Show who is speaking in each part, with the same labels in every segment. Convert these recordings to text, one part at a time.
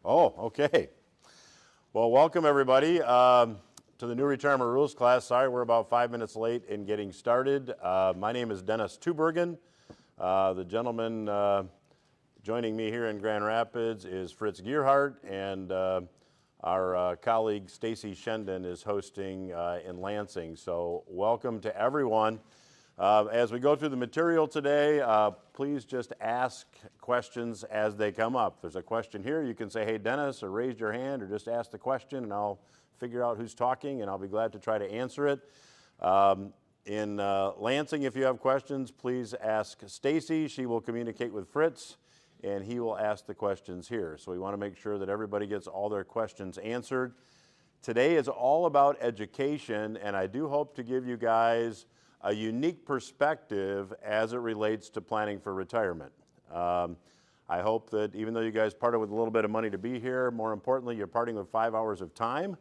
Speaker 1: Oh, okay. Well, welcome everybody to the new retirement rules class. Sorry, we're about 5 minutes late in getting started. My name is Dennis Tubergen. The gentleman joining me here in Grand Rapids is Fritz Gearhart, and our colleague Stacy Shendon is hosting in Lansing. So welcome to everyone. As we go through the material today, please just ask questions as they come up. If there's a question here, you can say, hey, Dennis, or raise your hand, or just ask the question, and I'll figure out who's talking, and I'll be glad to try to answer it. In Lansing, if you have questions, please ask Stacy. She will communicate with Fritz, and he will ask the questions here. So we want to make sure that everybody gets all their questions answered. Today is all about education, and I do hope to give you guys a unique perspective as it relates to planning for retirement. I hope that even though you guys parted with a little bit of money to be here, more importantly, you're parting with 5 hours of time.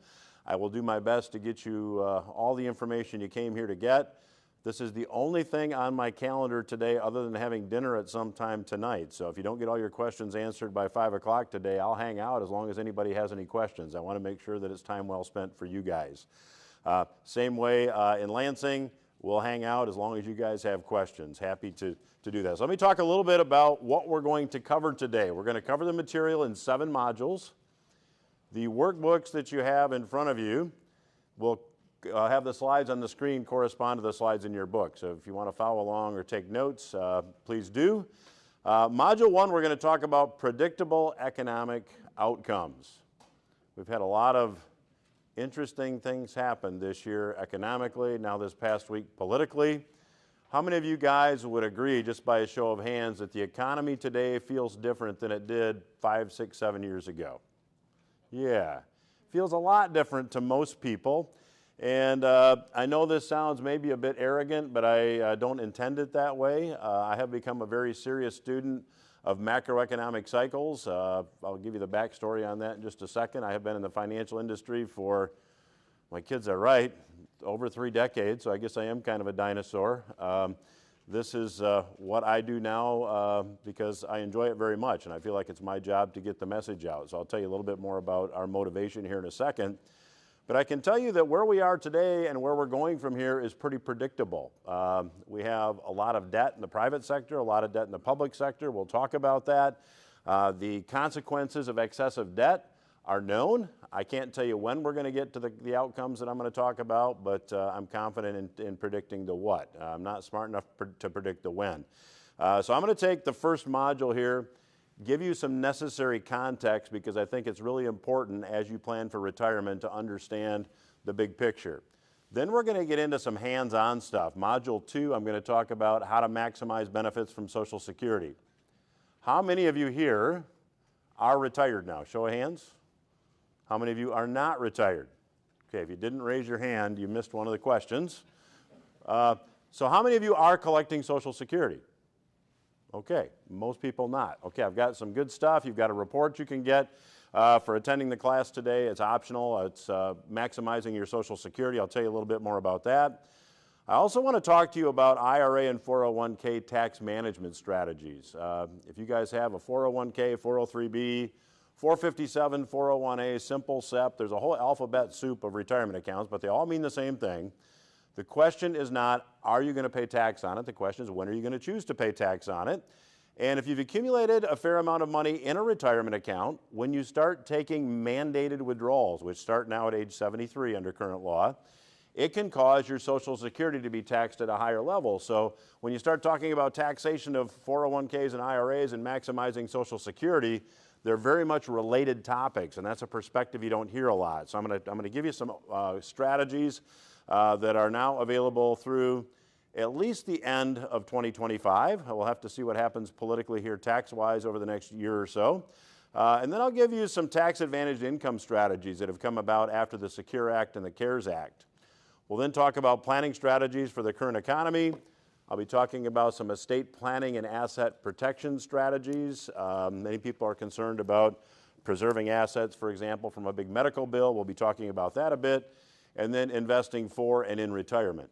Speaker 1: I will do my best to get you all the information you came here to get. This is the only thing on my calendar today other than having dinner at some time tonight. So if you don't get all your questions answered by 5 o'clock today, I'll hang out as long as anybody has any questions. I want to make sure that it's time well spent for you guys. Same way in Lansing. We'll hang out as long as you guys have questions. Happy to do that. So let me talk a little bit about what we're going to cover today. We're going to cover the material in 7 modules. The workbooks that you have in front of you will have the slides on the screen correspond to the slides in your book. So if you want to follow along or take notes, please do. Module 1, we're going to talk about predictable economic outcomes. We've had a lot of interesting things happened this year economically, now this past week politically. How many of you guys would agree, just by a show of hands, that the economy today feels different than it did 5, 6, 7 years ago? Yeah, feels a lot different to most people. And I know this sounds maybe a bit arrogant, but I don't intend it that way. I have become a very serious student of macroeconomic cycles. I'll give you the backstory on that in just a second. I have been in the financial industry for, my kids are right, over 3 decades, so I guess I am kind of a dinosaur. This is what I do now because I enjoy it very much, and I feel like it's my job to get the message out. So I'll tell you a little bit more about our motivation here in a second. But I can tell you that where we are today and where we're going from here is pretty predictable. We have a lot of debt in the private sector, a lot of debt in the public sector. We'll talk about that. The consequences of excessive debt are known. I can't tell you when we're going to get to the outcomes that I'm going to talk about, but I'm confident in predicting the what. I'm not smart enough to predict the when. So I'm going to take the first module here, give you some necessary context because I think it's really important as you plan for retirement to understand the big picture. Then we're going to get into some hands-on stuff. Module 2, I'm going to talk about how to maximize benefits from Social Security. How many of you here are retired now? Show of hands. How many of you are not retired? Okay, if you didn't raise your hand, you missed one of the questions. So how many of you are collecting Social Security? Okay, most people not. Okay, I've got some good stuff. You've got a report you can get for attending the class today. It's optional. It's maximizing your Social Security. I'll tell you a little bit more about that. I also want to talk to you about IRA and 401k tax management strategies. If you guys have a 401k, 403b, 457, 401a, Simple SEP, there's a whole alphabet soup of retirement accounts, but they all mean the same thing. The question is not, are you going to pay tax on it? The question is, when are you going to choose to pay tax on it? And if you've accumulated a fair amount of money in a retirement account, when you start taking mandated withdrawals, which start now at age 73 under current law, it can cause your Social Security to be taxed at a higher level. So when you start talking about taxation of 401ks and IRAs and maximizing Social Security, they're very much related topics, and that's a perspective you don't hear a lot. So I'm going to give you some strategies that are now available through at least the end of 2025. We'll have to see what happens politically here tax-wise over the next year or so. And then I'll give you some tax-advantaged income strategies that have come about after the Secure Act and the CARES Act. We'll then talk about planning strategies for the current economy. I'll be talking about some estate planning and asset protection strategies. Many people are concerned about preserving assets, for example, from a big medical bill. We'll be talking about that a bit. And then investing for and in retirement.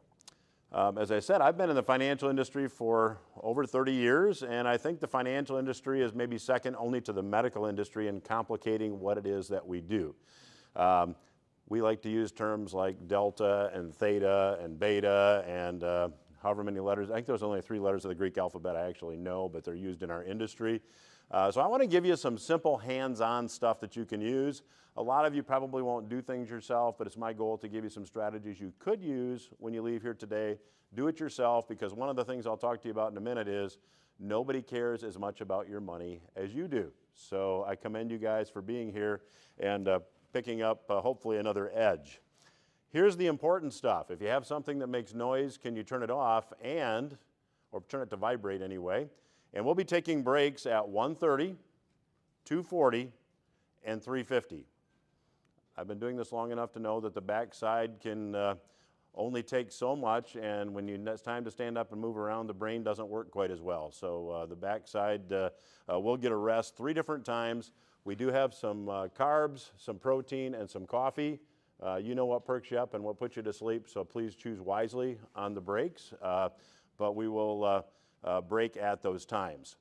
Speaker 1: As I said, I've been in the financial industry for over 30 years, and I think the financial industry is maybe second only to the medical industry in complicating what it is that we do. We like to use terms like delta and theta and beta and however many letters. I think there's only 3 letters of the Greek alphabet I actually know, but they're used in our industry. So I want to give you some simple hands-on stuff that you can use. A lot of you probably won't do things yourself, but it's my goal to give you some strategies you could use when you leave here today. Do it yourself, because one of the things I'll talk to you about in a minute is nobody cares as much about your money as you do. So I commend you guys for being here and picking up hopefully another edge. Here's the important stuff. If you have something that makes noise, can you turn it off or turn it to vibrate anyway? And we'll be taking breaks at 1:30, 2:40, and 3:50. I've been doing this long enough to know that the backside can only take so much, and when it's time to stand up and move around, the brain doesn't work quite as well. So the backside will get a rest 3 different times. We do have some carbs, some protein, and some coffee. You know what perks you up and what puts you to sleep, so please choose wisely on the breaks. But we will break at those times.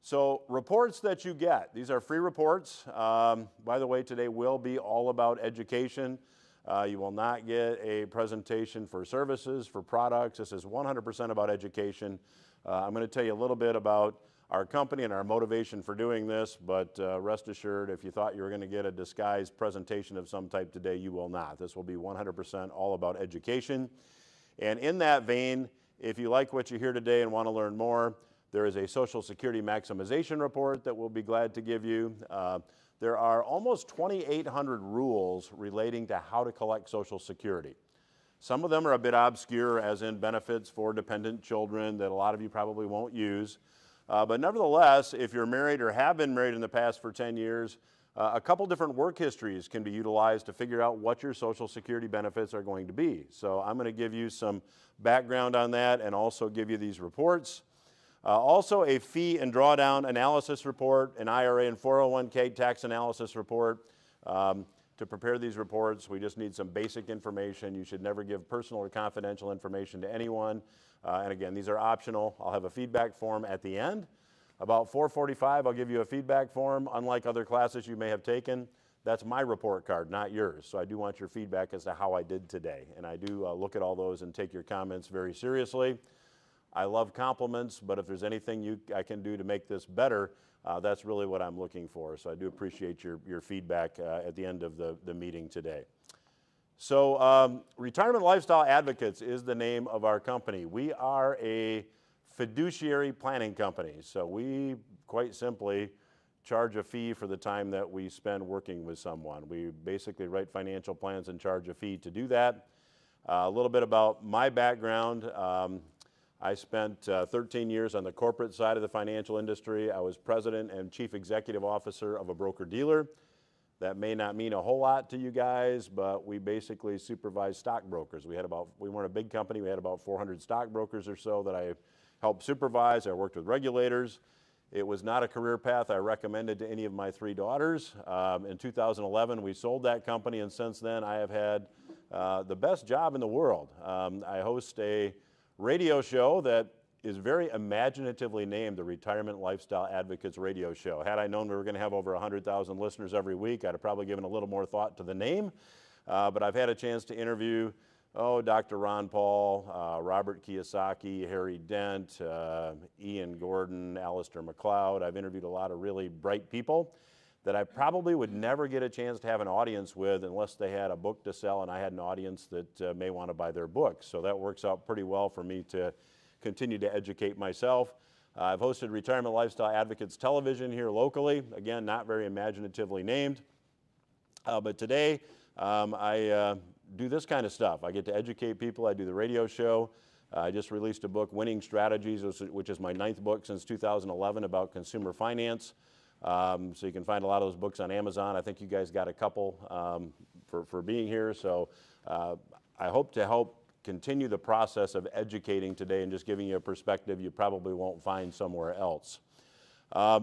Speaker 1: So reports that you get, these are free reports. By the way, today will be all about education. You will not get a presentation for services, for products. This is 100% about education. I'm going to tell you a little bit about our company and our motivation for doing this, but rest assured, if you thought you were going to get a disguised presentation of some type today, you will not. This will be 100% all about education. And in that vein, if you like what you hear today and want to learn more, there is a Social Security maximization report that we'll be glad to give you. There are almost 2,800 rules relating to how to collect Social Security. Some of them are a bit obscure, as in benefits for dependent children that a lot of you probably won't use. But nevertheless, if you're married or have been married in the past for 10 years, a couple different work histories can be utilized to figure out what your Social Security benefits are going to be. So I'm going to give you some background on that and also give you these reports. Also a fee and drawdown analysis report, an IRA and 401k tax analysis report. To prepare these reports, we just need some basic information. You should never give personal or confidential information to anyone. And again, these are optional. I'll have a feedback form at the end. About 4:45, I'll give you a feedback form. Unlike other classes you may have taken, that's my report card, not yours. So I do want your feedback as to how I did today. And I do look at all those and take your comments very seriously. I love compliments, but if there's anything I can do to make this better, that's really what I'm looking for. So I do appreciate your feedback at the end of the meeting today. So Retirement Lifestyle Advocates is the name of our company. We are a fiduciary planning company. So we, quite simply, charge a fee for the time that we spend working with someone. We basically write financial plans and charge a fee to do that. A little bit about my background. I spent 13 years on the corporate side of the financial industry. I was president and chief executive officer of a broker-dealer. That may not mean a whole lot to you guys, but we basically supervised stockbrokers. We weren't a big company. We had about 400 stockbrokers or so that I helped supervise. I worked with regulators. It was not a career path I recommended to any of my 3 daughters. In 2011, we sold that company, and since then I have had the best job in the world. I host a radio show that is very imaginatively named the Retirement Lifestyle Advocates Radio Show. Had I known we were going to have over 100,000 listeners every week, I'd have probably given a little more thought to the name. But I've had a chance to interview Dr. Ron Paul, Robert Kiyosaki, Harry Dent, Ian Gordon, Alistair McLeod. I've interviewed a lot of really bright people that I probably would never get a chance to have an audience with unless they had a book to sell and I had an audience that may want to buy their book. So that works out pretty well for me to continue to educate myself. I've hosted Retirement Lifestyle Advocates Television here locally. Again, not very imaginatively named. But today, I do this kind of stuff. I get to educate people. I do the radio show. I just released a book, Winning Strategies, which is my 9th book since 2011 about consumer finance. So you can find a lot of those books on Amazon. I think you guys got a couple for being here. So I hope to help continue the process of educating today and just giving you a perspective you probably won't find somewhere else. A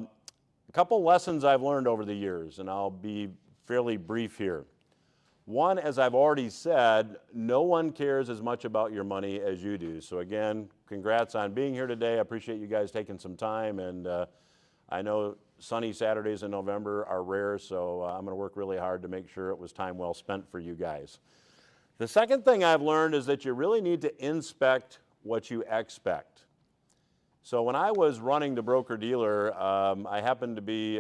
Speaker 1: couple lessons I've learned over the years, and I'll be fairly brief here. One, as I've already said, no one cares as much about your money as you do. So again, congrats on being here today. I appreciate you guys taking some time, and I know sunny Saturdays in November are rare, so I'm going to work really hard to make sure it was time well spent for you guys. The second thing I've learned is that you really need to inspect what you expect. So when I was running the broker-dealer, I happened to be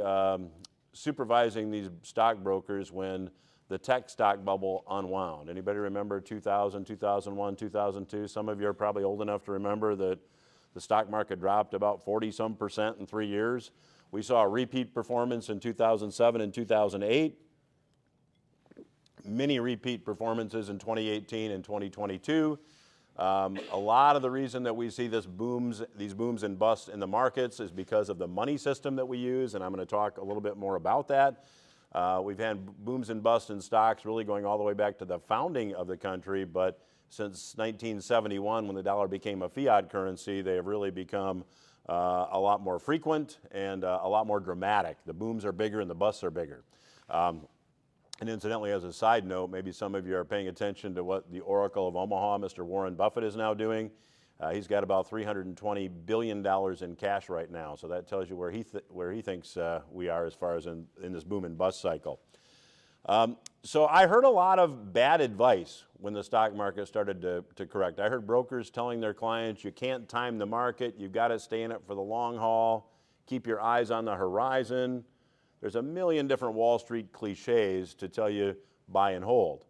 Speaker 1: supervising these stockbrokers when the tech stock bubble unwound. Anybody remember 2000, 2001, 2002? Some of you are probably old enough to remember that the stock market dropped about 40-some% in 3 years. We saw a repeat performance in 2007 and 2008. Many repeat performances in 2018 and 2022. A lot of the reason that we see these booms and busts in the markets is because of the money system that we use, and I'm going to talk a little bit more about that. We've had booms and busts in stocks really going all the way back to the founding of the country, but since 1971, when the dollar became a fiat currency, they have really become a lot more frequent and a lot more dramatic. The booms are bigger and the busts are bigger. And incidentally, as a side note, maybe some of you are paying attention to what the Oracle of Omaha, Mr. Warren Buffett, is now doing. He's got about $320 billion in cash right now, so that tells you where he thinks we are as far as in this boom and bust cycle. So I heard a lot of bad advice when the stock market started to correct. I heard brokers telling their clients, you can't time the market, you've got to stay in it for the long haul, keep your eyes on the horizon. There's a million different Wall Street cliches to tell you buy and hold.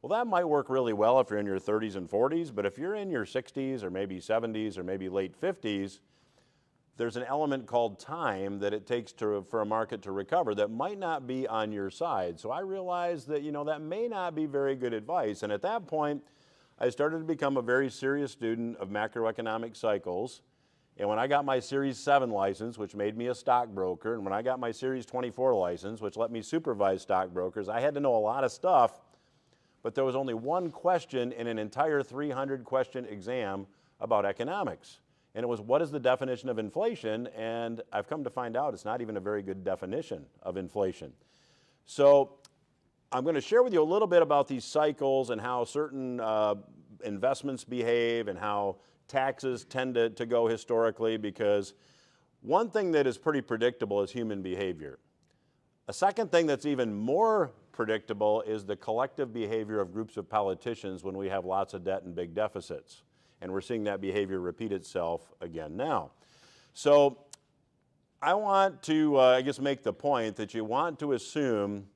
Speaker 1: Well, that might work really well if you're in your 30s and 40s, but if you're in your 60s or maybe 70s or maybe late 50s, there's an element called time that it takes for a market to recover that might not be on your side. So I realized that, that may not be very good advice. And at that point, I started to become a very serious student of macroeconomic cycles. And when I got my Series 7 license, which made me a stockbroker, and when I got my Series 24 license, which let me supervise stockbrokers, I had to know a lot of stuff, but there was only one question in an entire 300-question exam about economics. And it was, what is the definition of inflation? And I've come to find out it's not even a very good definition of inflation. So I'm going to share with you a little bit about these cycles and how certain investments behave and how taxes tend to go historically, because one thing that is pretty predictable is human behavior. A second thing that's even more predictable is the collective behavior of groups of politicians when we have lots of debt and big deficits. And we're seeing that behavior repeat itself again now. So I want to, make the point that you want to assume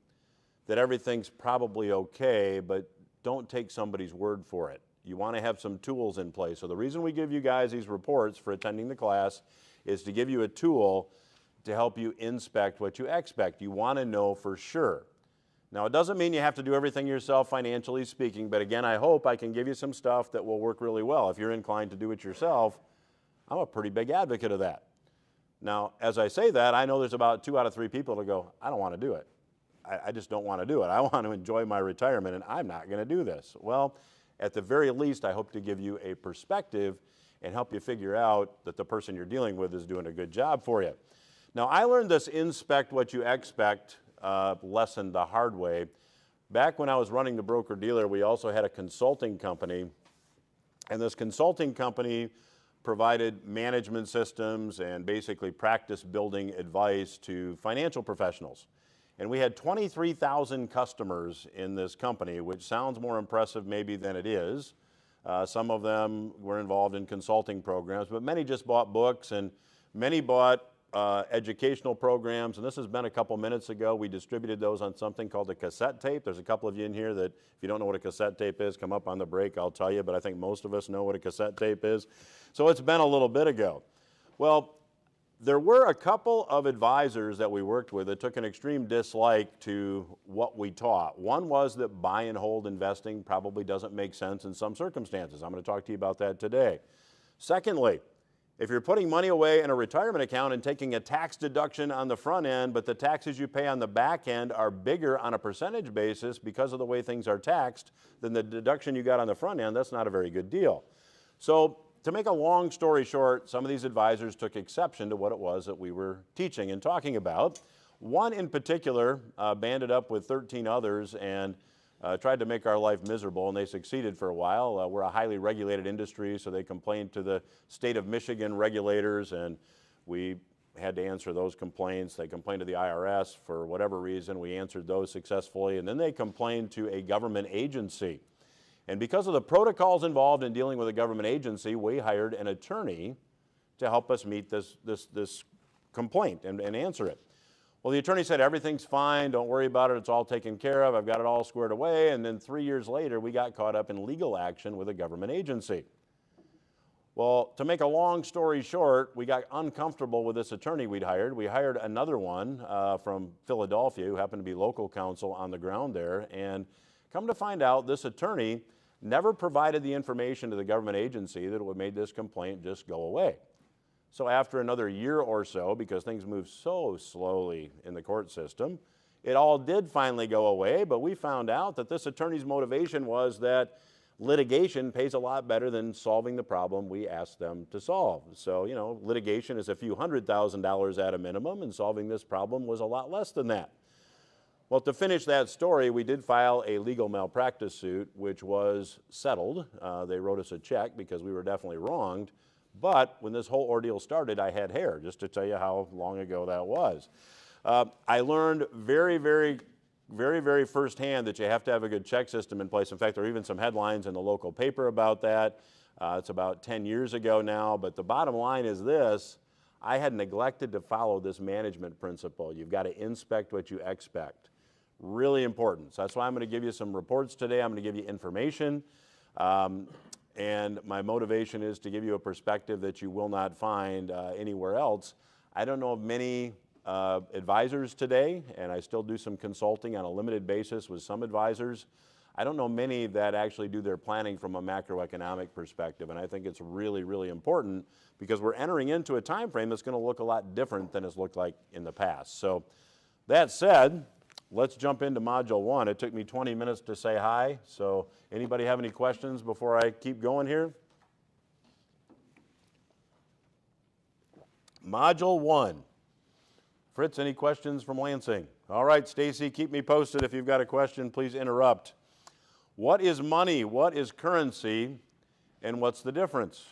Speaker 1: that everything's probably okay, but don't take somebody's word for it. You want to have some tools in place. So the reason we give you guys these reports for attending the class is to give you a tool to help you inspect what you expect. You want to know for sure. Now, it doesn't mean you have to do everything yourself financially speaking, but again, I hope I can give you some stuff that will work really well. If you're inclined to do it yourself, I'm a pretty big advocate of that. Now, as I say that, I know there's about 2 out of 3 people that go, I don't want to do it. I just don't want to do it. I want to enjoy my retirement, and I'm not going to do this. Well, at the very least, I hope to give you a perspective and help you figure out that the person you're dealing with is doing a good job for you. Now, I learned this inspect what you expect lesson the hard way. Back when I was running the broker-dealer, we also had a consulting company, and this consulting company provided management systems and basically practice-building advice to financial professionals. And we had 23,000 customers in this company, which sounds more impressive maybe than it is. Some of them were involved in consulting programs, but many just bought books, and many bought educational programs. And this has been a couple minutes ago. We distributed those on something called a cassette tape. There's a couple of you in here that, if you don't know what a cassette tape is, come up on the break, I'll tell you, but I think most of us know what a cassette tape is. So it's been a little bit ago. Well, there were a couple of advisors that we worked with that took an extreme dislike to what we taught. One was that buy and hold investing probably doesn't make sense in some circumstances. I'm going to talk to you about that today. Secondly, if you're putting money away in a retirement account and taking a tax deduction on the front end, but the taxes you pay on the back end are bigger on a percentage basis because of the way things are taxed than the deduction you got on the front end, that's not a very good deal. So to make a long story short, some of these advisors took exception to what it was that we were teaching and talking about. One in particular banded up with 13 others and tried to make our life miserable, and they succeeded for a while. We're a highly regulated industry, so they complained to the state of Michigan regulators, and we had to answer those complaints. They complained to the IRS for whatever reason. We answered those successfully, and then they complained to a government agency. And because of the protocols involved in dealing with a government agency, we hired an attorney to help us meet this complaint and answer it. Well, the attorney said, everything's fine, don't worry about it, it's all taken care of, I've got it all squared away, and then 3 years later, we got caught up in legal action with a government agency. Well, to make a long story short, we got uncomfortable with this attorney we'd hired. We hired another one from Philadelphia who happened to be local counsel on the ground there, and come to find out, this attorney never provided the information to the government agency that would make this complaint just go away. So after another year or so, because things move so slowly in the court system, it all did finally go away, but we found out that this attorney's motivation was that litigation pays a lot better than solving the problem we asked them to solve. So, you know, litigation is a few $100,000 at a minimum, and solving this problem was a lot less than that. Well, to finish that story, we did file a legal malpractice suit, which was settled. They wrote us a check because we were definitely wronged. But when this whole ordeal started, I had hair, just to tell you how long ago that was. I learned very firsthand that you have to have a good check system in place. In fact, there are even some headlines in the local paper about that. It's about 10 years ago now, but the bottom line is this: I had neglected to follow this management principle. You've got to inspect what you expect. Really important. So that's why I'm going to give you some reports today. I'm going to give you information. And my motivation is to give you a perspective that you will not find anywhere else. I don't know of many advisors today, and I still do some consulting on a limited basis with some advisors. I don't know many that actually do their planning from a macroeconomic perspective, and I think it's really important because we're entering into a time frame that's going to look a lot different than it's looked like in the past. So that said, let's jump into Module 1. It took me 20 minutes to say hi, so anybody have any questions before I keep going here? Module 1. Fritz, any questions from Lansing? All right, Stacy, keep me posted. If you've got a question, please interrupt. What is money? What is currency? And what's the difference?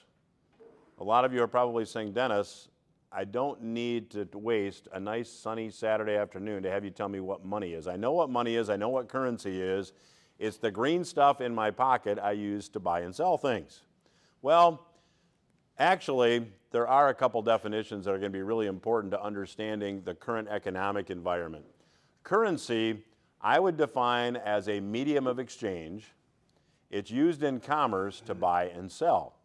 Speaker 1: A lot of you are probably saying, Dennis, I don't need to waste a nice sunny Saturday afternoon to have you tell me what money is. I know what money is. I know what currency is. It's the green stuff in my pocket I use to buy and sell things. Well, actually, there are a couple definitions that are going to be really important to understanding the current economic environment. Currency, I would define as a medium of exchange. It's used in commerce to buy and sell.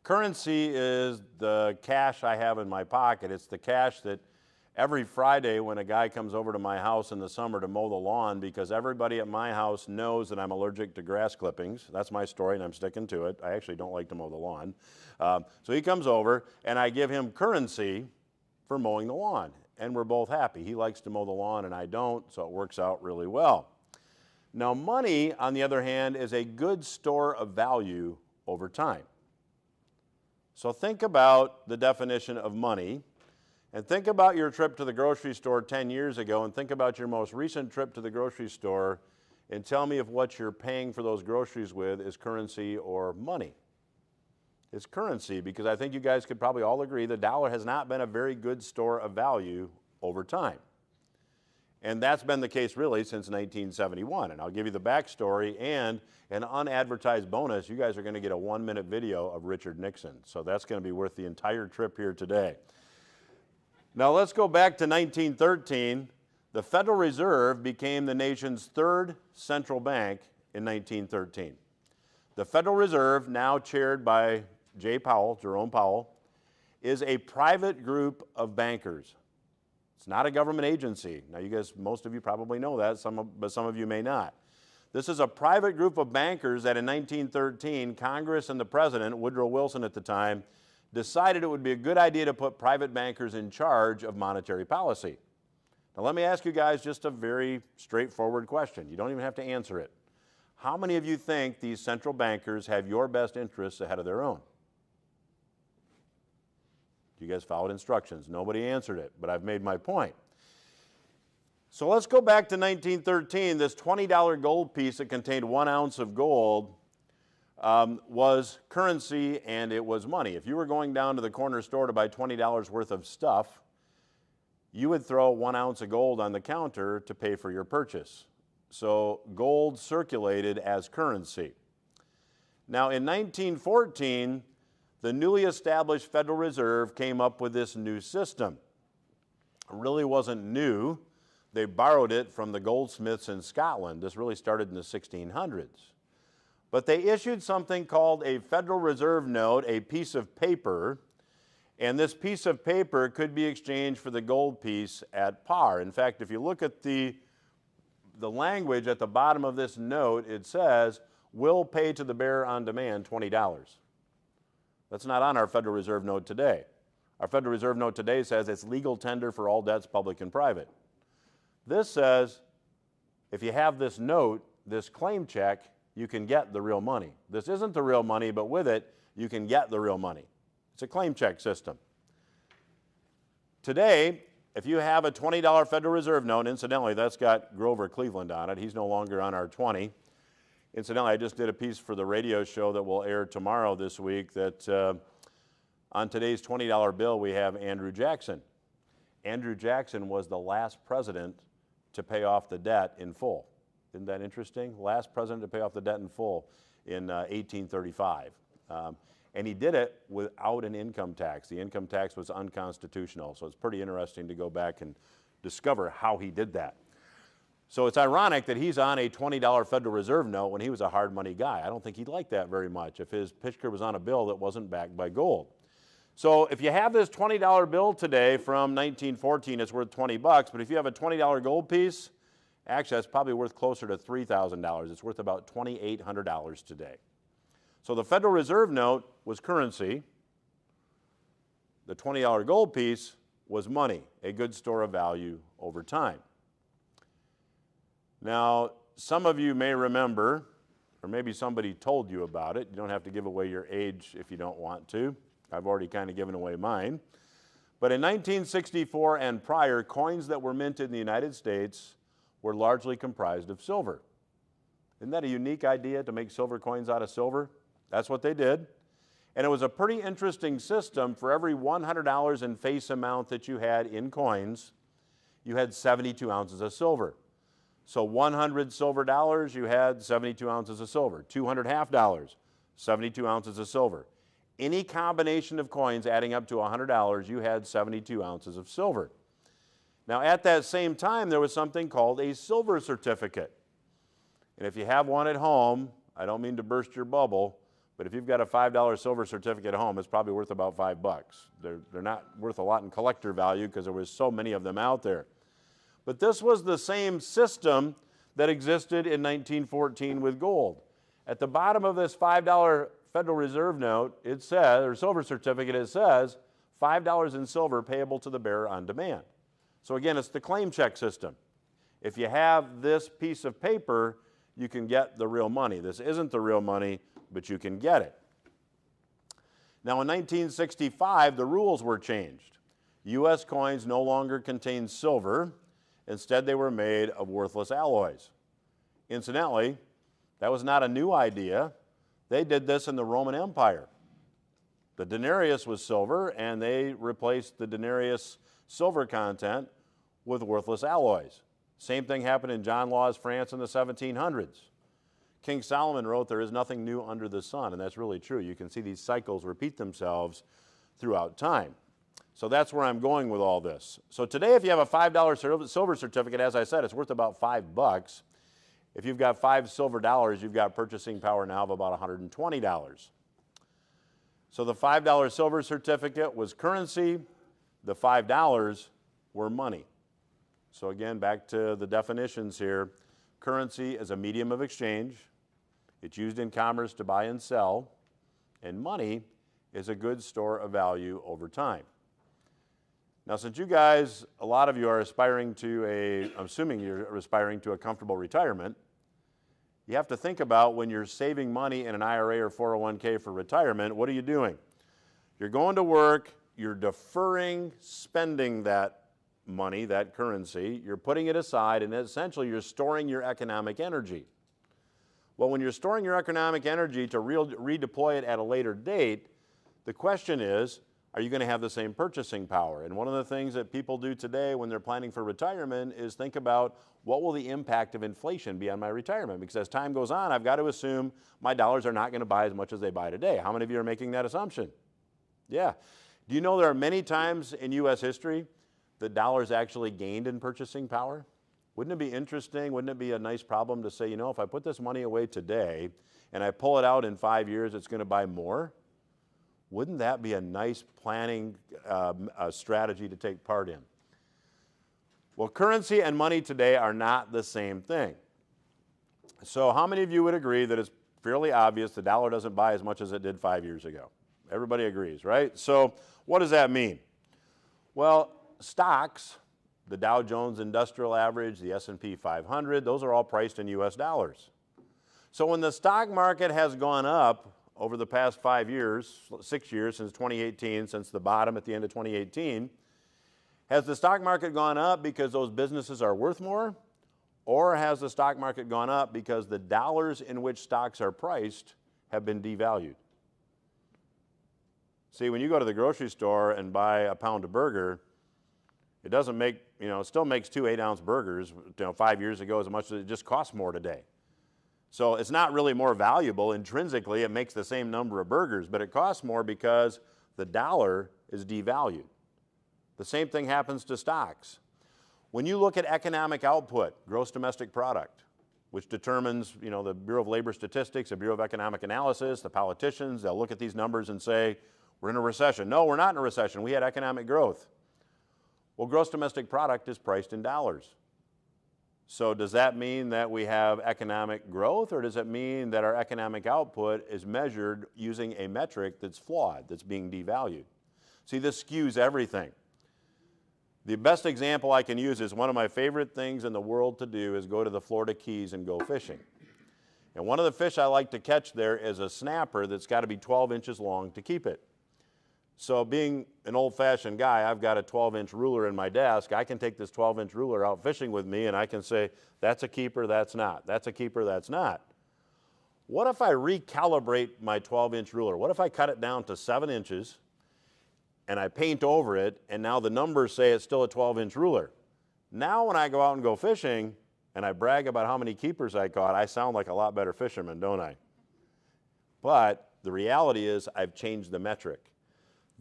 Speaker 1: Currency is the cash I have in my pocket. It's the cash that every Friday when a guy comes over to my house in the summer to mow the lawn, because everybody at my house knows that I'm allergic to grass clippings. That's my story, and I'm sticking to it. I actually don't like to mow the lawn. So he comes over, and I give him currency for mowing the lawn, and we're both happy. He likes to mow the lawn, and I don't, so it works out really well. Now, money, on the other hand, is a good store of value over time. So think about the definition of money, and think about your trip to the grocery store 10 years ago, and think about your most recent trip to the grocery store, and tell me if what you're paying for those groceries with is currency or money. It's currency, because I think you guys could probably all agree the dollar has not been a very good store of value over time. And that's been the case really since 1971. And I'll give you the backstory and an unadvertised bonus. You guys are going to get a 1-minute video of Richard Nixon. So that's going to be worth the entire trip here today. Now let's go back to 1913. The Federal Reserve became the nation's third central bank in 1913. The Federal Reserve, now chaired by Jerome Powell, is a private group of bankers. It's not a government agency. Now, you guys, most of you probably know that, but some of you may not. This is a private group of bankers that in 1913, Congress and the President, Woodrow Wilson at the time, decided it would be a good idea to put private bankers in charge of monetary policy. Now, let me ask you guys just a very straightforward question. You don't even have to answer it. How many of you think these central bankers have your best interests ahead of their own? You guys followed instructions. Nobody answered it, but I've made my point. So let's go back to 1913. This $20 gold piece that contained 1 ounce of gold was currency, and it was money. If you were going down to the corner store to buy $20 worth of stuff, you would throw 1 ounce of gold on the counter to pay for your purchase. So gold circulated as currency. Now in 1914, the newly established Federal Reserve came up with this new system. It really wasn't new. They borrowed it from the goldsmiths in Scotland. This really started in the 1600s. But they issued something called a Federal Reserve note, a piece of paper, and this piece of paper could be exchanged for the gold piece at par. In fact, if you look at the language at the bottom of this note, it says, "Will pay to the bearer on demand $20. That's not on our Federal Reserve note today. Our Federal Reserve note today says it's legal tender for all debts, public and private. This says, if you have this note, this claim check, you can get the real money. This isn't the real money, but with it, you can get the real money. It's a claim check system. Today, if you have a $20 Federal Reserve note, incidentally, that's got Grover Cleveland on it. He's no longer on our 20. Incidentally, I just did a piece for the radio show that will air tomorrow this week that on today's $20 bill, we have Andrew Jackson. Andrew Jackson was the last president to pay off the debt in full. Isn't that interesting? Last president to pay off the debt in full in 1835. And he did it without an income tax. The income tax was unconstitutional, so it's pretty interesting to go back and discover how he did that. So it's ironic that he's on a $20 Federal Reserve note when he was a hard money guy. I don't think he'd like that very much if his picture was on a bill that wasn't backed by gold. So if you have this $20 bill today from 1914, it's worth 20 bucks, but if you have a $20 gold piece, actually that's probably worth closer to $3,000. It's worth about $2,800 today. So the Federal Reserve note was currency. The $20 gold piece was money, a good store of value over time. Now, some of you may remember, or maybe somebody told you about it. You don't have to give away your age if you don't want to. I've already kind of given away mine. But in 1964 and prior, coins that were minted in the United States were largely comprised of silver. Isn't that a unique idea to make silver coins out of silver? That's what they did. And it was a pretty interesting system. For every $100 in face amount that you had in coins, you had 72 ounces of silver. So 100 silver dollars, you had 72 ounces of silver. 200 half dollars, 72 ounces of silver. Any combination of coins adding up to $100, you had 72 ounces of silver. Now at that same time, there was something called a silver certificate. And if you have one at home, I don't mean to burst your bubble, but if you've got a $5 silver certificate at home, it's probably worth about $5. They're not worth a lot in collector value because there was so many of them out there. But this was the same system that existed in 1914 with gold. At the bottom of this $5 Federal Reserve note, it says, or silver certificate, it says, $5 in silver payable to the bearer on demand. So again, it's the claim check system. If you have this piece of paper, you can get the real money. This isn't the real money, but you can get it. Now in 1965, the rules were changed. U.S. coins no longer contained silver. Instead, they were made of worthless alloys. Incidentally, that was not a new idea. They did this in the Roman Empire. The denarius was silver, and they replaced the denarius silver content with worthless alloys. Same thing happened in John Law's France in the 1700s. King Solomon wrote, "There is nothing new under the sun," and that's really true. You can see these cycles repeat themselves throughout time. So that's where I'm going with all this. So today, if you have a $5 silver certificate, as I said, it's worth about $5. If you've got 5 silver dollars, you've got purchasing power now of about $120. So the $5 silver certificate was currency. The $5 were money. So again, back to the definitions here. Currency is a medium of exchange. It's used in commerce to buy and sell. And money is a good store of value over time. Now, since you guys, a lot of you are aspiring to I'm assuming you're aspiring to a comfortable retirement, you have to think about when you're saving money in an IRA or 401k for retirement, what are you doing? You're going to work, you're deferring spending that money, that currency, you're putting it aside, and essentially you're storing your economic energy. Well, when you're storing your economic energy to redeploy it at a later date, the question is, are you going to have the same purchasing power? And one of the things that people do today when they're planning for retirement is think about what will the impact of inflation be on my retirement? Because as time goes on, I've got to assume my dollars are not going to buy as much as they buy today. How many of you are making that assumption? Yeah. Do you know there are many times in U.S. history that dollars actually gained in purchasing power? Wouldn't it be interesting, wouldn't it be a nice problem to say, you know, if I put this money away today and I pull it out in 5 years, it's going to buy more? Wouldn't that be a nice planning strategy to take part in? Well, currency and money today are not the same thing. So how many of you would agree that it's fairly obvious the dollar doesn't buy as much as it did 5 years ago? Everybody agrees, right? So what does that mean? Well, stocks, the Dow Jones Industrial Average, the S&P 500, those are all priced in US dollars. So when the stock market has gone up over the past 5 years, 6 years since 2018, since the bottom at the end of 2018, has the stock market gone up because those businesses are worth more? Or has the stock market gone up because the dollars in which stocks are priced have been devalued? See, when you go to the grocery store and buy a pound of burger, it doesn't make, it still makes 2 8-ounce burgers, 5 years ago as much as it just costs more today. So it's not really more valuable. Intrinsically, it makes the same number of burgers, but it costs more because the dollar is devalued. The same thing happens to stocks. When you look at economic output, gross domestic product, which determines, the Bureau of Labor Statistics, the Bureau of Economic Analysis, the politicians, they'll look at these numbers and say, we're in a recession. No, we're not in a recession. We had economic growth. Well, gross domestic product is priced in dollars. So does that mean that we have economic growth, or does it mean that our economic output is measured using a metric that's flawed, that's being devalued? See, this skews everything. The best example I can use is one of my favorite things in the world to do is go to the Florida Keys and go fishing. And one of the fish I like to catch there is a snapper that's got to be 12 inches long to keep it. So being an old-fashioned guy, I've got a 12-inch ruler in my desk. I can take this 12-inch ruler out fishing with me, and I can say, that's a keeper, that's not. That's a keeper, that's not. What if I recalibrate my 12-inch ruler? What if I cut it down to 7 inches, and I paint over it, and now the numbers say it's still a 12-inch ruler? Now when I go out and go fishing, and I brag about how many keepers I caught, I sound like a lot better fisherman, don't I? But the reality is I've changed the metric.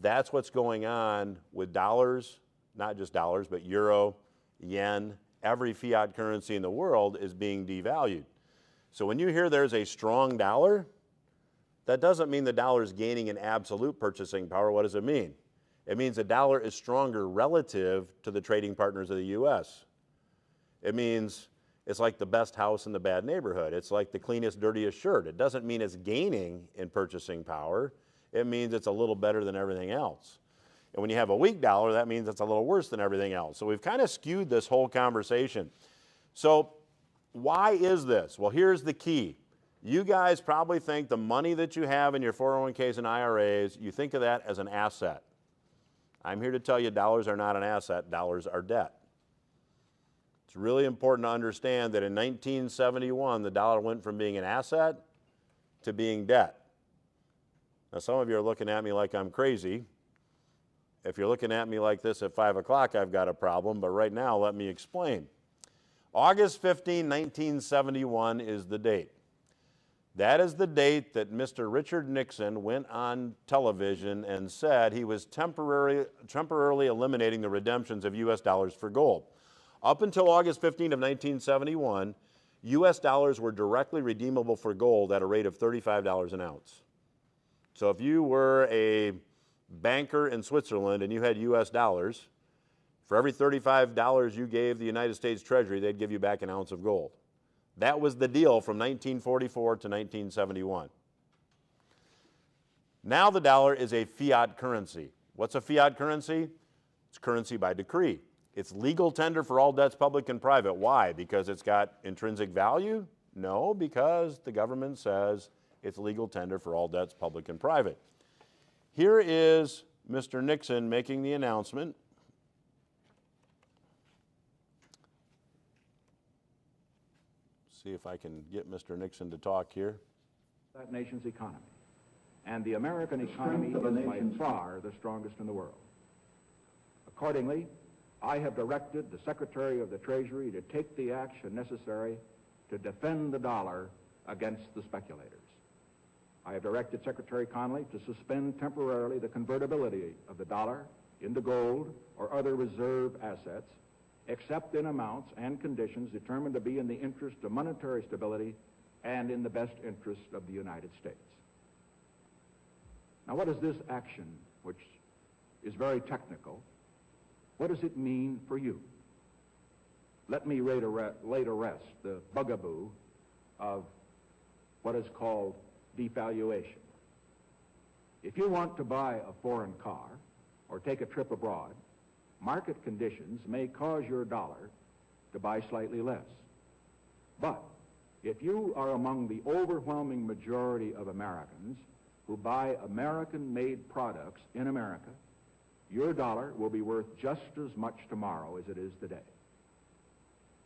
Speaker 1: That's what's going on with dollars, not just dollars, but euro, yen. Every fiat currency in the world is being devalued. So when you hear there's a strong dollar, that doesn't mean the dollar is gaining an absolute purchasing power. What does it mean? It means the dollar is stronger relative to the trading partners of the U.S. It means it's like the best house in the bad neighborhood. It's like the cleanest, dirtiest shirt. It doesn't mean it's gaining in purchasing power. It means it's a little better than everything else. And when you have a weak dollar, that means it's a little worse than everything else. So we've kind of skewed this whole conversation. So why is this? Well, here's the key. You guys probably think the money that you have in your 401ks and IRAs, you think of that as an asset. I'm here to tell you dollars are not an asset, dollars are debt. It's really important to understand that in 1971, the dollar went from being an asset to being debt. Now, some of you are looking at me like I'm crazy. If you're looking at me like this at 5 o'clock, I've got a problem, but right now, let me explain. August 15, 1971 is the date. That is the date that Mr. Richard Nixon went on television and said he was temporarily eliminating the redemptions of U.S. dollars for gold. Up until August 15 of 1971, U.S. dollars were directly redeemable for gold at a rate of $35 an ounce. So if you were a banker in Switzerland and you had U.S. dollars, for every $35 you gave the United States Treasury, they'd give you back an ounce of gold. That was the deal from 1944 to 1971. Now the dollar is a fiat currency. What's a fiat currency? It's currency by decree. It's legal tender for all debts, public and private. Why? Because it's got intrinsic value? No, because the government says it's legal tender for all debts, public and private. Here is Mr. Nixon making the announcement. see if I can get Mr. Nixon to talk here.
Speaker 2: That nation's economy. And the American economy is by far the strongest in the world. Accordingly, I have directed the Secretary of the Treasury to take the action necessary to defend the dollar against the speculators. I have directed Secretary Connally to suspend temporarily the convertibility of the dollar into gold or other reserve assets, except in amounts and conditions determined to be in the interest of monetary stability and in the best interest of the United States. Now, what does this action, which is very technical, what does it mean for you? Let me lay to rest the bugaboo of what is called devaluation. If you want to buy a foreign car or take a trip abroad, market conditions may cause your dollar to buy slightly less. But if you are among the overwhelming majority of Americans who buy American-made products in America, your dollar will be worth just as much tomorrow as it is today.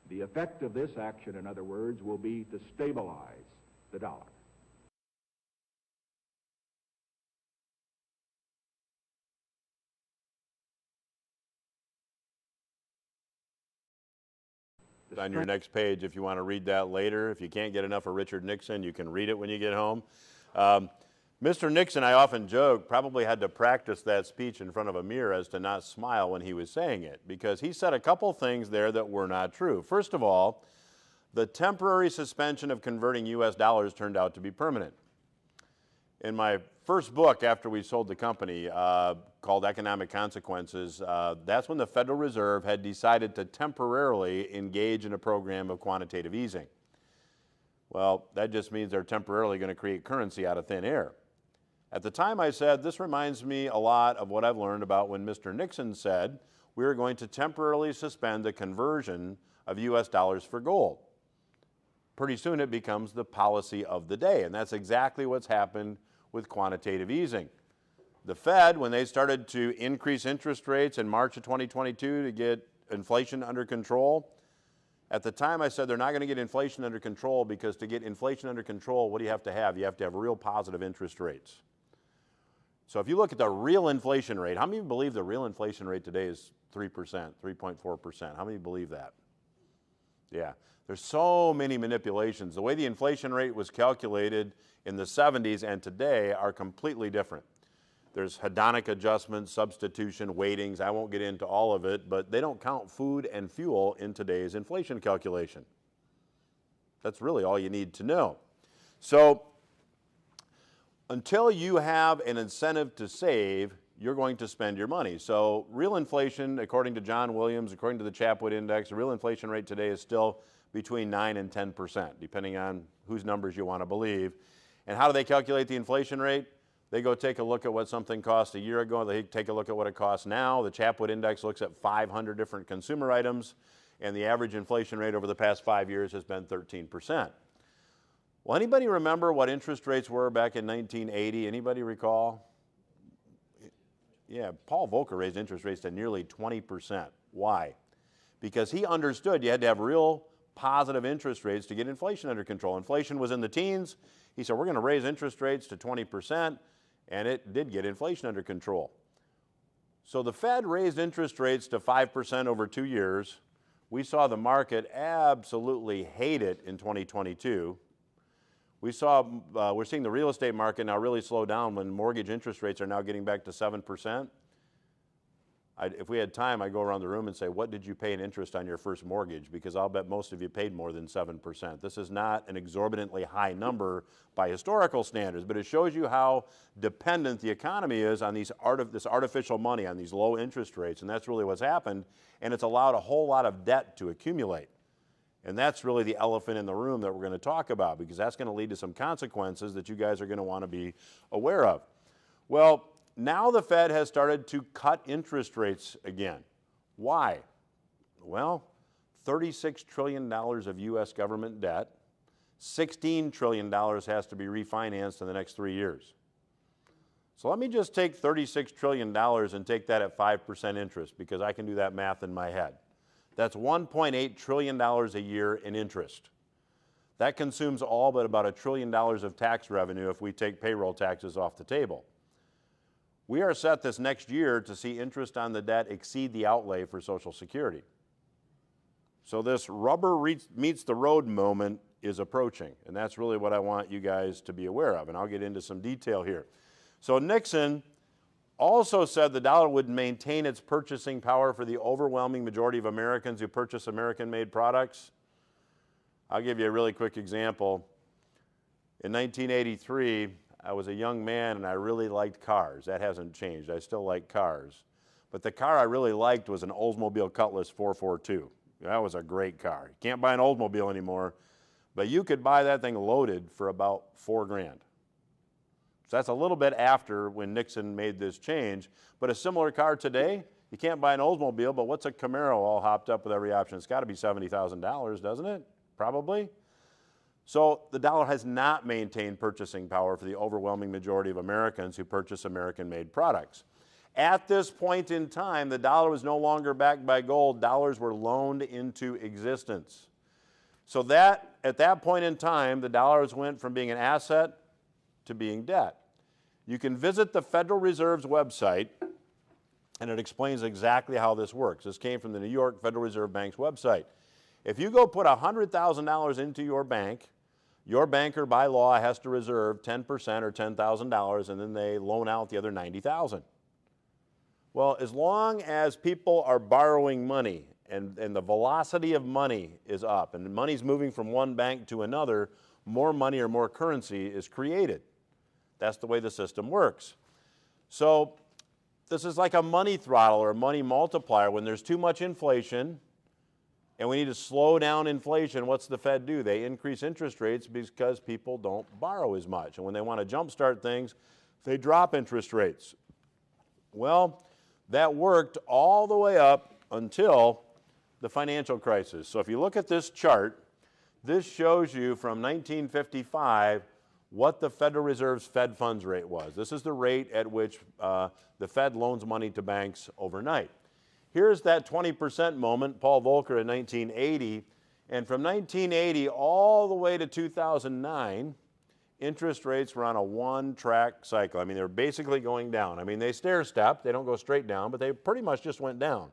Speaker 2: The effect of this action, in other words, will be to stabilize the dollar.
Speaker 1: On your next page, if you want to read that later. If you can't get enough of Richard Nixon, you can read it when you get home. Mr. Nixon, I often joke, probably had to practice that speech in front of a mirror as to not smile when he was saying it, because he said a couple things there that were not true. First of all, the temporary suspension of converting U.S. dollars turned out to be permanent. In my first book after we sold the company, called Economic Consequences, that's when the Federal Reserve had decided to temporarily engage in a program of quantitative easing. Well, that just means they're temporarily going to create currency out of thin air. At the time I said, this reminds me a lot of what I've learned about when Mr. Nixon said we were going to temporarily suspend the conversion of U.S. dollars for gold. Pretty soon it becomes the policy of the day, and that's exactly what's happened with quantitative easing. The Fed, when they started to increase interest rates in March of 2022 to get inflation under control, at the time I said they're not going to get inflation under control because to get inflation under control, what do you have to have? You have to have real positive interest rates. So if you look at the real inflation rate, how many of you believe the real inflation rate today is 3%, 3.4%? How many believe that? Yeah. There's so many manipulations. The way the inflation rate was calculated in the 70s and today are completely different. There's hedonic adjustments, substitution, weightings. I won't get into all of it, but they don't count food and fuel in today's inflation calculation. That's really all you need to know. So until you have an incentive to save, you're going to spend your money. So real inflation, according to John Williams, according to the Chapwood Index, the real inflation rate today is still between 9 and 10%, depending on whose numbers you want to believe. And how do they calculate the inflation rate? They go take a look at what something cost a year ago. They take a look at what it costs now. The Chapwood Index looks at 500 different consumer items, and the average inflation rate over the past 5 years has been 13%. Well, anybody remember what interest rates were back in 1980? Anybody recall? Yeah, Paul Volcker raised interest rates to nearly 20%. Why? Because he understood you had to have real positive interest rates to get inflation under control. Inflation was in the teens. He said, we're going to raise interest rates to 20%, and it did get inflation under control. So the Fed raised interest rates to 5% over 2 years. We saw the market absolutely hate it in 2022. We're seeing the real estate market now really slow down when mortgage interest rates are now getting back to 7%. If we had time, I'd go around the room and say, what did you pay in interest on your first mortgage? Because I'll bet most of you paid more than 7%. This is not an exorbitantly high number by historical standards, but it shows you how dependent the economy is on this artificial money, on these low interest rates, and that's really what's happened, and it's allowed a whole lot of debt to accumulate. And that's really the elephant in the room that we're going to talk about, because that's going to lead to some consequences that you guys are going to want to be aware of. Well, now the Fed has started to cut interest rates again. Why? Well, $36 trillion of U.S. government debt, $16 trillion has to be refinanced in the next 3 years. So let me just take $36 trillion and take that at 5% interest, because I can do that math in my head. That's $1.8 trillion a year in interest. That consumes all but about $1 trillion of tax revenue if we take payroll taxes off the table. We are set this next year to see interest on the debt exceed the outlay for Social Security. So this rubber meets the road moment is approaching, and that's really what I want you guys to be aware of, and I'll get into some detail here. So Nixon also said the dollar would maintain its purchasing power for the overwhelming majority of Americans who purchase American-made products. I'll give you a really quick example. In 1983, I was a young man and I really liked cars. That hasn't changed. I still like cars. But the car I really liked was an Oldsmobile Cutlass 442. That was a great car. You can't buy an Oldsmobile anymore, but you could buy that thing loaded for about $4 grand. So that's a little bit after when Nixon made this change. But a similar car today, you can't buy an Oldsmobile, but what's a Camaro all hopped up with every option? It's got to be $70,000, doesn't it? Probably. So the dollar has not maintained purchasing power for the overwhelming majority of Americans who purchase American-made products. At this point in time, the dollar was no longer backed by gold. Dollars were loaned into existence. So that, at that point in time, the dollars went from being an asset to being debt. You can visit the Federal Reserve's website, and it explains exactly how this works. This came from the New York Federal Reserve Bank's website. If you go put $100,000 into your bank, your banker by law has to reserve 10% or $10,000, and then they loan out the other $90,000. Well, as long as people are borrowing money and the velocity of money is up and money's moving from one bank to another, more money or more currency is created. That's the way the system works. So this is like a money throttle or a money multiplier. When there's too much inflation and we need to slow down inflation, what's the Fed do? They increase interest rates because people don't borrow as much. And when they want to jumpstart things, they drop interest rates. Well, that worked all the way up until the financial crisis. So if you look at this chart, this shows you from 1955 what the Federal Reserve's Fed funds rate was. This is the rate at which the Fed loans money to banks overnight. Here's that 20% moment, Paul Volcker in 1980, and from 1980 all the way to 2009, interest rates were on a one-track cycle. I mean, they're basically going down. I mean, they stair-step, they don't go straight down, but they pretty much just went down.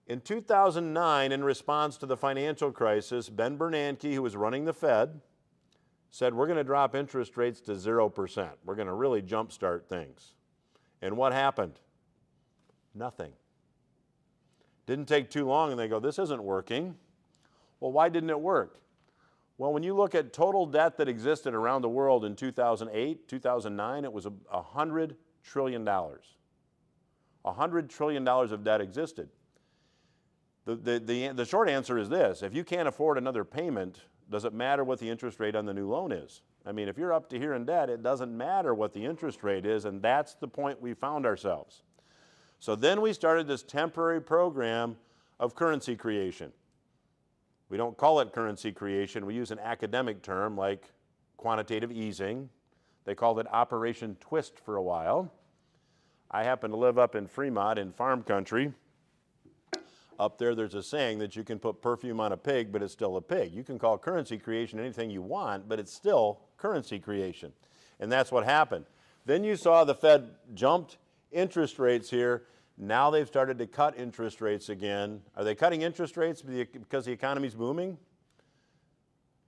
Speaker 1: In 2009, in response to the financial crisis, Ben Bernanke, who was running the Fed, said, we're going to drop interest rates to 0%. We're going to really jumpstart things. And what happened? Nothing. Didn't take too long, and they go, this isn't working. Well, why didn't it work? Well, when you look at total debt that existed around the world in 2008, 2009, it was $100 trillion. $100 trillion of debt existed. The short answer is this: if you can't afford another payment, does it matter what the interest rate on the new loan is? I mean, if you're up to here in debt, it doesn't matter what the interest rate is, and that's the point we found ourselves. So then we started this temporary program of currency creation. We don't call it currency creation. We use an academic term like quantitative easing. They called it Operation Twist for a while. I happen to live up in Fremont in farm country. Up there, there's a saying that you can put perfume on a pig, but it's still a pig. You can call currency creation anything you want, but it's still currency creation. And that's what happened. Then you saw the Fed jumped interest rates here. Now they've started to cut interest rates again. Are they cutting interest rates because the economy's booming?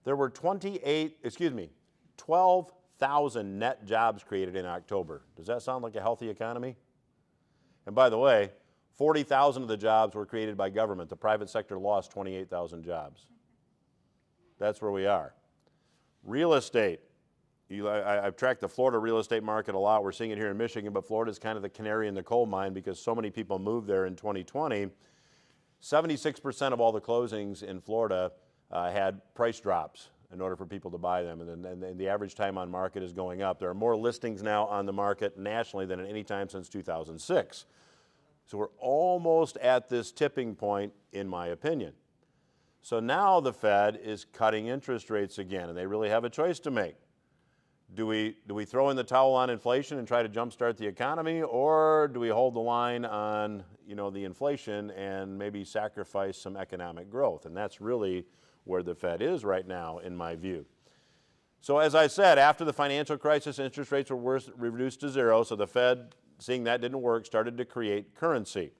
Speaker 1: There were 12,000 net jobs created in October. Does that sound like a healthy economy? And by the way, 40,000 of the jobs were created by government. The private sector lost 28,000 jobs. That's where we are. Real estate. I've tracked the Florida real estate market a lot. We're seeing it here in Michigan, but Florida is kind of the canary in the coal mine because so many people moved there in 2020. 76% of all the closings in Florida had price drops in order for people to buy them, and the average time on market is going up. There are more listings now on the market nationally than at any time since 2006. So we're almost at this tipping point, in my opinion. So now the Fed is cutting interest rates again, and they really have a choice to make. Do we throw in the towel on inflation and try to jumpstart the economy, or do we hold the line on, the inflation and maybe sacrifice some economic growth? And that's really where the Fed is right now, in my view. So as I said, after the financial crisis, interest rates were reduced to zero, so the Fed, seeing that didn't work, started to create currency.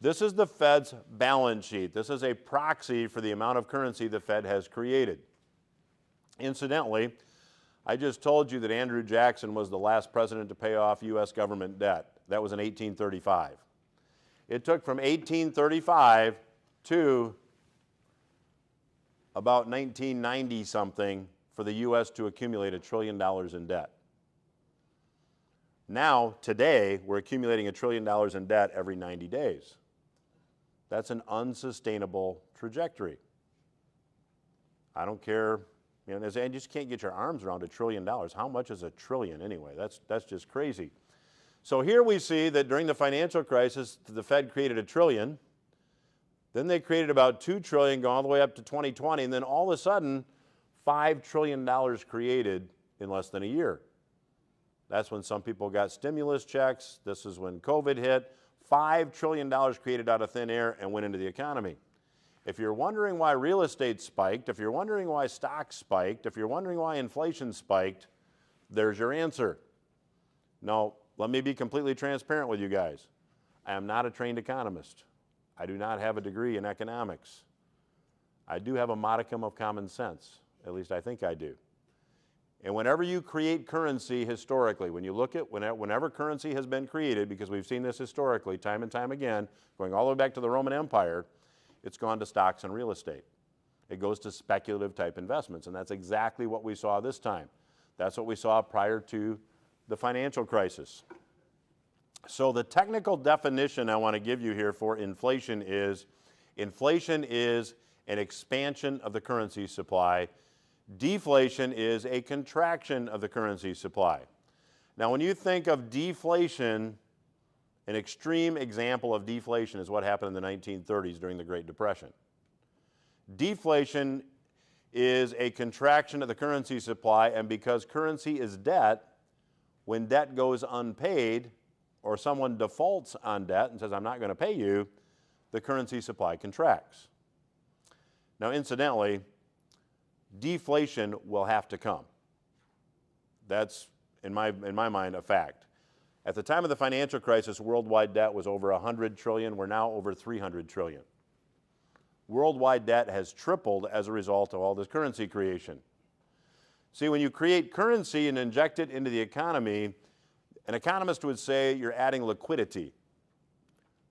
Speaker 1: This is the Fed's balance sheet. This is a proxy for the amount of currency the Fed has created. Incidentally, I just told you that Andrew Jackson was the last president to pay off U.S. government debt. That was in 1835. It took from 1835 to about 1990-something for the U.S. to accumulate $1 trillion in debt. Now, today, we're accumulating $1 trillion in debt every 90 days. That's an unsustainable trajectory. I don't care, and you just can't get your arms around $1 trillion. How much is $1 trillion anyway? That's just crazy. So here we see that during the financial crisis, the Fed created $1 trillion. Then they created about $2 trillion, going all the way up to 2020, and then all of a sudden, $5 trillion created in less than a year. That's when some people got stimulus checks. This is when COVID hit. $5 trillion created out of thin air and went into the economy. If you're wondering why real estate spiked, if you're wondering why stocks spiked, if you're wondering why inflation spiked, there's your answer. Now, let me be completely transparent with you guys. I am not a trained economist. I do not have a degree in economics. I do have a modicum of common sense. At least I think I do. And whenever you create currency historically, when you look at whenever currency has been created, because we've seen this historically time and time again, going all the way back to the Roman Empire, it's gone to stocks and real estate. It goes to speculative type investments, and that's exactly what we saw this time. That's what we saw prior to the financial crisis. So the technical definition I want to give you here for inflation is an expansion of the currency supply. Deflation is a contraction of the currency supply. Now, when you think of deflation, an extreme example of deflation is what happened in the 1930s during the Great Depression. Deflation is a contraction of the currency supply, and because currency is debt, when debt goes unpaid or someone defaults on debt and says, I'm not going to pay you, the currency supply contracts. Now, incidentally, deflation will have to come. That's, in my mind, a fact. At the time of the financial crisis, worldwide debt was over $100 trillion. We're now over $300 trillion. Worldwide debt has tripled as a result of all this currency creation. See, when you create currency and inject it into the economy, an economist would say you're adding liquidity.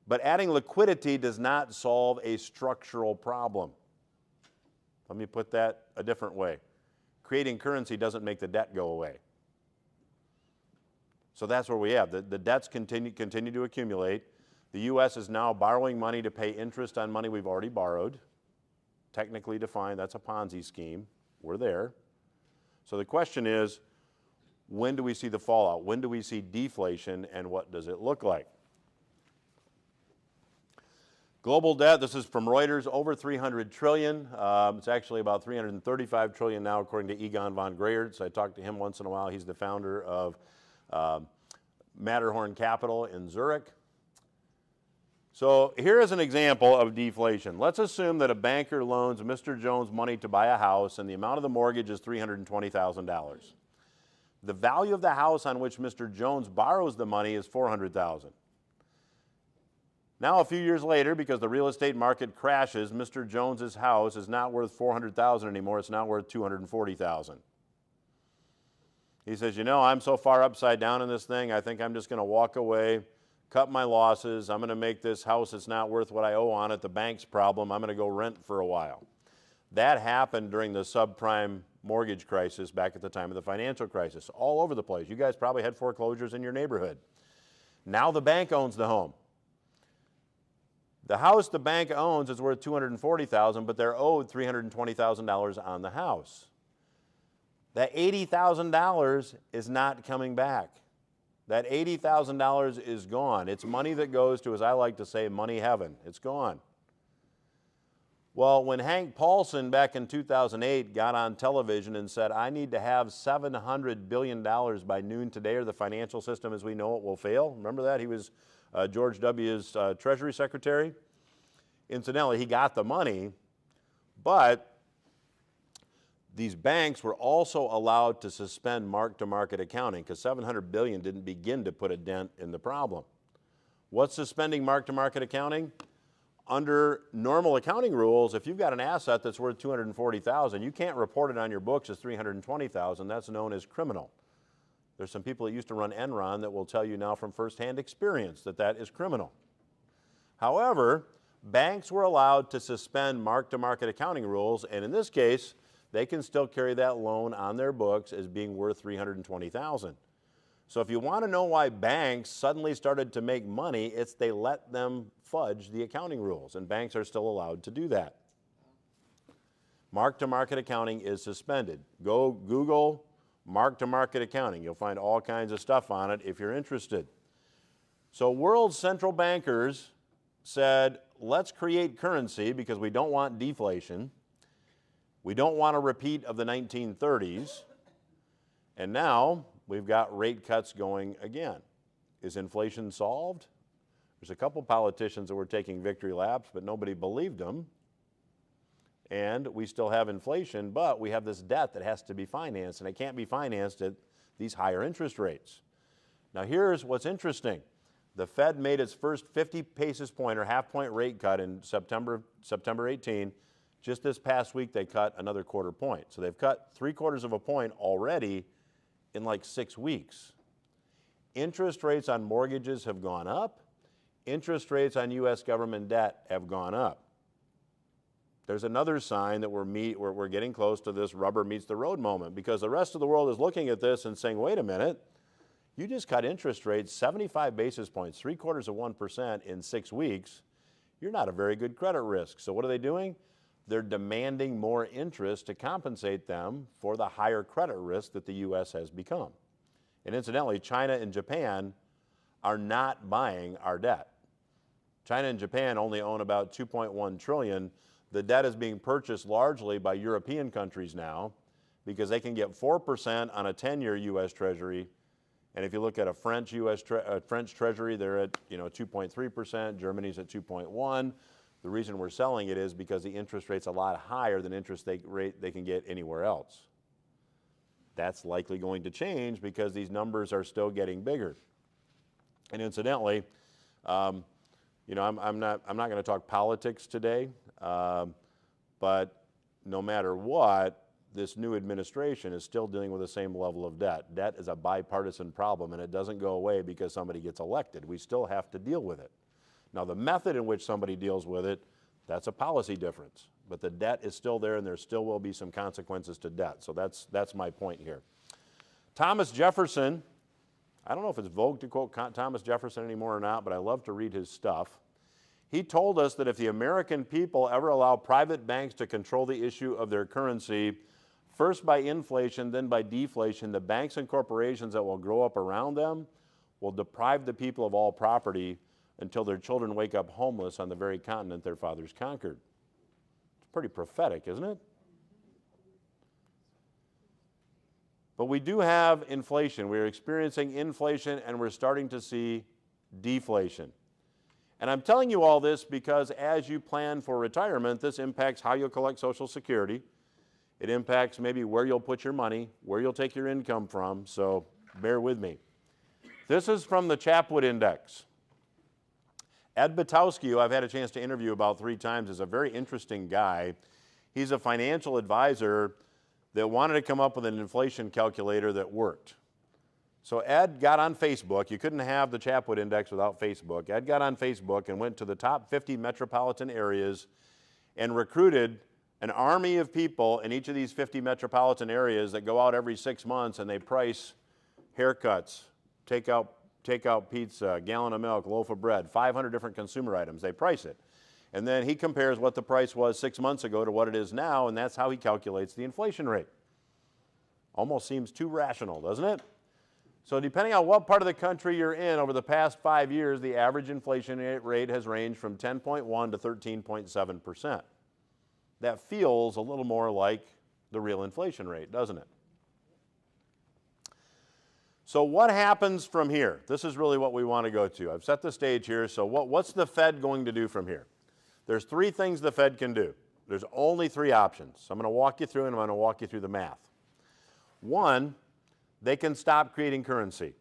Speaker 1: But adding liquidity does not solve a structural problem. Let me put that a different way. Creating currency doesn't make the debt go away. So that's where we have. The debts continue to accumulate. The U.S. is now borrowing money to pay interest on money we've already borrowed. Technically defined, that's a Ponzi scheme. We're there. So the question is, when do we see the fallout? When do we see deflation, and what does it look like? Global debt, this is from Reuters, over $300 trillion. It's actually about $335 trillion now, according to Egon von Greyerz. I talk to him once in a while. He's the founder of Matterhorn Capital in Zurich. So here is an example of deflation. Let's assume that a banker loans Mr. Jones money to buy a house, and the amount of the mortgage is $320,000. The value of the house on which Mr. Jones borrows the money is $400,000. Now, a few years later, because the real estate market crashes, Mr. Jones's house is not worth $400,000 anymore. It's now worth $240,000. He says, I'm so far upside down in this thing, I think I'm just going to walk away, cut my losses. I'm going to make this house that's not worth what I owe on it the bank's problem. I'm going to go rent for a while. That happened during the subprime mortgage crisis back at the time of the financial crisis, all over the place. You guys probably had foreclosures in your neighborhood. Now the bank owns the home. The house the bank owns is worth $240,000, but they're owed $320,000 on the house. That $80,000 is not coming back. That $80,000 is gone. It's money that goes to, as I like to say, money heaven. It's gone. Well, when Hank Paulson back in 2008 got on television and said, I need to have $700 billion by noon today or the financial system as we know it will fail. Remember that? He was George W.'s Treasury Secretary. Incidentally, he got the money, but these banks were also allowed to suspend mark-to-market accounting because $700 billion didn't begin to put a dent in the problem. What's suspending mark-to-market accounting? Under normal accounting rules, if you've got an asset that's worth $240,000, you can't report it on your books as $320,000. That's known as criminal. There's some people that used to run Enron that will tell you now from firsthand experience that that is criminal. However, banks were allowed to suspend mark-to-market accounting rules, and in this case, they can still carry that loan on their books as being worth $320,000. So if you want to know why banks suddenly started to make money, it's they let them fudge the accounting rules, and banks are still allowed to do that. Mark-to-market accounting is suspended. Go Google mark-to-market accounting. You'll find all kinds of stuff on it if you're interested. So world central bankers said, let's create currency because we don't want deflation. We don't want a repeat of the 1930s. And now we've got rate cuts going again. Is inflation solved? There's a couple politicians that were taking victory laps, but nobody believed them. And we still have inflation, but we have this debt that has to be financed, and it can't be financed at these higher interest rates. Now here's what's interesting. The Fed made its first 50 basis point or half-point rate cut in September 18. Just this past week, they cut another quarter point. So they've cut 3/4 of a point already in like 6 weeks. Interest rates on mortgages have gone up. Interest rates on U.S. government debt have gone up. There's another sign that we're getting close to this rubber meets the road moment because the rest of the world is looking at this and saying, wait a minute, you just cut interest rates 75 basis points, 0.75% in 6 weeks. You're not a very good credit risk. So what are they doing? They're demanding more interest to compensate them for the higher credit risk that the U.S. has become. And incidentally, China and Japan are not buying our debt. China and Japan only own about $2.1 trillion. The debt is being purchased largely by European countries now because they can get 4% on a 10-year U.S. Treasury. And if you look at a French Treasury, they're at 2.3%. Germany's at 2.1%. The reason we're selling it is because the interest rate's a lot higher than interest rate they can get anywhere else. That's likely going to change because these numbers are still getting bigger. And incidentally, I'm not going to talk politics today, but no matter what, this new administration is still dealing with the same level of debt. Debt is a bipartisan problem, and it doesn't go away because somebody gets elected. We still have to deal with it. Now, the method in which somebody deals with it, that's a policy difference. But the debt is still there, and there still will be some consequences to debt. So that's my point here. Thomas Jefferson, I don't know if it's vogue to quote Thomas Jefferson anymore or not, but I love to read his stuff. He told us that if the American people ever allow private banks to control the issue of their currency, first by inflation, then by deflation, the banks and corporations that will grow up around them will deprive the people of all property until their children wake up homeless on the very continent their fathers conquered. It's pretty prophetic, isn't it? But we do have inflation. We're experiencing inflation, and we're starting to see deflation. And I'm telling you all this because as you plan for retirement, this impacts how you'll collect Social Security. It impacts maybe where you'll put your money, where you'll take your income from, so bear with me. This is from the Chapwood Index. Ed Butowski, who I've had a chance to interview about 3 times, is a very interesting guy. He's a financial advisor that wanted to come up with an inflation calculator that worked. So Ed got on Facebook. You couldn't have the Chapwood Index without Facebook. Ed got on Facebook and went to the top 50 metropolitan areas and recruited an army of people in each of these 50 metropolitan areas that go out every 6 months and they price haircuts, takeout pizza, a gallon of milk, loaf of bread, 500 different consumer items. They price it. And then he compares what the price was 6 months ago to what it is now, and that's how he calculates the inflation rate. Almost seems too rational, doesn't it? So depending on what part of the country you're in, over the past 5 years, the average inflation rate has ranged from 10.1 to 13.7%. that feels a little more like the real inflation rate, doesn't it? So what happens from here? This is really what we want to go to. I've set the stage here, so what's the Fed going to do from here? There's three things the Fed can do. There's only three options. I'm going to walk you through and I'm going to walk you through the math. One, they can stop creating currency.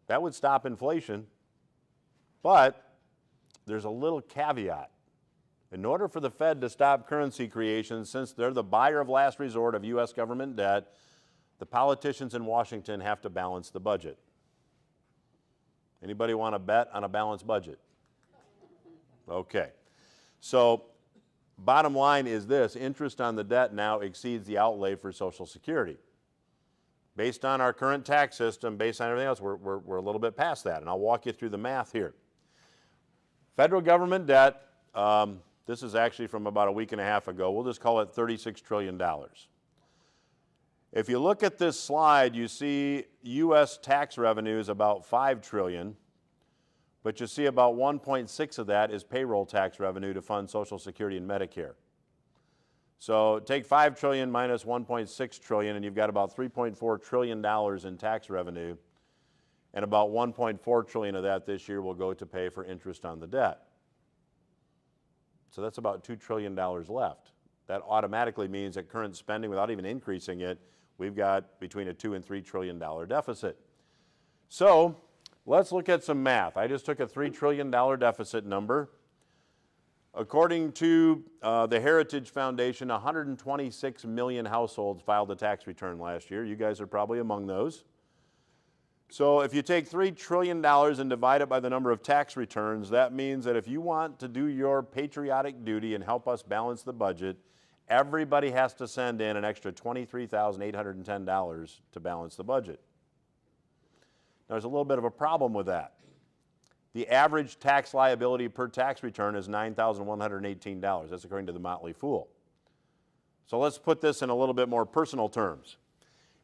Speaker 1: That would stop inflation, but there's a little caveat. In order for the Fed to stop currency creation, since they're the buyer of last resort of U.S. government debt, the politicians in Washington have to balance the budget. Anybody want to bet on a balanced budget? Okay. So bottom line is this: interest on the debt now exceeds the outlay for Social Security. Based on our current tax system, based on everything else, we're a little bit past that, and I'll walk you through the math here. Federal government debt, this is actually from about a week and a half ago. We'll just call it $36 trillion. If you look at this slide, you see U.S. tax revenues about $5 trillion, but you see about 1.6 of that is payroll tax revenue to fund Social Security and Medicare. So take $5 trillion minus 1.6 trillion, and you've got about $3.4 trillion in tax revenue, and about 1.4 trillion of that this year will go to pay for interest on the debt. So that's about $2 trillion left. That automatically means that current spending, without even increasing it, we've got between a $2 and $3 trillion deficit. So let's look at some math. I just took a $3 trillion deficit number. According to the Heritage Foundation, 126 million households filed a tax return last year. You guys are probably among those. So if you take $3 trillion and divide it by the number of tax returns, that means that if you want to do your patriotic duty and help us balance the budget, everybody has to send in an extra $23,810 to balance the budget. Now, there's a little bit of a problem with that. The average tax liability per tax return is $9,118. That's according to the Motley Fool. So let's put this in a little bit more personal terms.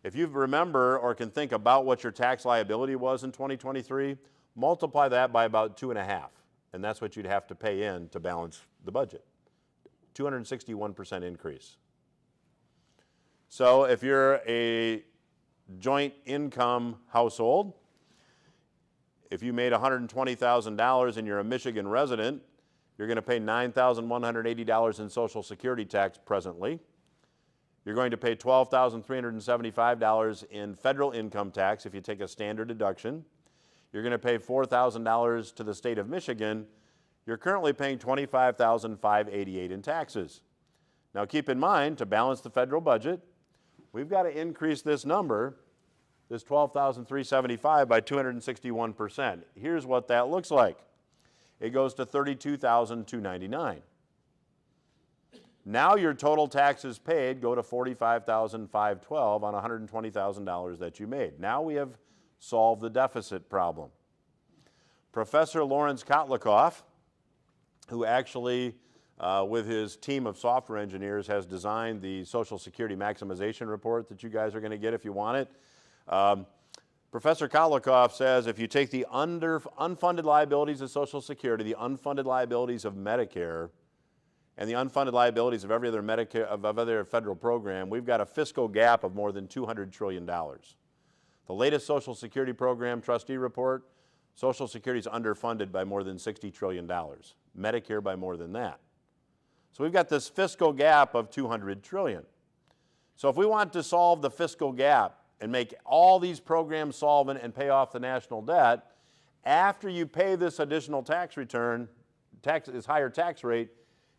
Speaker 1: If you remember or can think about what your tax liability was in 2023, multiply that by about 2.5, and that's what you'd have to pay in to balance the budget. 261% increase. So if you're a joint income household, if you made $120,000 and you're a Michigan resident, you're going to pay $9,180 in Social Security tax presently. You're going to pay $12,375 in federal income tax if you take a standard deduction. You're going to pay $4,000 to the state of Michigan. You're currently paying $25,588 in taxes. Now keep in mind, to balance the federal budget, we've got to increase this number, this $12,375, by 261%. Here's what that looks like. It goes to $32,299. Now your total taxes paid go to $45,512 on $120,000 that you made. Now we have solved the deficit problem. Professor Lawrence Kotlikoff, who actually, with his team of software engineers, has designed the Social Security maximization report that you guys are going to get if you want it. Professor Kotlikoff says if you take the unfunded liabilities of Social Security, the unfunded liabilities of Medicare, and the unfunded liabilities of every other other federal program, we've got a fiscal gap of more than $200 trillion. The latest Social Security program trustee report, Social Security is underfunded by more than $60 trillion. Medicare by more than that. So we've got this fiscal gap of $200 trillion. So if we want to solve the fiscal gap and make all these programs solvent and pay off the national debt, after you pay this additional tax return, this higher tax rate,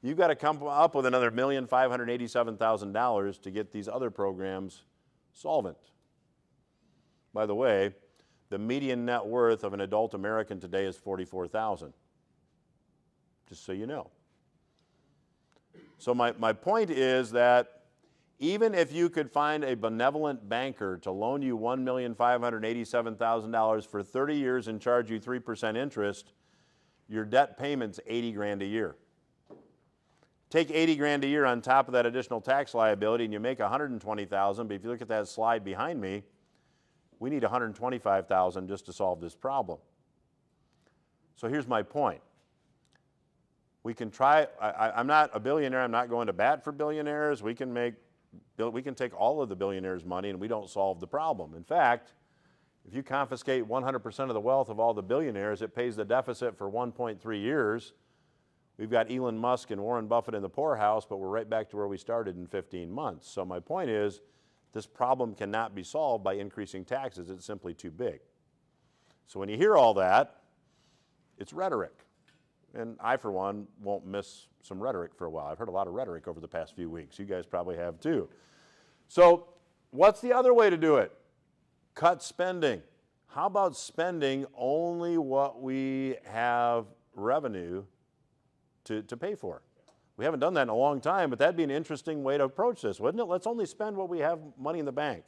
Speaker 1: you've got to come up with another $1,587,000 to get these other programs solvent. By the way, the median net worth of an adult American today is $44,000, just so you know. So my point is that even if you could find a benevolent banker to loan you $1,587,000 for 30 years and charge you 3% interest, your debt payment's $80,000 a year. Take $80,000 a year on top of that additional tax liability and you make $120,000, but if you look at that slide behind me, we need $125,000 just to solve this problem. So here's my point. We can try, I'm not a billionaire, I'm not going to bat for billionaires. We can take all of the billionaires' money and we don't solve the problem. In fact, if you confiscate 100% of the wealth of all the billionaires, it pays the deficit for 1.3 years. We've got Elon Musk and Warren Buffett in the poorhouse, but we're right back to where we started in 15 months. So my point is, this problem cannot be solved by increasing taxes. It's simply too big. So when you hear all that, it's rhetoric. And I, for one, won't miss some rhetoric for a while. I've heard a lot of rhetoric over the past few weeks. You guys probably have too. So what's the other way to do it? Cut spending. How about spending only what we have revenue to pay for? We haven't done that in a long time, but that'd be an interesting way to approach this, wouldn't it? Let's only spend what we have money in the bank.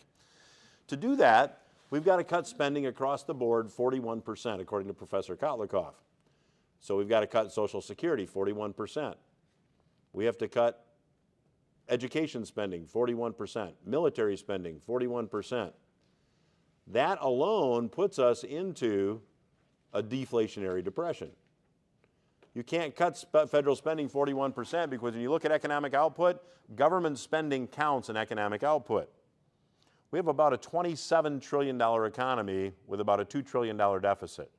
Speaker 1: To do that, we've got to cut spending across the board 41%, according to Professor Kotlikoff. So we've got to cut Social Security 41%. We have to cut education spending 41%, military spending 41%. That alone puts us into a deflationary depression. You can't cut federal spending 41% because when you look at economic output, government spending counts in economic output. We have about a $27 trillion economy with about a $2 trillion deficit.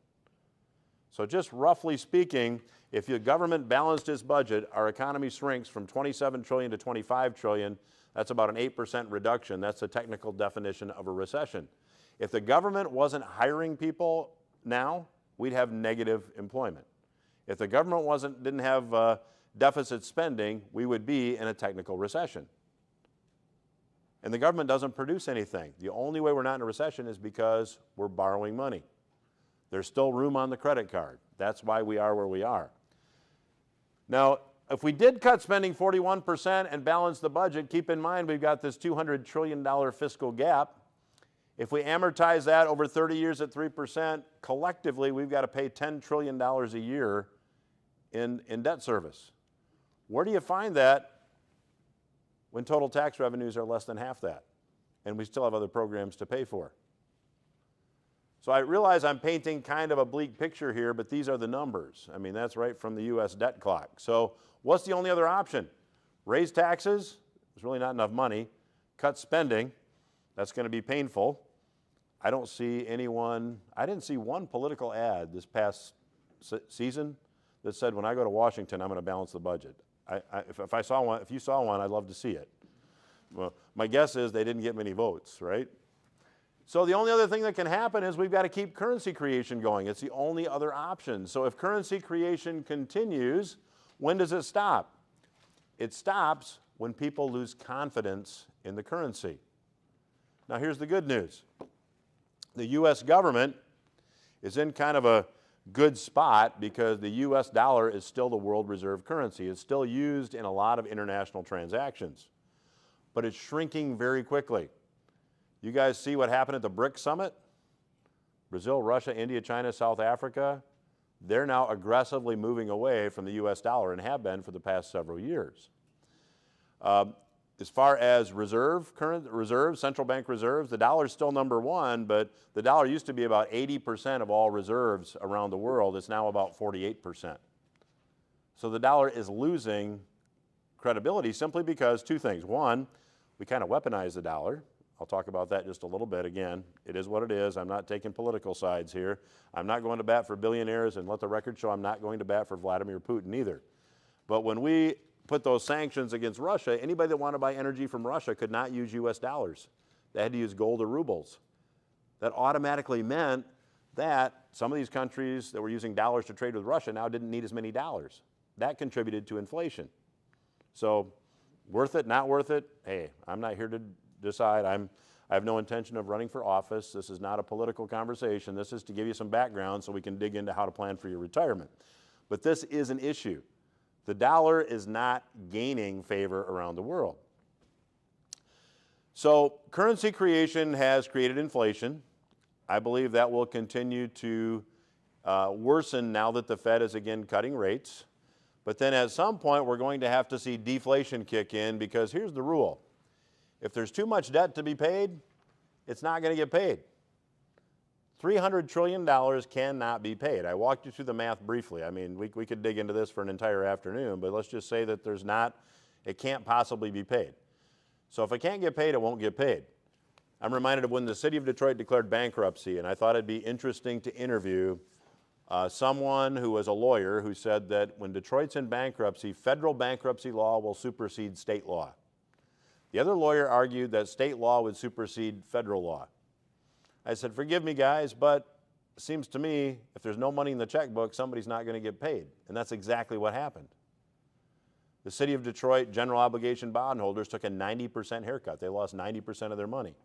Speaker 1: So just roughly speaking, if the government balanced its budget, our economy shrinks from 27 trillion to 25 trillion. That's about an 8% reduction. That's the technical definition of a recession. If the government wasn't hiring people now, we'd have negative employment. If the government didn't have deficit spending, we would be in a technical recession. And the government doesn't produce anything. The only way we're not in a recession is because we're borrowing money. There's still room on the credit card. That's why we are where we are. Now, if we did cut spending 41% and balance the budget, keep in mind we've got this $200 trillion fiscal gap. If we amortize that over 30 years at 3%, collectively we've got to pay $10 trillion a year in debt service. Where do you find that when total tax revenues are less than half that and we still have other programs to pay for? So I realize I'm painting kind of a bleak picture here, but these are the numbers. I mean, that's right from the U.S. debt clock. So what's the only other option? Raise taxes, there's really not enough money. Cut spending, that's going to be painful. I don't see anyone, I didn't see one political ad this past season that said, when I go to Washington, I'm going to balance the budget. If I saw one, if you saw one, I'd love to see it. Well, my guess is they didn't get many votes, right? So the only other thing that can happen is we've got to keep currency creation going. It's the only other option. So if currency creation continues, when does it stop? It stops when people lose confidence in the currency. Now here's the good news. The U.S. government is in kind of a good spot because the U.S. dollar is still the world reserve currency. It's still used in a lot of international transactions, but it's shrinking very quickly. You guys see what happened at the BRICS summit? Brazil, Russia, India, China, South Africa, they're now aggressively moving away from the U.S. dollar and have been for the past several years. As far as current reserves, central bank reserves, the dollar is still number one, but the dollar used to be about 80% of all reserves around the world. It's now about 48%. So the dollar is losing credibility simply because two things. One, we kind of weaponize the dollar. I'll talk about that just a little bit. Again, it is what it is. I'm not taking political sides here. I'm not going to bat for billionaires, and let the record show I'm not going to bat for Vladimir Putin either. But when we put those sanctions against Russia, anybody that wanted to buy energy from Russia could not use U.S. dollars. They had to use gold or rubles. That automatically meant that some of these countries that were using dollars to trade with Russia now didn't need as many dollars. That contributed to inflation. So worth it, not worth it? Hey, I'm not here to decide. I have no intention of running for office. This is not a political conversation. This is to give you some background so we can dig into how to plan for your retirement. But this is an issue. The dollar is not gaining favor around the world. So currency creation has created inflation. I believe that will continue to worsen now that the Fed is again cutting rates. But then at some point we're going to have to see deflation kick in because here's the rule. If there's too much debt to be paid, it's not going to get paid. $300 trillion cannot be paid. I walked you through the math briefly. I mean, we could dig into this for an entire afternoon, but let's just say that it can't possibly be paid. So if it can't get paid, it won't get paid. I'm reminded of when the city of Detroit declared bankruptcy, and I thought it'd be interesting to interview someone who was a lawyer who said that when Detroit's in bankruptcy, federal bankruptcy law will supersede state law. The other lawyer argued that state law would supersede federal law. I said, forgive me guys, but it seems to me if there's no money in the checkbook, somebody's not going to get paid. And that's exactly what happened. The city of Detroit general obligation bondholders took a 90% haircut. They lost 90% of their money.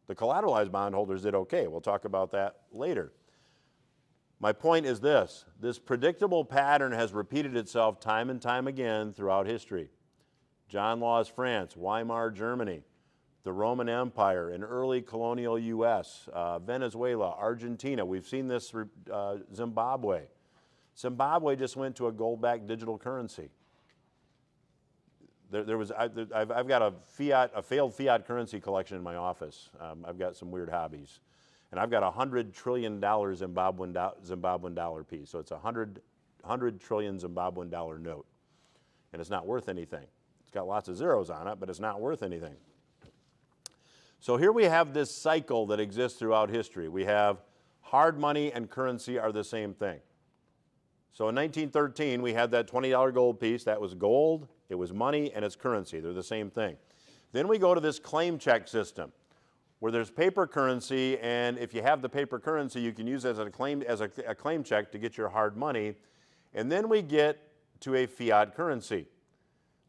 Speaker 1: The collateralized bondholders did okay. We'll talk about that later. My point is this predictable pattern has repeated itself time and time again throughout history. John Law's France, Weimar Germany, the Roman Empire, an early colonial U.S., Venezuela, Argentina. We've seen this, Zimbabwe. Zimbabwe just went to a gold-backed digital currency. I've got a failed fiat currency collection in my office. I've got some weird hobbies. And I've got a $100 trillion Zimbabwean dollar piece. So it's a 100 trillion Zimbabwean dollar note. And it's not worth anything. It's got lots of zeros on it, but it's not worth anything. So here we have this cycle that exists throughout history. We have hard money and currency are the same thing. So in 1913, we had that $20 gold piece. That was gold, it was money, and it's currency. They're the same thing. Then we go to this claim check system, where there's paper currency, and if you have the paper currency, you can use it as a claim check to get your hard money. And then we get to a fiat currency.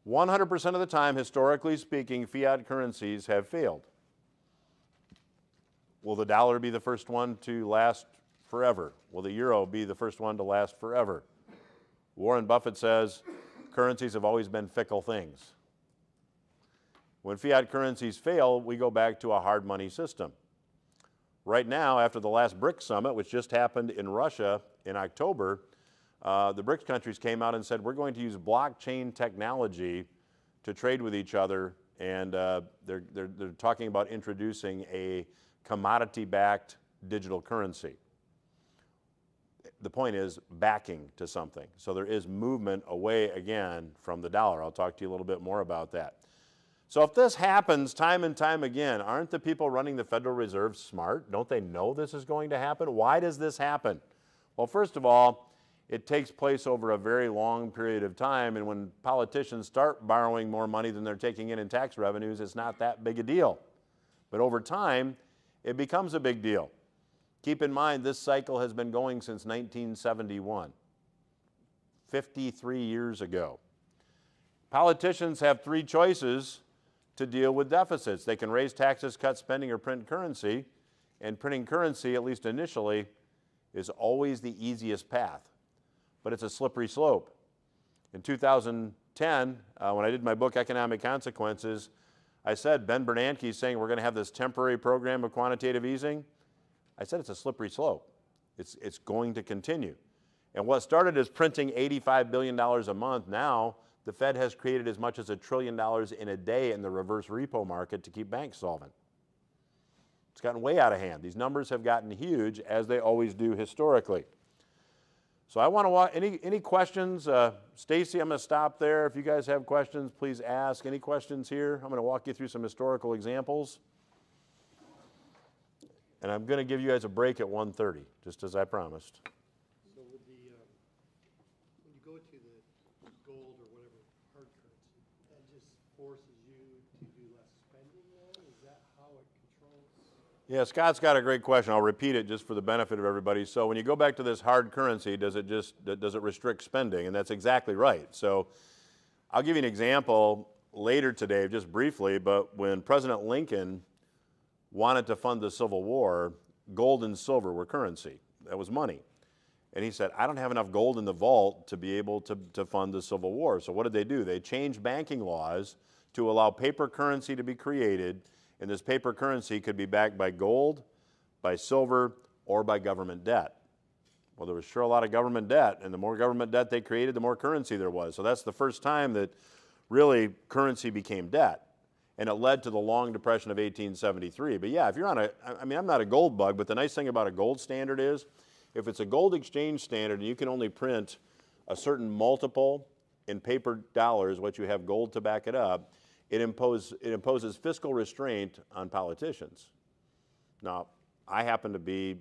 Speaker 1: 100% of the time, historically speaking, fiat currencies have failed. Will the dollar be the first one to last forever? Will the euro be the first one to last forever? Warren Buffett says currencies have always been fickle things. When fiat currencies fail, we go back to a hard money system. Right now, after the last BRICS summit, which just happened in Russia in October, the BRICS countries came out and said, we're going to use blockchain technology to trade with each other, and they're talking about introducing a commodity-backed digital currency. The point is backing to something. So there is movement away again from the dollar. I'll talk to you a little bit more about that. So if this happens time and time again, aren't the people running the Federal Reserve smart? Don't they know this is going to happen? Why does this happen? Well, first of all, it takes place over a very long period of time, and when politicians start borrowing more money than they're taking in tax revenues, it's not that big a deal. But over time, it becomes a big deal. Keep in mind, this cycle has been going since 1971, 53 years ago. Politicians have three choices to deal with deficits. They can raise taxes, cut spending, or print currency. And printing currency, at least initially, is always the easiest path. But it's a slippery slope. In 2010, when I did my book, Economic Consequences, I said, Ben Bernanke is saying we're going to have this temporary program of quantitative easing. I said it's a slippery slope. It's going to continue. And what started as printing $85 billion a month, now the Fed has created as much as $1 trillion in a day in the reverse repo market to keep banks solvent. It's gotten way out of hand. These numbers have gotten huge, as they always do historically. So I want to any questions? Stacy, I'm going to stop there. If you guys have questions, please ask. Any questions here? I'm going to walk you through some historical examples. And I'm going to give you guys a break at 1:30, just as I promised.
Speaker 3: So with the, when you go to the gold or whatever hard currency, that just forces you to do less spending then? Is that how it controls?
Speaker 1: Yeah, Scott's got a great question. I'll repeat it just for the benefit of everybody. So when you go back to this hard currency, does it restrict spending? And that's exactly right. So I'll give you an example later today, just briefly, but when President Lincoln wanted to fund the Civil War, gold and silver were currency. That was money. And he said, I don't have enough gold in the vault to be able to fund the Civil War. So what did they do? They changed banking laws to allow paper currency to be created, and this paper currency could be backed by gold, by silver, or by government debt. Well, there was sure a lot of government debt, and the more government debt they created, the more currency there was. So that's the first time that really currency became debt. and it led to the long depression of 1873. But yeah, if you're on I mean, I'm not a gold bug, but the nice thing about a gold standard is, if it's a gold exchange standard and you can only print a certain multiple in paper dollars, what you have gold to back it up, it imposes fiscal restraint on politicians. Now, I happen to be,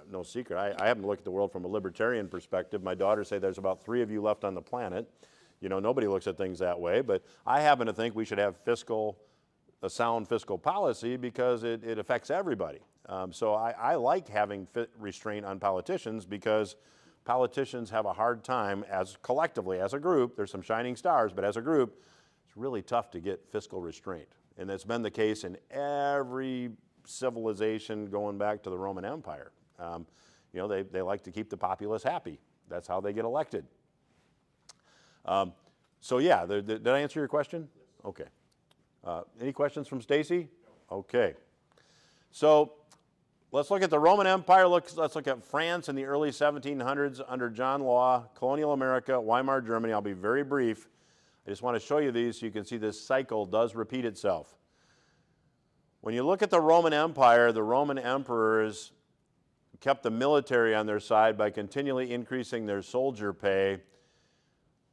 Speaker 1: no secret, I happen to look at the world from a libertarian perspective. My daughters say there's about 3 of you left on the planet. You know, nobody looks at things that way, but I happen to think we should have a sound fiscal policy because it affects everybody. So I like having restraint on politicians, because politicians have a hard time, as collectively, as a group, there's some shining stars, but as a group, it's really tough to get fiscal restraint. And that's been the case in every civilization going back to the Roman Empire. You know, they like to keep the populace happy. That's how they get elected. So yeah, did I answer your question? Yes. Okay. Any questions from Stacy? No. Okay. So let's look at the Roman Empire. Let's look at France in the early 1700s under John Law, colonial America, Weimar Germany. I'll be very brief. I just want to show you these so you can see this cycle does repeat itself. When you look at the Roman Empire, the Roman emperors kept the military on their side by continually increasing their soldier pay.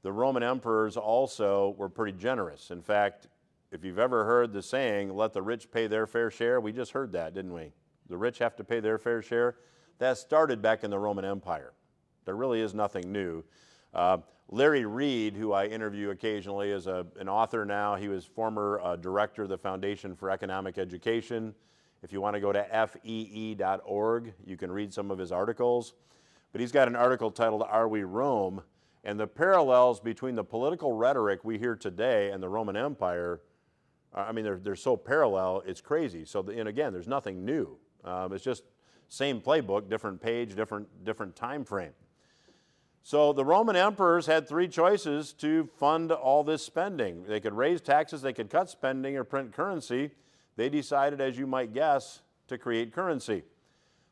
Speaker 1: The Roman emperors also were pretty generous. In fact, if you've ever heard the saying, let the rich pay their fair share, we just heard that, didn't we? The rich have to pay their fair share. That started back in the Roman Empire. There really is nothing new. Larry Reed, who I interview occasionally, is an author now. He was former director of the Foundation for Economic Education. If you want to go to fee.org, you can read some of his articles. But he's got an article titled, Are We Rome? And the parallels between the political rhetoric we hear today and the Roman Empire, I mean, they're so parallel, it's crazy. So, and again, there's nothing new. It's just same playbook, different page, different time frame. So the Roman emperors had 3 choices to fund all this spending. They could raise taxes, they could cut spending, or print currency. They decided, as you might guess, to create currency.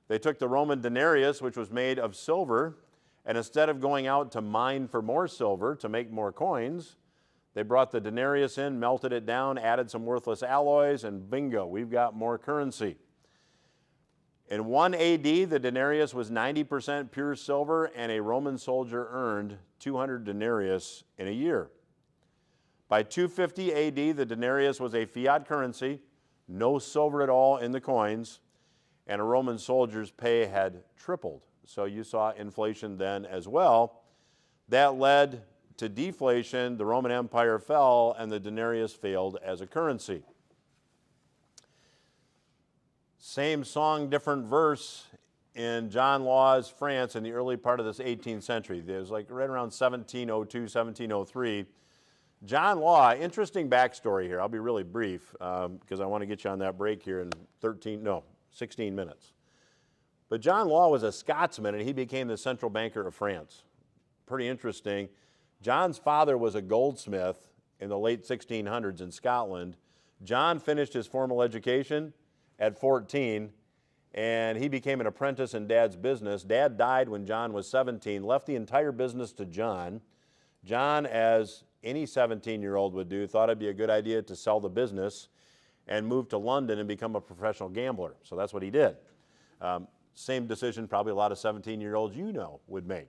Speaker 1: They took the Roman denarius, which was made of silver, and instead of going out to mine for more silver to make more coins, they brought the denarius in, melted it down, added some worthless alloys, and bingo, we've got more currency. In 1 AD, the denarius was 90% pure silver, and a Roman soldier earned 200 denarius in a year. By 250 AD, the denarius was a fiat currency, no silver at all in the coins, and a Roman soldier's pay had tripled. So you saw inflation then as well. That led to deflation. The Roman Empire fell, and the denarius failed as a currency. Same song, different verse in John Law's France in the early part of this 18th century. It was like right around 1702, 1703. John Law, interesting backstory here. I'll be really brief because I want to get you on that break here in 16 minutes. But John Law was a Scotsman, and he became the central banker of France. Pretty interesting. John's father was a goldsmith in the late 1600s in Scotland. John finished his formal education at 14, and he became an apprentice in Dad's business. Dad died when John was 17, left the entire business to John. John, as any 17-year-old would do, thought it'd be a good idea to sell the business and move to London and become a professional gambler. So that's what he did. Same decision probably a lot of 17-year-olds you know would make.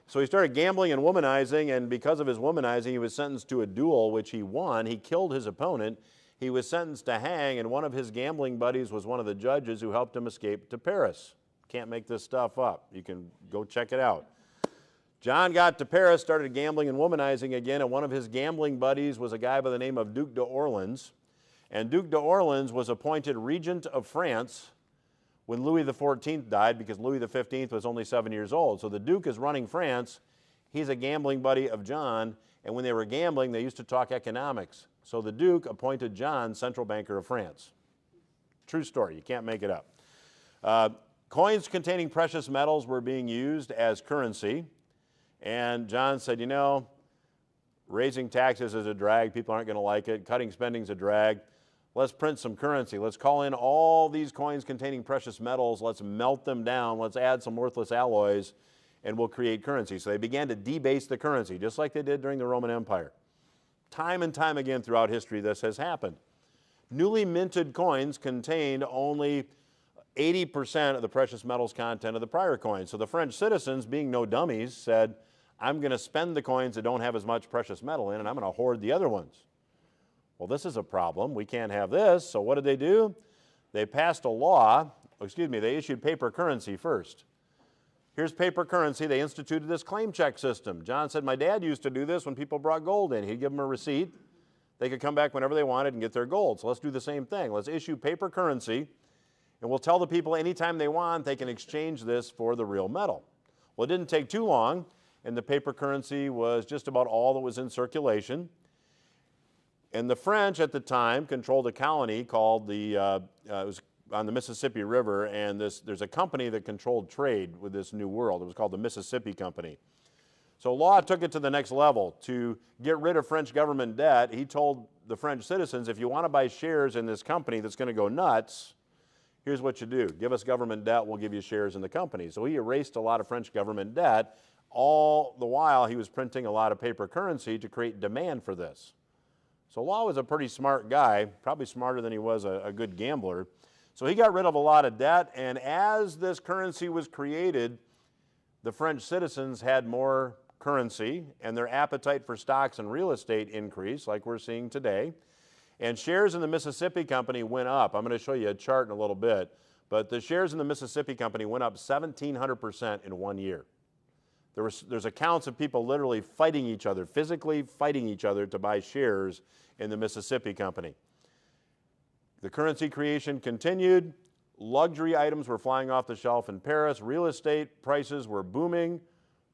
Speaker 1: So he started gambling and womanizing, and because of his womanizing, he was sentenced to a duel, which he won. He killed his opponent. He was sentenced to hang, and one of his gambling buddies was one of the judges who helped him escape to Paris. Can't make this stuff up. You can go check it out. John got to Paris, started gambling and womanizing again, and one of his gambling buddies was a guy by the name of Duc d'Orleans. And Duc d'Orleans was appointed regent of France when Louis XIV died, because Louis XV was only 7 years old. So the Duke is running France. He's a gambling buddy of John, and when they were gambling, they used to talk economics. So the Duke appointed John central banker of France. True story, you can't make it up. Coins containing precious metals were being used as currency, and John said, you know, raising taxes is a drag, people aren't going to like it, cutting spending is a drag. Let's print some currency. Let's call in all these coins containing precious metals. Let's melt them down. Let's add some worthless alloys, and we'll create currency. So they began to debase the currency, just like they did during the Roman Empire. Time and time again throughout history, this has happened. Newly minted coins contained only 80% of the precious metals content of the prior coins. So the French citizens, being no dummies, said, I'm going to spend the coins that don't have as much precious metal in, and I'm going to hoard the other ones. Well, this is a problem. We can't have this. So what did they do? They passed a law, they issued paper currency first. Here's paper currency. They instituted this claim check system. John said, my dad used to do this when people brought gold in. He'd give them a receipt. They could come back whenever they wanted and get their gold. So let's do the same thing. Let's issue paper currency, and we'll tell the people anytime they want they can exchange this for the real metal. Well, it didn't take too long, and the paper currency was just about all that was in circulation. And the French at the time controlled a colony called it was on the Mississippi River, and there's a company that controlled trade with this new world. It was called the Mississippi Company. So Law took it to the next level. To get rid of French government debt, he told the French citizens, if you want to buy shares in this company that's going to go nuts, here's what you do. Give us government debt, we'll give you shares in the company. So he erased a lot of French government debt. All the while, he was printing a lot of paper currency to create demand for this. So Law was a pretty smart guy, probably smarter than he was a good gambler. So he got rid of a lot of debt, and as this currency was created, the French citizens had more currency, and their appetite for stocks and real estate increased, like we're seeing today. And shares in the Mississippi Company went up. I'm going to show you a chart in a little bit, but the shares in the Mississippi Company went up 1,700% in 1 year. There's accounts of people literally fighting each other, physically fighting each other to buy shares in the Mississippi Company. The currency creation continued. Luxury items were flying off the shelf in Paris. Real estate prices were booming.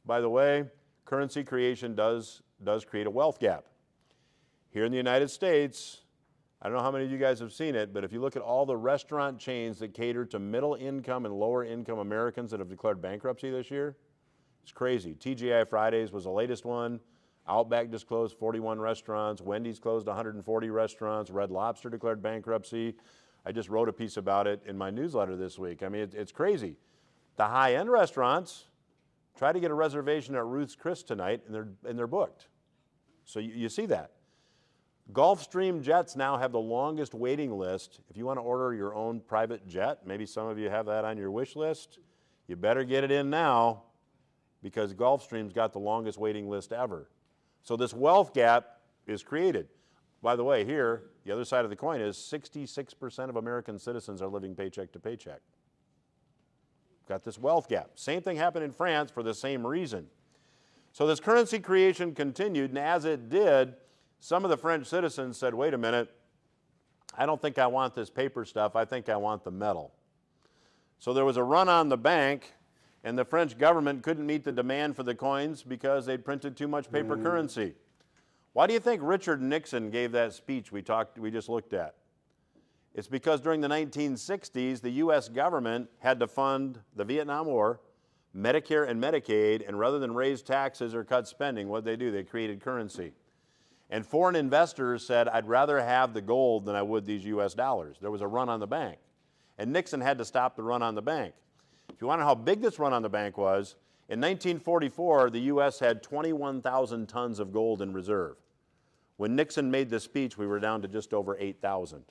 Speaker 1: By the way, currency creation does create a wealth gap. Here in the United States, I don't know how many of you guys have seen it, but if you look at all the restaurant chains that cater to middle income and lower income Americans that have declared bankruptcy this year, it's crazy. TGI Fridays was the latest one. Outback just closed 41 restaurants. Wendy's closed 140 restaurants. Red Lobster declared bankruptcy. I just wrote a piece about it in my newsletter this week. I mean, it's crazy. The high-end restaurants, try to get a reservation at Ruth's Chris tonight, and they're booked. So you see that. Gulfstream jets now have the longest waiting list. If you want to order your own private jet, maybe some of you have that on your wish list, you better get it in now, because Gulfstream's got the longest waiting list ever. So this wealth gap is created. By the way, here, the other side of the coin is 66% of American citizens are living paycheck to paycheck. Got this wealth gap. Same thing happened in France for the same reason. So this currency creation continued, and as it did, some of the French citizens said, wait a minute, I don't think I want this paper stuff, I think I want the metal. So there was a run on the bank, and the French government couldn't meet the demand for the coins because they'd printed too much paper currency. Why do you think Richard Nixon gave that speech we just looked at? It's because during the 1960s, the U.S. government had to fund the Vietnam War, Medicare and Medicaid, and rather than raise taxes or cut spending, what did they do? They created currency. And foreign investors said, I'd rather have the gold than I would these U.S. dollars. There was a run on the bank. And Nixon had to stop the run on the bank. If you want to know how big this run on the bank was, in 1944, the U.S. had 21,000 tons of gold in reserve. When Nixon made this speech, we were down to just over 8,000.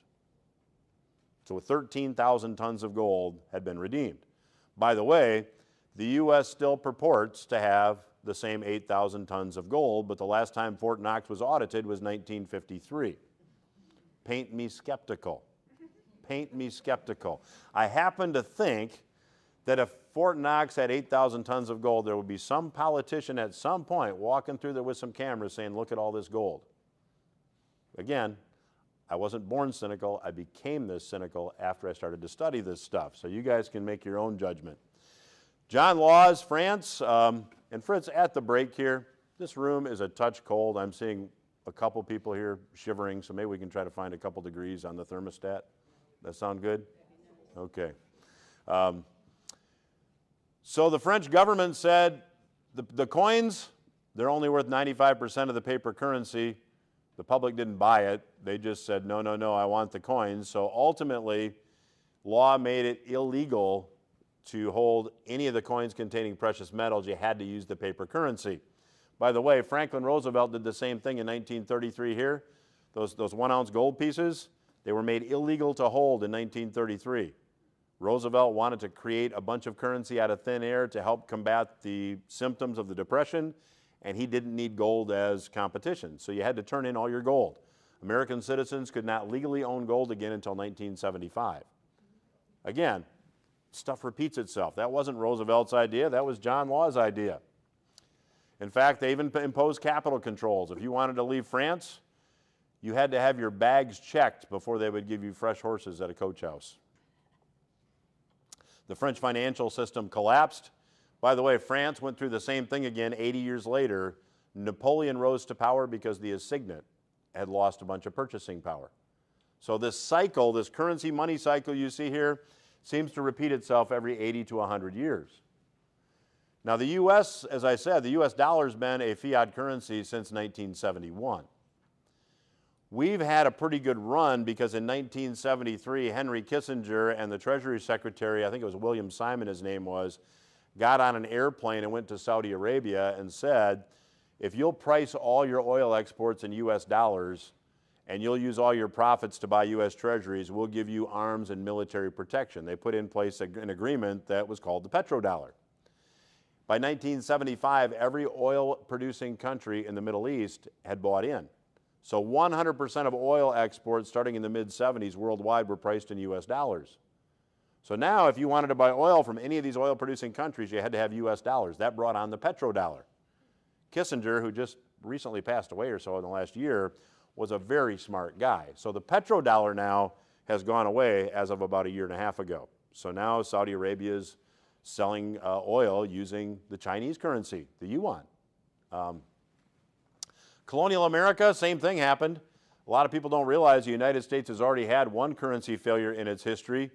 Speaker 1: So 13,000 tons of gold had been redeemed. By the way, the U.S. still purports to have the same 8,000 tons of gold, but the last time Fort Knox was audited was 1953. Paint me skeptical. Paint me skeptical. I happen to think that if Fort Knox had 8,000 tons of gold, there would be some politician at some point walking through there with some cameras saying, look at all this gold. Again, I wasn't born cynical. I became this cynical after I started to study this stuff. So you guys can make your own judgment. John Laws, France. And Fritz, at the break here, this room is a touch cold. I'm seeing a couple people here shivering, so maybe we can try to find a couple degrees on the thermostat. That sound good? Okay. So the French government said the coins, they're only worth 95% of the paper currency. The public didn't buy it. They just said, no, no, no, I want the coins. So ultimately, law made it illegal to hold any of the coins containing precious metals. You had to use the paper currency. By the way, Franklin Roosevelt did the same thing in 1933 here. Those 1 ounce gold pieces, They were made illegal to hold in 1933. Roosevelt wanted to create a bunch of currency out of thin air to help combat the symptoms of the Depression, and he didn't need gold as competition, so you had to turn in all your gold. American citizens could not legally own gold again until 1975. Again, stuff repeats itself. That wasn't Roosevelt's idea, that was John Law's idea. In fact, they even imposed capital controls. If you wanted to leave France, you had to have your bags checked before they would give you fresh horses at a coach house. The French financial system collapsed. By the way, France went through the same thing again 80 years later. Napoleon rose to power because the assignat had lost a bunch of purchasing power. So this cycle, this currency money cycle you see here, seems to repeat itself every 80 to 100 years. Now the U.S., as I said, the U.S. dollar's been a fiat currency since 1971. We've had a pretty good run because in 1973, Henry Kissinger and the Treasury Secretary, I think it was William Simon his name was, got on an airplane and went to Saudi Arabia and said, if you'll price all your oil exports in U.S. dollars and you'll use all your profits to buy U.S. Treasuries, we'll give you arms and military protection. They put in place an agreement that was called the petrodollar. By 1975, every oil-producing country in the Middle East had bought in. So 100% of oil exports starting in the mid-70s worldwide were priced in U.S. dollars. So now if you wanted to buy oil from any of these oil-producing countries, you had to have U.S. dollars. That brought on the petrodollar. Kissinger, who just recently passed away or so in the last year, was a very smart guy. So the petrodollar now has gone away as of about a year and a half ago. So now Saudi Arabia is selling oil using the Chinese currency, the yuan. Colonial America, same thing happened. A lot of people don't realize the United States has already had one currency failure in its history.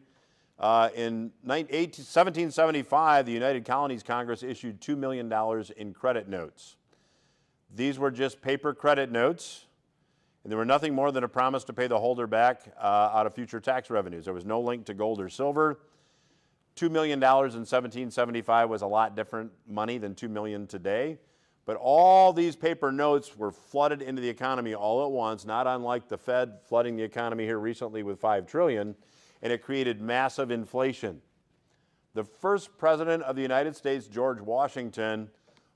Speaker 1: In 1775, the United Colonies Congress issued $2 million in credit notes. These were just paper credit notes, and they were nothing more than a promise to pay the holder back out of future tax revenues. There was no link to gold or silver. $2 million in 1775 was a lot different money than $2 million today. But all these paper notes were flooded into the economy all at once, not unlike the Fed flooding the economy here recently with $5 trillion, and it created massive inflation. The first president of the United States, George Washington,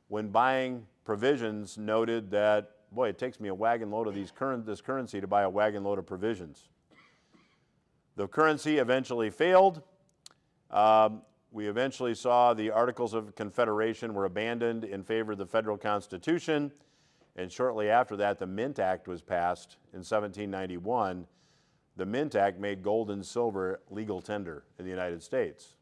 Speaker 1: when buying provisions, noted that, boy, it takes me a wagon load of this currency to buy a wagon load of provisions. The currency eventually failed. We eventually saw the Articles of Confederation were abandoned in favor of the federal Constitution, and shortly after that, the Mint Act was passed in 1791. The Mint Act made gold and silver legal tender in the United States.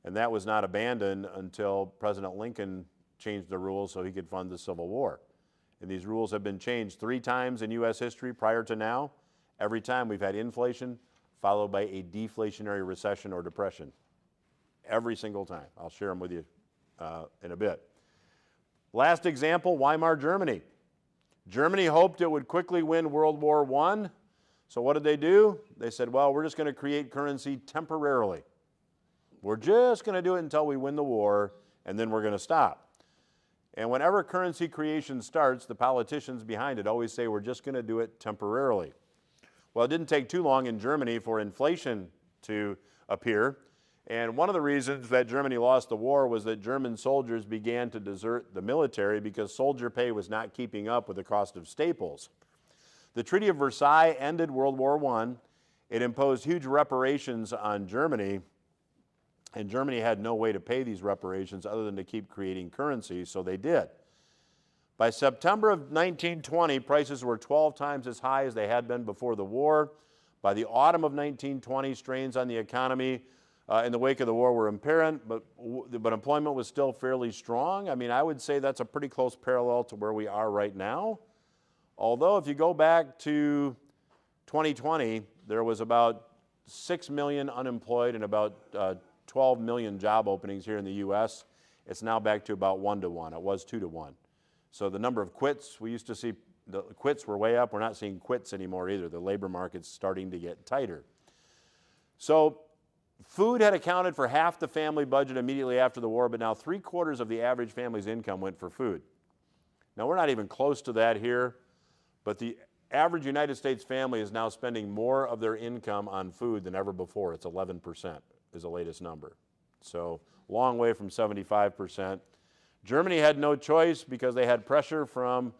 Speaker 1: And that was not abandoned until President Lincoln changed the rules so he could fund the Civil War. And these rules have been changed 3 times in U.S. history prior to now. Every time we've had inflation followed by a deflationary recession or depression. Every single time. I'll share them with you in a bit. Last example, Weimar Germany. Germany hoped it would quickly win World War I. So what did they do? They said, well, we're just going to create currency temporarily. We're just going to do it until we win the war, and then we're going to stop. And whenever currency creation starts, the politicians behind it always say, we're just going to do it temporarily. Well, it didn't take too long in Germany for inflation to appear. And one of the reasons that Germany lost the war was that German soldiers began to desert the military because soldier pay was not keeping up with the cost of staples. The Treaty of Versailles ended World War I. It imposed huge reparations on Germany, and Germany had no way to pay these reparations other than to keep creating currency, so they did. By September of 1920, prices were 12 times as high as they had been before the war. By the autumn of 1920, strains on the economy in the wake of the war were apparent, but employment was still fairly strong. I mean, I would say that's a pretty close parallel to where we are right now. Although if you go back to 2020, there was about 6 million unemployed and about 12 million job openings here in the U.S. It's now back to about 1 to 1. It was 2 to 1. So the number of quits, we used to see the quits were way up. We're not seeing quits anymore either. The labor market's starting to get tighter. So food had accounted for half the family budget immediately after the war, but now 3/4 of the average family's income went for food. Now we're not even close to that here, but the average United States family is now spending more of their income on food than ever before. It's 11% is the latest number. So long way from 75%. Germany had no choice because they had pressure from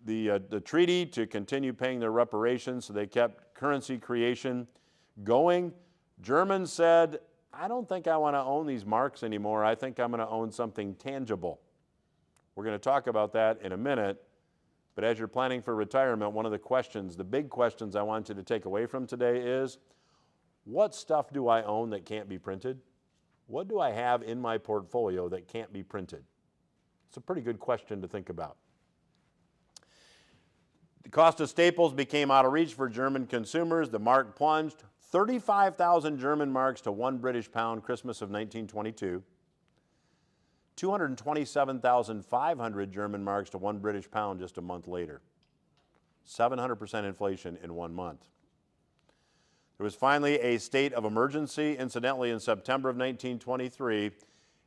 Speaker 1: the treaty to continue paying their reparations, so they kept currency creation going. Germans said, I don't think I want to own these marks anymore. I think I'm going to own something tangible. We're going to talk about that in a minute, but as you're planning for retirement, one of the questions, the big questions I want you to take away from today is, what stuff do I own that can't be printed? What do I have in my portfolio that can't be printed? It's a pretty good question to think about. The cost of staples became out of reach for German consumers. The mark plunged. 35,000 German marks to 1 British pound, Christmas of 1922. 227,500 German marks to 1 British pound just a month later. 700% inflation in 1 month. There was finally a state of emergency. Incidentally, in September of 1923,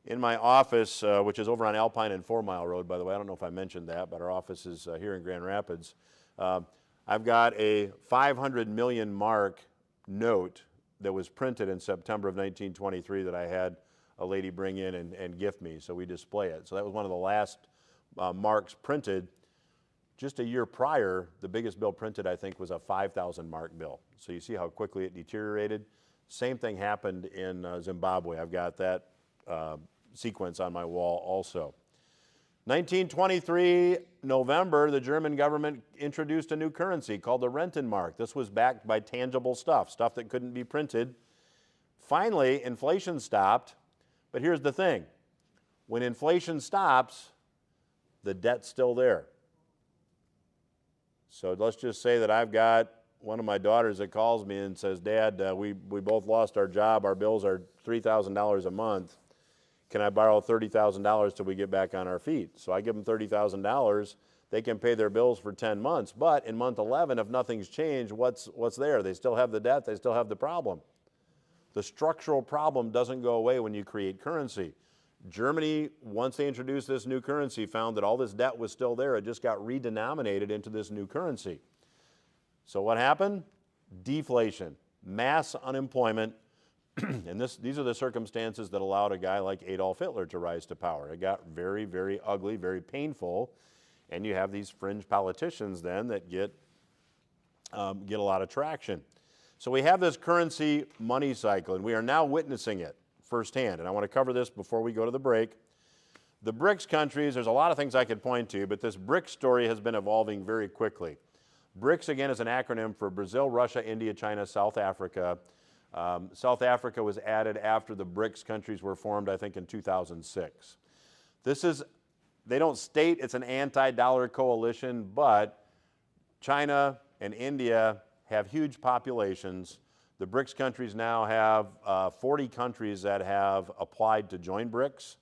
Speaker 1: in my office, which is over on Alpine and 4 Mile Road, by the way, I don't know if I mentioned that, but our office is here in Grand Rapids. I've got a 500 million mark note that was printed in September of 1923 that I had a lady bring in and gift me, so we display it. So that was one of the last marks printed. Just a year prior, the biggest bill printed, I think, was a 5,000 mark bill. So you see how quickly it deteriorated. Same thing happened in Zimbabwe. I've got that sequence on my wall also. 1923, November, the German government introduced a new currency called the Rentenmark. This was backed by tangible stuff that couldn't be printed. Finally, inflation stopped, but here's the thing. When inflation stops, the debt's still there. So let's just say that I've got one of my daughters that calls me and says, Dad, we both lost our job, our bills are $3,000 a month. Can I borrow $30,000 till we get back on our feet? So I give them $30,000. They can pay their bills for 10 months. But in month 11, if nothing's changed, what's there? They still have the debt. They still have the problem. The structural problem doesn't go away when you create currency. Germany, once they introduced this new currency, found that all this debt was still there. It just got redenominated into this new currency. So what happened? Deflation, mass unemployment. And these are the circumstances that allowed a guy like Adolf Hitler to rise to power. It got very, very ugly, very painful, and you have these fringe politicians then that get a lot of traction. So we have this currency money cycle, and we are now witnessing it firsthand. And I want to cover this before we go to the break. The BRICS countries, there's a lot of things I could point to, but this BRICS story has been evolving very quickly. BRICS, again, is an acronym for Brazil, Russia, India, China, South Africa. South Africa was added after the BRICS countries were formed, I think, in 2006. They don't state it's an anti-dollar coalition, but China and India have huge populations. The BRICS countries now have 40 countries that have applied to join BRICS,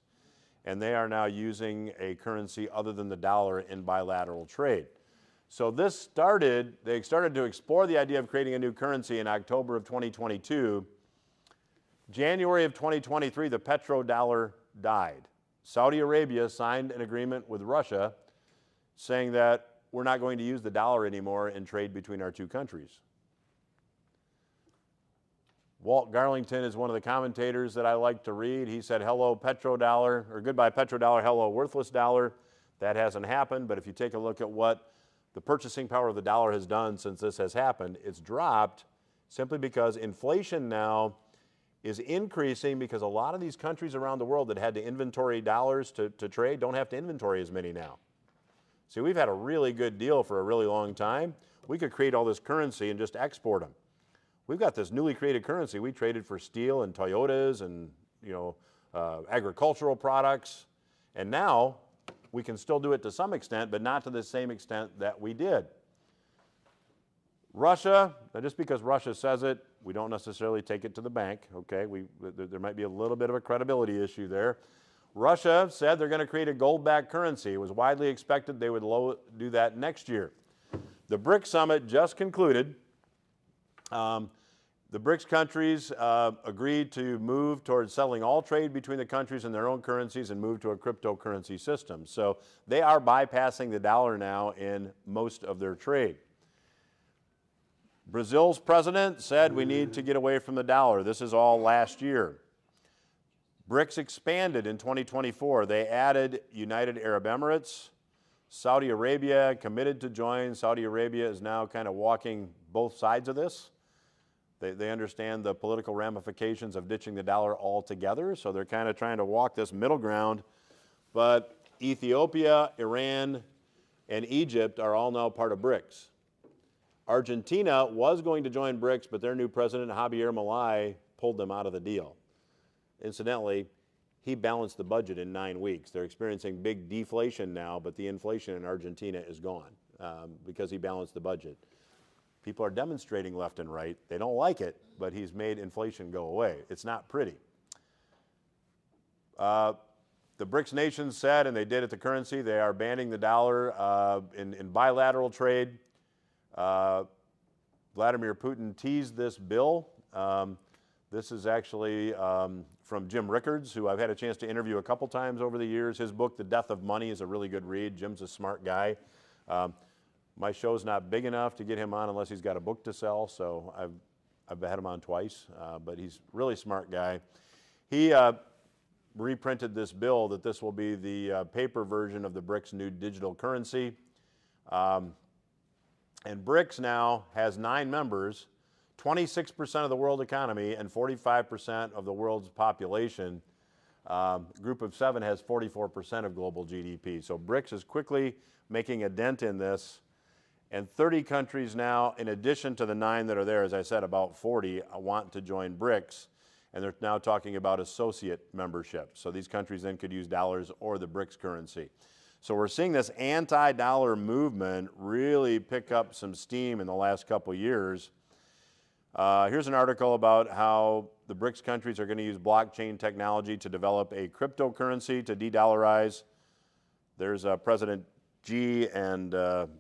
Speaker 1: and they are now using a currency other than the dollar in bilateral trade. So they started to explore the idea of creating a new currency in October of 2022. January of 2023, the petrodollar died. Saudi Arabia signed an agreement with Russia saying that we're not going to use the dollar anymore in trade between our two countries. Walt Garlington is one of the commentators that I like to read. He said, hello petrodollar, or goodbye petrodollar, hello worthless dollar. That hasn't happened, but if you take a look at what the purchasing power of the dollar has done since this has happened, it's dropped simply because inflation now is increasing because a lot of these countries around the world that had to inventory dollars to trade don't have to inventory as many now. See, we've had a really good deal for a really long time. We could create all this currency and just export them. We've got this newly created currency. We traded for steel and Toyotas and agricultural products, and now we can still do it to some extent, but not to the same extent that we did. Russia, now just because Russia says it, we don't necessarily take it to the bank, okay? There might be a little bit of a credibility issue there. Russia said they're going to create a gold-backed currency. It was widely expected they would do that next year. The BRICS summit just concluded. The BRICS countries agreed to move towards settling all trade between the countries in their own currencies and move to a cryptocurrency system. So they are bypassing the dollar now in most of their trade. Brazil's president said we need to get away from the dollar. This is all last year. BRICS expanded in 2024. They added United Arab Emirates. Saudi Arabia committed to join. Saudi Arabia is now kind of walking both sides of this. They understand the political ramifications of ditching the dollar altogether, so they're kind of trying to walk this middle ground. But Ethiopia, Iran, and Egypt are all now part of BRICS. Argentina was going to join BRICS, but their new president, Javier Milei, pulled them out of the deal. Incidentally, he balanced the budget in 9 weeks. They're experiencing big deflation now, but the inflation in Argentina is gone because he balanced the budget. People are demonstrating left and right. They don't like it, but he's made inflation go away. It's not pretty. The BRICS nations said, and they did at the currency, they are banning the dollar in bilateral trade. Vladimir Putin teased this bill. This is actually from Jim Rickards, who I've had a chance to interview a couple times over the years. His book, The Death of Money, is a really good read. Jim's a smart guy. My show's not big enough to get him on unless he's got a book to sell, so I've had him on twice, but he's a really smart guy. He reprinted this bill that this will be the paper version of the BRICS new digital currency. And BRICS now has 9 members, 26% of the world economy, and 45% of the world's population. Group of 7 has 44% of global GDP. So BRICS is quickly making a dent in this. And 30 countries now, in addition to the 9 that are there, as I said, about 40, want to join BRICS. And they're now talking about associate membership. So these countries then could use dollars or the BRICS currency. So we're seeing this anti-dollar movement really pick up some steam in the last couple years. Here's an article about how the BRICS countries are going to use blockchain technology to develop a cryptocurrency to de-dollarize. There's President Xi and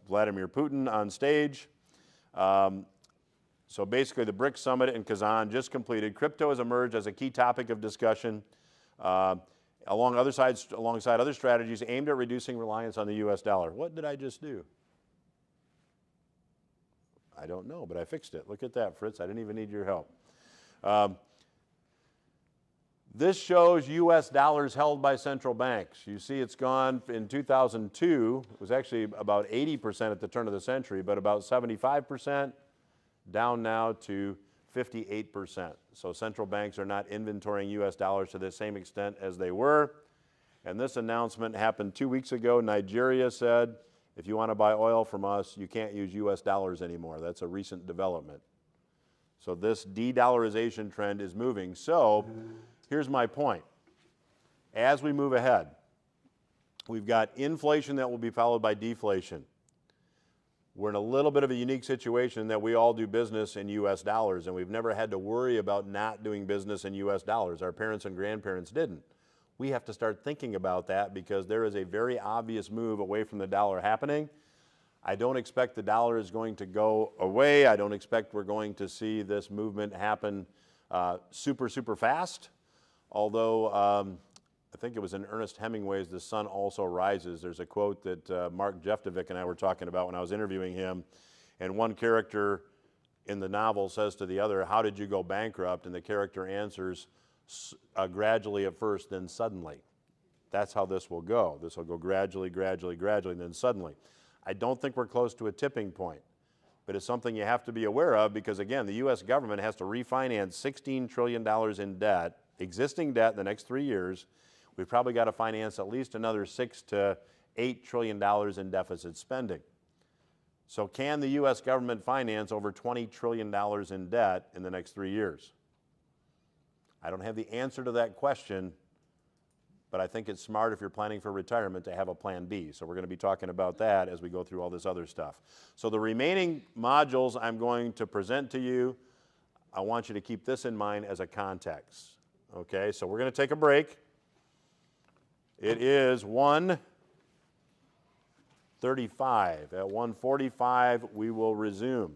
Speaker 1: Vladimir Putin on stage. So basically the BRICS summit in Kazan just completed. Crypto has emerged as a key topic of discussion alongside other strategies aimed at reducing reliance on the US dollar. What did I just do? I don't know, but I fixed it. Look at that, Fritz. I didn't even need your help. This shows U.S. dollars held by central banks. You see it's gone in 2002. It was actually about 80% at the turn of the century, but about 75%, down now to 58%. So central banks are not inventorying U.S. dollars to the same extent as they were. And this announcement happened 2 weeks ago. Nigeria said, if you want to buy oil from us, you can't use U.S. dollars anymore. That's a recent development. So this de-dollarization trend is moving. So here's my point. As we move ahead, we've got inflation that will be followed by deflation. We're in a little bit of a unique situation that we all do business in U.S. dollars, and we've never had to worry about not doing business in U.S. dollars. Our parents and grandparents didn't. We have to start thinking about that because there is a very obvious move away from the dollar happening. I don't expect the dollar is going to go away. I don't expect we're going to see this movement happen super fast. Although I think it was in Ernest Hemingway's The Sun Also Rises. There's a quote that Mark Jeftovic and I were talking about when I was interviewing him. And one character in the novel says to the other, how did you go bankrupt? And the character answers, gradually at first, then suddenly. That's how this will go. This will go gradually, and then suddenly. I don't think we're close to a tipping point, but it's something you have to be aware of because, again, the U.S. government has to refinance $16 trillion in debt, existing debt in the next 3 years. We've probably got to finance at least another $6 to $8 trillion in deficit spending. So can the U.S. government finance over $20 trillion in debt in the next 3 years? I don't have the answer to that question, but I think it's smart if you're planning for retirement to have a plan B. So we're going to be talking about that as we go through all this other stuff. So the remaining modules I'm going to present to you, I want you to keep this in mind as a context. Okay, so we're going to take a break. It is 1:35. At 1:45, we will resume.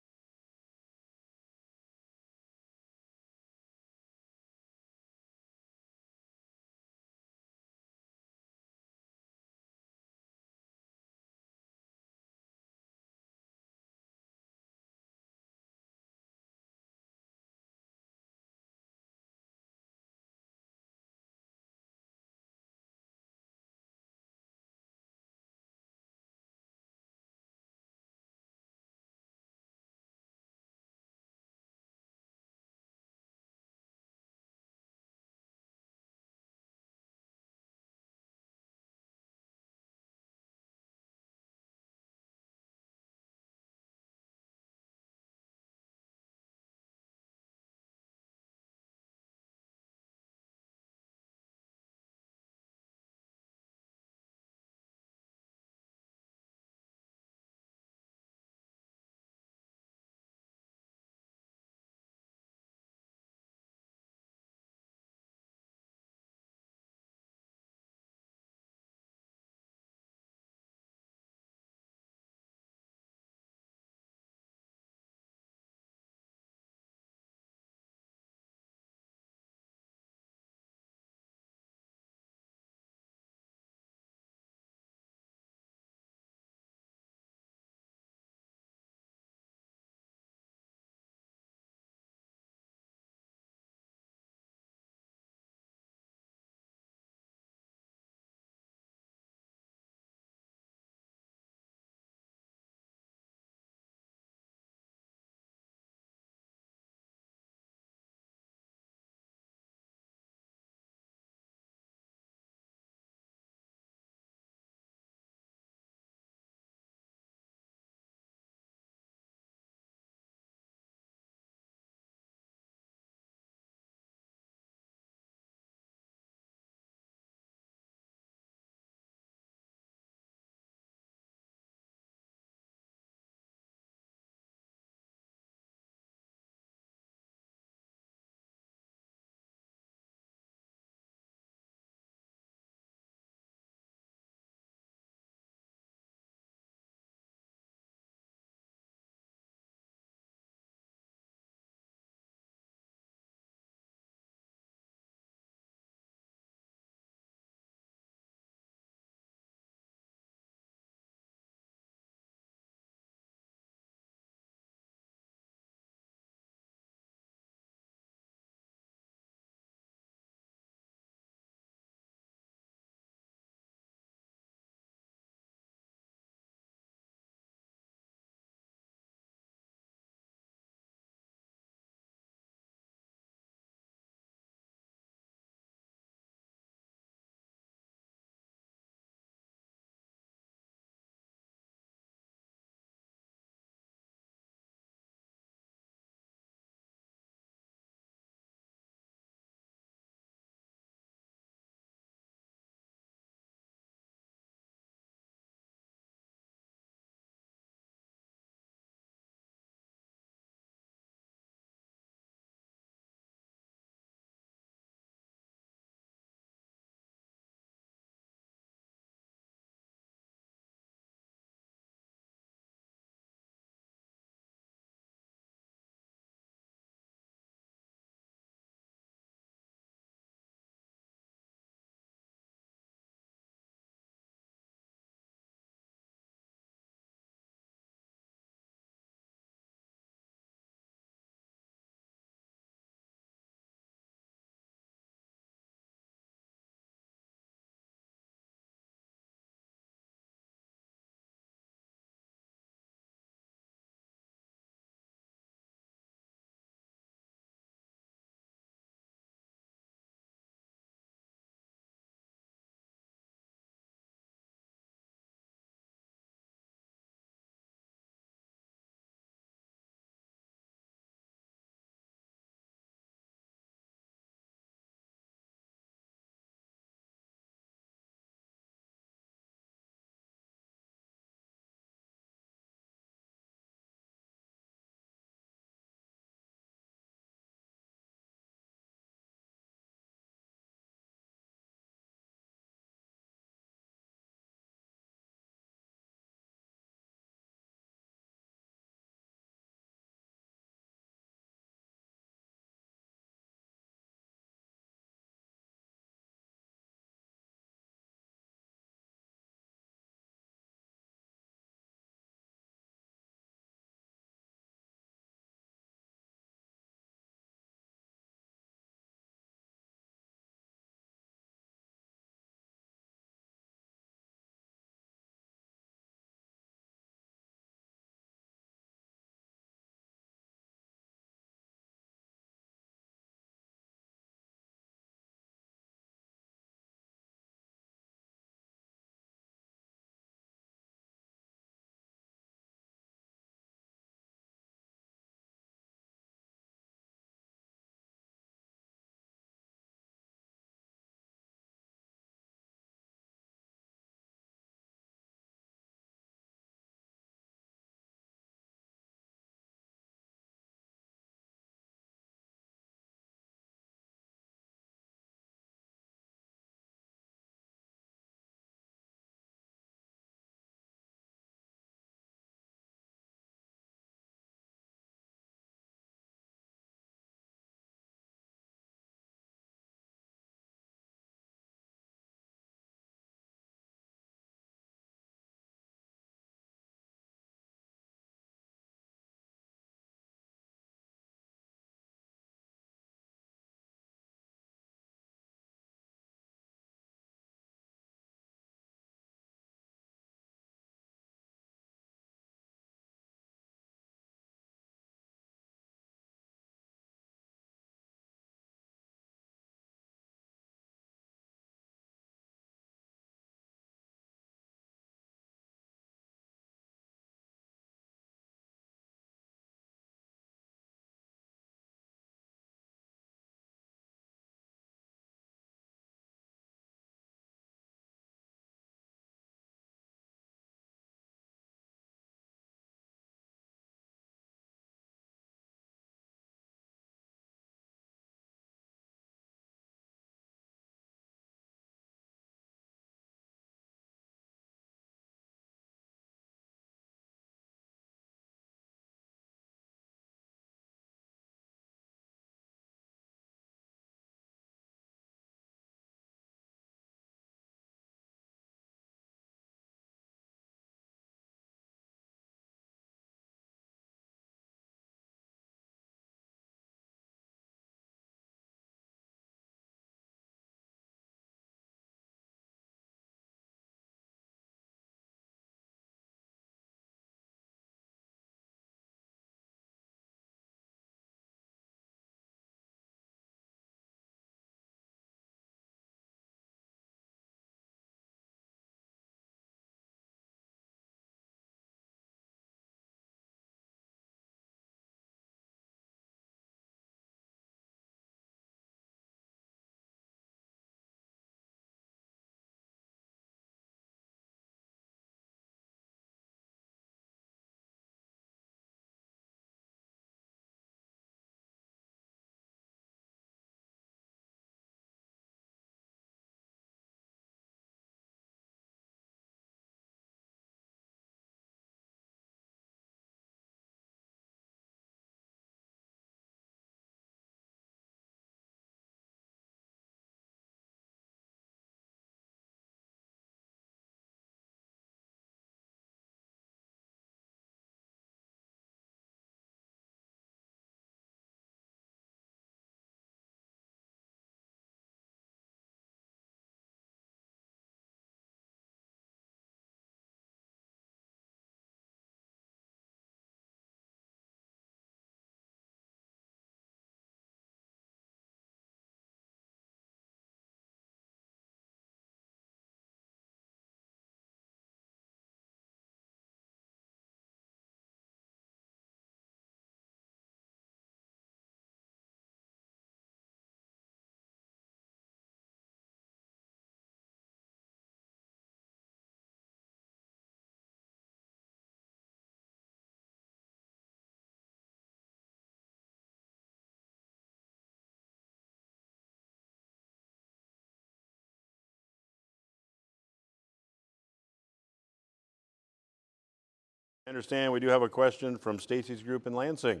Speaker 1: I understand we do have a question from Stacy's group in Lansing.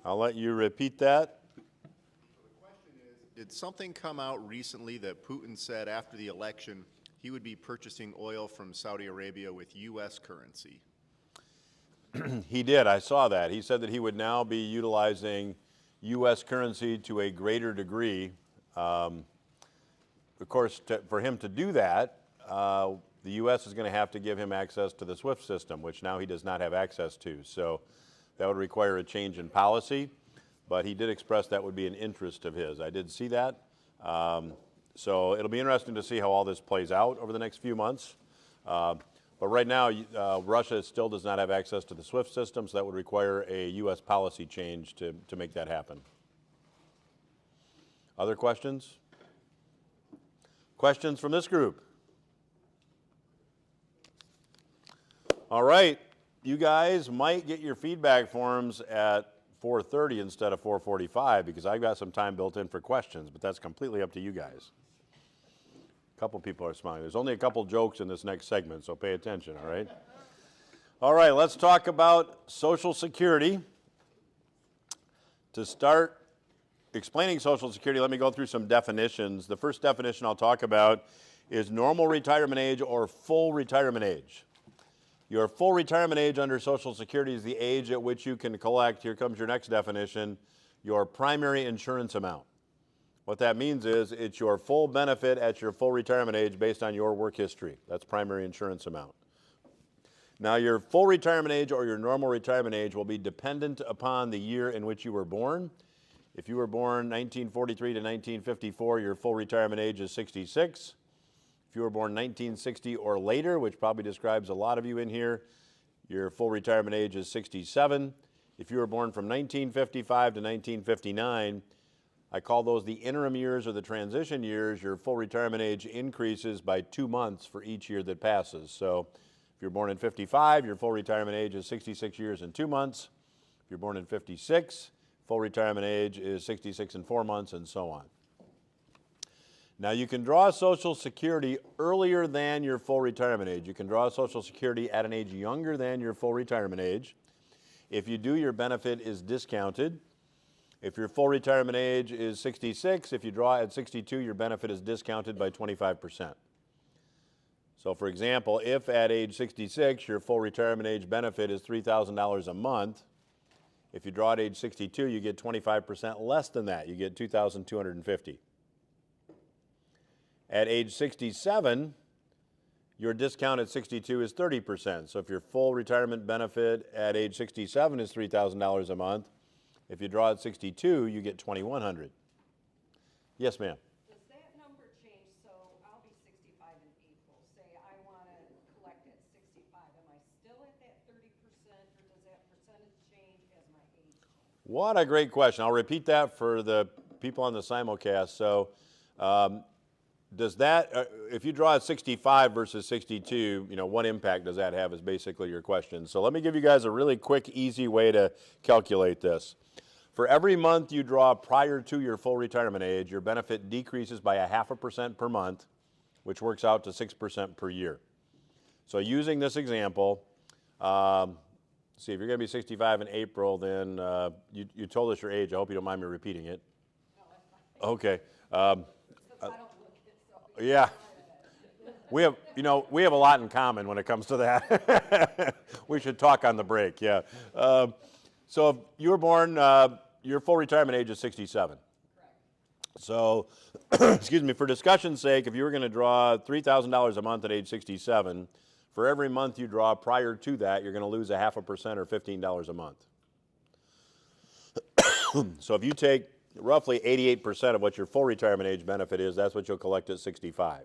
Speaker 1: I'll let you repeat that.
Speaker 4: Did something come out recently that Putin said after the election he would be purchasing oil from Saudi Arabia with U.S. currency?
Speaker 1: He did. I saw that. He said that he would now be utilizing U.S. currency to a greater degree. Of course, for him to do that, the U.S. is going to have to give him access to the SWIFT system, which now he does not have access to. So that would require a change in policy. But he did express that would be an interest of his. I did see that. So it'll be interesting to see how all this plays out over the next few months. But right now, Russia still does not have access to the SWIFT system, so that would require a U.S. policy change to make that happen. Other questions? Questions from this group? All right, you guys might get your feedback forms at 4:30 instead of 4:45 because I've got some time built in for questions, but that's completely up to you guys. A couple people are smiling. There's only a couple jokes in this next segment, so pay attention, all right? All right, let's talk about Social Security. To start explaining Social Security, let me go through some definitions. The first definition I'll talk about is normal retirement age or full retirement age. Your full retirement age under Social Security is the age at which you can collect, here comes your next definition, your primary insurance amount. What that means is it's your full benefit at your full retirement age based on your work history. That's primary insurance amount. Now, your full retirement age or your normal retirement age will be dependent upon the year in which you were born. If you were born 1943 to 1954, your full retirement age is 66. If you were born 1960 or later, which probably describes a lot of you in here, your full retirement age is 67. If you were born from 1955 to 1959, I call those the interim years or the transition years. Your full retirement age increases by 2 months for each year that passes. So if you're born in 55, your full retirement age is 66 years and 2 months. If you're born in 56, full retirement age is 66 and 4 months, and so on. Now, you can draw Social Security earlier than your full retirement age. You can draw Social Security at an age younger than your full retirement age. If you do, your benefit is discounted. If your full retirement age is 66, if you draw at 62, your benefit is discounted by 25%. So, for example, if at age 66, your full retirement age benefit is $3,000 a month, if you draw at age 62, you get 25% less than that. You get $2,250. At age 67, your discount at 62 is 30%. So if your full retirement benefit at age 67 is $3,000 a month, if you draw at 62, you get $2,100. Yes, ma'am.
Speaker 5: Does that number change? So I'll be 65 in April. Say I want to collect at 65. Am I still at that 30% or does that percentage change as my age changes?
Speaker 1: What a great question. I'll repeat that for the people on the simulcast. So does that, if you draw at 65 versus 62, what impact does that have is basically your question. So let me give you guys a really quick, easy way to calculate this. For every month you draw prior to your full retirement age, your benefit decreases by 0.5% per month, which works out to 6% per year. So using this example, see, if you're going to be 65 in April, then you told us your age. I hope you don't mind me repeating it.
Speaker 5: No, that's fine.
Speaker 1: Okay.
Speaker 5: Since I don't look it, so.
Speaker 1: Yeah. We have a lot in common when it comes to that. We should talk on the break, yeah. So if you were born, your full retirement age is 67.
Speaker 5: Correct.
Speaker 1: So, excuse me, for discussion's sake, if you were going to draw $3,000 a month at age 67, for every month you draw prior to that, you're going to lose 0.5% or $15 a month. So if you take roughly 88% of what your full retirement age benefit is, that's what you'll collect at 65.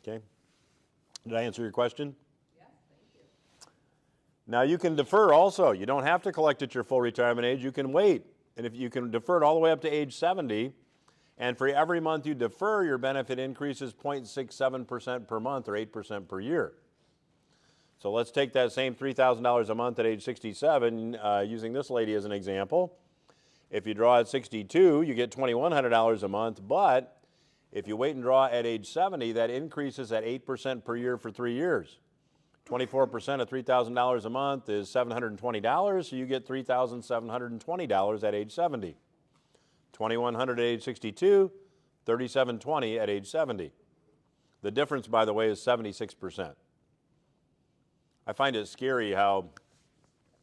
Speaker 1: Okay? Did I answer your question?
Speaker 5: Yes, thank you.
Speaker 1: Now you can defer also. You don't have to collect at your full retirement age. You can wait. And if you can defer it all the way up to age 70, and for every month you defer, your benefit increases 0.67% per month or 8% per year. So let's take that same $3,000 a month at age 67, using this lady as an example. If you draw at 62, you get $2,100 a month, but if you wait and draw at age 70, that increases at 8% per year for 3 years. 24% of $3,000 a month is $720, so you get $3,720 at age 70. $2,100 at age 62, $3,720 at age 70. The difference, by the way, is 76%. I find it scary how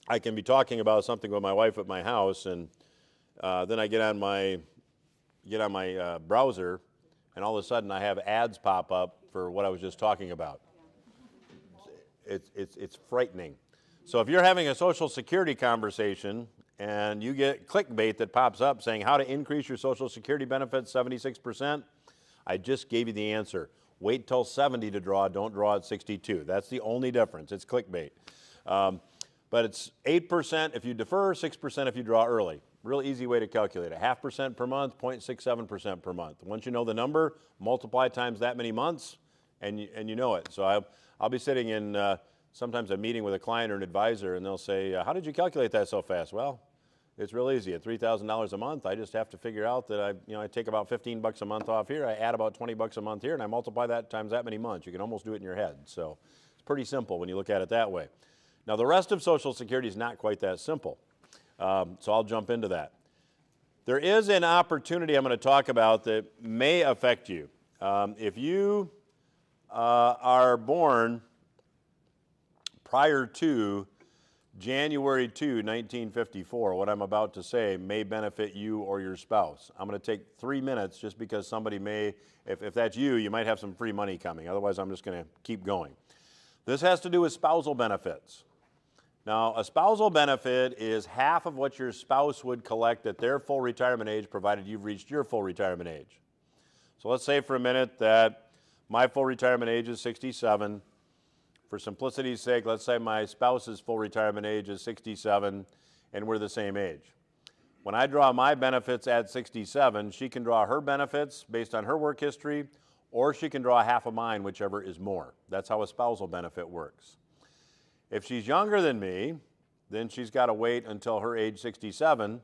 Speaker 1: I can be talking about something with my wife at my house, and then I get on my browser, and all of a sudden I have ads pop up for what I was just talking about. It's frightening. So if you're having a Social Security conversation and you get clickbait that pops up saying how to increase your Social Security benefits 76%, I just gave you the answer. Wait till 70 to draw, don't draw at 62. That's the only difference. It's clickbait. But it's 8% if you defer, 6% if you draw early. Real easy way to calculate it. 0.5% per month, 0.67% per month. Once you know the number, multiply times that many months, and you know it. So I'll be sitting in sometimes a meeting with a client or an advisor, and they'll say, how did you calculate that so fast? Well, it's real easy. At $3,000 a month, I just have to figure out that I take about 15 bucks a month off here, I add about 20 bucks a month here, and I multiply that times that many months. You can almost do it in your head. So it's pretty simple when you look at it that way. Now, the rest of Social Security is not quite that simple. So I'll jump into that. There is an opportunity I'm going to talk about that may affect you. If you are born prior to January 2, 1954, what I'm about to say may benefit you or your spouse. I'm going to take 3 minutes just because somebody may, if that's you, you might have some free money coming. Otherwise, I'm just going to keep going. This has to do with spousal benefits. Now, a spousal benefit is half of what your spouse would collect at their full retirement age, provided you've reached your full retirement age. So let's say for a minute that my full retirement age is 67. For simplicity's sake, let's say my spouse's full retirement age is 67, and we're the same age. When I draw my benefits at 67, she can draw her benefits based on her work history, or she can draw half of mine, whichever is more. That's how a spousal benefit works. If she's younger than me, then she's got to wait until her age 67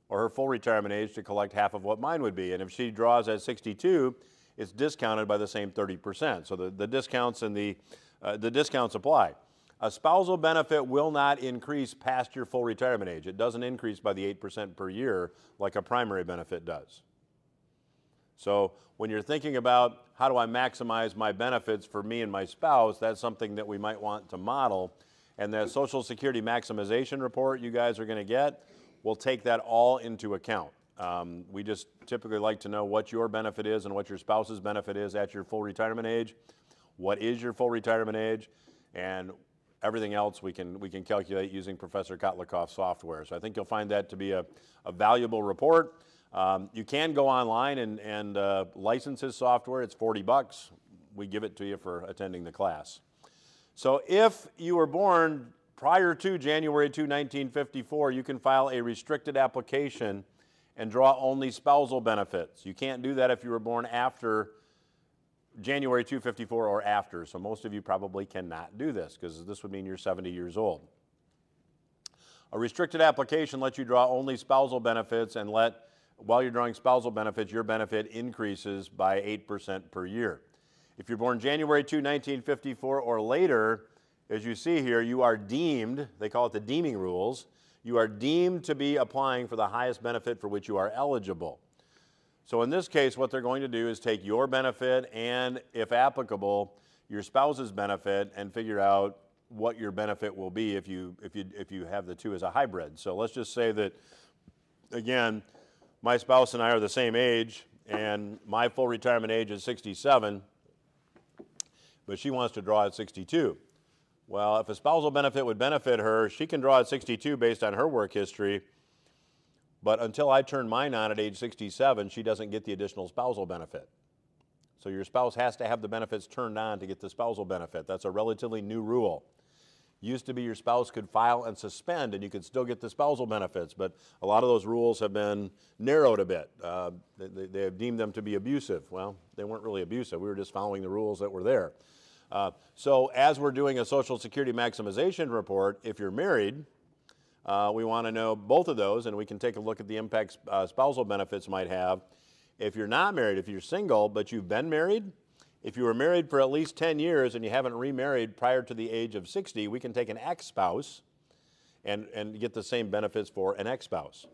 Speaker 1: or her full retirement age to collect half of what mine would be. And if she draws at 62, it's discounted by the same 30%. So the discounts and the discounts apply. A spousal benefit will not increase past your full retirement age. It doesn't increase by the 8% per year like a primary benefit does. So when you're thinking about how do I maximize my benefits for me and my spouse, that's something that we might want to model. And the Social Security maximization report you guys are going to get will take that all into account. We just typically like to know what your benefit is and what your spouse's benefit is at your full retirement age. What is your full retirement age? And everything else we can calculate using Professor Kotlikoff's software. So I think you'll find that to be a valuable report. You can go online and license his software. It's 40 bucks. We give it to you for attending the class. So if you were born prior to January 2, 1954, you can file a restricted application and draw only spousal benefits. You can't do that if you were born after January 2, 54 or after. So most of you probably cannot do this because this would mean you're 70 years old. A restricted application lets you draw only spousal benefits and while you're drawing spousal benefits, your benefit increases by 8% per year. If you're born January 2, 1954 or later, as you see here, you are deemed, they call it the deeming rules, you are deemed to be applying for the highest benefit for which you are eligible. So in this case, what they're going to do is take your benefit and, if applicable, your spouse's benefit and figure out what your benefit will be if you have the two as a hybrid. So let's just say that, again, my spouse and I are the same age, and my full retirement age is 67, but she wants to draw at 62. Well, if a spousal benefit would benefit her, she can draw at 62 based on her work history, but until I turn mine on at age 67, she doesn't get the additional spousal benefit. So your spouse has to have the benefits turned on to get the spousal benefit. That's a relatively new rule. Used to be your spouse could file and suspend and you could still get the spousal benefits, but a lot of those rules have been narrowed a bit. They have deemed them to be abusive. Well, they weren't really abusive. We were just following the rules that were there. So as we're doing a Social Security maximization report, if you're married, we want to know both of those, and we can take a look at the impact spousal benefits might have. If you're not married, if you're single, but you've been married, If you were married for at least 10 years and you haven't remarried prior to the age of 60, we can take an ex-spouse and get the same benefits for an ex-spouse.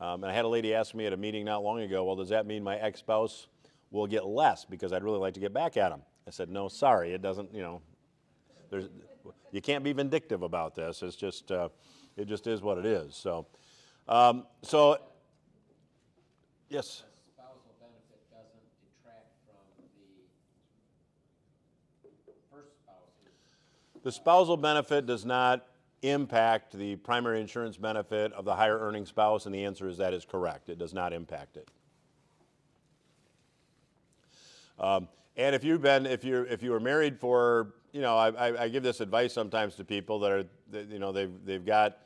Speaker 1: And I had a lady ask me at a meeting not long ago, well, does that mean my ex-spouse will get less because I'd really like to get back at him? I said, no, sorry, it doesn't, you can't be vindictive about this. It's just, it just is what it is. So yes?
Speaker 6: Spousal benefit doesn't detract from the first spouse's.
Speaker 1: The spousal benefit does not impact the primary insurance benefit of the higher earning spouse, and the answer is that is correct. It does not impact it. And if you were married for, I give this advice sometimes to people that they've got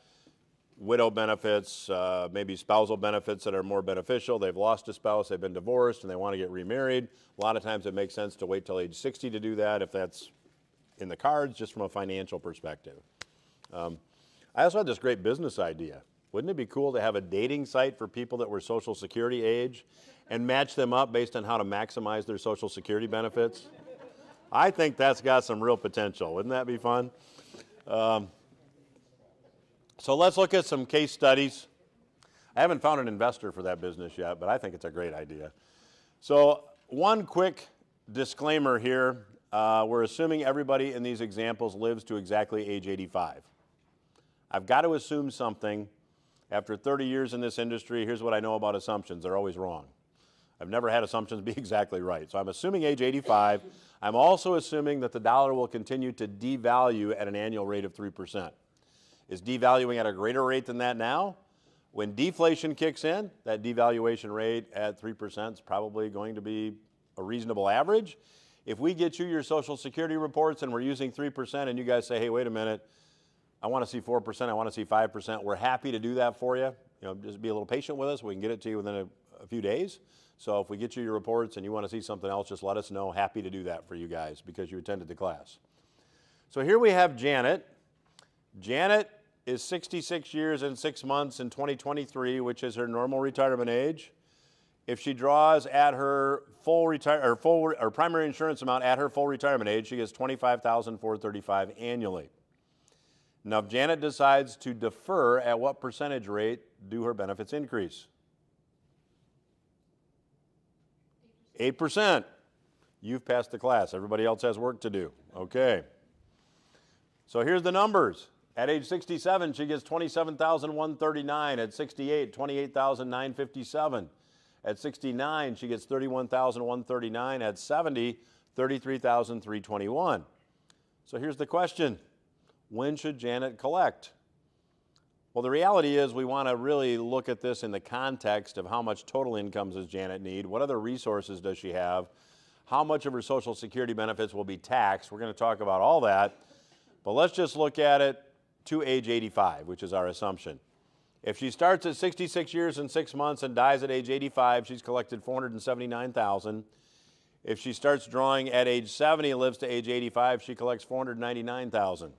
Speaker 1: widow benefits, maybe spousal benefits that are more beneficial. They've lost a spouse, they've been divorced, and they want to get remarried. A lot of times it makes sense to wait till age 60 to do that if that's in the cards, just from a financial perspective. I also had this great business idea. Wouldn't it be cool to have a dating site for people that were Social Security age and match them up based on how to maximize their Social Security benefits? I think that's got some real potential. Wouldn't that be fun? So let's look at some case studies. I haven't found an investor for that business yet, but I think it's a great idea. So one quick disclaimer here. We're assuming everybody in these examples lives to exactly age 85. I've got to assume something. After 30 years in this industry, here's what I know about assumptions. They're always wrong. I've never had assumptions be exactly right. So I'm assuming age 85. I'm also assuming that the dollar will continue to devalue at an annual rate of 3%. Is devaluing at a greater rate than that now? When deflation kicks in, that devaluation rate at 3% is probably going to be a reasonable average. If we get you your Social Security reports and we're using 3% and you guys say, hey, wait a minute, I want to see 4%, I want to see 5%, we're happy to do that for you. Just be a little patient with us. We can get it to you within a few days. So if we get you your reports and you want to see something else, just let us know. Happy to do that for you guys because you attended the class. So here we have Janet. Janet is 66 years and 6 months in 2023, which is her normal retirement age. If she draws at her primary insurance amount at her full retirement age, she gets $25,435 annually. Now, if Janet decides to defer, at what percentage rate do her benefits increase? 8%. You've passed the class. Everybody else has work to do. Okay. So here's the numbers. At age 67, she gets $27,139. At 68, $28,957. At 69, she gets $31,139. At 70, $33,321. So here's the question. When should Janet collect? Well, the reality is we want to really look at this in the context of how much total incomes does Janet need, what other resources does she have, how much of her Social Security benefits will be taxed. We're going to talk about all that, but let's just look at it to age 85, which is our assumption. If she starts at 66 years and 6 months and dies at age 85, she's collected $479,000. If she starts drawing at age 70 and lives to age 85, she collects $499,000.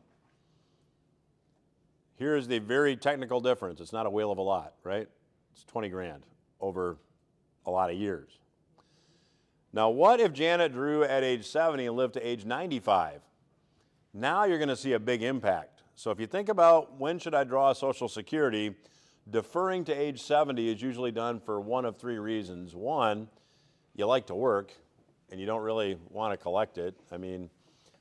Speaker 1: Here's the very technical difference. It's not a whale of a lot, right? It's 20 grand over a lot of years. Now, what if Janet drew at age 70 and lived to age 95? Now you're going to see a big impact. So if you think about when should I draw Social Security, deferring to age 70 is usually done for one of three reasons. One, you like to work and you don't really want to collect it. I mean,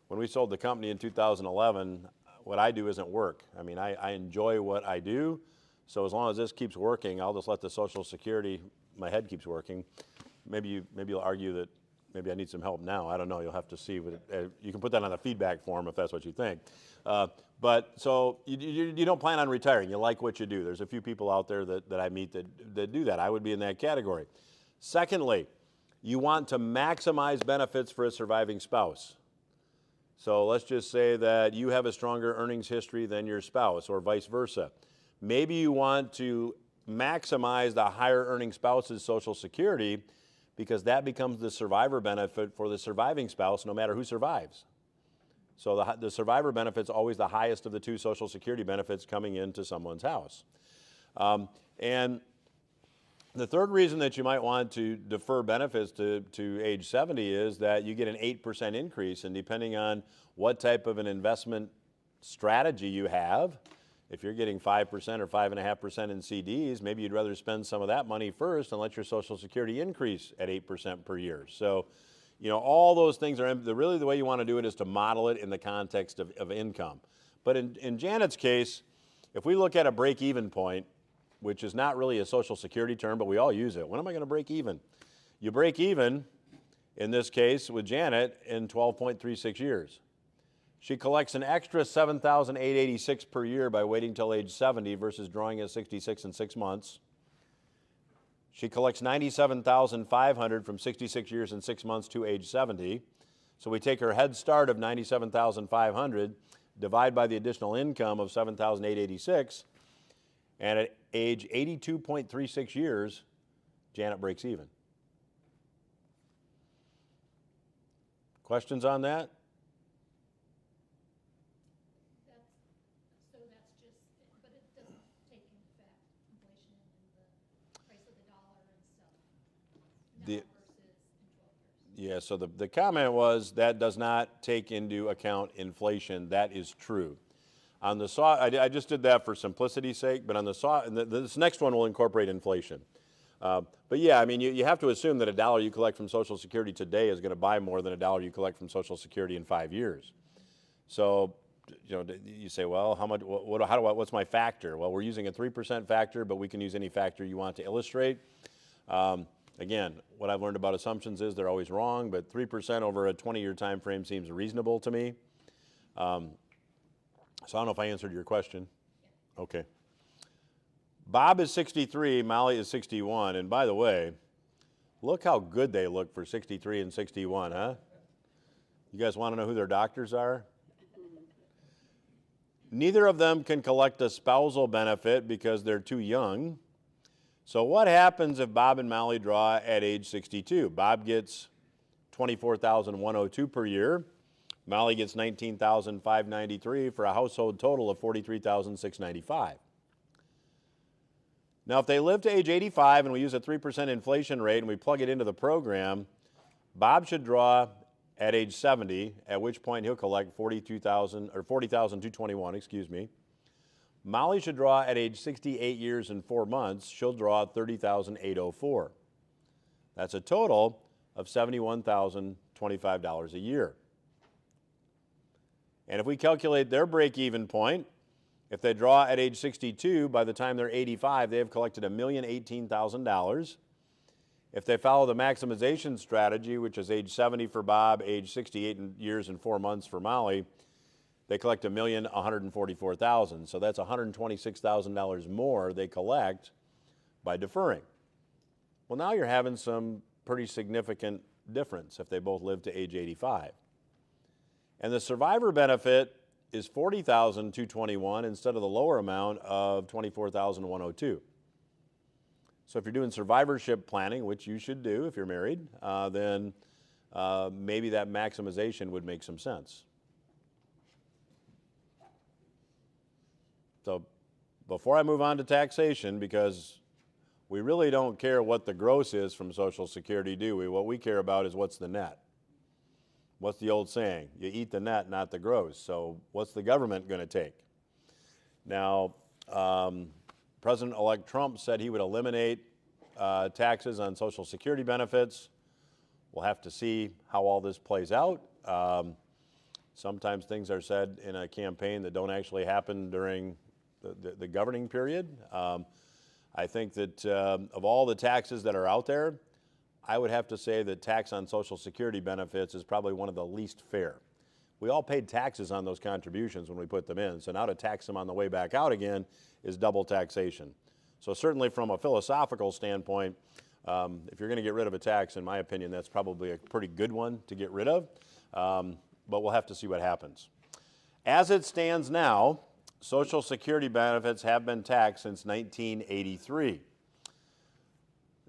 Speaker 1: when we sold the company in 2011, what I do isn't work. I mean, I enjoy what I do, so as long as this keeps working, I'll just let the Social Security, my head keeps working. Maybe you'll argue that maybe I need some help now. I don't know. You'll have to see. You can put that on the feedback form if that's what you think. But so you don't plan on retiring. You like what you do. There's a few people out there that I meet that do that. I would be in that category. Secondly, you want to maximize benefits for a surviving spouse. So let's just say that you have a stronger earnings history than your spouse or vice versa. Maybe you want to maximize the higher earning spouse's Social Security because that becomes the survivor benefit for the surviving spouse no matter who survives. So the survivor benefit's always the highest of the two Social Security benefits coming into someone's house. And The third reason that you might want to defer benefits to age 70 is that you get an 8% increase, and depending on what type of an investment strategy you have, if you're getting 5% or 5.5% in CDs, maybe you'd rather spend some of that money first and let your Social Security increase at 8% per year. So, you know, all those things are, really the way you want to do it is to model it in the context of income. But in Janet's case, if we look at a break-even point, which is not really a Social Security term, but we all use it. When am I going to break even? You break even, in this case with Janet, in 12.36 years. She collects an extra $7,886 per year by waiting till age 70 versus drawing at 66 in 6 months. She collects $97,500 from 66 years and 6 months to age 70. So we take her head start of $97,500, divide by the additional income of $7,886, and at age 82.36 years, Janet breaks even. Questions on that?
Speaker 7: So that's just, but it doesn't take into fact inflation and the price of the dollar and stuff now versus in 12 years.
Speaker 1: Yeah, so the comment was that does not take into account inflation. That is true. On the I just did that for simplicity's sake, but on this next one will incorporate inflation. But yeah, I mean, you have to assume that a dollar you collect from Social Security today is going to buy more than a dollar you collect from Social Security in 5 years. So, you know, you say, well, how much? What's my factor? Well, we're using a 3% factor, but we can use any factor you want to illustrate. Again, what I've learned about assumptions is they're always wrong, but 3% over a 20-year time frame seems reasonable to me. So I don't know if I answered your question. Okay. Bob is 63, Molly is 61, and by the way, look how good they look for 63 and 61, huh? You guys want to know who their doctors are? Neither of them can collect a spousal benefit because they're too young. So what happens if Bob and Molly draw at age 62? Bob gets $24,102 per year. Molly gets $19,593 for a household total of $43,695. Now, if they live to age 85 and we use a 3% inflation rate and we plug it into the program, Bob should draw at age 70, at which point he'll collect $40,221, excuse me. Molly should draw at age 68 years and 4 months. She'll draw $30,804. That's a total of $71,025 a year. And if we calculate their break-even point, if they draw at age 62, by the time they're 85, they have collected $1,018,000. If they follow the maximization strategy, which is age 70 for Bob, age 68 years and 4 months for Molly, they collect $1,144,000. So that's $126,000 more they collect by deferring. Well, now you're having some pretty significant difference if they both live to age 85. And the survivor benefit is $40,221 instead of the lower amount of $24,102. So if you're doing survivorship planning, which you should do if you're married, then maybe that maximization would make some sense. So before I move on to taxation, because we really don't care what the gross is from Social Security, do we? What we care about is what's the net. What's the old saying? You eat the net, not the gross. So what's the government going to take? Now, President-elect Trump said he would eliminate taxes on Social Security benefits. We'll have to see how all this plays out. Sometimes things are said in a campaign that don't actually happen during the governing period. I think that of all the taxes that are out there, I would have to say that tax on Social Security benefits is probably one of the least fair. We all paid taxes on those contributions when we put them in, so now to tax them on the way back out again is double taxation. So certainly from a philosophical standpoint, if you're going to get rid of a tax, in my opinion, that's probably a pretty good one to get rid of, but we'll have to see what happens. As it stands now, Social Security benefits have been taxed since 1983.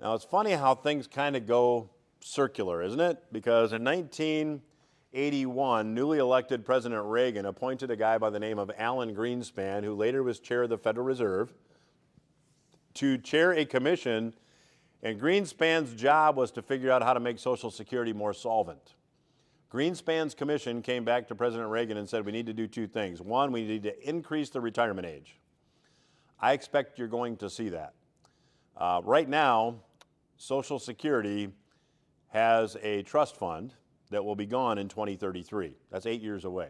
Speaker 1: Now, it's funny how things kind of go circular, isn't it? Because in 1981, newly elected President Reagan appointed a guy by the name of Alan Greenspan, who later was chair of the Federal Reserve, to chair a commission And Greenspan's job was to figure out how to make Social Security more solvent. Greenspan's commission came back to President Reagan and said we need to do two things. One, we need to increase the retirement age. I expect you're going to see that. Right now, Social Security has a trust fund that will be gone in 2033. That's 8 years away.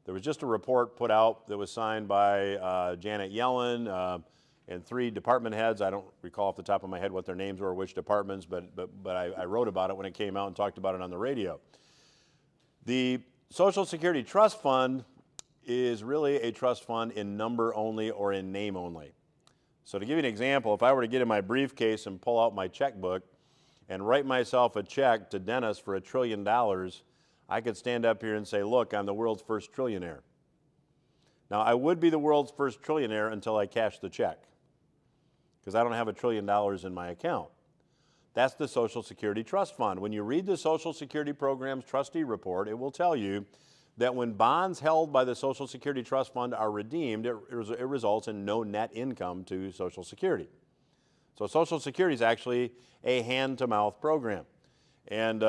Speaker 1: There was just a report put out that was signed by Janet Yellen and 3 department heads. I don't recall off the top of my head what their names were, which departments, but I wrote about it when it came out and talked about it on the radio. The Social Security Trust Fund is really a trust fund in number only or in name only. So to give you an example, if I were to get in my briefcase and pull out my checkbook and write myself a check to Dennis for $1 trillion, I could stand up here and say, look, I'm the world's first trillionaire. Now, I would be the world's first trillionaire until I cash the check, because I don't have $1 trillion in my account. That's the Social Security Trust Fund. When you read the Social Security Program's trustee report, it will tell you that when bonds held by the Social Security Trust Fund are redeemed, it results in no net income to Social Security. So Social Security is actually a hand-to-mouth program. And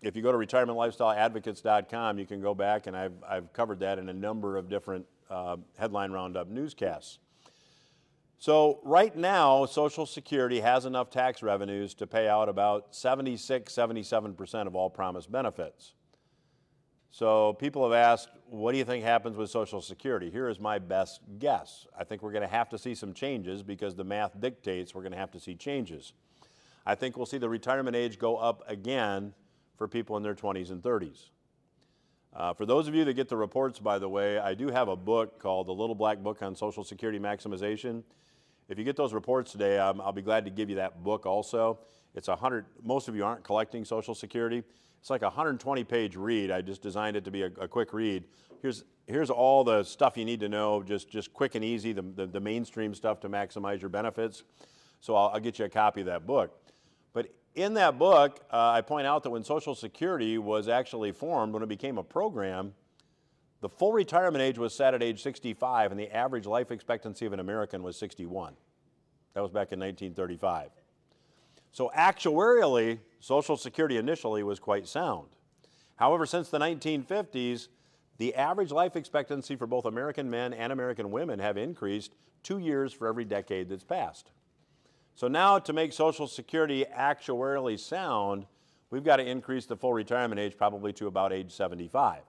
Speaker 1: if you go to retirementlifestyleadvocates.com, you can go back, and I've covered that in a number of different headline roundup newscasts. So right now, Social Security has enough tax revenues to pay out about 76-77% of all promised benefits. So people have asked, what do you think happens with Social Security? Here is my best guess. I think we're going to have to see some changes because the math dictates we're going to have to see changes. I think we'll see the retirement age go up again for people in their 20s and 30s. For those of you that get the reports, by the way, I do have a book called The Little Black Book on Social Security Maximization. If you get those reports today, I'll be glad to give you that book also. It's most of you aren't collecting Social Security. It's like a 120-page read. I just designed it to be a quick read. Here's all the stuff you need to know, just quick and easy, the mainstream stuff to maximize your benefits. So I'll get you a copy of that book. But in that book, I point out that when Social Security was actually formed, when it became a program, the full retirement age was set at age 65, and the average life expectancy of an American was 61. That was back in 1935. So actuarially, Social Security initially was quite sound. However, since the 1950s, the average life expectancy for both American men and American women have increased 2 years for every decade that's passed. So now to make Social Security actuarially sound, we've got to increase the full retirement age probably to about age 75.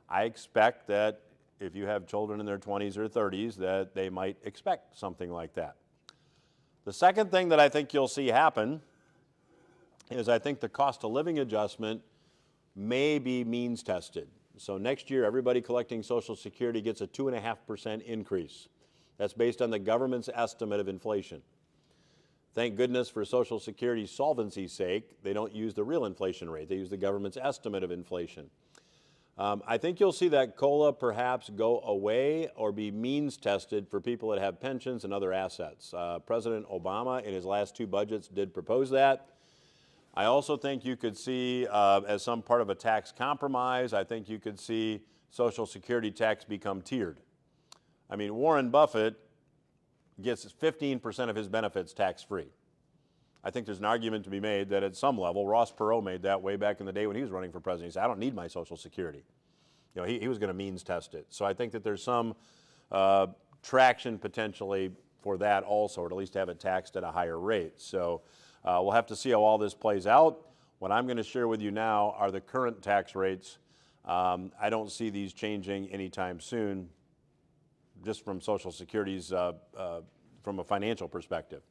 Speaker 1: I expect that if you have children in their 20s or 30s, that they might expect something like that. The second thing that I think you'll see happen is I think the cost of living adjustment may be means tested. So next year, everybody collecting Social Security gets a 2.5% increase. That's based on the government's estimate of inflation. Thank goodness for Social Security's solvency's sake, they don't use the real inflation rate. They use the government's estimate of inflation. I think you'll see that COLA perhaps go away or be means tested for people that have pensions and other assets. President Obama in his last 2 budgets did propose that. I also think you could see, as some part of a tax compromise, I think you could see Social Security tax become tiered. I mean, Warren Buffett gets 15% of his benefits tax-free. I think there's an argument to be made that at some level, Ross Perot made that way back in the day when he was running for president. He said, I don't need my Social Security. You know, he was going to means test it. So I think that there's some traction potentially for that also, or at least have it taxed at a higher rate. So we'll have to see how all this plays out. What I'm going to share with you now are the current tax rates. I don't see these changing anytime soon, just from Social Security's, from a financial perspective.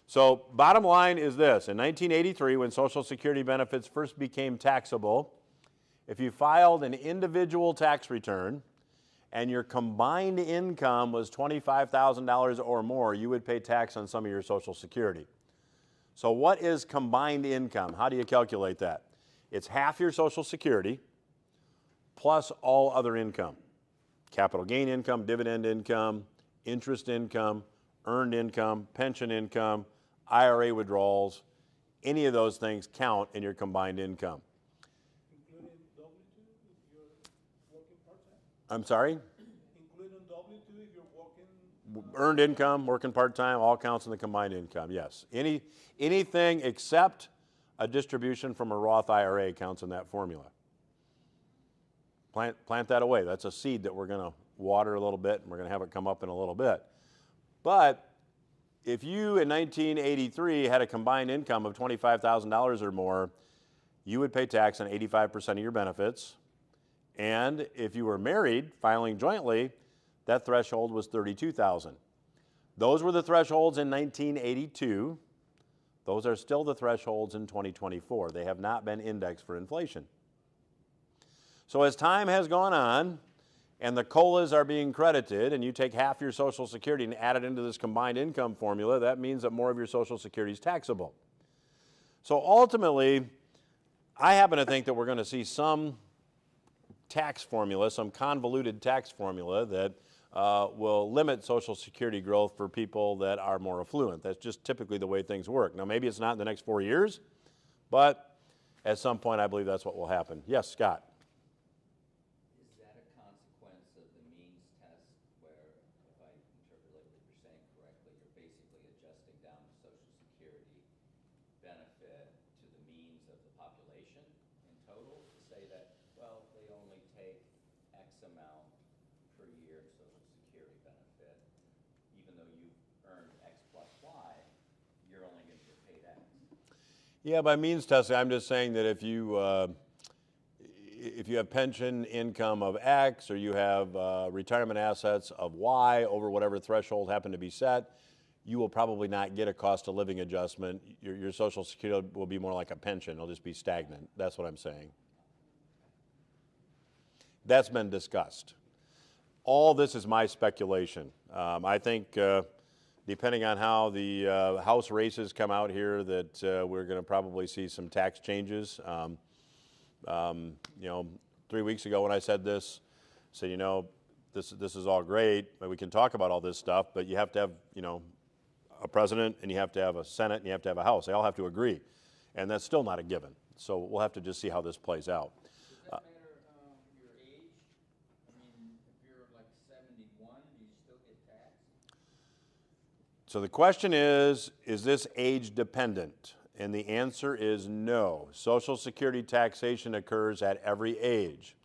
Speaker 1: So bottom line is this. In 1983, when Social Security benefits first became taxable, if you filed an individual tax return and your combined income was $25,000 or more, you would pay tax on some of your Social Security. So what is combined income? How do you calculate that? It's half your Social Security plus all other income. Capital gain income, dividend income, interest income, earned income, pension income, IRA withdrawals, any of those things count in your combined income.
Speaker 8: Including W-2 if you're working part-time?
Speaker 1: I'm sorry?
Speaker 8: Including W-2 if you're working
Speaker 1: Earned income, working part-time, all counts in the combined income, yes. Anything except a distribution from a Roth IRA counts in that formula. Plant that away. That's a seed that we're going to water a little bit, and we're going to have it come up in a little bit. But if you in 1983 had a combined income of $25,000 or more, you would pay tax on 85% of your benefits. And if you were married, filing jointly, that threshold was $32,000. Those were the thresholds in 1982. Those are still the thresholds in 2024. They have not been indexed for inflation. So as time has gone on, and the COLAs are being credited, and you take half your Social Security and add it into this combined income formula, that means that more of your Social Security is taxable. So ultimately, I happen to think that we're going to see some tax formula, some convoluted tax formula that will limit Social Security growth for people that are more affluent. That's just typically the way things work. Now, maybe it's not in the next 4 years, but at some point, I believe that's what will happen. Yes, Scott.
Speaker 9: Is that a consequence of the means test where, if I interpolate what you're saying correctly, you're basically adjusting down the Social Security benefit to the means of the population in total to say that, well, they only take X amount per year of Social Security benefit, even though you've earned X plus Y, you're only going to get paid X.
Speaker 1: Yeah, by means testing, I'm just saying that if you have pension income of X or you have retirement assets of Y over whatever threshold happened to be set, you will probably not get a cost of living adjustment. Your Social Security will be more like a pension. It'll just be stagnant. That's what I'm saying. That's been discussed. All this is my speculation. I think depending on how the House races come out here, that we're going to probably see some tax changes. You know, 3 weeks ago when I said this, I said, you know, this is all great, but we can talk about all this stuff, but you have to have, you know, a president and you have to have a Senate and you have to have a House. They all have to agree. And that's still not a given. So we'll have to just see how this plays out.
Speaker 6: Does that matter your age? I mean, if you're like 71, do you still get taxed?
Speaker 1: So the question is this age dependent? And the answer is no. Social Security taxation occurs at every age.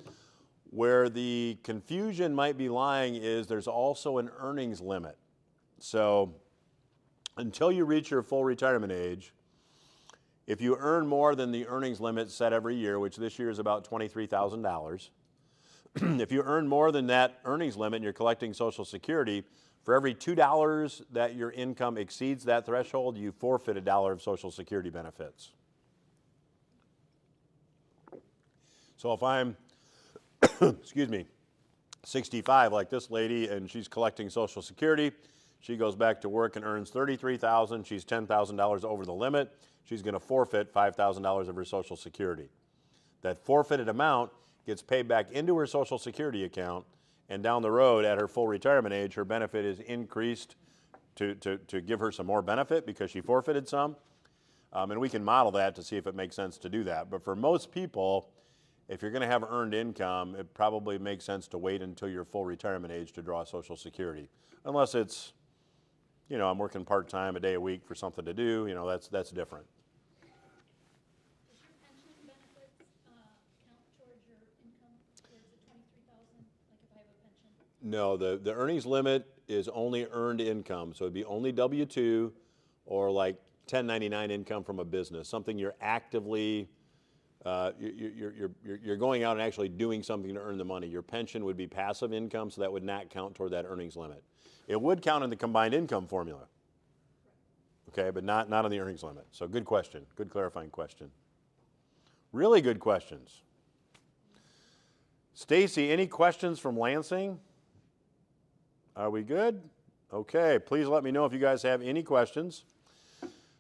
Speaker 1: Where the confusion might be lying is there's also an earnings limit. So until you reach your full retirement age, if you earn more than the earnings limit set every year, which this year is about $23,000, if you earn more than that earnings limit and you're collecting Social Security, for every $2 that your income exceeds that threshold, you forfeit $1 of Social Security benefits. So if I'm, excuse me, 65 like this lady and she's collecting Social Security, she goes back to work and earns $33,000, she's $10,000 over the limit, she's going to forfeit $5,000 of her Social Security. That forfeited amount gets paid back into her Social Security account, and down the road at her full retirement age, her benefit is increased to give her some more benefit because she forfeited some. And we can model that to see if it makes sense to do that. But for most people, if you're going to have earned income, it probably makes sense to wait until your full retirement age to draw Social Security. Unless it's, you know, I'm working part-time a day a week for something to do, you know, that's different.
Speaker 7: Does your pension benefits count towards your income, towards the 23,000, like if I have a pension?
Speaker 1: No, the earnings limit is only earned income, so it'd be only W-2 or like 1099 income from a business, something you're actively, you're going out and actually doing something to earn the money. Your pension would be passive income, so that would not count toward that earnings limit. It would count in the combined income formula, okay, but not on the earnings limit. So good question, good clarifying question. Really good questions. Stacy, any questions from Lansing? Are we good? Okay, please let me know if you guys have any questions.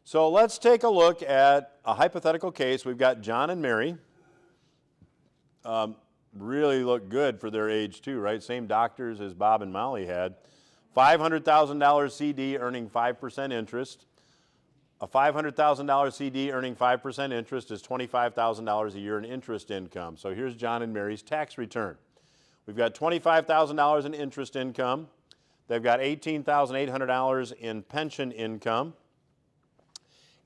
Speaker 1: So let's take a look at a hypothetical case. We've got John and Mary. Really look good for their age too, right? Same doctors as Bob and Molly had. $500,000 CD earning 5% interest. A $500,000 CD earning 5% interest is $25,000 a year in interest income. So here's John and Mary's tax return. We've got $25,000 in interest income. They've got $18,800 in pension income.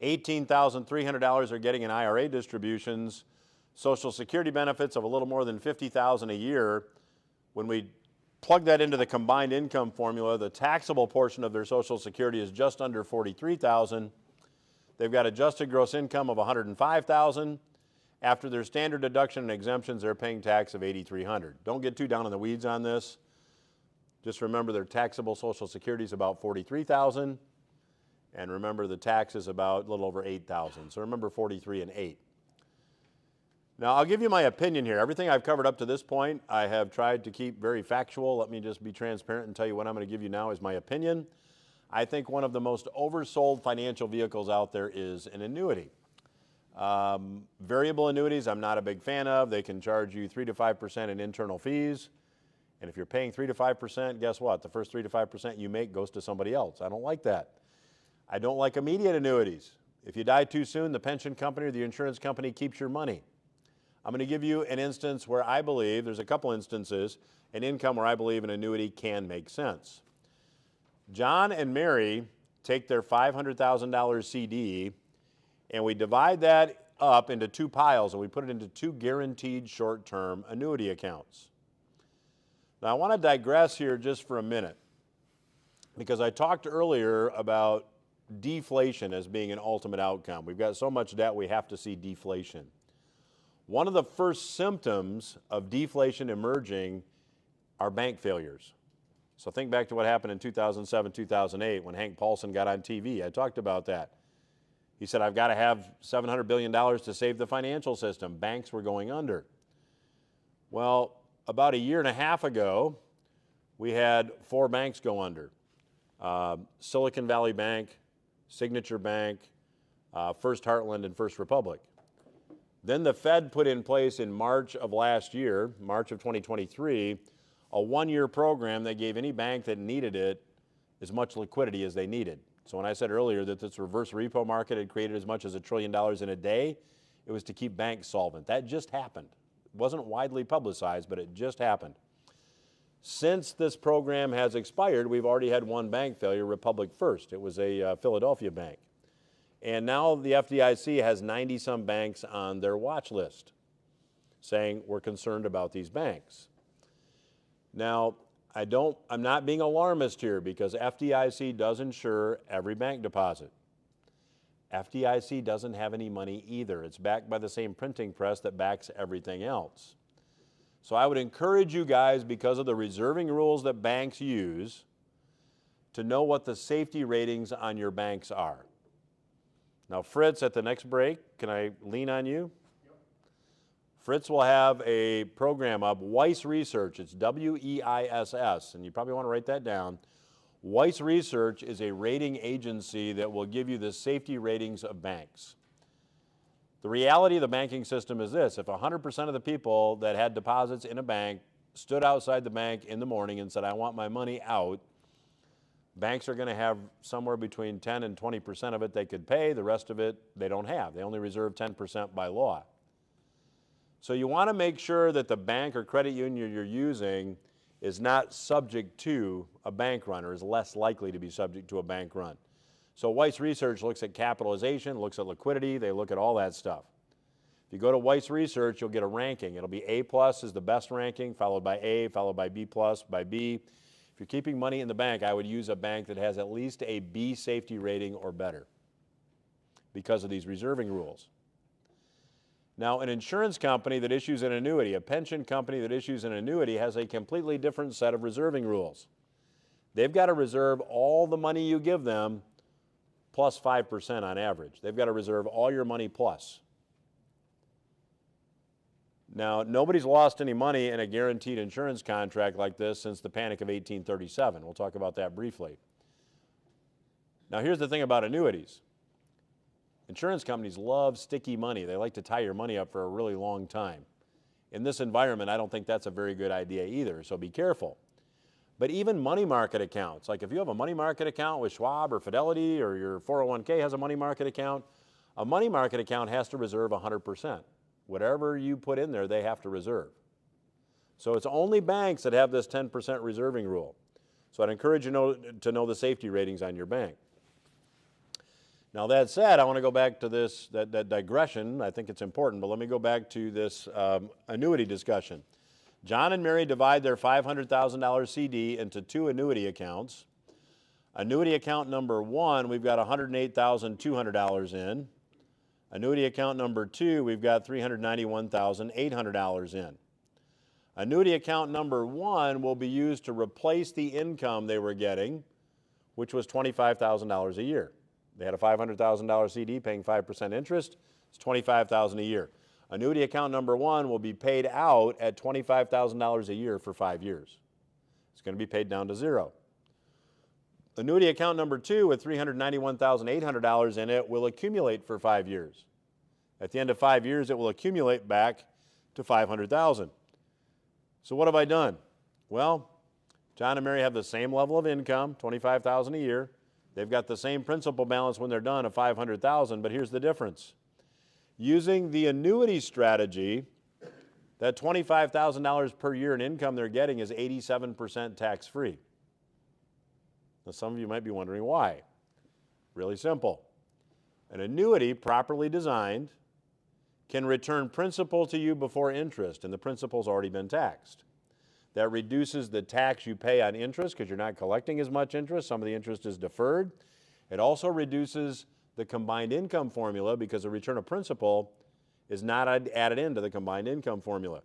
Speaker 1: $18,300 are getting in IRA distributions, Social Security benefits of a little more than $50,000 a year. When we plug that into the combined income formula, the taxable portion of their Social Security is just under $43,000. They've got adjusted gross income of $105,000. After their standard deduction and exemptions, they're paying tax of $8,300. Don't get too down in the weeds on this. Just remember their taxable Social Security is about $43,000. And remember the tax is about a little over $8,000. So remember 43 and 8. Now I'll give you my opinion here. Everything I've covered up to this point, I have tried to keep very factual. Let me just be transparent and tell you what I'm going to give you now is my opinion. I think one of the most oversold financial vehicles out there is an annuity. Variable annuities I'm not a big fan of. They can charge you 3 to 5% in internal fees. And if you're paying 3 to 5%, guess what? The first 3 to 5% you make goes to somebody else. I don't like that. I don't like immediate annuities. If you die too soon, the pension company or the insurance company keeps your money. I'm going to give you an instance where I believe, there's a couple instances, an income where I believe an annuity can make sense. John and Mary take their $500,000 CD and we divide that up into 2 piles and we put it into 2 guaranteed short-term annuity accounts. Now I want to digress here just for a minute because I talked earlier about deflation as being an ultimate outcome. We've got so much debt we have to see deflation. One of the first symptoms of deflation emerging are bank failures. So think back to what happened in 2007, 2008 when Hank Paulson got on TV. I talked about that. He said, I've got to have $700 billion to save the financial system. Banks were going under. Well, about a year and a half ago, we had 4 banks go under. Silicon Valley Bank, Signature Bank, First Heartland, and First Republic. Then the Fed put in place in March of last year, March of 2023, a 1-year program that gave any bank that needed it as much liquidity as they needed. So when I said earlier that this reverse repo market had created as much as $1 trillion in a day, it was to keep banks solvent. That just happened. It wasn't widely publicized, but it just happened. Since this program has expired, we've already had 1 bank failure, Republic First. It was a Philadelphia bank. And now the FDIC has 90-some banks on their watch list saying we're concerned about these banks. Now, I'm not being alarmist here because FDIC does insure every bank deposit. FDIC doesn't have any money either. It's backed by the same printing press that backs everything else. So I would encourage you guys, because of the reserving rules that banks use, to know what the safety ratings on your banks are. Now, Fritz, at the next break, can I lean on you? Yep. Fritz will have a program up, Weiss Research. It's W-E-I-S-S, and you probably want to write that down. Weiss Research is a rating agency that will give you the safety ratings of banks. The reality of the banking system is this: if 100% of the people that had deposits in a bank stood outside the bank in the morning and said, I want my money out, banks are going to have somewhere between 10 and 20% of it they could pay. The rest of it they don't have. They only reserve 10% by law. So you want to make sure that the bank or credit union you're using is not subject to a bank run, or is less likely to be subject to a bank run. So Weiss Research looks at capitalization, looks at liquidity, they look at all that stuff. If you go to Weiss Research, you'll get a ranking. It'll be A+ is the best ranking, followed by A, followed by B+, by B. If you're keeping money in the bank, I would use a bank that has at least a B safety rating or better because of these reserving rules. Now, an insurance company that issues an annuity, a pension company that issues an annuity, has a completely different set of reserving rules. They've got to reserve all the money you give them plus 5% on average. They've got to reserve all your money plus. Now, nobody's lost any money in a guaranteed insurance contract like this since the Panic of 1837. We'll talk about that briefly. Now, here's the thing about annuities. Insurance companies love sticky money. They like to tie your money up for a really long time. In this environment, I don't think that's a very good idea either, so be careful. But even money market accounts, like if you have a money market account with Schwab or Fidelity, or your 401k has a money market account has to reserve 100%. Whatever you put in there, they have to reserve. So it's only banks that have this 10% reserving rule. So I'd encourage you to know the safety ratings on your bank. Now that said, I want to go back to this, that digression. I think it's important, but let me go back to this annuity discussion. John and Mary divide their $500,000 CD into 2 annuity accounts. Annuity account number 1, we've got $108,200 in. Annuity account number 2, we've got $391,800 in. Annuity account number 1 will be used to replace the income they were getting, which was $25,000 a year. They had a $500,000 CD paying 5% interest. It's $25,000 a year. Annuity account number 1 will be paid out at $25,000 a year for 5 years. It's going to be paid down to 0. Annuity account number 2 with $391,800 in it will accumulate for 5 years. At the end of 5 years, it will accumulate back to $500,000. So what have I done? Well, John and Mary have the same level of income, $25,000 a year. They've got the same principal balance when they're done of $500,000, but here's the difference. Using the annuity strategy, that $25,000 per year in income they're getting is 87% tax-free. Now, some of you might be wondering why. Really simple. An annuity, properly designed, can return principal to you before interest, and the principal's already been taxed. That reduces the tax you pay on interest because you're not collecting as much interest. Some of the interest is deferred. It also reduces the combined income formula because the return of principal is not added into the combined income formula.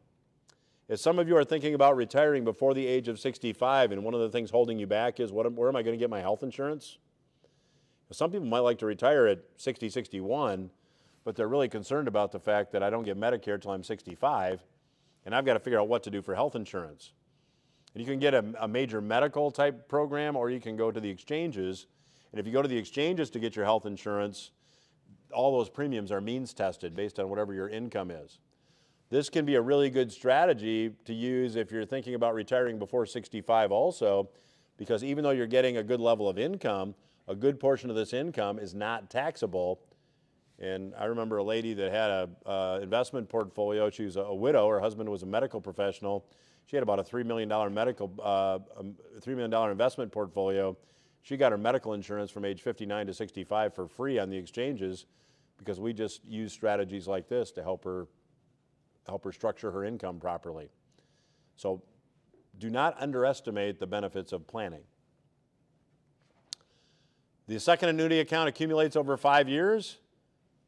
Speaker 1: If some of you are thinking about retiring before the age of 65 and one of the things holding you back is where am I going to get my health insurance? Some people might like to retire at 60, 61, but they're really concerned about the fact that I don't get Medicare until I'm 65, and I've got to figure out what to do for health insurance. And you can get a major medical type program, or you can go to the exchanges. And if you go to the exchanges to get your health insurance, all those premiums are means tested based on whatever your income is. This can be a really good strategy to use if you're thinking about retiring before 65 also, because even though you're getting a good level of income, a good portion of this income is not taxable. And I remember a lady that had an investment portfolio. She was a widow. Her husband was a medical professional. She had about a $3 million $3 million investment portfolio. She got her medical insurance from age 59 to 65 for free on the exchanges because we just use strategies like this to help her structure her income properly. So do not underestimate the benefits of planning. The second annuity account accumulates over 5 years.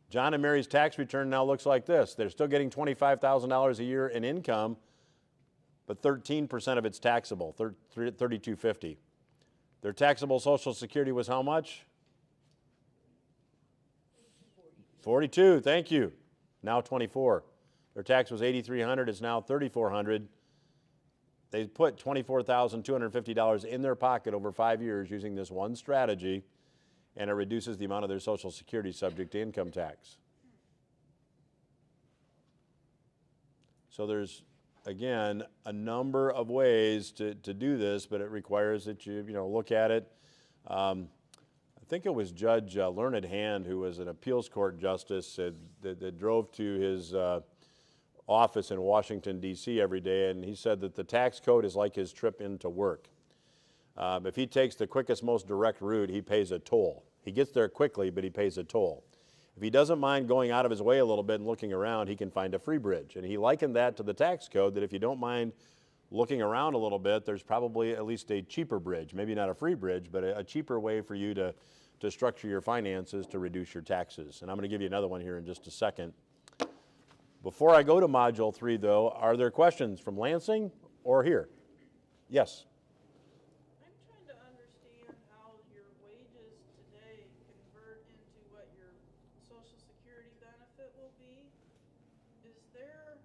Speaker 1: John and Mary's tax return now looks like this. They're still getting $25,000 a year in income, but 13% of it's taxable, $3,250. Their taxable Social Security was how much? 42, thank you. Now 24. Their tax was $8,300, it's now $3,400. They put $24,250 in their pocket over 5 years using this one strategy, and it reduces the amount of their Social Security subject to income tax. So there's, again, a number of ways to do this, but it requires that you look at it. I think it was Judge Learned Hand, who was an appeals court justice, that drove to his office in Washington, D.C. every day, and he said that the tax code is like his trip into work. If he takes the quickest, most direct route, he pays a toll. He gets there quickly, but he pays a toll. If he doesn't mind going out of his way a little bit and looking around, he can find a free bridge. And he likened that to the tax code, that if you don't mind looking around a little bit, there's probably at least a cheaper bridge, maybe not a free bridge, but a cheaper way for you to structure your finances to reduce your taxes. And I'm going to give you another one here in just a second. Before I go to Module 3, though, are there questions from Lansing or here? Yes?
Speaker 10: I'm trying to understand how your wages today convert into what your Social Security benefit will be. Is there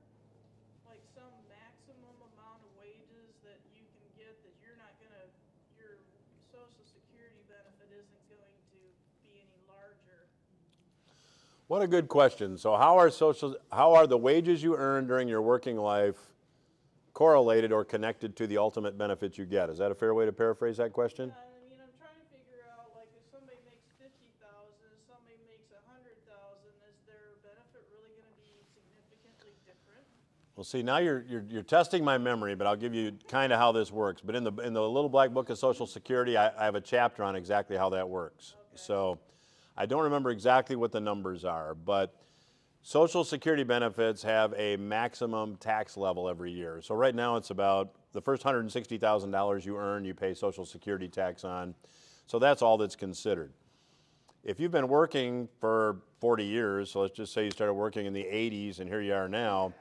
Speaker 10: like some maximum amount of wages that you can get that you're not gonna, your Social Security benefit isn't going to be any larger?
Speaker 1: What a good question. So how are the wages you earn during your working life correlated or connected to the ultimate benefits you get? Is that a fair way to paraphrase that question?
Speaker 10: Yeah, I mean, I'm trying to figure out, like, if somebody makes $50,000, if somebody makes $100,000, is their benefit really going to be significantly different?
Speaker 1: Well, see, now you're testing my memory, but I'll give you kind of how this works. But in the little black book of Social Security, I have a chapter on exactly how that works.
Speaker 10: Okay.
Speaker 1: So I don't remember exactly what the numbers are, but Social Security benefits have a maximum tax level every year. So right now it's about the first $160,000 you earn, you pay Social Security tax on. So that's all that's considered. If you've been working for 40 years, so let's just say you started working in the 80s and here you are now,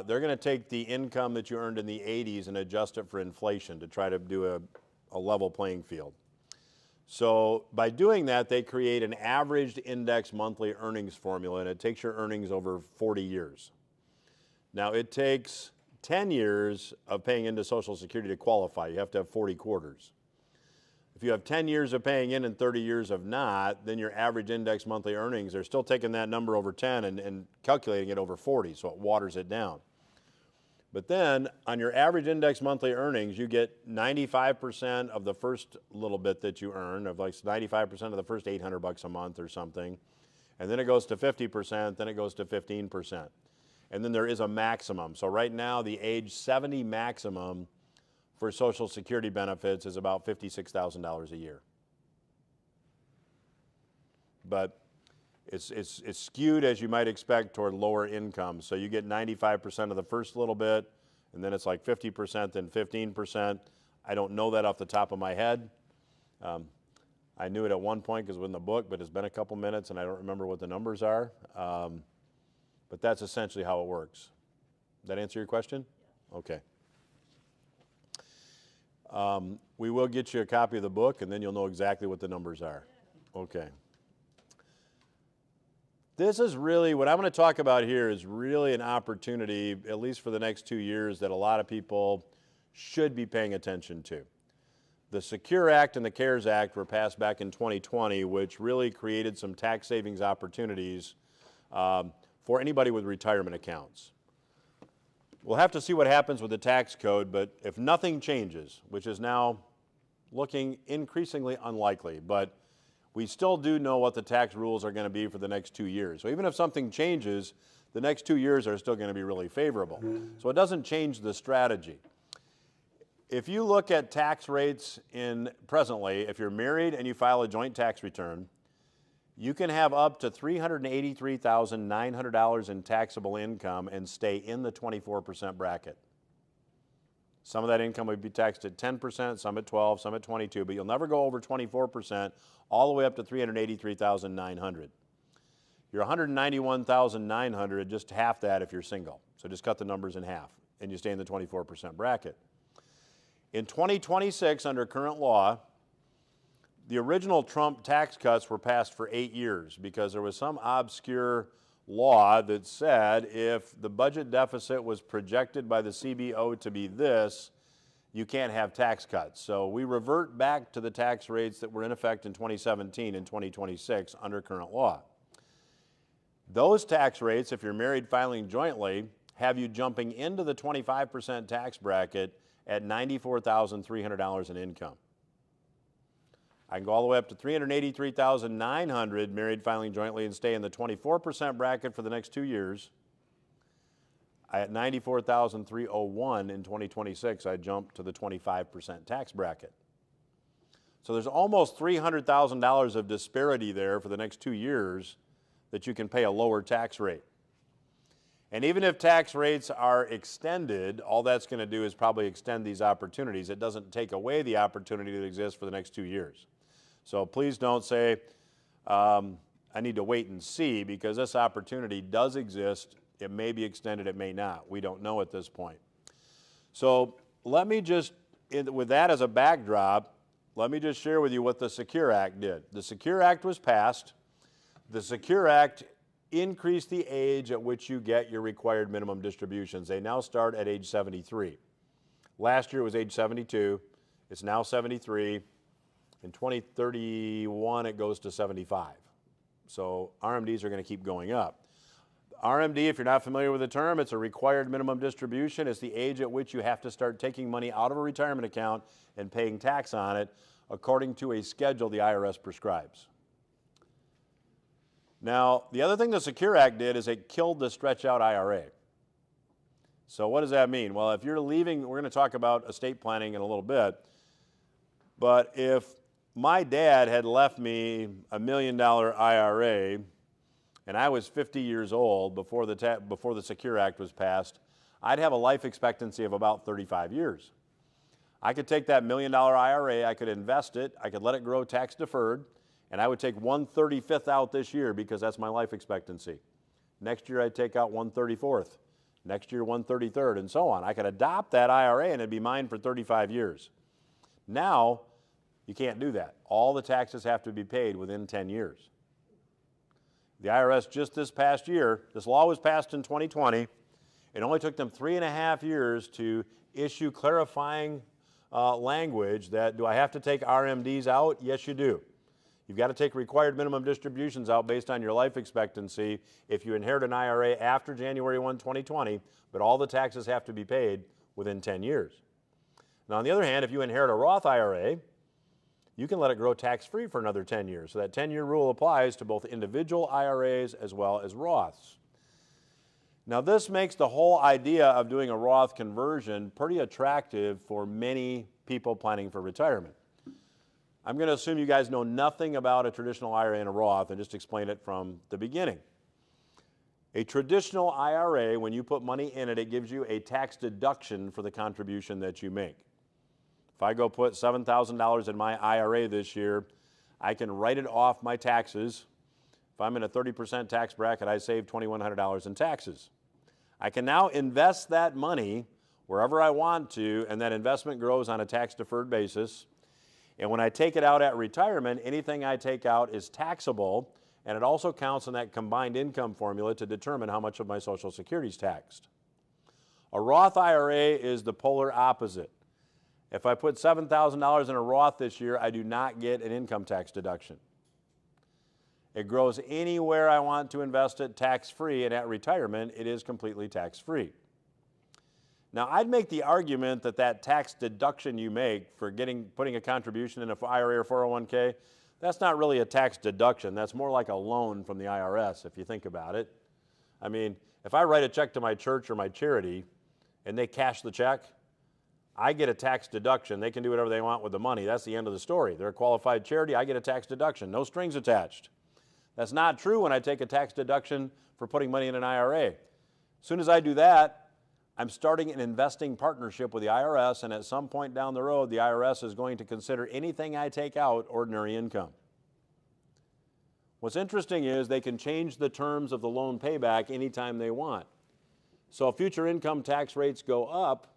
Speaker 1: they're going to take the income that you earned in the 80s and adjust it for inflation to try to do a level playing field. So by doing that, they create an averaged index monthly earnings formula, and it takes your earnings over 40 years. Now, it takes 10 years of paying into Social Security to qualify. You have to have 40 quarters. If you have 10 years of paying in and 30 years of not, then your average index monthly earnings, they're still taking that number over 10 and calculating it over 40, so it waters it down. But then, on your average index monthly earnings, you get 95% of the first little bit that you earn, of like 95% of the first $800 a month or something, and then it goes to 50%, then it goes to 15%. And then there is a maximum. So right now, the age 70 maximum for Social Security benefits is about $56,000 a year. But it's skewed, as you might expect, toward lower income. So you get 95% of the first little bit, and then it's like 50%, then 15%. I don't know that off the top of my head. I knew it at one point because it was in the book, but it's been a couple minutes and I don't remember what the numbers are. But that's essentially how it works. Does that answer your question? Okay. We will get you a copy of the book, and then you'll know exactly what the numbers are. Okay. This is really, what I'm going to talk about here is really an opportunity, at least for the next 2 years, that a lot of people should be paying attention to. The Secure Act and the CARES Act were passed back in 2020, which really created some tax savings opportunities for anybody with retirement accounts. We'll have to see what happens with the tax code, but if nothing changes, which is now looking increasingly unlikely, but we still do know what the tax rules are going to be for the next 2 years. So even if something changes, the next 2 years are still going to be really favorable. So it doesn't change the strategy. If you look at tax rates presently, if you're married and you file a joint tax return, you can have up to $383,900 in taxable income and stay in the 24% bracket. Some of that income would be taxed at 10%, some at 12%, some at 22%, but you'll never go over 24%, all the way up to $383,900. You're $191,900, just half that if you're single. So just cut the numbers in half, and you stay in the 24% bracket. In 2026, under current law, the original Trump tax cuts were passed for 8 years because there was some obscure law that said if the budget deficit was projected by the CBO to be this, you can't have tax cuts. So we revert back to the tax rates that were in effect in 2017 and 2026 under current law. Those tax rates, if you're married filing jointly, have you jumping into the 25% tax bracket at $94,300 in income. I can go all the way up to $383,900 married filing jointly and stay in the 24% bracket for the next 2 years. At $94,301 in 2026, I jump to the 25% tax bracket. So there's almost $300,000 of disparity there for the next 2 years that you can pay a lower tax rate. And even if tax rates are extended, all that's going to do is probably extend these opportunities. It doesn't take away the opportunity that exists for the next 2 years. So please don't say, I need to wait and see, because this opportunity does exist. It may be extended, it may not. We don't know at this point. So let me just, with that as a backdrop, let me just share with you what the Secure Act did. The Secure Act was passed. The Secure Act increased the age at which you get your required minimum distributions. They now start at age 73. Last year it was age 72. It's now 73. In 2031, it goes to 75. So RMDs are going to keep going up. RMD, if you're not familiar with the term, it's a required minimum distribution. It's the age at which you have to start taking money out of a retirement account and paying tax on it according to a schedule the IRS prescribes. Now, the other thing the Secure Act did is it killed the stretch-out IRA. So what does that mean? Well, if you're leaving, we're going to talk about estate planning in a little bit, but if my dad had left me $1 million IRA and I was 50 years old before the Secure Act was passed, I'd have a life expectancy of about 35 years. I could take that $1 million IRA, I could invest it, I could let it grow tax deferred, and I would take 1/35th out this year because that's my life expectancy. Next year I'd take out 1/34th. Next year 1/33rd, and so on. I could adopt that IRA and it'd be mine for 35 years. Now, you can't do that. All the taxes have to be paid within 10 years. The IRS just this past year, this law was passed in 2020. It only took them 3.5 years to issue clarifying language that, do I have to take RMDs out? Yes, you do. You've got to take required minimum distributions out based on your life expectancy if you inherit an IRA after January 1, 2020, but all the taxes have to be paid within 10 years. Now, on the other hand, if you inherit a Roth IRA, you can let it grow tax-free for another 10 years. So that 10-year rule applies to both individual IRAs as well as Roths. Now, this makes the whole idea of doing a Roth conversion pretty attractive for many people planning for retirement. I'm going to assume you guys know nothing about a traditional IRA and a Roth and just explain it from the beginning. A traditional IRA, when you put money in it, it gives you a tax deduction for the contribution that you make. If I go put $7,000 in my IRA this year, I can write it off my taxes. If I'm in a 30% tax bracket, I save $2,100 in taxes. I can now invest that money wherever I want to, and that investment grows on a tax-deferred basis. And when I take it out at retirement, anything I take out is taxable, and it also counts in that combined income formula to determine how much of my Social Security is taxed. A Roth IRA is the polar opposite. If I put $7,000 in a Roth this year, I do not get an income tax deduction. It grows anywhere I want to invest it tax-free, and at retirement, it is completely tax-free. Now, I'd make the argument that that tax deduction you make for putting a contribution in an IRA or 401k, that's not really a tax deduction. That's more like a loan from the IRS, if you think about it. I mean, if I write a check to my church or my charity, and they cash the check, I get a tax deduction. They can do whatever they want with the money. That's the end of the story. They're a qualified charity. I get a tax deduction. No strings attached. That's not true when I take a tax deduction for putting money in an IRA. As soon as I do that, I'm starting an investing partnership with the IRS, and at some point down the road, the IRS is going to consider anything I take out ordinary income. What's interesting is they can change the terms of the loan payback anytime they want. So if future income tax rates go up,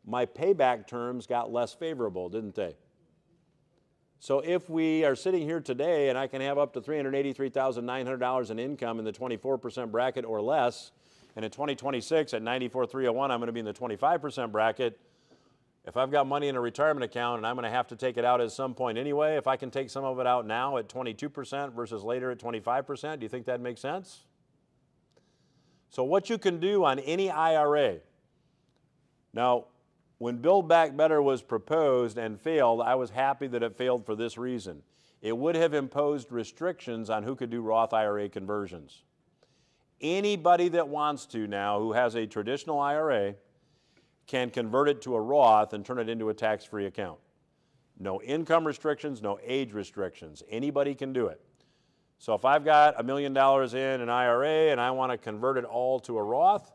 Speaker 1: my payback terms got less favorable, didn't they? So if we are sitting here today and I can have up to $383,900 in income in the 24% bracket or less, and in 2026 at 94,301 I'm going to be in the 25% bracket. If I've got money in a retirement account and I'm going to have to take it out at some point anyway, if I can take some of it out now at 22% versus later at 25%, do you think that makes sense? So what you can do on any IRA. Now, when Build Back Better was proposed and failed, I was happy that it failed for this reason. It would have imposed restrictions on who could do Roth IRA conversions. Anybody that wants to now who has a traditional IRA can convert it to a Roth and turn it into a tax-free account. No income restrictions, no age restrictions. Anybody can do it. So if I've got $1 million in an IRA and I want to convert it all to a Roth,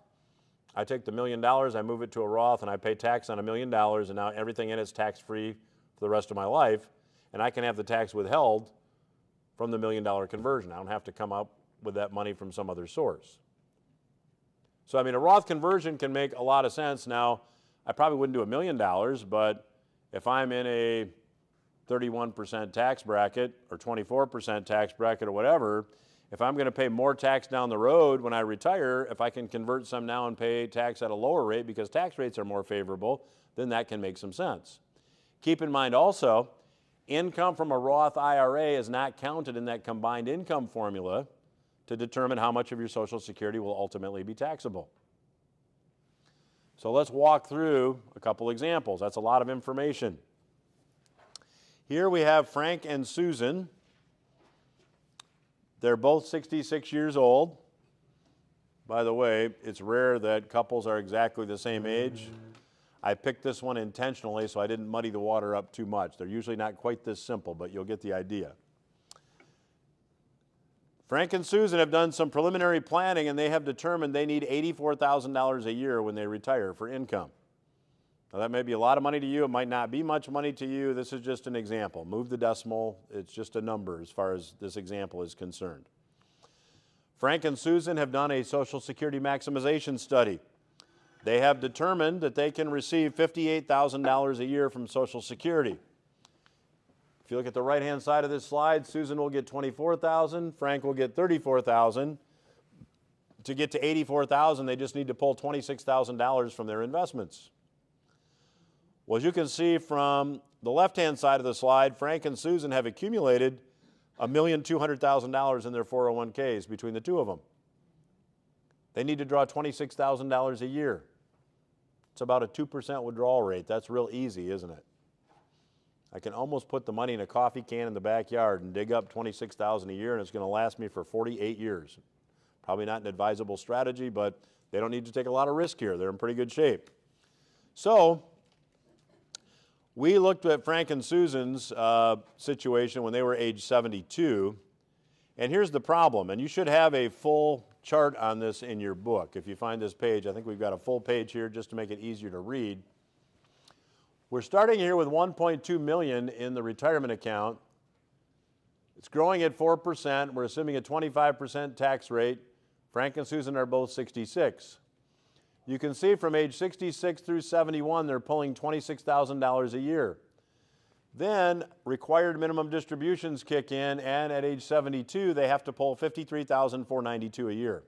Speaker 1: I take the $1 million, I move it to a Roth, and I pay tax on $1 million, and now everything in it is tax-free for the rest of my life, and I can have the tax withheld from the $1 million conversion. I don't have to come up with that money from some other source. So, I mean, a Roth conversion can make a lot of sense. Now, I probably wouldn't do $1 million, but if I'm in a 31% tax bracket or 24% tax bracket or whatever, if I'm going to pay more tax down the road when I retire, if I can convert some now and pay tax at a lower rate because tax rates are more favorable, then that can make some sense. Keep in mind also, income from a Roth IRA is not counted in that combined income formula to determine how much of your Social Security will ultimately be taxable. So let's walk through a couple examples. That's a lot of information. Here we have Frank and Susan. They're both 66 years old. By the way, it's rare that couples are exactly the same age. I picked this one intentionally so I didn't muddy the water up too much. They're usually not quite this simple, but you'll get the idea. Frank and Susan have done some preliminary planning and they have determined they need $84,000 a year when they retire for income. Now that may be a lot of money to you, it might not be much money to you. This is just an example. Move the decimal, it's just a number as far as this example is concerned. Frank and Susan have done a Social Security maximization study. They have determined that they can receive $58,000 a year from Social Security. If you look at the right-hand side of this slide, Susan will get $24,000, Frank will get $34,000. To get to $84,000, they just need to pull $26,000 from their investments. Well, as you can see from the left-hand side of the slide, Frank and Susan have accumulated $1,200,000 in their 401ks between the two of them. They need to draw $26,000 a year. It's about a 2% withdrawal rate. That's real easy, isn't it? I can almost put the money in a coffee can in the backyard and dig up $26,000 a year, and it's going to last me for 48 years. Probably not an advisable strategy, but they don't need to take a lot of risk here. They're in pretty good shape. So we looked at Frank and Susan's situation when they were age 72, and here's the problem, and you should have a full chart on this in your book. If you find this page, I think we've got a full page here just to make it easier to read. We're starting here with $1.2 million in the retirement account. It's growing at 4%. We're assuming a 25% tax rate. Frank and Susan are both 66. You can see from age 66 through 71, they're pulling $26,000 a year. Then required minimum distributions kick in, and at age 72, they have to pull $53,492 a year.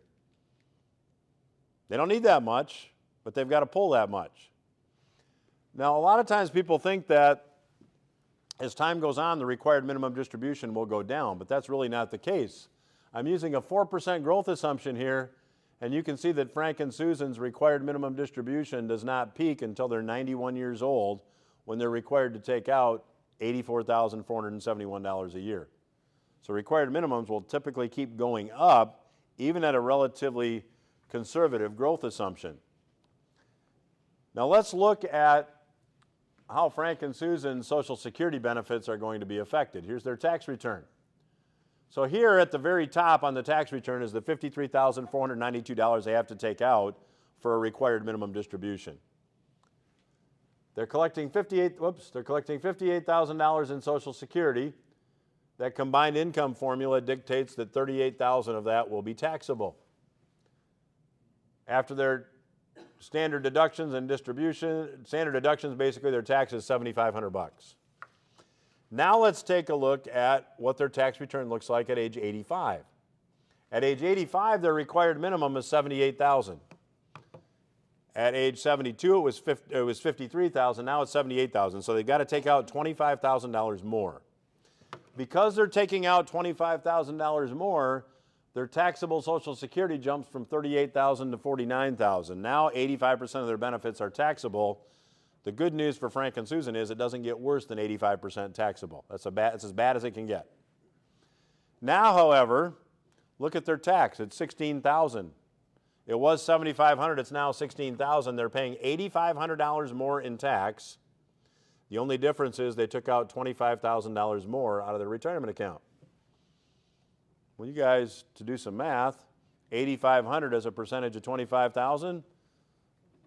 Speaker 1: They don't need that much, but they've got to pull that much. Now, a lot of times people think that as time goes on, the required minimum distribution will go down, but that's really not the case. I'm using a 4% growth assumption here, and you can see that Frank and Susan's required minimum distribution does not peak until they're 91 years old, when they're required to take out $84,471 a year. So required minimums will typically keep going up, even at a relatively conservative growth assumption. Now let's look at how Frank and Susan's Social Security benefits are going to be affected. Here's their tax return. So here at the very top on the tax return is the $53,492 they have to take out for a required minimum distribution. They're collecting $58,000 in Social Security. That combined income formula dictates that $38,000 of that will be taxable. After their standard deductions and distribution, standard deductions, basically their tax is $7,500. Now let's take a look at what their tax return looks like at age 85. At age 85, their required minimum is $78,000. At age 72, it was $53,000. Now it's $78,000. So they've got to take out $25,000 more. Because they're taking out $25,000 more, their taxable Social Security jumps from $38,000 to $49,000. Now 85% of their benefits are taxable. The good news for Frank and Susan is it doesn't get worse than 85% taxable. That's as bad as it can get. Now, however, look at their tax. It's $16,000. It was $7,500. It's now $16,000. They're paying $8,500 more in tax. The only difference is they took out $25,000 more out of their retirement account. Well, you guys, to do some math, 8,500 as a percentage of 25,000,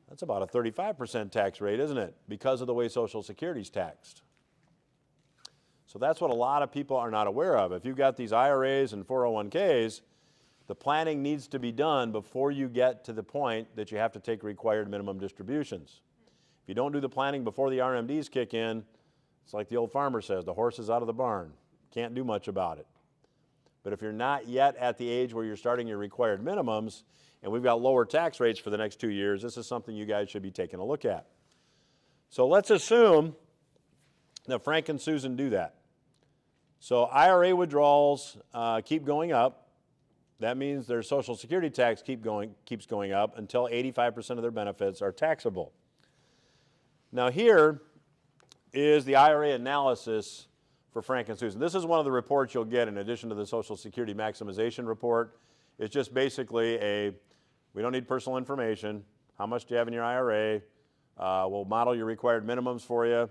Speaker 1: that's about a 35% tax rate, isn't it? Because of the way Social Security is taxed. So that's what a lot of people are not aware of. If you've got these IRAs and 401ks, the planning needs to be done before you get to the point that you have to take required minimum distributions. If you don't do the planning before the RMDs kick in, it's like the old farmer says, the horse is out of the barn. Can't do much about it. But if you're not yet at the age where you're starting your required minimums, and we've got lower tax rates for the next 2 years, this is something you guys should be taking a look at. So let's assume that Frank and Susan do that. So IRA withdrawals keep going up. That means their Social Security tax keeps going up until 85% of their benefits are taxable. Now here is the IRA analysis for Frank and Susan. This is one of the reports you'll get in addition to the Social Security maximization report. It's just basically a We don't need personal information. How much do you have in your IRA? We'll model your required minimums for you.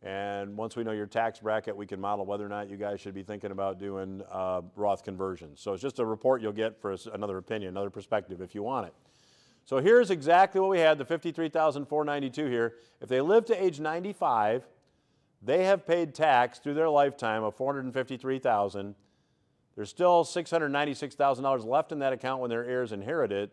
Speaker 1: And once we know your tax bracket, we can model whether or not you guys should be thinking about doing Roth conversions. So it's just a report you'll get for another opinion, another perspective if you want it. So here's exactly what we had, the $53,492 here. If they live to age 95, they have paid tax through their lifetime of $453,000. There's still $696,000 left in that account when their heirs inherit it.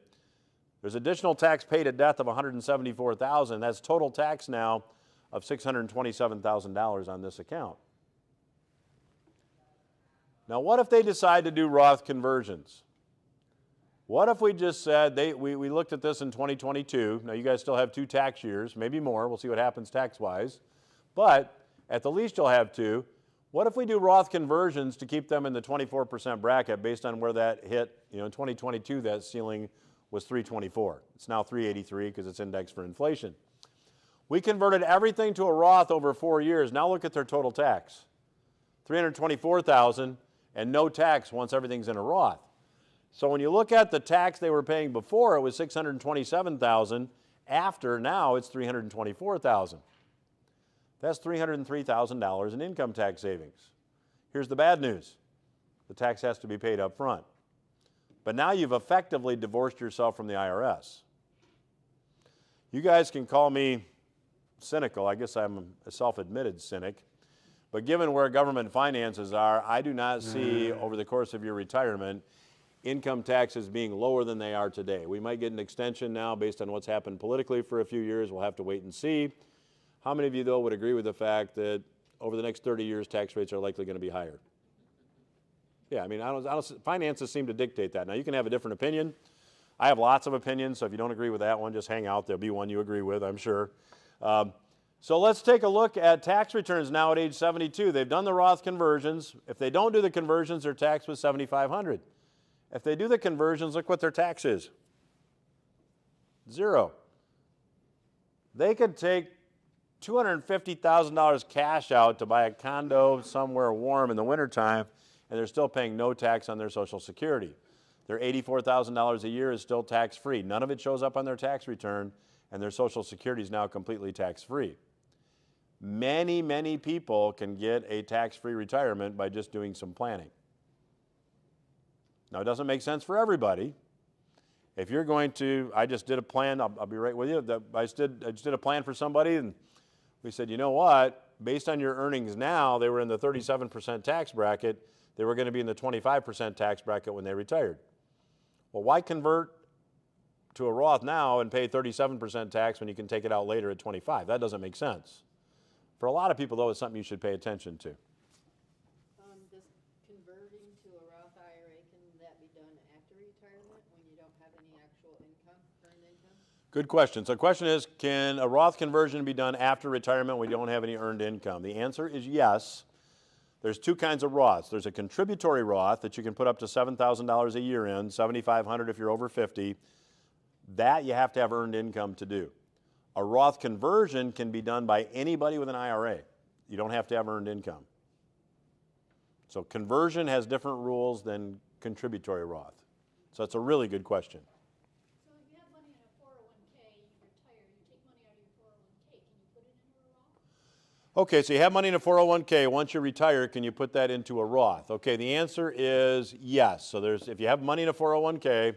Speaker 1: There's additional tax paid at death of $174,000. That's total tax now of $627,000 on this account. Now, what if they decide to do Roth conversions? What if we just said, we looked at this in 2022. Now, you guys still have 2 tax years, maybe more. We'll see what happens tax-wise. But at the least, you'll have 2. What if we do Roth conversions to keep them in the 24% bracket based on where that hit? You know, in 2022, that ceiling was 324. It's now 383 because it's indexed for inflation. We converted everything to a Roth over 4 years. Now look at their total tax. $324,000 and no tax once everything's in a Roth. So when you look at the tax they were paying before, it was $627,000. After, now it's $324,000. That's $303,000 in income tax savings. Here's the bad news. The tax has to be paid up front. But now you've effectively divorced yourself from the IRS. You guys can call me cynical. I guess I'm a self-admitted cynic. But given where government finances are, I do not see over the course of your retirement income taxes being lower than they are today. We might get an extension now based on what's happened politically for a few years. We'll have to wait and see. How many of you, though, would agree with the fact that over the next 30 years, tax rates are likely going to be higher? Yeah, I mean, finances seem to dictate that. Now, you can have a different opinion. I have lots of opinions, so if you don't agree with that one, just hang out. There'll be one you agree with, I'm sure. So let's take a look at tax returns now at age 72. They've done the Roth conversions. If they don't do the conversions, their tax was $7,500. If they do the conversions, look what their tax is. 0. They could take $250,000 cash out to buy a condo somewhere warm in the wintertime, and they're still paying no tax on their Social Security. Their $84,000 a year is still tax-free. None of it shows up on their tax return, and their Social Security is now completely tax-free. Many, many people can get a tax-free retirement by just doing some planning. Now, it doesn't make sense for everybody. If you're going to, I just did a plan, I'll be right with you. I just did a plan for somebody, and we said, you know what? Based on your earnings now, they were in the 37% tax bracket. They were going to be in the 25% tax bracket when they retired. Well, why convert to a Roth now and pay 37% tax when you can take it out later at 25? That doesn't make sense. For a lot of people, though, it's something you should pay attention to.
Speaker 11: Does converting to a Roth IRA, can that be done after retirement when you don't have any actual income, earned income?
Speaker 1: Good question. So the question is, can a Roth conversion be done after retirement when we don't have any earned income? The answer is yes. There's 2 kinds of Roths. There's a contributory Roth that you can put up to $7,000 a year in, $7,500 if you're over 50. That you have to have earned income to do. A Roth conversion can be done by anybody with an IRA. You don't have to have earned income. So conversion has different rules than contributory Roth. So that's a really good question.
Speaker 7: So if you have money in a 401k, you retire, you take money out of your 401k, can you put it into a Roth?
Speaker 1: Okay, so you have money in a 401k. Once you retire, can you put that into a Roth? Okay, the answer is yes. So if you have money in a 401k,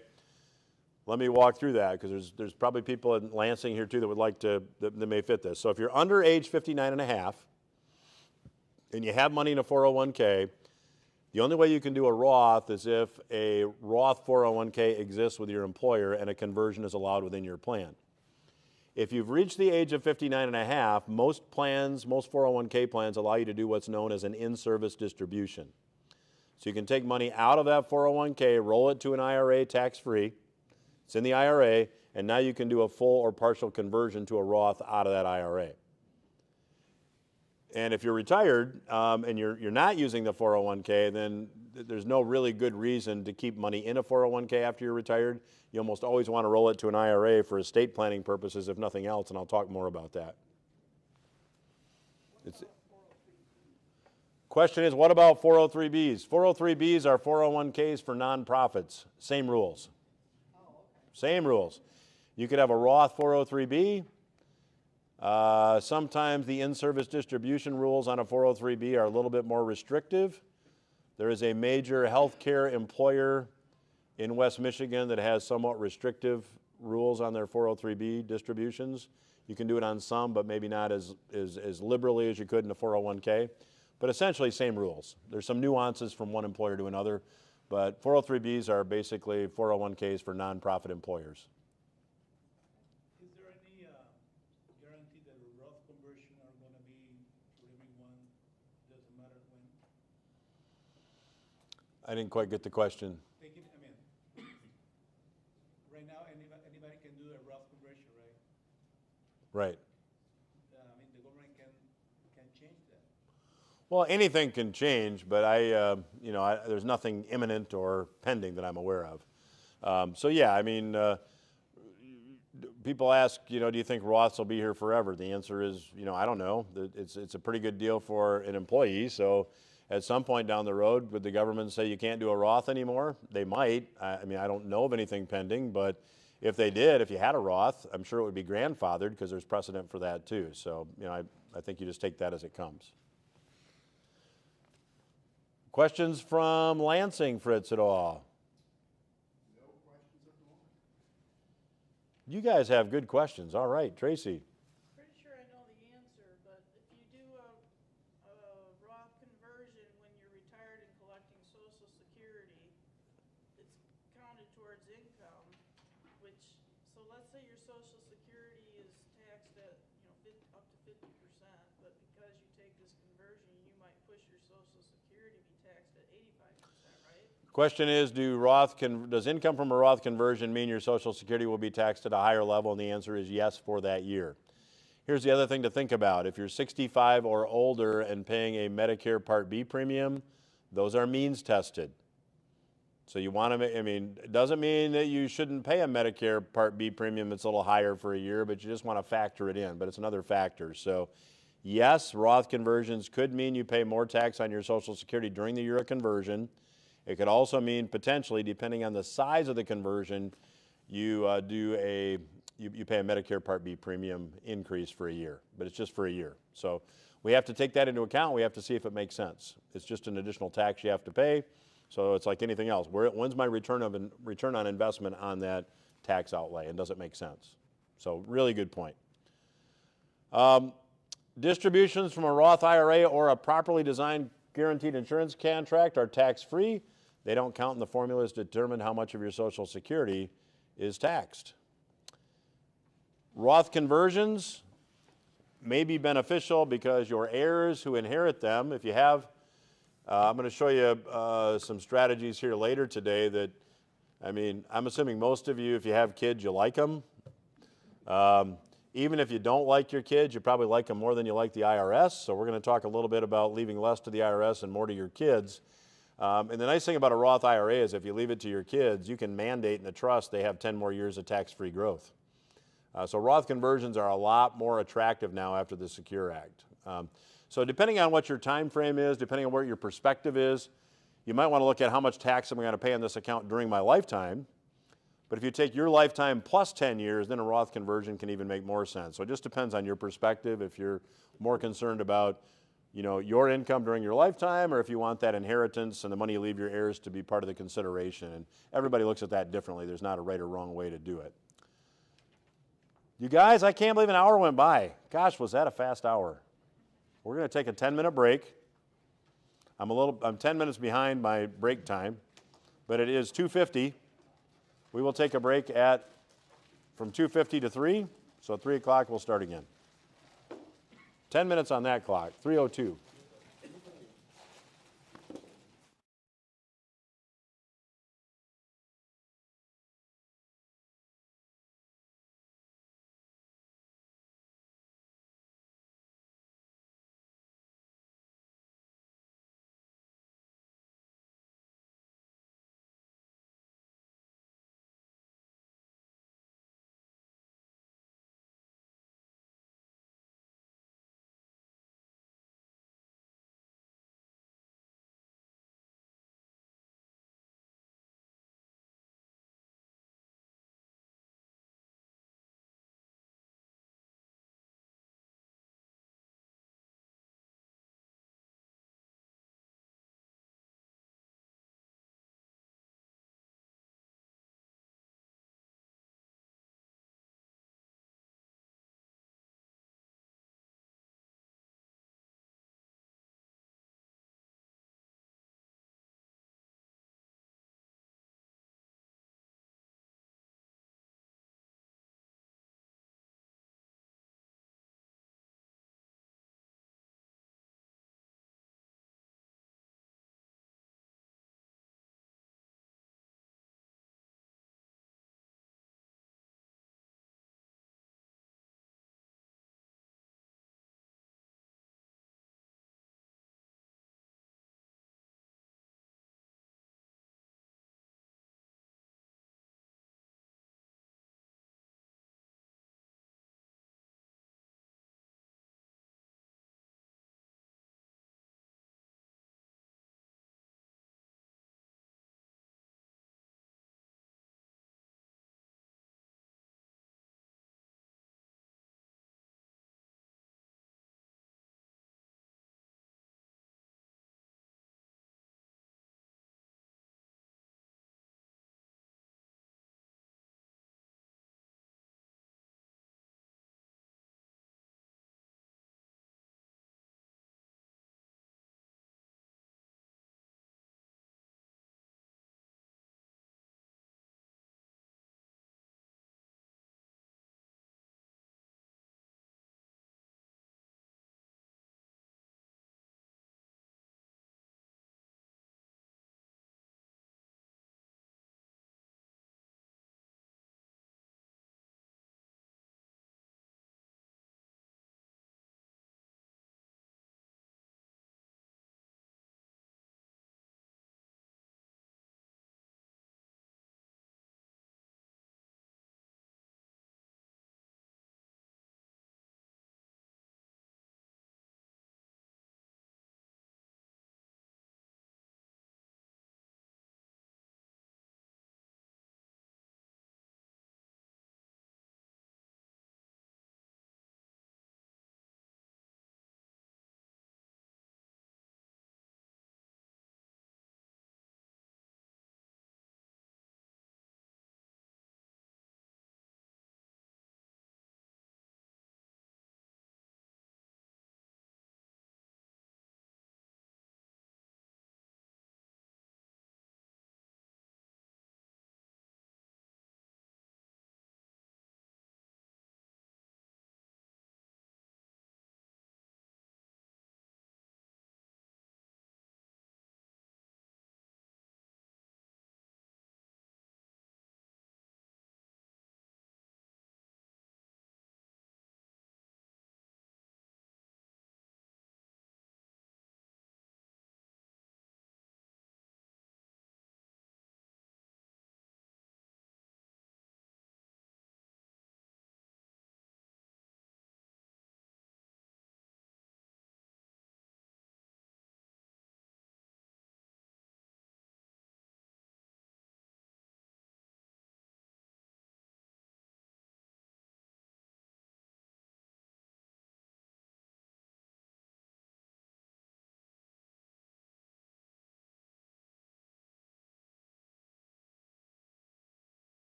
Speaker 1: let me walk through that because there's probably people in Lansing here too that would like to, that may fit this. So if you're under age 59 and a half and you have money in a 401k, the only way you can do a Roth is if a Roth 401k exists with your employer and a conversion is allowed within your plan. If you've reached the age of 59 and a half, most plans, most 401k plans allow you to do what's known as an in-service distribution. So you can take money out of that 401k, roll it to an IRA tax-free. It's in the IRA, and now you can do a full or partial conversion to a Roth out of that IRA. And if you're retired and you're not using the 401k, then there's no really good reason to keep money in a 401k after you're retired. You almost always want to roll it to an IRA for estate planning purposes, if nothing else, and I'll talk more about that. Question is, what about 403Bs? 403Bs are 401ks for nonprofits. Same rules. Same rules. You could have a Roth 403B. Sometimes the in-service distribution rules on a 403B are a little bit more restrictive. There is a major healthcare employer in West Michigan that has somewhat restrictive rules on their 403B distributions. You can do it on some, but maybe not as liberally as you could in a 401k. But essentially, same rules. There's some nuances from one employer to another, but 403Bs are basically 401ks for nonprofit employers.
Speaker 8: Is there any guarantee that a Roth conversion are going to be for everyone, doesn't matter when?
Speaker 1: I didn't quite get the question.
Speaker 8: Thinking, I mean, right now, anybody can do a Roth conversion, right?
Speaker 1: Right.
Speaker 8: I mean, the government can change that.
Speaker 1: Well, anything can change, but there's nothing imminent or pending that I'm aware of. So yeah, I mean, people ask, do you think Roths will be here forever? The answer is, I don't know. It's a pretty good deal for an employee. So at some point down the road, would the government say you can't do a Roth anymore? They might. I mean, I don't know of anything pending, but if they did, if you had a Roth, I'm sure it would be grandfathered because there's precedent for that too. So, I think you just take that as it comes. Questions from Lansing, Fritz, at all?
Speaker 4: No questions at the moment.
Speaker 1: You guys have good questions. All right, Tracy.
Speaker 10: Pretty sure I know the answer, but if you do a Roth conversion when you're retired and collecting Social Security, it's counted towards income, so let's say your Social Security is taxed at, up to 50%, but because you take this conversion, you might push your Social Security be taxed at 85%, right?
Speaker 1: Question is, does income from a Roth conversion mean your Social Security will be taxed at a higher level? And the answer is yes for that year. Here's the other thing to think about. If you're 65 or older and paying a Medicare Part B premium, those are means tested. So you want to, it doesn't mean that you shouldn't pay a Medicare Part B premium that's a little higher for a year, but you just want to factor it in, but it's another factor. So yes, Roth conversions could mean you pay more tax on your Social Security during the year of conversion. It could also mean potentially, depending on the size of the conversion, you pay a Medicare Part B premium increase for a year, but it's just for a year. So we have to take that into account. We have to see if it makes sense. It's just an additional tax you have to pay. So it's like anything else. When's my return on investment on that tax outlay, and does it make sense? So really good point. Distributions from a Roth IRA or a properly designed guaranteed insurance contract are tax-free. They don't count in the formulas to determine how much of your Social Security is taxed. Roth conversions may be beneficial because your heirs who inherit them, if you have, I'm going to show you some strategies here later today that, I'm assuming most of you, if you have kids, you like them. Even if you don't like your kids, you probably like them more than you like the IRS. So we're going to talk a little bit about leaving less to the IRS and more to your kids. And the nice thing about a Roth IRA is if you leave it to your kids, you can mandate in the trust they have 10 more years of tax-free growth. So Roth conversions are a lot more attractive now after the Secure Act. So depending on what your time frame is, depending on where your perspective is, you might want to look at how much tax am I going to pay on this account during my lifetime. But if you take your lifetime plus 10 years, then a Roth conversion can even make more sense. So it just depends on your perspective. If you're more concerned about your income during your lifetime, or if you want that inheritance and the money you leave your heirs to be part of the consideration. And everybody looks at that differently. There's not a right or wrong way to do it. You guys, I can't believe an hour went by. Gosh, was that a fast hour. We're going to take a 10-minute break. I'm 10 minutes behind my break time, but it is 2:50. We will take a break from 2:50 to 3, so at 3 o'clock we'll start again. 10 minutes on that clock, 3:02.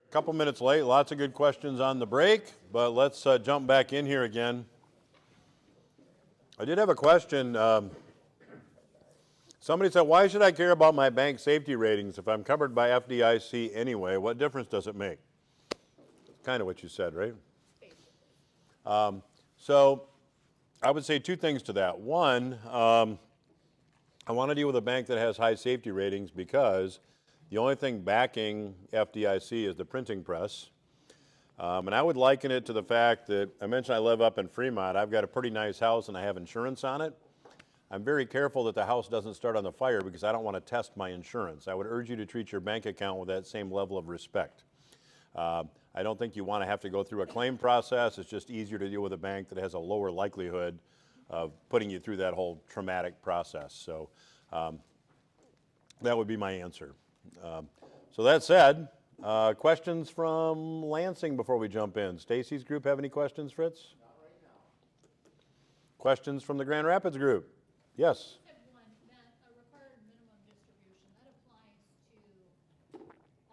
Speaker 1: Couple minutes late, lots of good questions on the break, but let's jump back in here again. I did have a question. Somebody said, why should I care about my bank safety ratings if I'm covered by FDIC anyway? What difference does it make? Kind of what you said, right? So I would say two things to that. One, I want to deal with a bank that has high safety ratings because the only thing backing FDIC is the printing press. And I would liken it to the fact that I mentioned I live up in Fremont. I've got a pretty nice house and I have insurance on it. I'm very careful that the house doesn't start on the fire because I don't want to test my insurance. I would urge you to treat your bank account with that same level of respect. I don't think you want to have to go through a claim process. It's just easier to deal with a bank that has a lower likelihood of putting you through that whole traumatic process. So that would be my answer. So that said, questions from Lansing before we jump in. Stacy's group have any questions, Fritz? Not right now. Questions from the Grand Rapids group? Yes.
Speaker 7: I have one, Matt, a required minimum distribution, that applies to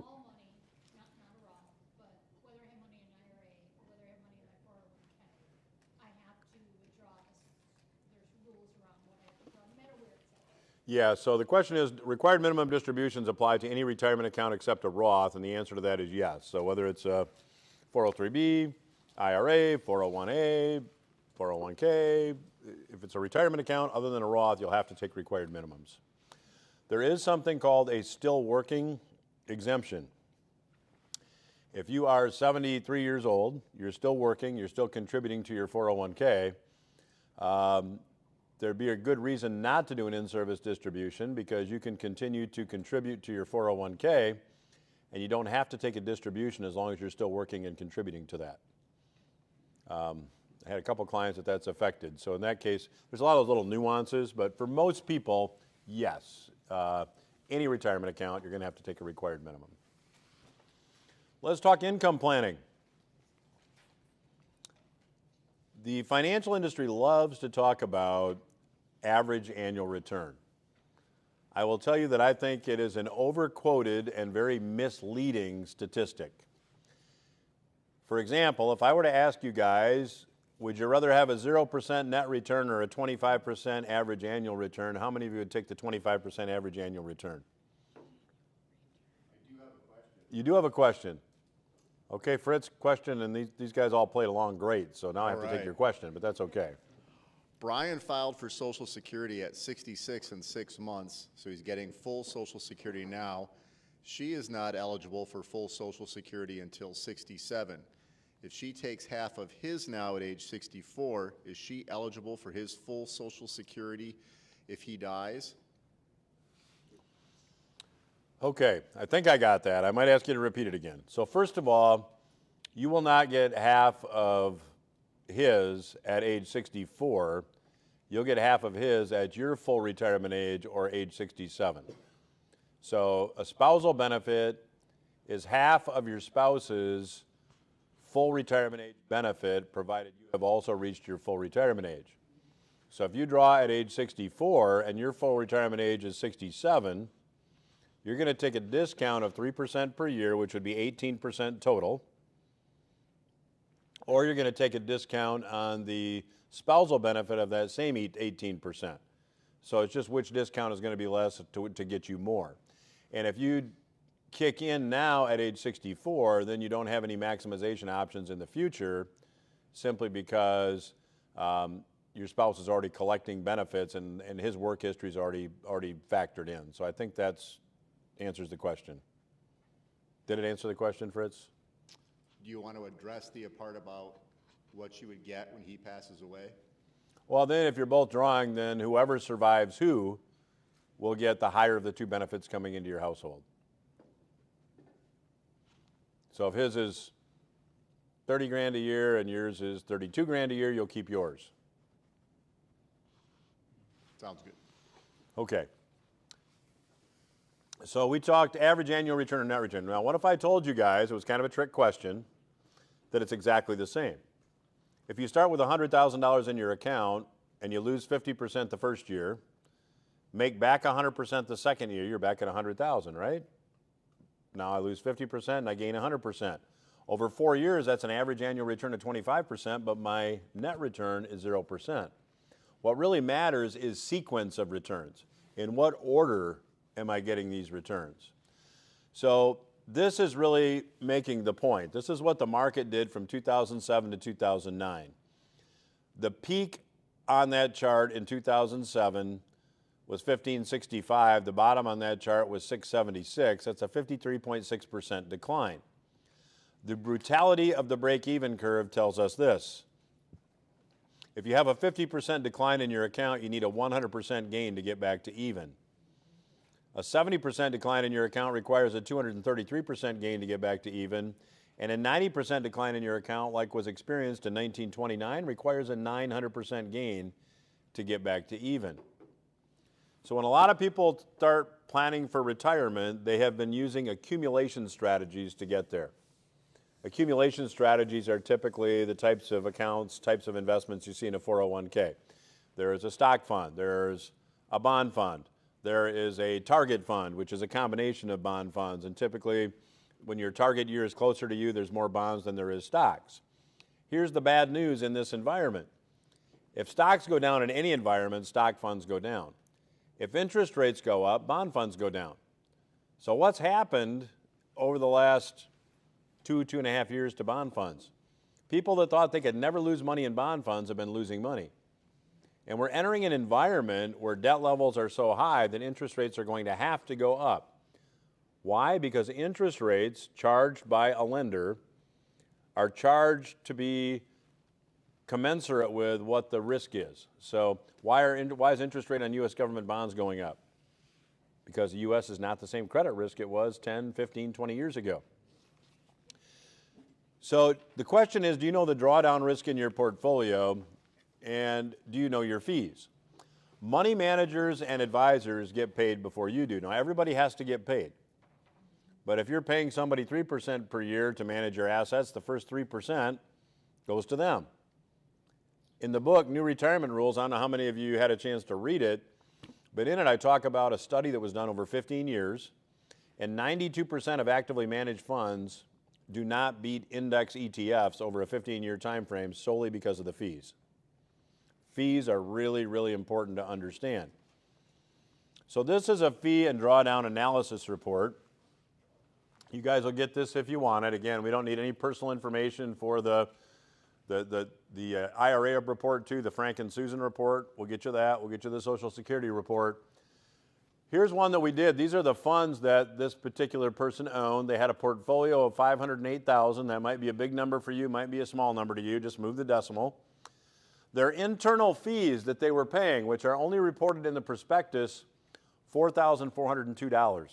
Speaker 7: all money, not a Roth, but whether I have money in an IRA, whether I have money in my 401k, I have to withdraw this, there's rules around what I have to withdraw, no matter where it's at.
Speaker 1: Yeah, so the question is, required minimum distributions apply to any retirement account except a Roth, and the answer to that is yes. So whether it's a 403B, IRA, 401A, 401K, if it's a retirement account other than a Roth, you'll have to take required minimums. There is something called a still working exemption. If you are 73 years old, you're still working, you're still contributing to your 401K, there'd be a good reason not to do an in-service distribution because you can continue to contribute to your 401K and you don't have to take a distribution as long as you're still working and contributing to that. I had a couple clients that's affected. So in that case, there's a lot of those little nuances, but for most people, yes. Any retirement account, you're going to have to take a required minimum. Let's talk income planning. The financial industry loves to talk about average annual return. I will tell you that I think it is an overquoted and very misleading statistic. For example, if I were to ask you guys, would you rather have a 0% net return or a 25% average annual return? How many of you would take the 25% average annual return?
Speaker 4: I do have a question.
Speaker 1: You do have a question. Okay, Fritz, question, and these guys all played along great, so now I have to take your question, but that's okay.
Speaker 4: Brian filed for Social Security at 66 and 6 months, so he's getting full Social Security now. She is not eligible for full Social Security until 67. If she takes half of his now at age 64, is she eligible for his full Social Security if he dies?
Speaker 1: Okay, I think I got that. I might ask you to repeat it again. So first of all, you will not get half of his at age 64. You'll get half of his at your full retirement age or age 67. So a spousal benefit is half of your spouse's full retirement age benefit, provided you have also reached your full retirement age. So if you draw at age 64 and your full retirement age is 67, you're going to take a discount of 3% per year, which would be 18% total, or you're going to take a discount on the spousal benefit of that same 18%. So it's just which discount is going to be less to get you more. And if you kick in now at age 64, then you don't have any maximization options in the future simply because your spouse is already collecting benefits and his work history is already factored in. So I think that answers the question. Did it answer the question, Fritz?
Speaker 4: Do you want to address the part about what she would get when he passes away?
Speaker 1: Well, then if you're both drawing, then whoever survives who will get the higher of the two benefits coming into your household. So if his is 30 grand a year and yours is 32 grand a year, you'll keep yours.
Speaker 4: Sounds good.
Speaker 1: Okay. So we talked average annual return and net return. Now, what if I told you guys, it was kind of a trick question, that it's exactly the same? If you start with $100,000 in your account and you lose 50% the first year, make back 100% the second year, you're back at $100,000, right? Now I lose 50% and I gain 100%. Over 4 years, that's an average annual return of 25%, but my net return is 0%. What really matters is sequence of returns. In what order am I getting these returns? So this is really making the point. This is what the market did from 2007 to 2009. The peak on that chart in 2007 was 1565. The bottom on that chart was 676. That's a 53.6% decline. The brutality of the break-even curve tells us this. If you have a 50% decline in your account, you need a 100% gain to get back to even. A 70% decline in your account requires a 233% gain to get back to even, and a 90% decline in your account, like was experienced in 1929, requires a 900% gain to get back to even. So when a lot of people start planning for retirement, they have been using accumulation strategies to get there. Accumulation strategies are typically the types of accounts, types of investments you see in a 401k. There is a stock fund, there's a bond fund, there is a target fund, which is a combination of bond funds, and typically when your target year is closer to you, there's more bonds than there is stocks. Here's the bad news in this environment. If stocks go down in any environment, stock funds go down. If interest rates go up, bond funds go down. So what's happened over the last 2.5 years to bond funds? People that thought they could never lose money in bond funds have been losing money. And we're entering an environment where debt levels are so high that interest rates are going to have to go up. Why? Because interest rates charged by a lender are charged to be commensurate with what the risk is. So why is interest rate on U.S. government bonds going up? Because the U.S. is not the same credit risk it was 10, 15, 20 years ago. So the question is, do you know the drawdown risk in your portfolio, and do you know your fees? Money managers and advisors get paid before you do. Now, everybody has to get paid. But if you're paying somebody 3% per year to manage your assets, the first 3% goes to them. In the book, New Retirement Rules, I don't know how many of you had a chance to read it, but in it I talk about a study that was done over 15 years, and 92% of actively managed funds do not beat index ETFs over a 15-year time frame solely because of the fees. Fees are really, really important to understand. So this is a fee and drawdown analysis report. You guys will get this if you want it. Again, we don't need any personal information for the IRA report too, the Frank and Susan report. We'll get you that. We'll get you the Social Security report. Here's one that we did. These are the funds that this particular person owned. They had a portfolio of $508,000. That might be a big number for you, might be a small number to you. Just move the decimal. Their internal fees that they were paying, which are only reported in the prospectus, $4,402.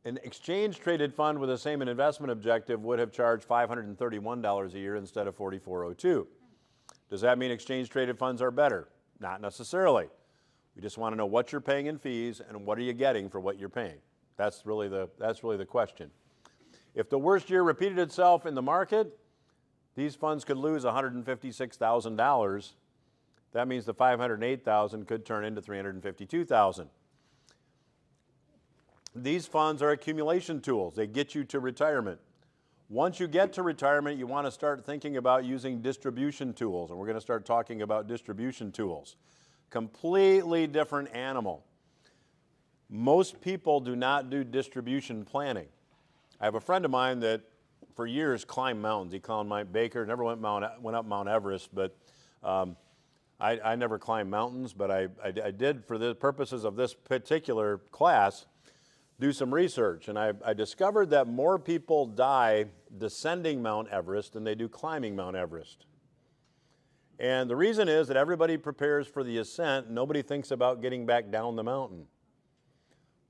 Speaker 1: An exchange-traded fund with the same investment objective would have charged $531 a year instead of $4,402. Does that mean exchange-traded funds are better? Not necessarily. We just want to know what you're paying in fees and what are you getting for what you're paying. That's really the question. If the worst year repeated itself in the market, these funds could lose $156,000. That means the $508,000 could turn into $352,000. These funds are accumulation tools. They get you to retirement. Once you get to retirement, you want to start thinking about using distribution tools, and we're going to start talking about distribution tools. Completely different animal. Most people do not do distribution planning. I have a friend of mine that for years climbed mountains. He climbed Mount Baker, never went up Mount Everest, but I never climbed mountains, but I did, for the purposes of this particular class, do some research, and I discovered that more people die descending Mount Everest than they do climbing Mount Everest. And the reason is that everybody prepares for the ascent, nobody thinks about getting back down the mountain.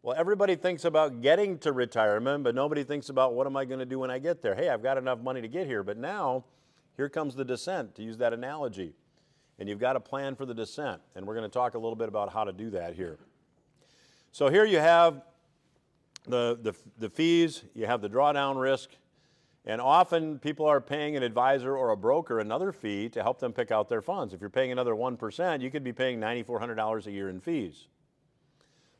Speaker 1: Well, everybody thinks about getting to retirement, but nobody thinks about what am I going to do when I get there. Hey, I've got enough money to get here, but now here comes the descent, to use that analogy. And you've got to plan for the descent, and we're going to talk a little bit about how to do that here. So here you have the fees, you have the drawdown risk, and often people are paying an advisor or a broker another fee to help them pick out their funds. If you're paying another 1%, you could be paying $9,400 a year in fees.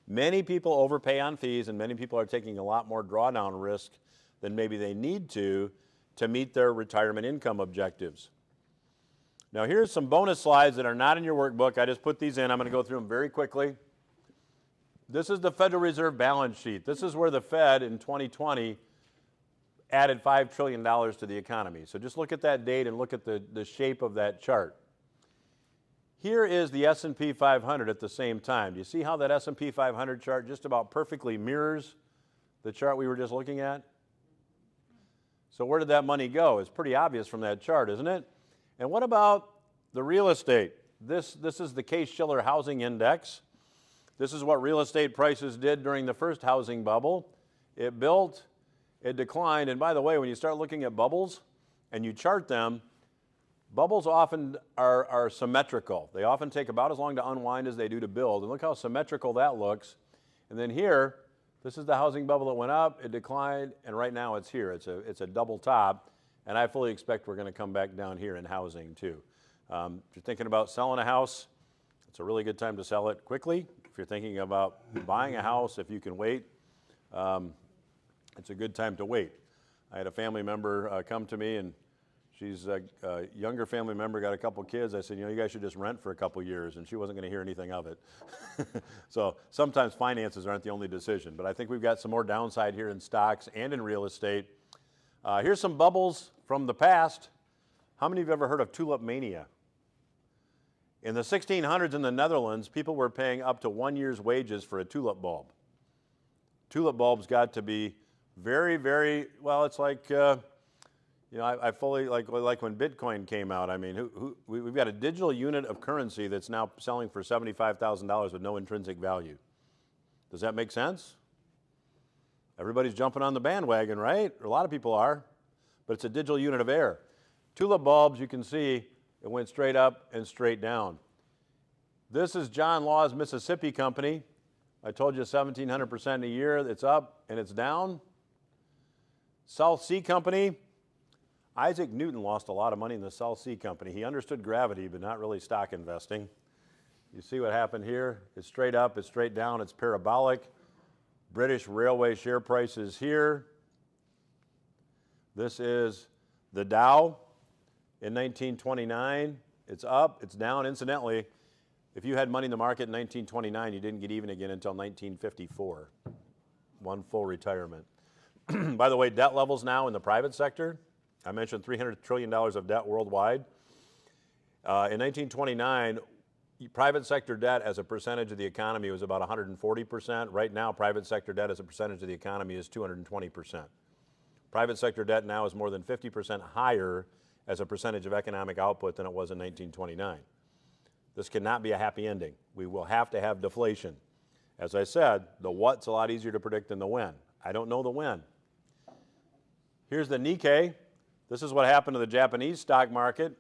Speaker 1: Many people overpay on fees, and many people are taking a lot more drawdown risk than maybe they need to meet their retirement income objectives. Now here's some bonus slides that are not in your workbook. I just put these in. I'm going to go through them very quickly. This is the Federal Reserve balance sheet. This is where the Fed in 2020 added $5 trillion to the economy. So just look at that date and look at the shape of that chart. Here is the S&P 500 at the same time. Do you see how that S&P 500 chart just about perfectly mirrors the chart we were just looking at? So where did that money go? It's pretty obvious from that chart, isn't it? And what about the real estate? This is the Case-Shiller Housing Index. This is what real estate prices did during the first housing bubble. It built, it declined, and by the way, when you start looking at bubbles and you chart them, bubbles often are symmetrical. They often take about as long to unwind as they do to build, and look how symmetrical that looks. And then here, this is the housing bubble that went up, it declined, and right now it's here. It's a double top, and I fully expect we're going to come back down here in housing too. If you're thinking about selling a house, it's a really good time to sell it quickly. If you're thinking about buying a house, if you can wait, it's a good time to wait. I had a family member come to me, and she's a younger family member, got a couple kids. I said, you guys should just rent for a couple years, and she wasn't going to hear anything of it. So sometimes finances aren't the only decision, but I think we've got some more downside here in stocks and in real estate. Here's some bubbles from the past. How many of you have ever heard of tulip mania? In the 1600s in the Netherlands, people were paying up to 1 year's wages for a tulip bulb. Tulip bulbs got to be very, very, well, it's like, I fully, like when Bitcoin came out, I mean, we've got a digital unit of currency that's now selling for $75,000 with no intrinsic value. Does that make sense? Everybody's jumping on the bandwagon, right? Or a lot of people are, but it's a digital unit of air. Tulip bulbs, you can see, it went straight up and straight down. This is John Law's Mississippi Company. I told you 1,700% a year. It's up and it's down. South Sea Company. Isaac Newton lost a lot of money in the South Sea Company. He understood gravity, but not really stock investing. You see what happened here? It's straight up, it's straight down, it's parabolic. British Railway share price is here. This is the Dow in 1929. It's up, it's down. Incidentally, if you had money in the market in 1929, you didn't get even again until 1954. One full retirement. By the way, debt levels now in the private sector, I mentioned $300 trillion of debt worldwide. In 1929, private sector debt as a percentage of the economy was about 140%. Right now, private sector debt as a percentage of the economy is 220%. Private sector debt now is more than 50% higher as a percentage of economic output than it was in 1929. This cannot be a happy ending. We will have to have deflation. As I said, the what's a lot easier to predict than the when. I don't know the when. Here's the Nikkei. This is what happened to the Japanese stock market.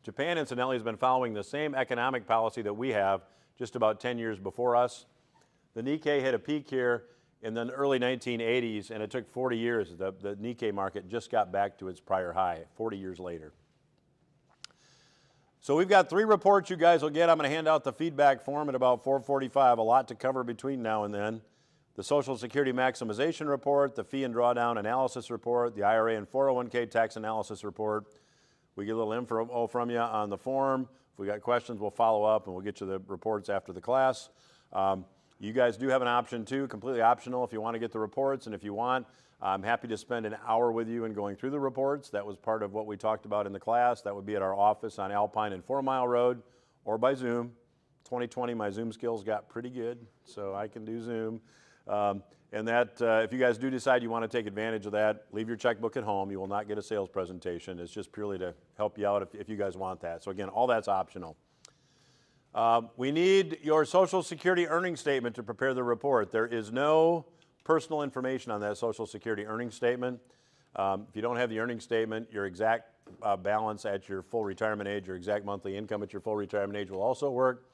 Speaker 1: Japan, incidentally, has been following the same economic policy that we have just about 10 years before us. The Nikkei hit a peak here in the early 1980s, and it took 40 years. The Nikkei market just got back to its prior high 40 years later. So we've got 3 reports you guys will get. I'm going to hand out the feedback form at about 4:45. A lot to cover between now and then. The Social Security Maximization Report, the Fee and Drawdown Analysis Report, the IRA and 401k Tax Analysis Report. We get a little info from you on the form. If we got questions, we'll follow up and we'll get you the reports after the class. You guys do have an option too, completely optional if you want to get the reports, and if you want, I'm happy to spend an hour with you in going through the reports. That was part of what we talked about in the class. That would be at our office on Alpine and 4 Mile Road or by Zoom. 2020, my Zoom skills got pretty good, so I can do Zoom. And that, if you guys do decide you want to take advantage of that, leave your checkbook at home. You will not get a sales presentation. It's just purely to help you out if you guys want that. So again, all that's optional. We need your Social Security earnings statement to prepare the report. There is no personal information on that Social Security earnings statement. If you don't have the earnings statement, your exact balance at your full retirement age, your exact monthly income at your full retirement age will also work.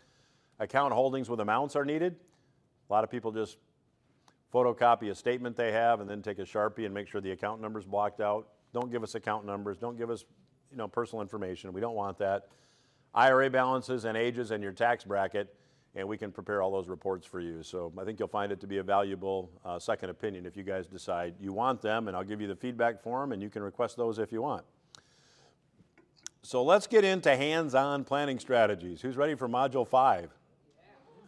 Speaker 1: Account holdings with amounts are needed. A lot of people just photocopy a statement they have and then take a Sharpie and make sure the account number's blocked out. Don't give us account numbers. Don't give us, personal information. We don't want that. IRA balances and ages and your tax bracket. and we can prepare all those reports for you. So I think you'll find it to be a valuable second opinion if you guys decide you want them, and I'll give you the feedback form, and you can request those if you want. So let's get into hands-on planning strategies. Who's ready for Module 5?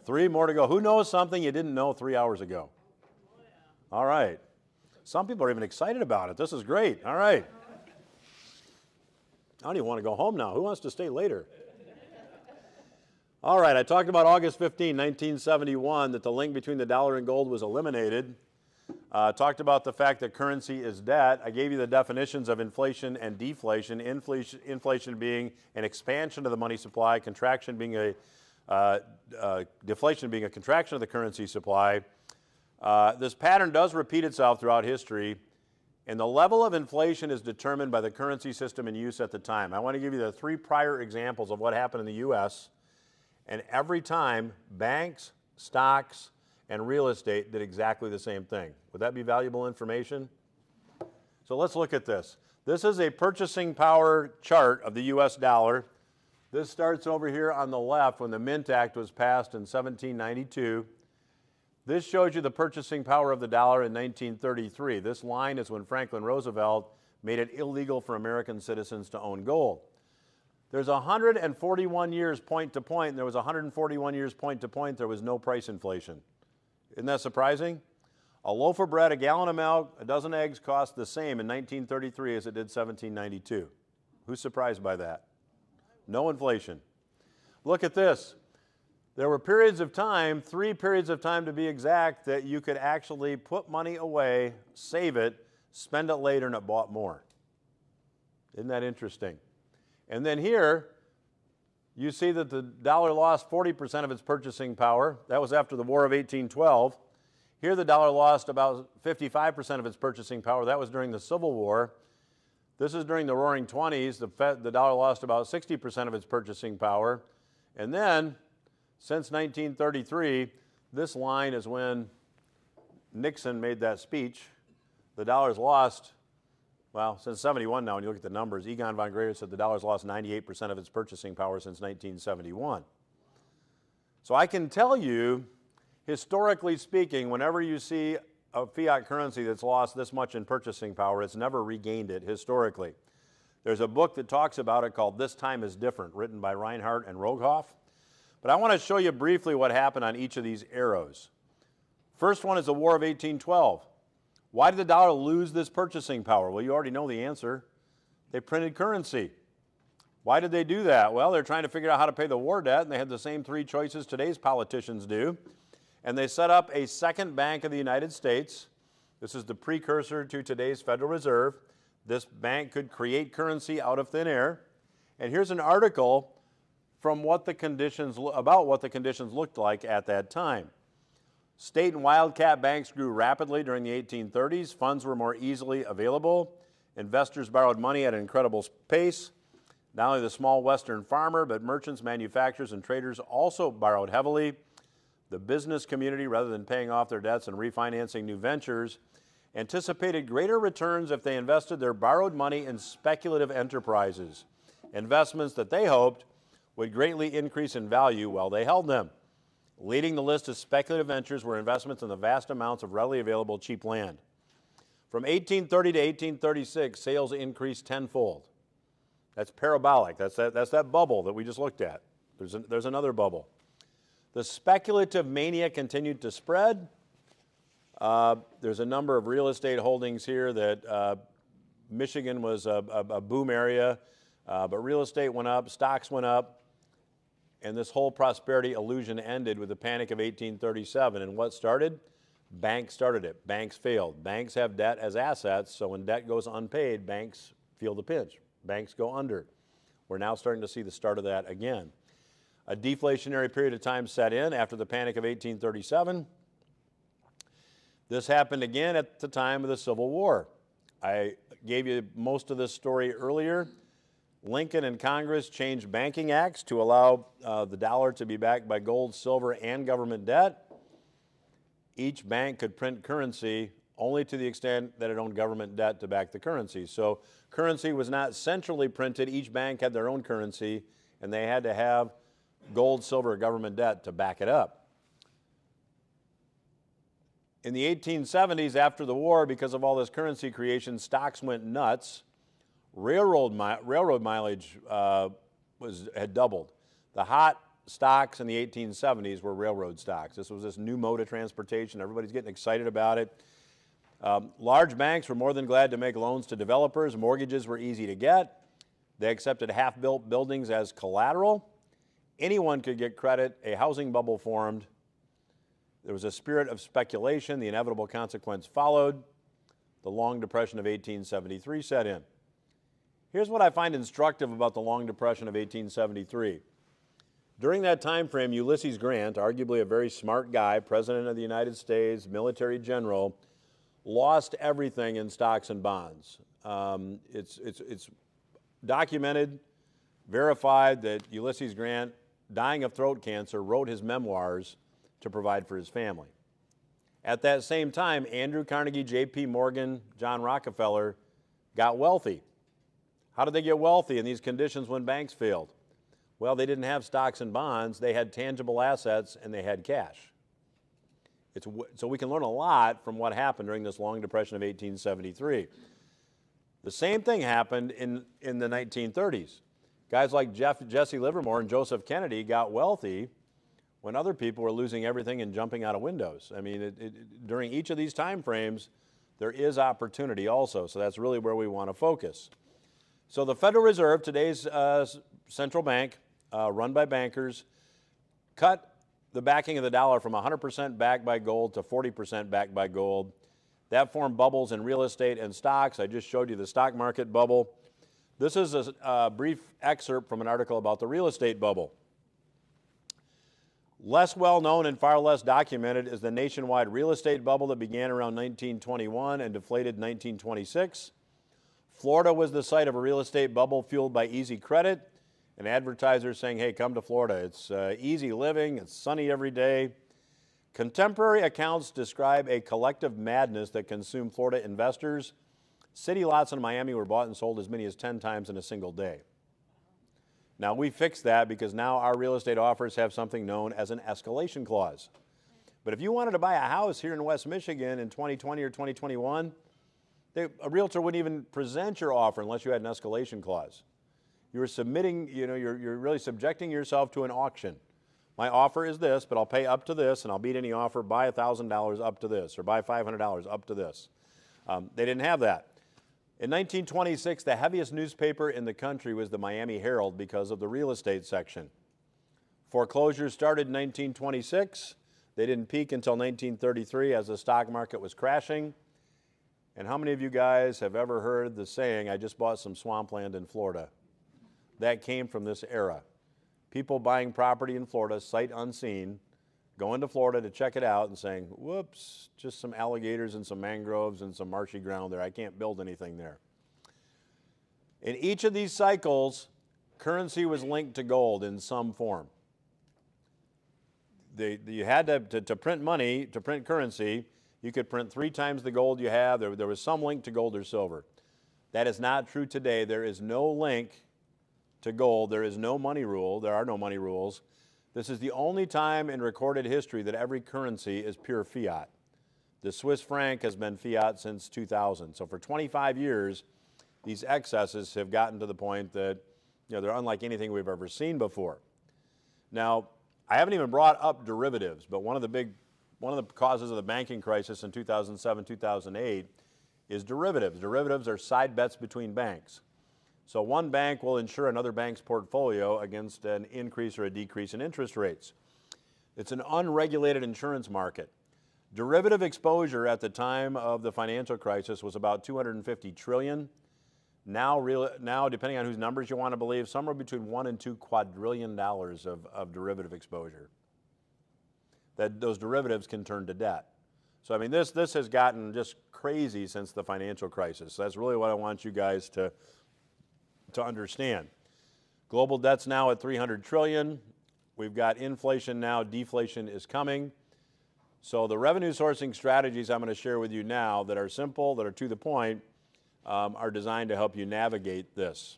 Speaker 1: 3 more to go. Who knows something you didn't know 3 hours ago? All right. Some people are even excited about it. This is great. All right. I don't even want to go home now. Who wants to stay later? All right, I talked about August 15, 1971, that the link between the dollar and gold was eliminated. Talked about the fact that currency is debt. I gave you the definitions of inflation and deflation. Inflation being an expansion of the money supply, contraction being deflation being a contraction of the currency supply. This pattern does repeat itself throughout history, and the level of inflation is determined by the currency system in use at the time. I want to give you the 3 prior examples of what happened in the U.S., and every time, banks, stocks, and real estate did exactly the same thing. Would that be valuable information? So let's look at this. This is a purchasing power chart of the U.S. dollar. This starts over here on the left when the Mint Act was passed in 1792. This shows you the purchasing power of the dollar in 1933. This line is when Franklin Roosevelt made it illegal for American citizens to own gold. There's 141 years point to point, and there was 141 years point to point there was no price inflation. Isn't that surprising? A loaf of bread, a gallon of milk, a dozen eggs cost the same in 1933 as it did 1792. Who's surprised by that? No inflation. Look at this. There were periods of time, 3 periods of time to be exact, that you could actually put money away, save it, spend it later, and it bought more. Isn't that interesting? And then here, you see that the dollar lost 40% of its purchasing power. That was after the War of 1812. Here, the dollar lost about 55% of its purchasing power. That was during the Civil War. This is during the Roaring '20s. The dollar lost about 60% of its purchasing power. And then, since 1933, this line is when Nixon made that speech. The dollar's lost, well, since 71 now, when you look at the numbers, Egon von Greyerz said the dollar's lost 98% of its purchasing power since 1971. So I can tell you, historically speaking, whenever you see a fiat currency that's lost this much in purchasing power, it's never regained it historically. There's a book that talks about it called This Time is Different, written by Reinhardt and Rogoff. But I want to show you briefly what happened on each of these arrows. First one is the War of 1812. Why did the dollar lose this purchasing power? Well, you already know the answer. They printed currency. Why did they do that? Well, they're trying to figure out how to pay the war debt, and they had the same 3 choices today's politicians do. And they set up a second bank of the United States. This is the precursor to today's Federal Reserve. This bank could create currency out of thin air. And here's an article from about what the conditions looked like at that time. State and wildcat banks grew rapidly during the 1830s. Funds were more easily available. Investors borrowed money at an incredible pace. Not only the small Western farmer, but merchants, manufacturers, and traders also borrowed heavily. The business community, rather than paying off their debts and refinancing new ventures, anticipated greater returns if they invested their borrowed money in speculative enterprises, investments that they hoped would greatly increase in value while they held them. Leading the list of speculative ventures were investments in the vast amounts of readily available cheap land. From 1830 to 1836, sales increased tenfold. That's parabolic. That's that bubble that we just looked at. There's another bubble. The speculative mania continued to spread. There's a number of real estate holdings here that Michigan was a boom area, but real estate went up, stocks went up, and this whole prosperity illusion ended with the Panic of 1837. And what started? Banks started it. Banks failed. Banks have debt as assets, so when debt goes unpaid, banks feel the pinch. Banks go under. We're now starting to see the start of that again. A deflationary period of time set in after the Panic of 1837. This happened again at the time of the Civil War. I gave you most of this story earlier. Lincoln and Congress changed banking acts to allow the dollar to be backed by gold, silver, and government debt. Each bank could print currency only to the extent that it owned government debt to back the currency. So currency was not centrally printed. Each bank had their own currency, and they had to have gold, silver, or government debt to back it up. In the 1870s, after the war, because of all this currency creation, stocks went nuts. Railroad mileage had doubled. The hot stocks in the 1870s were railroad stocks. This was this new mode of transportation. Everybody's getting excited about it. Large banks were more than glad to make loans to developers. Mortgages were easy to get. They accepted half-built buildings as collateral. Anyone could get credit. A housing bubble formed. There was a spirit of speculation. The inevitable consequence followed. The long depression of 1873 set in. Here's what I find instructive about the long depression of 1873. During that time frame, Ulysses Grant, arguably a very smart guy, President of the United States, military general, lost everything in stocks and bonds. It's documented, verified that Ulysses Grant, dying of throat cancer, wrote his memoirs to provide for his family. At that same time, Andrew Carnegie, J.P. Morgan, John Rockefeller got wealthy. How did they get wealthy in these conditions when banks failed? Well, they didn't have stocks and bonds. They had tangible assets and they had cash. So we can learn a lot from what happened during this long depression of 1873. The same thing happened in the 1930s. Guys like Jesse Livermore and Joseph Kennedy got wealthy when other people were losing everything and jumping out of windows. I mean, during each of these time frames, there is opportunity also. So that's really where we want to focus. So the Federal Reserve, today's central bank, run by bankers, cut the backing of the dollar from 100% backed by gold to 40% backed by gold. That formed bubbles in real estate and stocks. I just showed you the stock market bubble. This is a brief excerpt from an article about the real estate bubble. Less well known and far less documented is the nationwide real estate bubble that began around 1921 and deflated in 1926. Florida was the site of a real estate bubble fueled by easy credit and advertisers saying, hey, come to Florida. It's easy living, it's sunny every day. Contemporary accounts describe a collective madness that consumed Florida investors. City lots in Miami were bought and sold as many as 10 times in a single day. Now, we fixed that because now our real estate offers have something known as an escalation clause. But if you wanted to buy a house here in West Michigan in 2020 or 2021, a realtor wouldn't even present your offer unless you had an escalation clause. You were submitting, you're really subjecting yourself to an auction. My offer is this, but I'll pay up to this, and I'll beat any offer, buy $1,000 up to this, or buy $500 up to this. They didn't have that. In 1926, the heaviest newspaper in the country was the Miami Herald because of the real estate section. Foreclosures started in 1926. They didn't peak until 1933 as the stock market was crashing. And how many of you guys have ever heard the saying, I just bought some swampland in Florida? That came from this era. People buying property in Florida, sight unseen, going to Florida to check it out and saying, whoops, just some alligators and some mangroves and some marshy ground there. I can't build anything there. In each of these cycles, currency was linked to gold in some form. You had to print money, to print currency. You could print 3 times the gold you have. There was some link to gold or silver. That is not true today. There is no link to gold. There is no money rule. There are no money rules. This is the only time in recorded history that every currency is pure fiat. The Swiss franc has been fiat since 2000. So for 25 years, these excesses have gotten to the point that they're unlike anything we've ever seen before. Now, I haven't even brought up derivatives, but one of the causes of the banking crisis in 2007, 2008 is derivatives. Derivatives are side bets between banks. So one bank will insure another bank's portfolio against an increase or a decrease in interest rates. It's an unregulated insurance market. Derivative exposure at the time of the financial crisis was about $250 trillion. Now, depending on whose numbers you want to believe, somewhere between $1 and $2 quadrillion of derivative exposure. Those derivatives can turn to debt. So I mean, this has gotten just crazy since the financial crisis. So that's really what I want you guys to understand. Global debt's now at $300 trillion. We've got inflation now, deflation is coming. So the revenue sourcing strategies I'm going to share with you now that are simple, that are to the point, are designed to help you navigate this.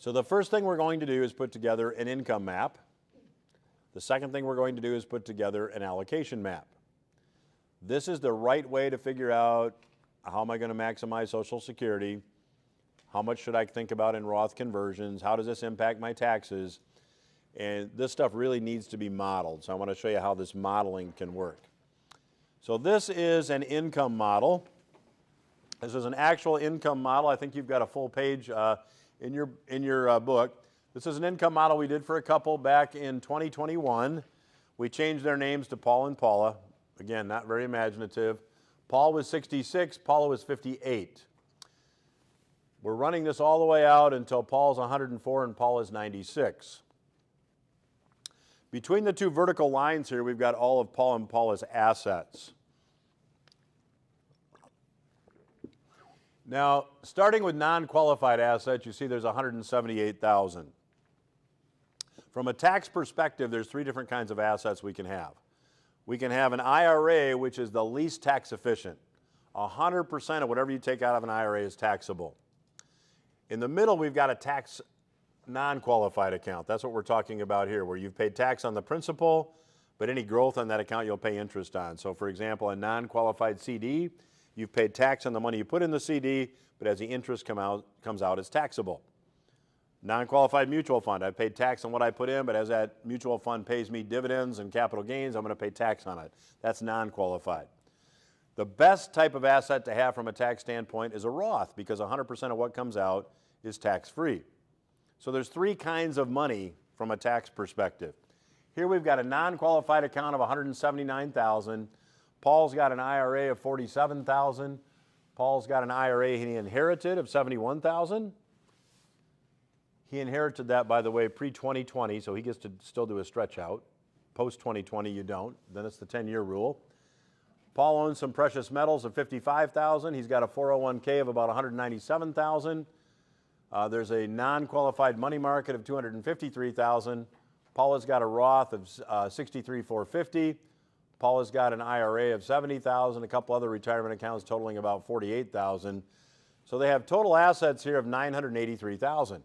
Speaker 1: So the first thing we're going to do is put together an income map. The second thing we're going to do is put together an allocation map. This is the right way to figure out how am I going to maximize Social Security, how much should I think about in Roth conversions, how does this impact my taxes, and this stuff really needs to be modeled. So I want to show you how this modeling can work. So this is an income model. This is an actual income model. I think you've got a full page in your book. This is an income model we did for a couple back in 2021. We changed their names to Paul and Paula. Again, not very imaginative. Paul was 66, Paula was 58. We're running this all the way out until Paul's 104 and Paula's 96. Between the two vertical lines here, we've got all of Paul and Paula's assets. Now, starting with non-qualified assets, you see there's 178,000. From a tax perspective, there's three different kinds of assets we can have. We can have an IRA, which is the least tax efficient. 100% of whatever you take out of an IRA is taxable. In the middle, we've got a tax non-qualified account. That's what we're talking about here, where you've paid tax on the principal, but any growth on that account you'll pay interest on. So for example, a non-qualified CD, you've paid tax on the money you put in the CD, but as the interest comes out, it's taxable. Non-qualified mutual fund, I've paid tax on what I put in, but as that mutual fund pays me dividends and capital gains, I'm going to pay tax on it. That's non-qualified. The best type of asset to have from a tax standpoint is a Roth, because 100% of what comes out is tax-free. So there's three kinds of money from a tax perspective. Here we've got a non-qualified account of $179,000. Paul's got an IRA of $47,000. Paul's got an IRA he inherited of $71,000. He inherited that, by the way, pre-2020, so he gets to still do a stretch out. Post-2020, you don't. Then it's the 10-year rule. Paul owns some precious metals of $55,000. He's got a 401k of about $197,000. There's a non-qualified money market of $253,000. Paula's got a Roth of $63,450. Paula's got an IRA of $70,000, a couple other retirement accounts totaling about $48,000. So they have total assets here of $983,000.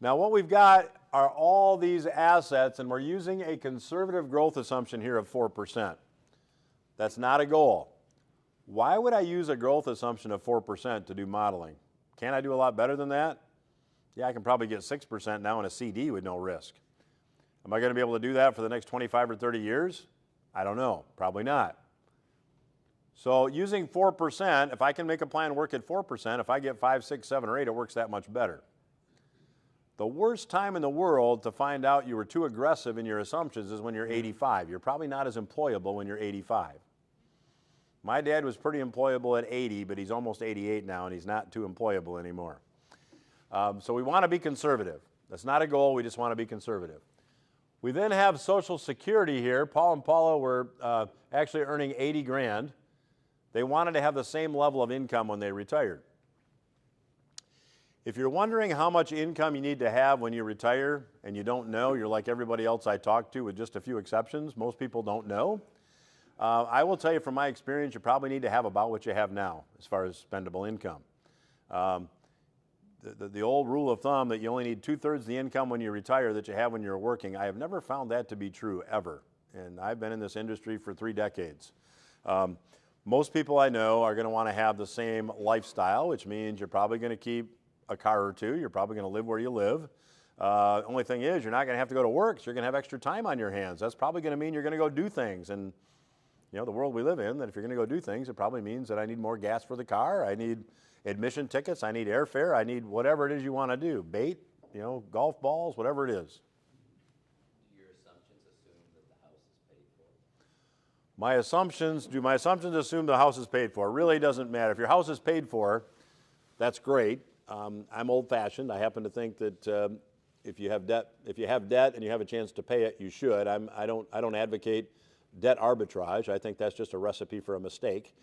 Speaker 1: Now what we've got are all these assets, and we're using a conservative growth assumption here of 4%. That's not a goal. Why would I use a growth assumption of 4% to do modeling? Can't I do a lot better than that? Yeah, I can probably get 6% now in a CD with no risk. Am I going to be able to do that for the next 25 or 30 years? I don't know. Probably not. So using 4%, if I can make a plan work at 4%, if I get 5, 6, 7, or 8, it works that much better. The worst time in the world to find out you were too aggressive in your assumptions is when you're 85. You're probably not as employable when you're 85. My dad was pretty employable at 80, but he's almost 88 now, and he's not too employable anymore. So we want to be conservative. That's not a goal. We just want to be conservative. We then have Social Security here. Paul and Paula were actually earning 80 grand. They wanted to have the same level of income when they retired. If you're wondering how much income you need to have when you retire and you don't know, you're like everybody else I talk to with just a few exceptions. Most people don't know. I will tell you from my experience, you probably need to have about what you have now as far as spendable income. The old rule of thumb that you only need 2/3 the income when you retire that you have when you're working, I have never found that to be true ever. And I've been in this industry for 3 decades. Most people I know are going to want to have the same lifestyle, which means you're probably going to keep a car or two. You're probably going to live where you live. Only thing is, you're not going to have to go to work, so you're going to have extra time on your hands. That's probably going to mean you're going to go do things. And you know, the world we live in, that if you're going to go do things, it probably means that I need more gas for the car. I need admission tickets. I need airfare. I need whatever it is you want to do. Bait, you know, golf balls, whatever it is.
Speaker 9: Do your assumptions assume that the house is paid for?
Speaker 1: Do my assumptions assume the house is paid for? It really doesn't matter. If your house is paid for, that's great. I'm old-fashioned. I happen to think that if you have debt and you have a chance to pay it, you should. I don't advocate debt arbitrage. I think that's just a recipe for a mistake.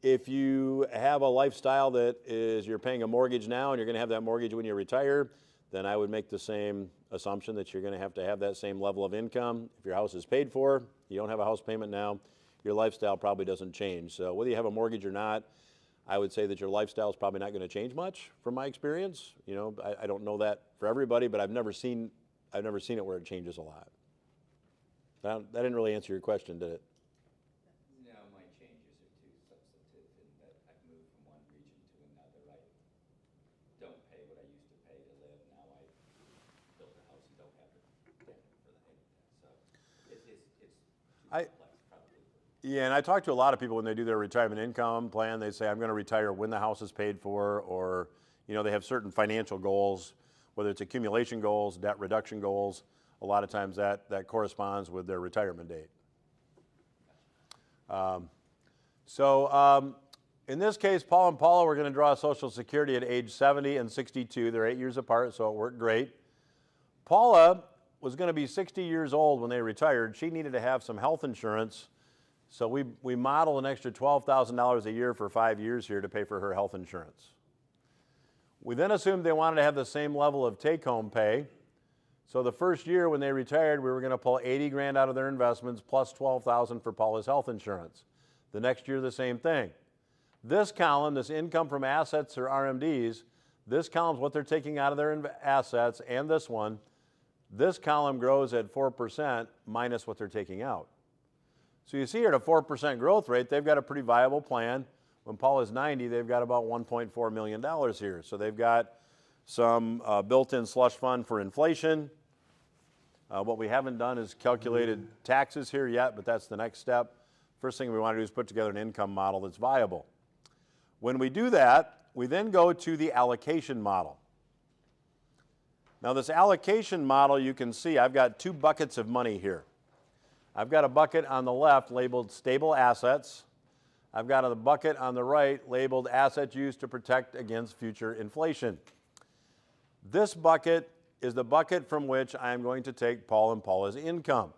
Speaker 1: If you have a lifestyle that is you're paying a mortgage now and you're going to have that mortgage when you retire, then I would make the same assumption that you're going to have that same level of income. If your house is paid for, you don't have a house payment now, your lifestyle probably doesn't change. So whether you have a mortgage or not, I would say that your lifestyle is probably not going to change much from my experience. You know, I don't know that for everybody, but I've never seen it where it changes a lot. That didn't really answer your question, did it?
Speaker 9: No, my changes are too substantive in that I've moved from one region to another. I don't pay what I used to pay to live. Now I built a house and don't have to pay for the payment. So it's too complex probably.
Speaker 1: Yeah, and I talk to a lot of people when they do their retirement income plan. They say, I'm going to retire when the house is paid for, or, you know, they have certain financial goals, whether it's accumulation goals, debt reduction goals. A lot of times that corresponds with their retirement date. In this case, Paul and Paula were going to draw Social Security at age 70 and 62. They're 8 years apart, so it worked great. Paula was going to be 60 years old when they retired. She needed to have some health insurance, so we modeled an extra $12,000 a year for 5 years here to pay for her health insurance. We then assumed they wanted to have the same level of take-home pay. So the first year when they retired, we were going to pull 80 grand out of their investments plus 12,000 for Paula's health insurance. The next year, the same thing. This column, this income from assets or RMDs, this column is what they're taking out of their assets, and this one, this column grows at 4% minus what they're taking out. So you see here at a 4% growth rate, they've got a pretty viable plan. When Paula's 90, they've got about $1.4 million here. So they've got some built-in slush fund for inflation. What we haven't done is calculated taxes here yet, but that's the next step. First thing we want to do is put together an income model that's viable. When we do that, we then go to the allocation model. Now this allocation model, you can see I've got two buckets of money here. I've got a bucket on the left labeled stable assets. I've got a bucket on the right labeled assets used to protect against future inflation. This bucket is the bucket from which I am going to take Paul and Paula's income.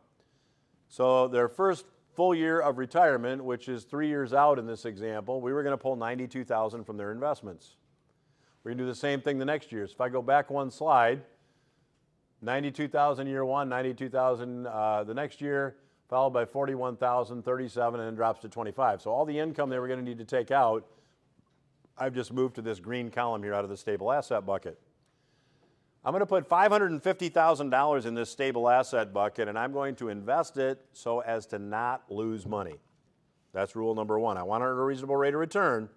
Speaker 1: So their first full year of retirement, which is 3 years out in this example, we were going to pull $92,000 from their investments. We're going to do the same thing the next year. So if I go back one slide, $92,000 year one, $92,000 the next year, followed by $41,000, $37,000, and then drops to $25,000. So all the income they were going to need to take out, I've just moved to this green column here out of the stable asset bucket. I'm going to put $550,000 in this stable asset bucket, and I'm going to invest it so as to not lose money. That's rule number one. I want to earn a reasonable rate of return,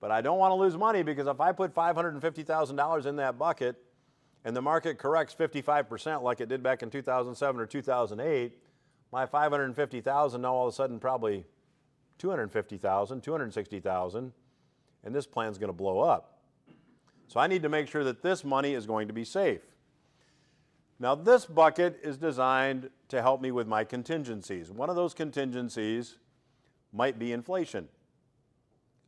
Speaker 1: but I don't want to lose money, because if I put $550,000 in that bucket and the market corrects 55% like it did back in 2007 or 2008, my $550,000 now all of a sudden probably $250,000, $260,000, and this plan's going to blow up. So I need to make sure that this money is going to be safe. Now this bucket is designed to help me with my contingencies. One of those contingencies might be inflation.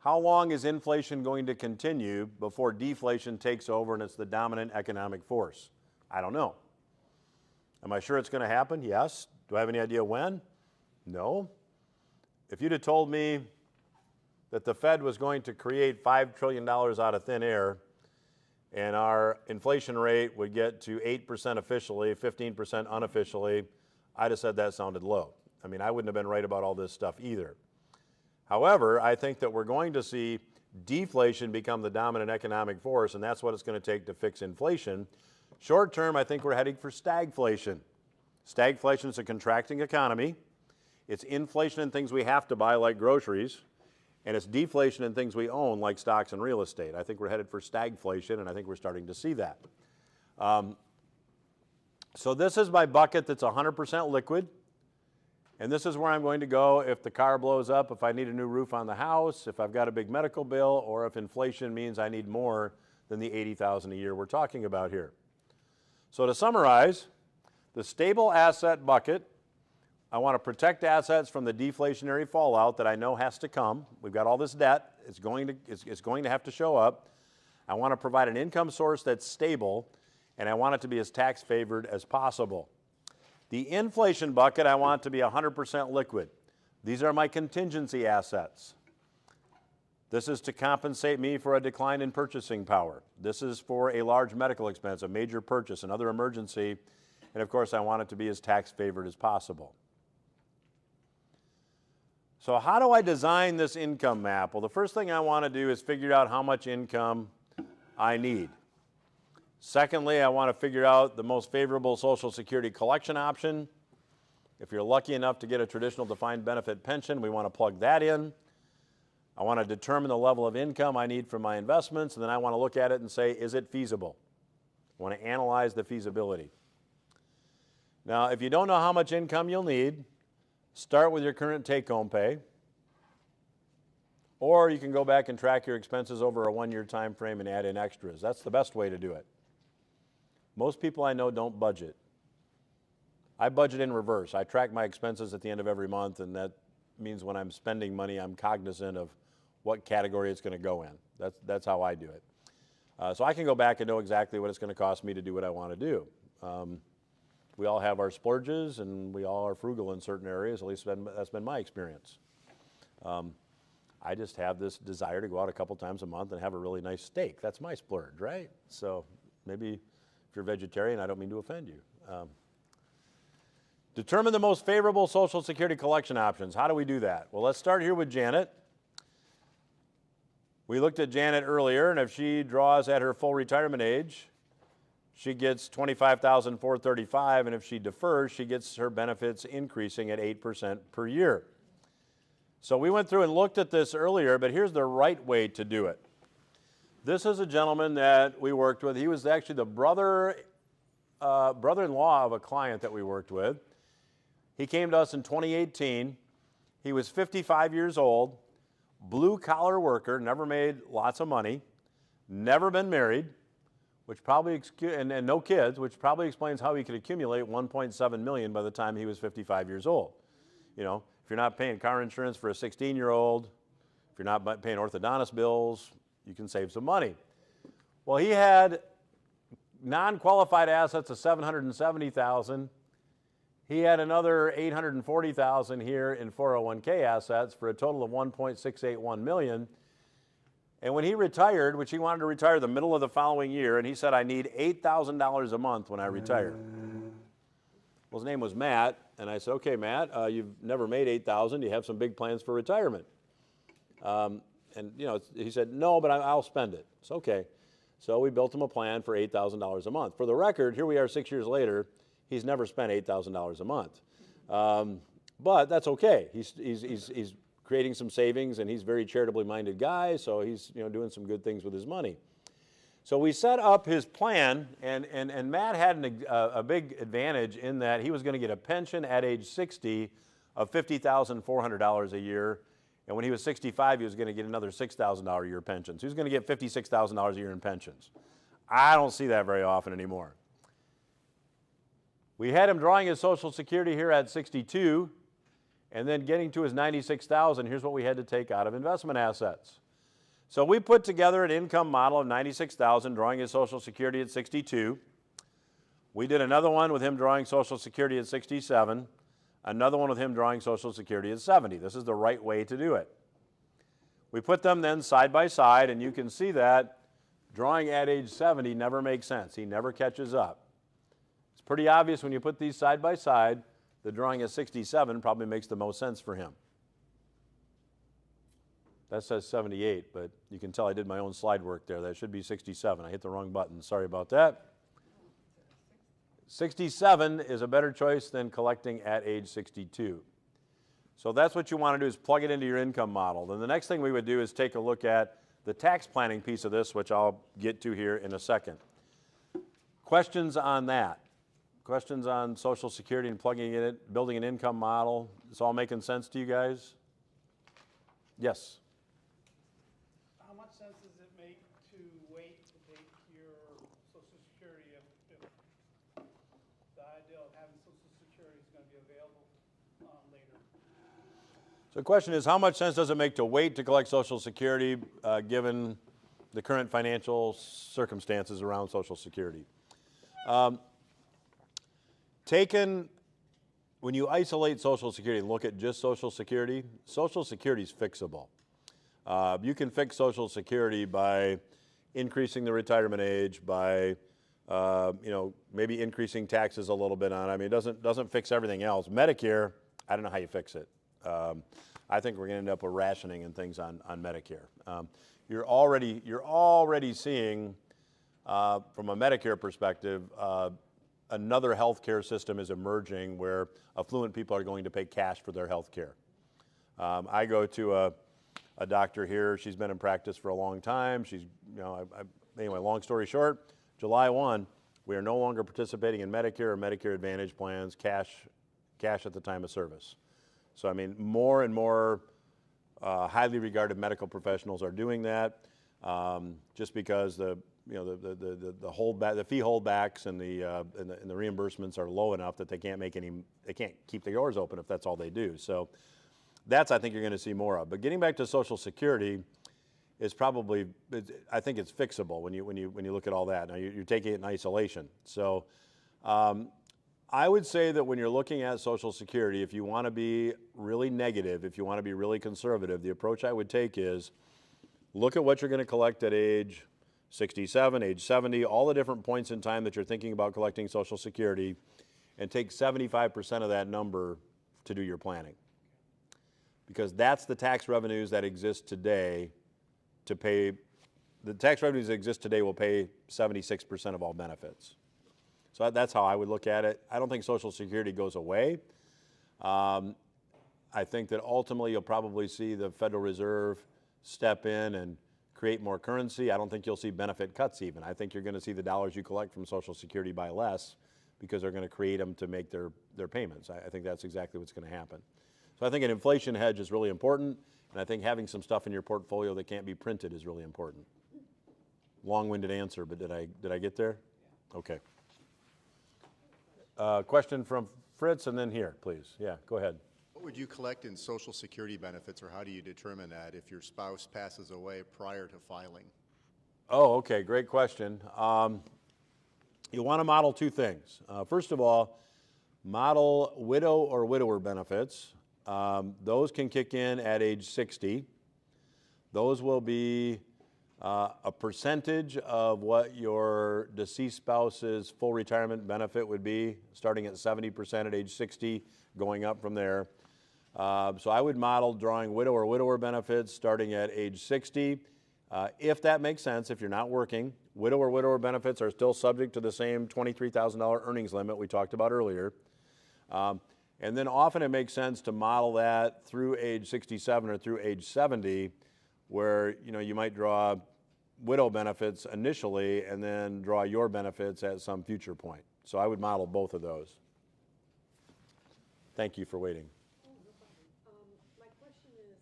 Speaker 1: How long is inflation going to continue before deflation takes over and it's the dominant economic force? I don't know. Am I sure it's going to happen? Yes. Do I have any idea when? No. If you'd have told me that the Fed was going to create $5 trillion out of thin air, and our inflation rate would get to 8% officially, 15% unofficially, I'd have said that sounded low. I mean, I wouldn't have been right about all this stuff either. However, I think that we're going to see deflation become the dominant economic force, and that's what it's going to take to fix inflation. Short term, I think we're heading for stagflation. Stagflation is a contracting economy. It's inflation in things we have to buy, like groceries, and it's deflation in things we own, like stocks and real estate. I think we're headed for stagflation, and I think we're starting to see that. So this is my bucket that's 100% liquid, and this is where I'm going to go if the car blows up, if I need a new roof on the house, if I've got a big medical bill, or if inflation means I need more than the $80,000 a year we're talking about here. So to summarize, the stable asset bucket, I want to protect assets from the deflationary fallout that I know has to come. We've got all this debt. It's going to have to show up. I want to provide an income source that's stable, and I want it to be as tax favored as possible. The inflation bucket, I want to be 100% liquid. These are my contingency assets. This is to compensate me for a decline in purchasing power. This is for a large medical expense, a major purchase, another emergency, and of course I want it to be as tax favored as possible. So how do I design this income map? Well, the first thing I want to do is figure out how much income I need. Secondly, I want to figure out the most favorable Social Security collection option. If you're lucky enough to get a traditional defined benefit pension, we want to plug that in. I want to determine the level of income I need from my investments, and then I want to look at it and say, is it feasible? I want to analyze the feasibility. Now, if you don't know how much income you'll need, start with your current take-home pay, or you can go back and track your expenses over a one-year time frame and add in extras. That's the best way to do it. Most people I know don't budget. I budget in reverse. I track my expenses at the end of every month, and that means when I'm spending money, I'm cognizant of what category it's going to go in. That's how I do it. So I can go back and know exactly what it's going to cost me to do what I want to do. We all have our splurges, and we all are frugal in certain areas. At least that's been my experience. I just have this desire to go out a couple times a month and have a really nice steak. That's my splurge, right? So maybe if you're vegetarian, I don't mean to offend you. Determine the most favorable Social Security collection options. How do we do that? Well, let's start here with Janet. We looked at Janet earlier, and if she draws at her full retirement age, she gets $25,435, and if she defers, she gets her benefits increasing at 8% per year. So we went through and looked at this earlier, but here's the right way to do it. This is a gentleman that we worked with. He was actually the brother-in-law of a client that we worked with. He came to us in 2018. He was 55 years old, blue-collar worker, never made lots of money, never been married, which probably and no kids, which probably explains how he could accumulate $1.7 million by the time he was 55 years old. You know, if you're not paying car insurance for a 16-year-old, if you're not paying orthodontist bills, you can save some money. Well, he had non-qualified assets of $770,000. He had another $840,000 here in 401k assets for a total of $1.681 million. And when he retired, which he wanted to retire the middle of the following year, and he said, I need $8,000 a month when I retire. Well, his name was Matt, and I said, okay, Matt, you've never made $8,000. You have some big plans for retirement. And you know, he said, no, but I'll spend it. It's okay. So we built him a plan for $8,000 a month. For the record, here we are 6 years later. He's never spent $8,000 a month. But that's okay. He's creating some savings, and he's a very charitably minded guy, so he's doing some good things with his money. So we set up his plan, and Matt had a big advantage in that he was going to get a pension at age 60 of $50,400 a year, and when he was 65, he was going to get another $6,000 a year pension. So he was going to get $56,000 a year in pensions. I don't see that very often anymore. We had him drawing his Social Security here at 62, and then getting to his $96,000, here's what we had to take out of investment assets. So we put together an income model of $96,000, drawing his Social Security at 62. We did another one with him drawing Social Security at 67, another one with him drawing Social Security at 70. This is the right way to do it. We put them then side by side, and you can see that drawing at age 70 never makes sense. He never catches up. It's pretty obvious when you put these side by side, the drawing at 67 probably makes the most sense for him. That says 78, but you can tell I did my own slide work there. That should be 67. I hit the wrong button. Sorry about that. 67 is a better choice than collecting at age 62. So that's what you want to do, is plug it into your income model. Then the next thing we would do is take a look at the tax planning piece of this, which I'll get to here in a second. Questions on that? Questions on Social Security and plugging in it, building an income model? Is all making sense to you guys? Yes?
Speaker 8: How much sense does it make to wait to take your Social Security if the idea of having Social Security is going to be available later?
Speaker 1: So the question is, how much sense does it make to wait to collect Social Security given the current financial circumstances around Social Security? When you isolate Social Security and look at just Social Security is fixable. You can fix Social Security by increasing the retirement age, by maybe increasing taxes a little bit on it. I mean, it doesn't fix everything else. Medicare, I don't know how you fix it. I think we're going to end up with rationing and things on Medicare. You're already seeing, from a Medicare perspective, another healthcare system is emerging where affluent people are going to pay cash for their health care. I go to a doctor here. She's been in practice for a long time. She's, anyway, long story short, July 1, we are no longer participating in Medicare or Medicare Advantage plans, cash at the time of service. So, I mean, more and more highly regarded medical professionals are doing that, just because the fee holdbacks and the reimbursements are low enough that they can't keep the doors open if that's all they do. So that's, I think, you're going to see more of. But getting back to Social Security is probably, I think it's fixable when you look at all that. Now you're taking it in isolation. So I would say that when you're looking at Social Security, if you want to be really negative, if you want to be really conservative, the approach I would take is look at what you're going to collect at age 67, age 70, all the different points in time that you're thinking about collecting Social Security, and take 75% of that number to do your planning. Because that's the tax revenues that exist today to pay, the tax revenues that exist today will pay 76% of all benefits. So that's how I would look at it. I don't think Social Security goes away. I think that ultimately you'll probably see the Federal Reserve step in and create more currency. I don't think you'll see benefit cuts even. I think you're going to see the dollars you collect from Social Security buy less because they're going to create them to make their payments. I think that's exactly what's going to happen. So I think an inflation hedge is really important, and I think having some stuff in your portfolio that can't be printed is really important. Long-winded answer, but did I get there? Okay. Question from Fritz, and then here, please. Yeah, go ahead.
Speaker 4: What would you collect in Social Security benefits, or how do you determine that if your spouse passes away prior to filing?
Speaker 1: Oh, okay, great question. You want to model two things. First of all, model widow or widower benefits. Those can kick in at age 60. Those will be a percentage of what your deceased spouse's full retirement benefit would be, starting at 70% at age 60, going up from there. So I would model drawing widow or widower benefits starting at age 60. If that makes sense, if you're not working, widow or widower benefits are still subject to the same $23,000 earnings limit we talked about earlier. And then often it makes sense to model that through age 67 or through age 70, where you might draw widow benefits initially and then draw your benefits at some future point. So I would model both of those. Thank you for waiting.
Speaker 5: My question is,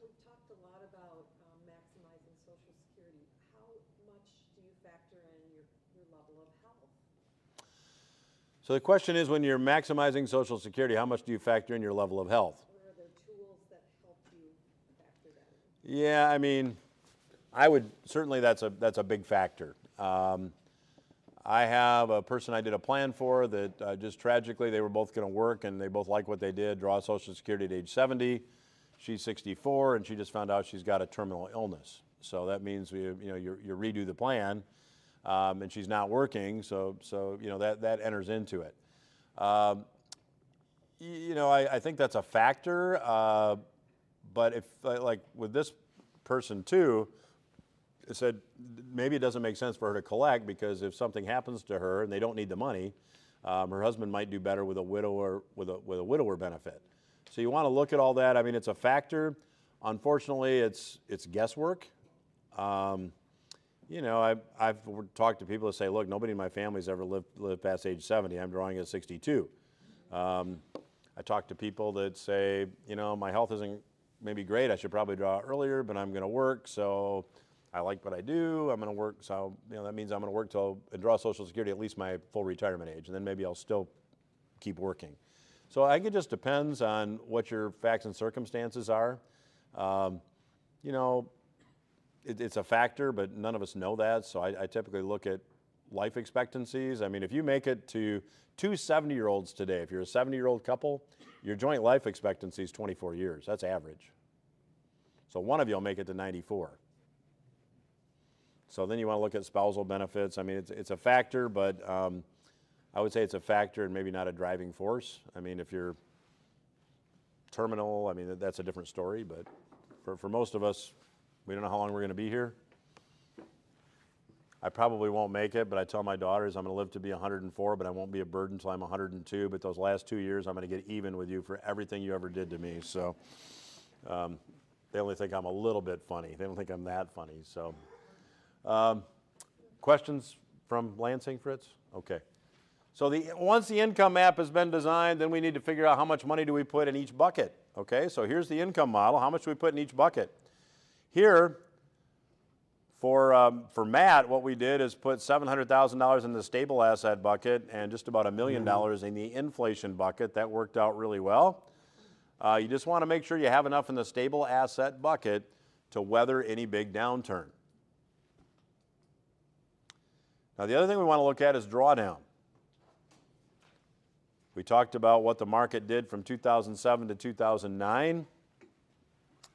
Speaker 5: we've talked a lot about maximizing Social Security. How much do you factor in your level of health?
Speaker 1: So the question is, when you're maximizing Social Security, how much do you factor in your level of health?
Speaker 5: What are the tools that help you factor that in?
Speaker 1: Yeah, I mean, I would certainly, that's a big factor. I have a person I did a plan for that just tragically they were both going to work and they both like what they did, draw Social Security at age 70. She's 64 and she just found out she's got a terminal illness. So that means you redo the plan, and she's not working. So that enters into it. I think that's a factor. But if like with this person too, it said maybe it doesn't make sense for her to collect because if something happens to her and they don't need the money, her husband might do better with a widower with a widower benefit. So you want to look at all that. I mean, it's a factor. Unfortunately, it's guesswork. I've talked to people that say, look, nobody in my family's ever lived past age 70. I'm drawing at 62. I talk to people that say, my health isn't maybe great. I should probably draw earlier, but I'm going to work. So I like what I do. I'm going to work. So that means I'm going to work and draw Social Security at least my full retirement age, and then maybe I'll still keep working. So I think it just depends on what your facts and circumstances are. It's a factor, but none of us know that. So I typically look at life expectancies. I mean, if you make it to two 70-year-olds today, if you're a 70-year-old couple, your joint life expectancy is 24 years. That's average. So one of you will make it to 94. So then you want to look at spousal benefits. I mean, it's a factor, but I would say it's a factor and maybe not a driving force. I mean, if you're terminal, I mean, that's a different story, but for most of us, we don't know how long we're going to be here. I probably won't make it, but I tell my daughters I'm going to live to be 104, but I won't be a burden until I'm 102. But those last 2 years, I'm going to get even with you for everything you ever did to me. So they only think I'm a little bit funny. They don't think I'm that funny. So questions from Lansing, Fritz? Okay. So once the income map has been designed, then we need to figure out how much money do we put in each bucket. Okay, so here's the income model. How much do we put in each bucket? Here, for Matt, what we did is put $700,000 in the stable asset bucket and just about $1 million in the inflation bucket. That worked out really well. You just want to make sure you have enough in the stable asset bucket to weather any big downturn. Now, the other thing we want to look at is drawdown. We talked about what the market did from 2007 to 2009.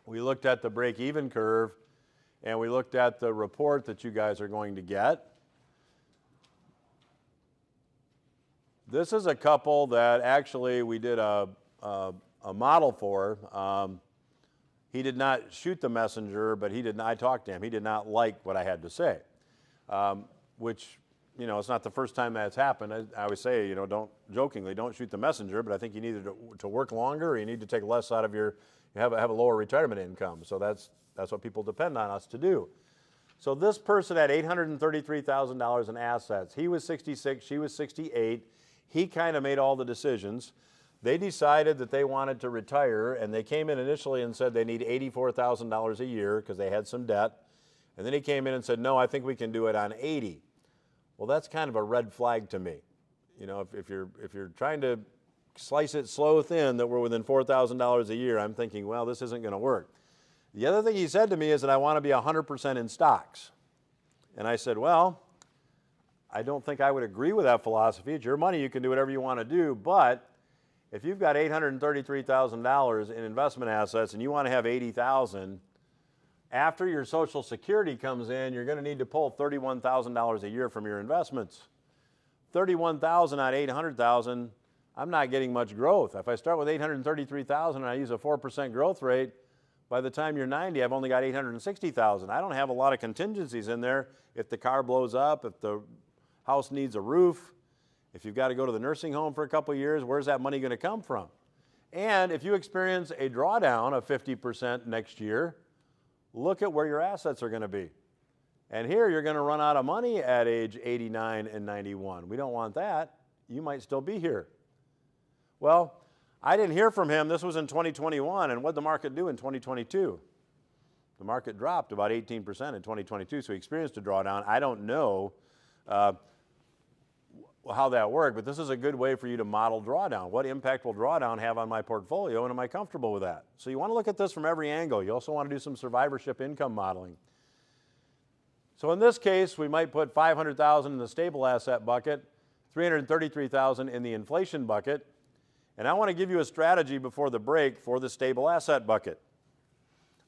Speaker 1: We looked at the break-even curve, and we looked at the report that you guys are going to get. This is a couple that actually we did a model for. He did not shoot the messenger, but I talked to him. He did not like what I had to say, which, you know, it's not the first time that's happened. I always say, you know, don't shoot the messenger, but I think you need to work longer, or you need to take less out of you have a lower retirement income. So that's what people depend on us to do. So this person had $833,000 in assets. He was 66, she was 68. He kind of made all the decisions. They decided that they wanted to retire, and they came in initially and said they need $84,000 a year because they had some debt. And then he came in and said, no, I think we can do it on 80. Well, that's kind of a red flag to me. You know, if you're trying to slice it slow thin that we're within $4,000 a year, I'm thinking, well, this isn't going to work. The other thing he said to me is that I want to be 100% in stocks. And I said, well, I don't think I would agree with that philosophy. It's your money. You can do whatever you want to do. But if you've got $833,000 in investment assets and you want to have $80,000, after your Social Security comes in, you're going to need to pull $31,000 a year from your investments. $31,000 on $800,000, I'm not getting much growth. If I start with $833,000 and I use a 4% growth rate, by the time you're 90, I've only got $860,000. I don't have a lot of contingencies in there. If the car blows up, if the house needs a roof, if you've got to go to the nursing home for a couple of years, where's that money going to come from? And if you experience a drawdown of 50% next year, look at where your assets are going to be. And here you're going to run out of money at age 89 and 91. We don't want that. You might still be here. Well, I didn't hear from him. This was in 2021. And what did the market do in 2022? The market dropped about 18% in 2022, so he experienced a drawdown. I don't know how that worked, but this is a good way for you to model drawdown. What impact will drawdown have on my portfolio, and am I comfortable with that? So you want to look at this from every angle. You also want to do some survivorship income modeling. So in this case, we might put $500,000 in the stable asset bucket, $333,000 in the inflation bucket, and I want to give you a strategy before the break for the stable asset bucket.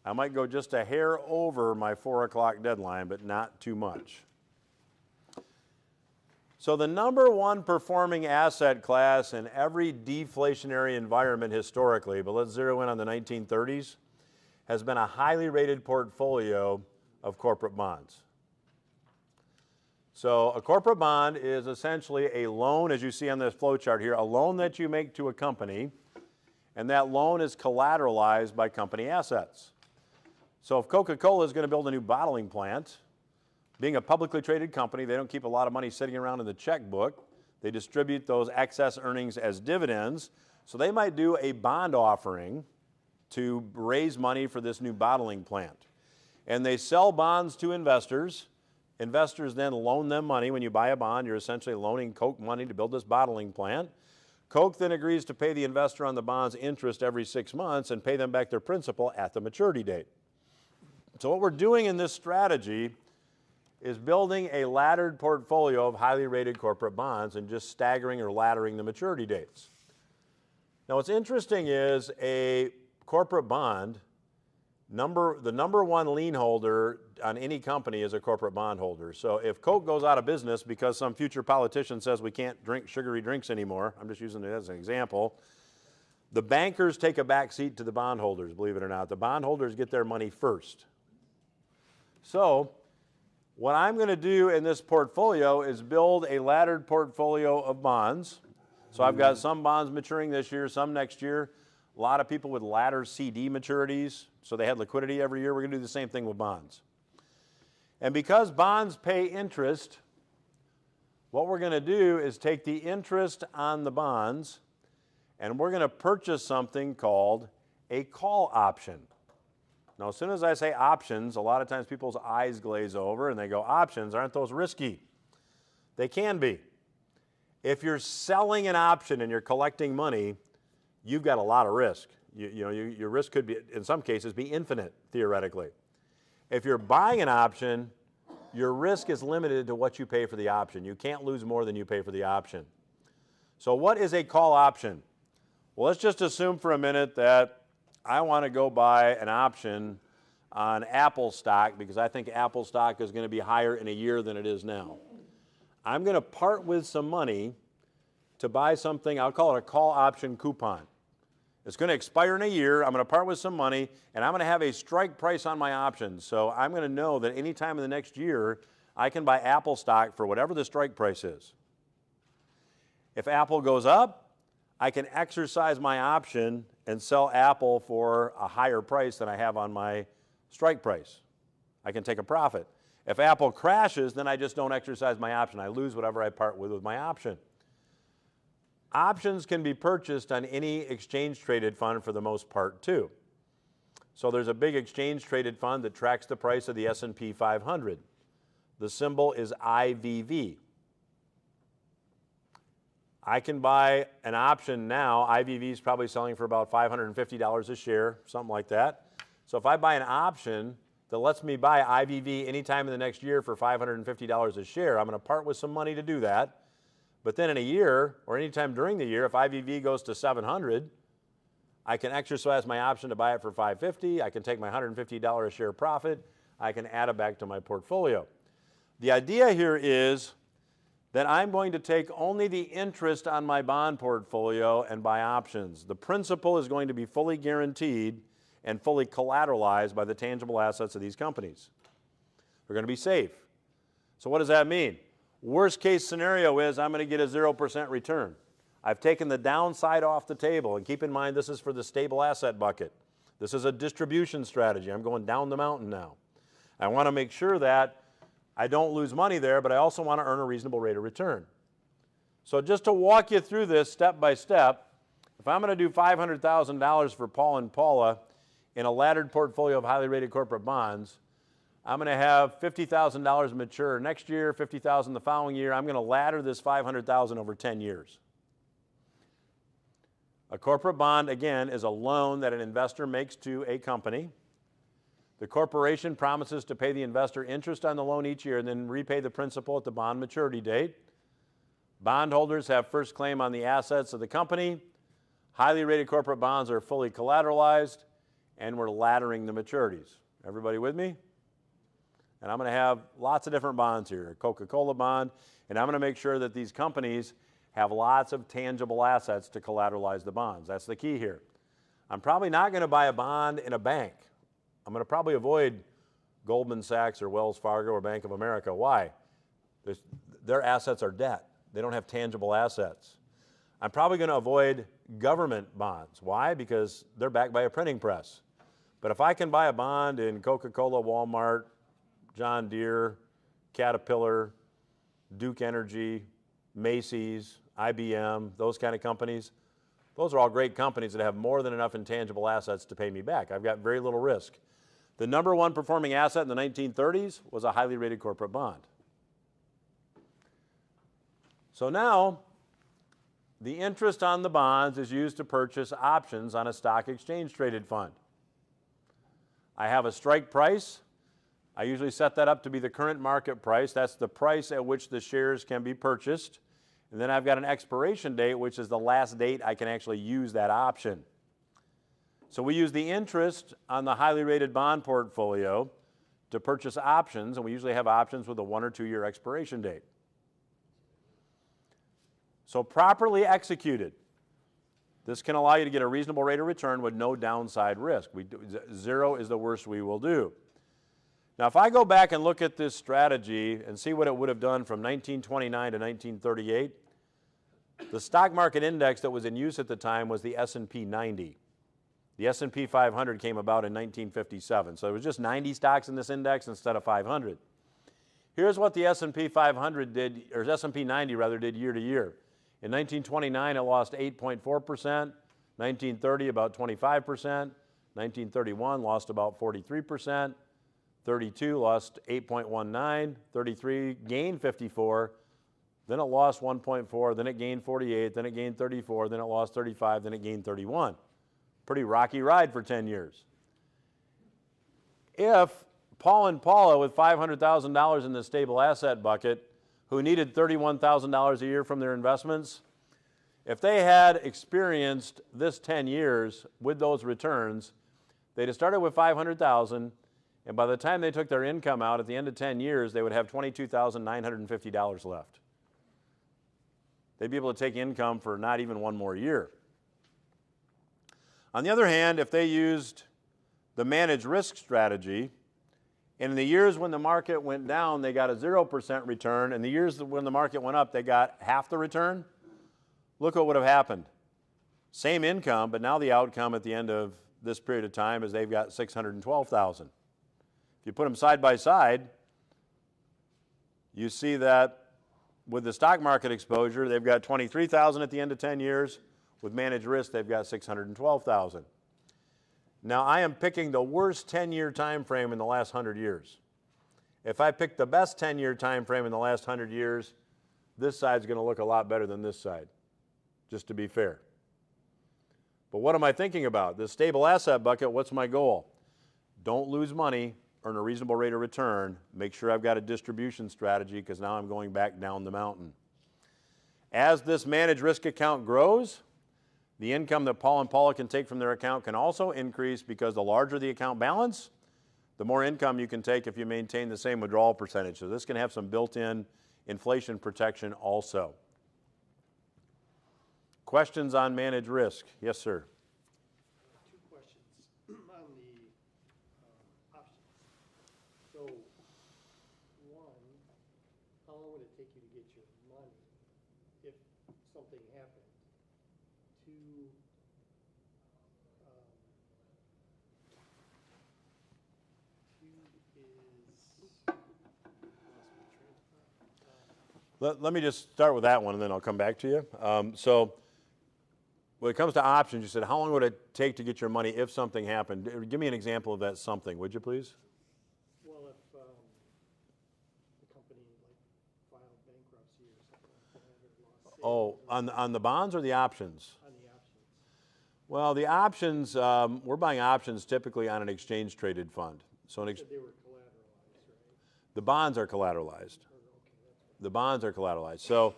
Speaker 1: I might go just a hair over my 4 o'clock deadline, but not too much. So the number one performing asset class in every deflationary environment historically, but let's zero in on the 1930s, has been a highly rated portfolio of corporate bonds. So a corporate bond is essentially a loan, as you see on this flow chart here, a loan that you make to a company, and that loan is collateralized by company assets. So if Coca-Cola is going to build a new bottling plant, being a publicly traded company, they don't keep a lot of money sitting around in the checkbook. They distribute those excess earnings as dividends. So they might do a bond offering to raise money for this new bottling plant. And they sell bonds to investors. Investors then loan them money. When you buy a bond, you're essentially loaning Coke money to build this bottling plant. Coke then agrees to pay the investor on the bond's interest every 6 months and pay them back their principal at the maturity date. So what we're doing in this strategy is building a laddered portfolio of highly rated corporate bonds and just staggering or laddering the maturity dates. Now what's interesting is a corporate bond, the number one lien holder on any company is a corporate bond holder. So if Coke goes out of business because some future politician says we can't drink sugary drinks anymore, I'm just using it as an example, The bankers take a back seat to the bondholders, believe it or not. The bondholders get their money first. So what I'm going to do in this portfolio is build a laddered portfolio of bonds. So I've got some bonds maturing this year, some next year. A lot of people with ladder CD maturities, so they had liquidity every year. We're going to do the same thing with bonds. And because bonds pay interest, what we're going to do is take the interest on the bonds and we're going to purchase something called a call option. Now, as soon as I say options, a lot of times people's eyes glaze over and they go, options, aren't those risky? They can be. If you're selling an option and you're collecting money, you've got a lot of risk. Your risk could be, in some cases, be infinite, theoretically. If you're buying an option, your risk is limited to what you pay for the option. You can't lose more than you pay for the option. So what is a call option? Well, let's just assume for a minute that I want to go buy an option on Apple stock because I think Apple stock is going to be higher in a year than it is now. I'm going to part with some money to buy something, I'll call it a call option coupon. It's going to expire in a year, I'm going to part with some money, and I'm going to have a strike price on my options. So I'm going to know that any time in the next year, I can buy Apple stock for whatever the strike price is. If Apple goes up, I can exercise my option and sell Apple for a higher price than I have on my strike price. I can take a profit. If Apple crashes, then I just don't exercise my option. I lose whatever I part with my option. Options can be purchased on any exchange-traded fund for the most part, too. So there's a big exchange-traded fund that tracks the price of the S&P 500. The symbol is IVV. I can buy an option now. IVV is probably selling for about $550 a share, something like that. So if I buy an option that lets me buy IVV anytime in the next year for $550 a share, I'm going to part with some money to do that. But then in a year, or anytime during the year, if IVV goes to 700, I can exercise my option to buy it for $550. I can take my $150 a share profit. I can add it back to my portfolio. The idea here is that I'm going to take only the interest on my bond portfolio and buy options. The principal is going to be fully guaranteed and fully collateralized by the tangible assets of these companies. They're going to be safe. So what does that mean? Worst case scenario is I'm going to get a 0% return. I've taken the downside off the table, and keep in mind this is for the stable asset bucket. This is a distribution strategy. I'm going down the mountain now. I want to make sure that I don't lose money there, but I also want to earn a reasonable rate of return. So just to walk you through this step by step, if I'm going to do $500,000 for Paul and Paula in a laddered portfolio of highly rated corporate bonds, I'm going to have $50,000 mature next year, $50,000 the following year. I'm going to ladder this $500,000 over 10 years. A corporate bond, again, is a loan that an investor makes to a company. The corporation promises to pay the investor interest on the loan each year and then repay the principal at the bond maturity date. Bondholders have first claim on the assets of the company. Highly rated corporate bonds are fully collateralized, and we're laddering the maturities. Everybody with me? And I'm going to have lots of different bonds here, a Coca-Cola bond, and I'm going to make sure that these companies have lots of tangible assets to collateralize the bonds. That's the key here. I'm probably not going to buy a bond in a bank. I'm going to probably avoid Goldman Sachs or Wells Fargo or Bank of America. Why? Their assets are debt. They don't have tangible assets. I'm probably going to avoid government bonds. Why? Because they're backed by a printing press. But if I can buy a bond in Coca-Cola, Walmart, John Deere, Caterpillar, Duke Energy, Macy's, IBM, those kind of companies, those are all great companies that have more than enough intangible assets to pay me back. I've got very little risk. The number one performing asset in the 1930s was a highly rated corporate bond. So now, the interest on the bonds is used to purchase options on a stock exchange traded fund. I have a strike price. I usually set that up to be the current market price. That's the price at which the shares can be purchased. And then I've got an expiration date, which is the last date I can actually use that option. So we use the interest on the highly rated bond portfolio to purchase options, and we usually have options with a 1 or 2 year expiration date. So properly executed, This can allow you to get a reasonable rate of return with no downside risk. Zero is the worst we will do. Now, if I go back and look at this strategy and see what it would have done from 1929 to 1938, the stock market index that was in use at the time was the S&P 90. The S&P 500 came about in 1957, so there was just 90 stocks in this index instead of 500. Here's what the S&P 500 did, or S&P 90 rather, did year to year. In 1929, it lost 8.4%, 1930 about 25%, 1931 lost about 43%, 32 lost 8.19, 33 gained 54, then it lost 1.4, then it gained 48, then it gained 34, then it lost 35, then it gained 31. Pretty rocky ride for 10 years. If Paul and Paula with $500,000 in the stable asset bucket, who needed $31,000 a year from their investments, if they had experienced this 10 years with those returns, they'd have started with $500,000, and by the time they took their income out at the end of 10 years, they would have $22,950 left. They'd be able to take income for not even one more year. On the other hand, if they used the managed risk strategy, and in the years when the market went down, they got a 0% return, and the years when the market went up, they got half the return, look what would have happened. Same income, but now the outcome at the end of this period of time is they've got $612,000. If you put them side by side, you see that with the stock market exposure, they've got $23,000 at the end of 10 years. With managed risk, they've got $612,000. Now, I am picking the worst 10-year time frame in the last 100 years. If I pick the best 10-year time frame in the last 100 years, this side's going to look a lot better than this side, just to be fair. But what am I thinking about? This stable asset bucket, what's my goal? Don't lose money, earn a reasonable rate of return, make sure I've got a distribution strategy because now I'm going back down the mountain. As this managed risk account grows, the income that Paul and Paula can take from their account can also increase because the larger the account balance, the more income you can take if you maintain the same withdrawal percentage. So this can have some built-in inflation protection also. Questions on managed risk? Yes, sir.
Speaker 3: Two questions on the options. So, one, how long would it take you to get your money if something happened? Two,
Speaker 1: Let me just start with that one, and then I'll come back to you. So when it comes to options, you said, how long would it take to get your money if something happened? Give me an example of that something, would you please?
Speaker 3: well, if the company like filed bankruptcy or something like that, or lost sales,
Speaker 1: Oh, on the bonds or the options?
Speaker 3: on the options.
Speaker 1: Well, the options, we're buying options typically on an exchange-traded fund. So
Speaker 3: You said they were collateralized, right?
Speaker 1: the bonds are collateralized. The bonds are collateralized. So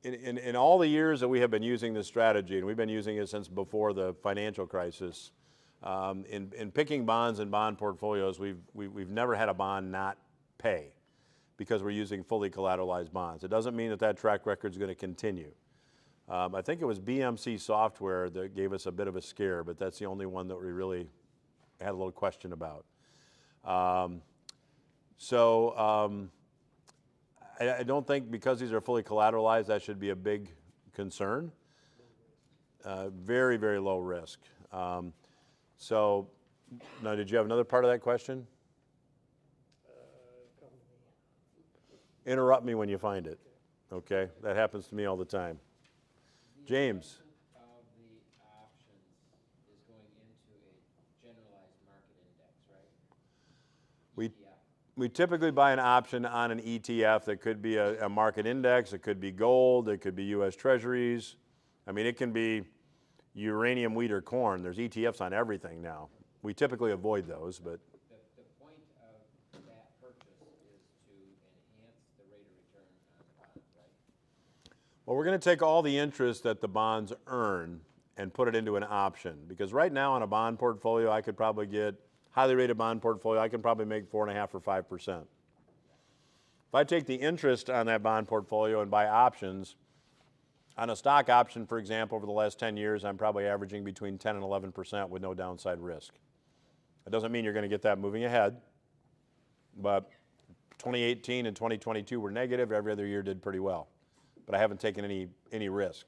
Speaker 1: in all the years that we have been using this strategy, and we've been using it since before the financial crisis, in picking bonds and bond portfolios, we've never had a bond not pay because we're using fully collateralized bonds. It doesn't mean that that track record is going to continue. I think it was BMC Software that gave us a bit of a scare, but that's the only one that we really had a little question about. I don't think because these are fully collateralized that should be a big concern. Very, very low risk. So now, did you have another part of that question? Interrupt me when you find it. Okay, that happens to me all the time. James.
Speaker 6: Of the options is going into a generalized market index, right?
Speaker 1: We typically buy an option on an ETF that could be a market index, it could be gold, it could be U.S. Treasuries. I mean, it can be uranium, wheat, or corn. There's ETFs on everything now. We typically avoid those, but.
Speaker 6: The point of that purchase is to enhance the rate of return on the bonds, right?
Speaker 1: Well, we're going to take all the interest that the bonds earn and put it into an option. Because right now on a bond portfolio, I could probably get, highly rated bond portfolio, I can probably make 4.5% or 5%. If I take the interest on that bond portfolio and buy options, On a stock option, for example, over the last 10 years, I'm probably averaging between 10 and 11% with no downside risk. It doesn't mean you're going to get that moving ahead, but 2018 and 2022 were negative. Every other year did pretty well, but I haven't taken any risk.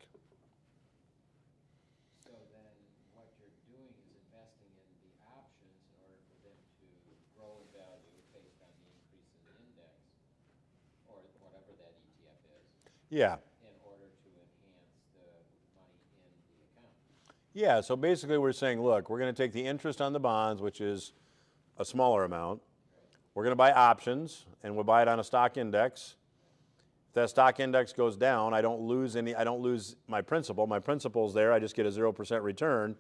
Speaker 6: So then what you're doing is investing in the options in order for them to grow in value based on the increase in the index, or whatever that ETF is,
Speaker 1: Yeah.
Speaker 6: in order to enhance the money in the account.
Speaker 1: Yeah, so basically we're saying, look, we're going to take the interest on the bonds, which is a smaller amount. We're going to buy options, and we'll buy it on a stock index. If that stock index goes down, I don't lose my principal. My principal's there, I just get a 0% return.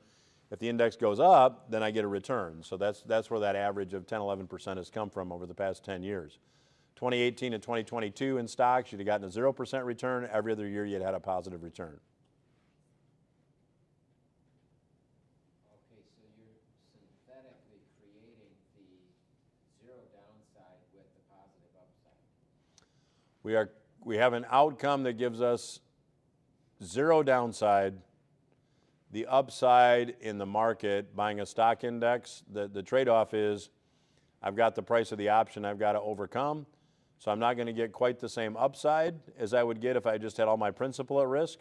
Speaker 1: If the index goes up, then I get a return. So that's where that average of 10, 11% has come from over the past 10 years. 2018 and 2022 in stocks, you'd have gotten a 0% return. Every other year, you'd had a positive return.
Speaker 6: Okay, so you're synthetically creating the zero downside with the positive upside.
Speaker 1: We have an outcome that gives us zero downside. The upside in the market, buying a stock index, the trade-off is I've got the price of the option I've got to overcome. So I'm not going to get quite the same upside as I would get if I just had all my principal at risk,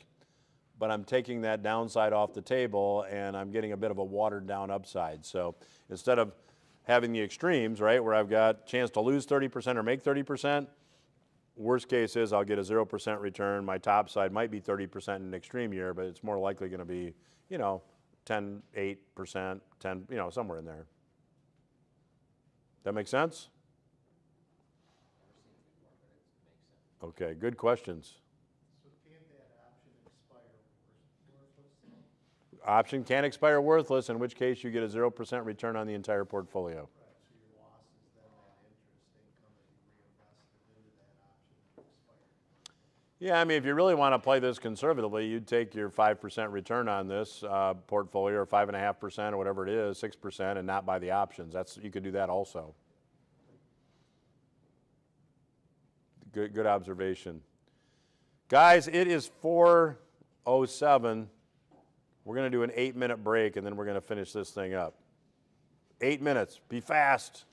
Speaker 1: but I'm taking that downside off the table and I'm getting a bit of a watered down upside. So instead of having the extremes, right, where I've got chance to lose 30% or make 30%, worst case is I'll get a 0% return. My top side might be 30% in an extreme year, but it's more likely going to be, 10, 8%, 10, somewhere in there. That make sense? Okay, good questions.
Speaker 12: So can't that option expire worthless?
Speaker 1: Option can expire worthless, in which case you get a 0% return on the entire portfolio.
Speaker 12: Right, so your loss is then that interest income that you reinvested into that option that expired.
Speaker 1: Yeah, I mean, if you really want to play this conservatively, you'd take your 5% return on this portfolio, or 5.5%, or whatever it is, 6%, and not buy the options. You could do that also. Good observation. Guys, it is 4:07. We're going to do an 8-minute break, and then we're going to finish this thing up. 8 minutes. Be fast.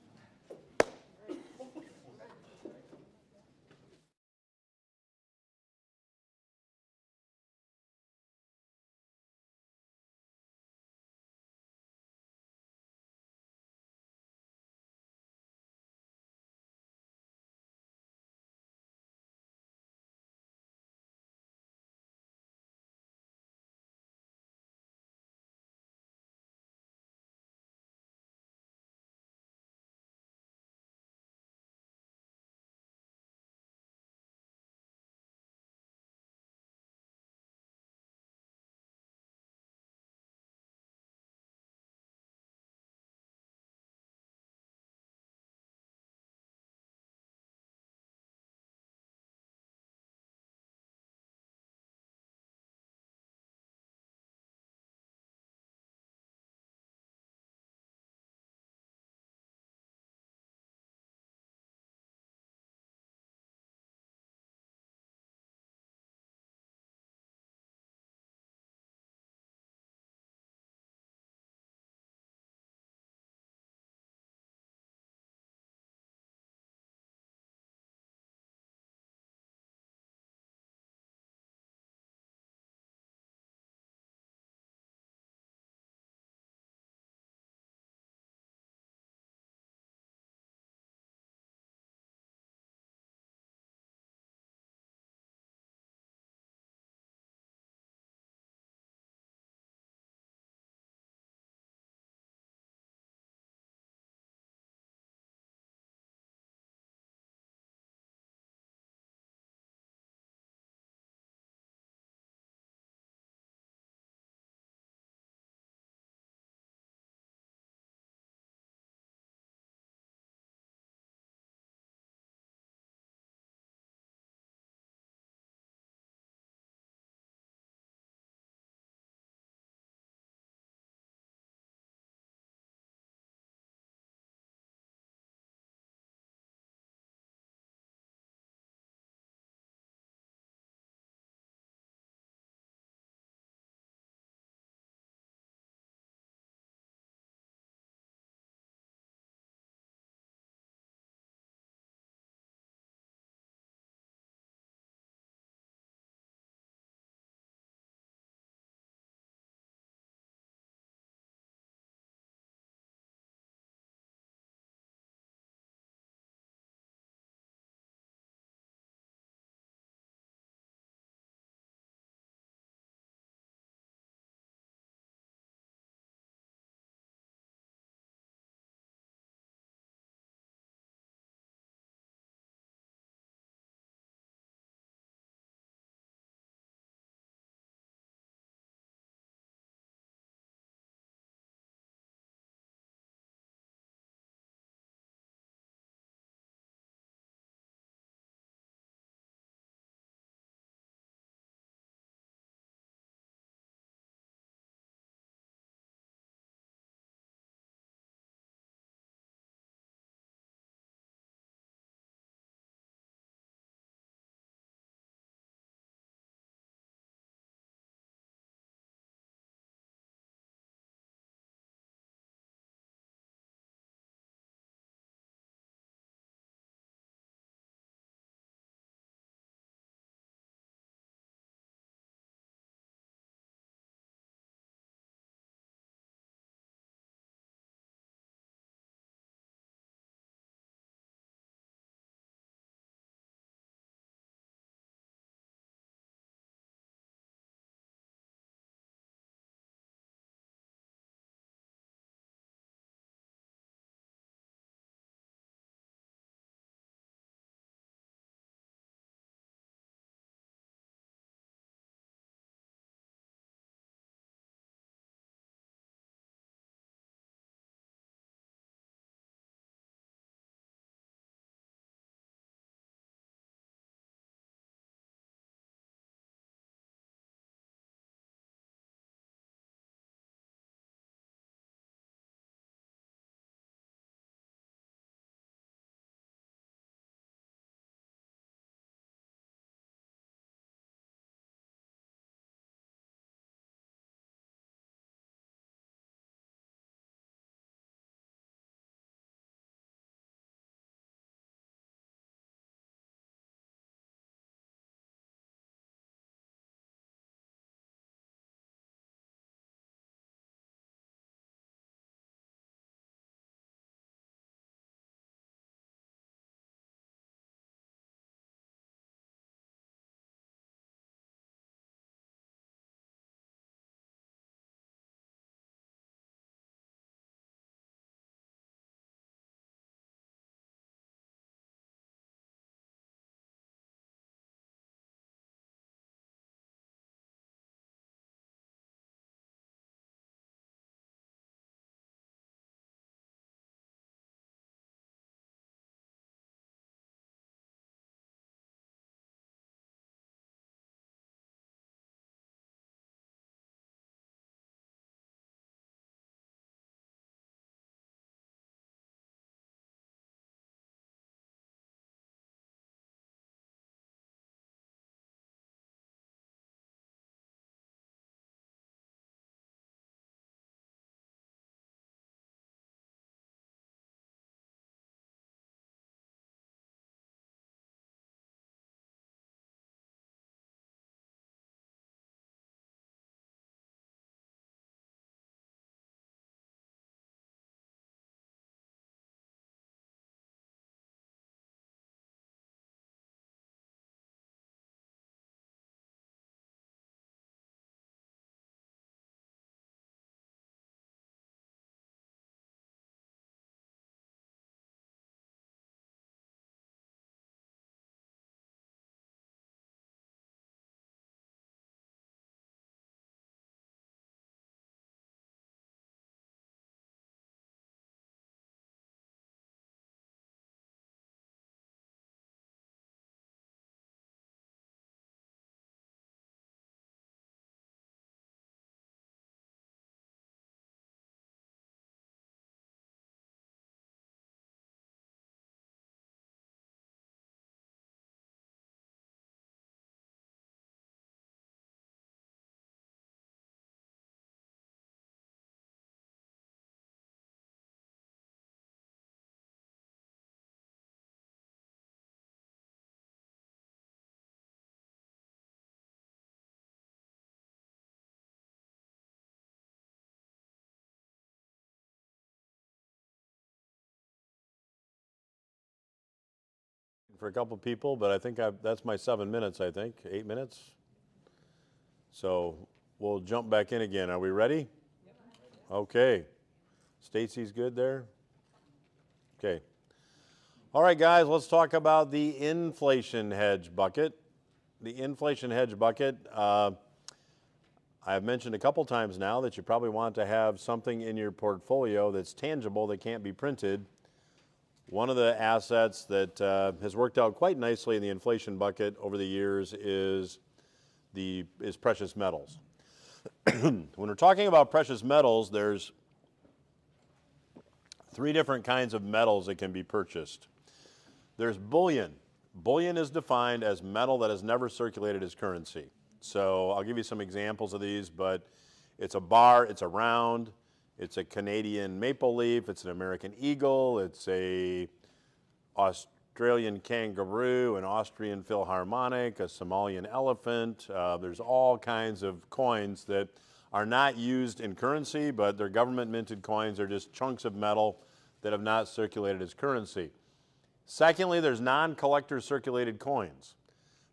Speaker 1: for a couple people, but I think that's my 7 minutes, I think, 8 minutes. So we'll jump back in again. Are we ready? Okay. Stacy's good there? Okay. All right, guys, let's talk about the inflation hedge bucket. The inflation hedge bucket, I've mentioned a couple times now that you probably want to have something in your portfolio that's tangible, that can't be printed. One of the assets that has worked out quite nicely in the inflation bucket over the years is precious metals. When we're talking about precious metals, there's 3 different kinds of metals that can be purchased. There's bullion. Bullion is defined as metal that has never circulated as currency. So I'll give you some examples of these, but it's a bar, it's a round, it's a Canadian maple leaf, it's an American eagle, it's a Australian kangaroo, an Austrian philharmonic, a Somalian elephant. There's all kinds of coins that are not used in currency, but they're government minted coins. They're just chunks of metal that have not circulated as currency. Secondly, there's non-collector circulated coins.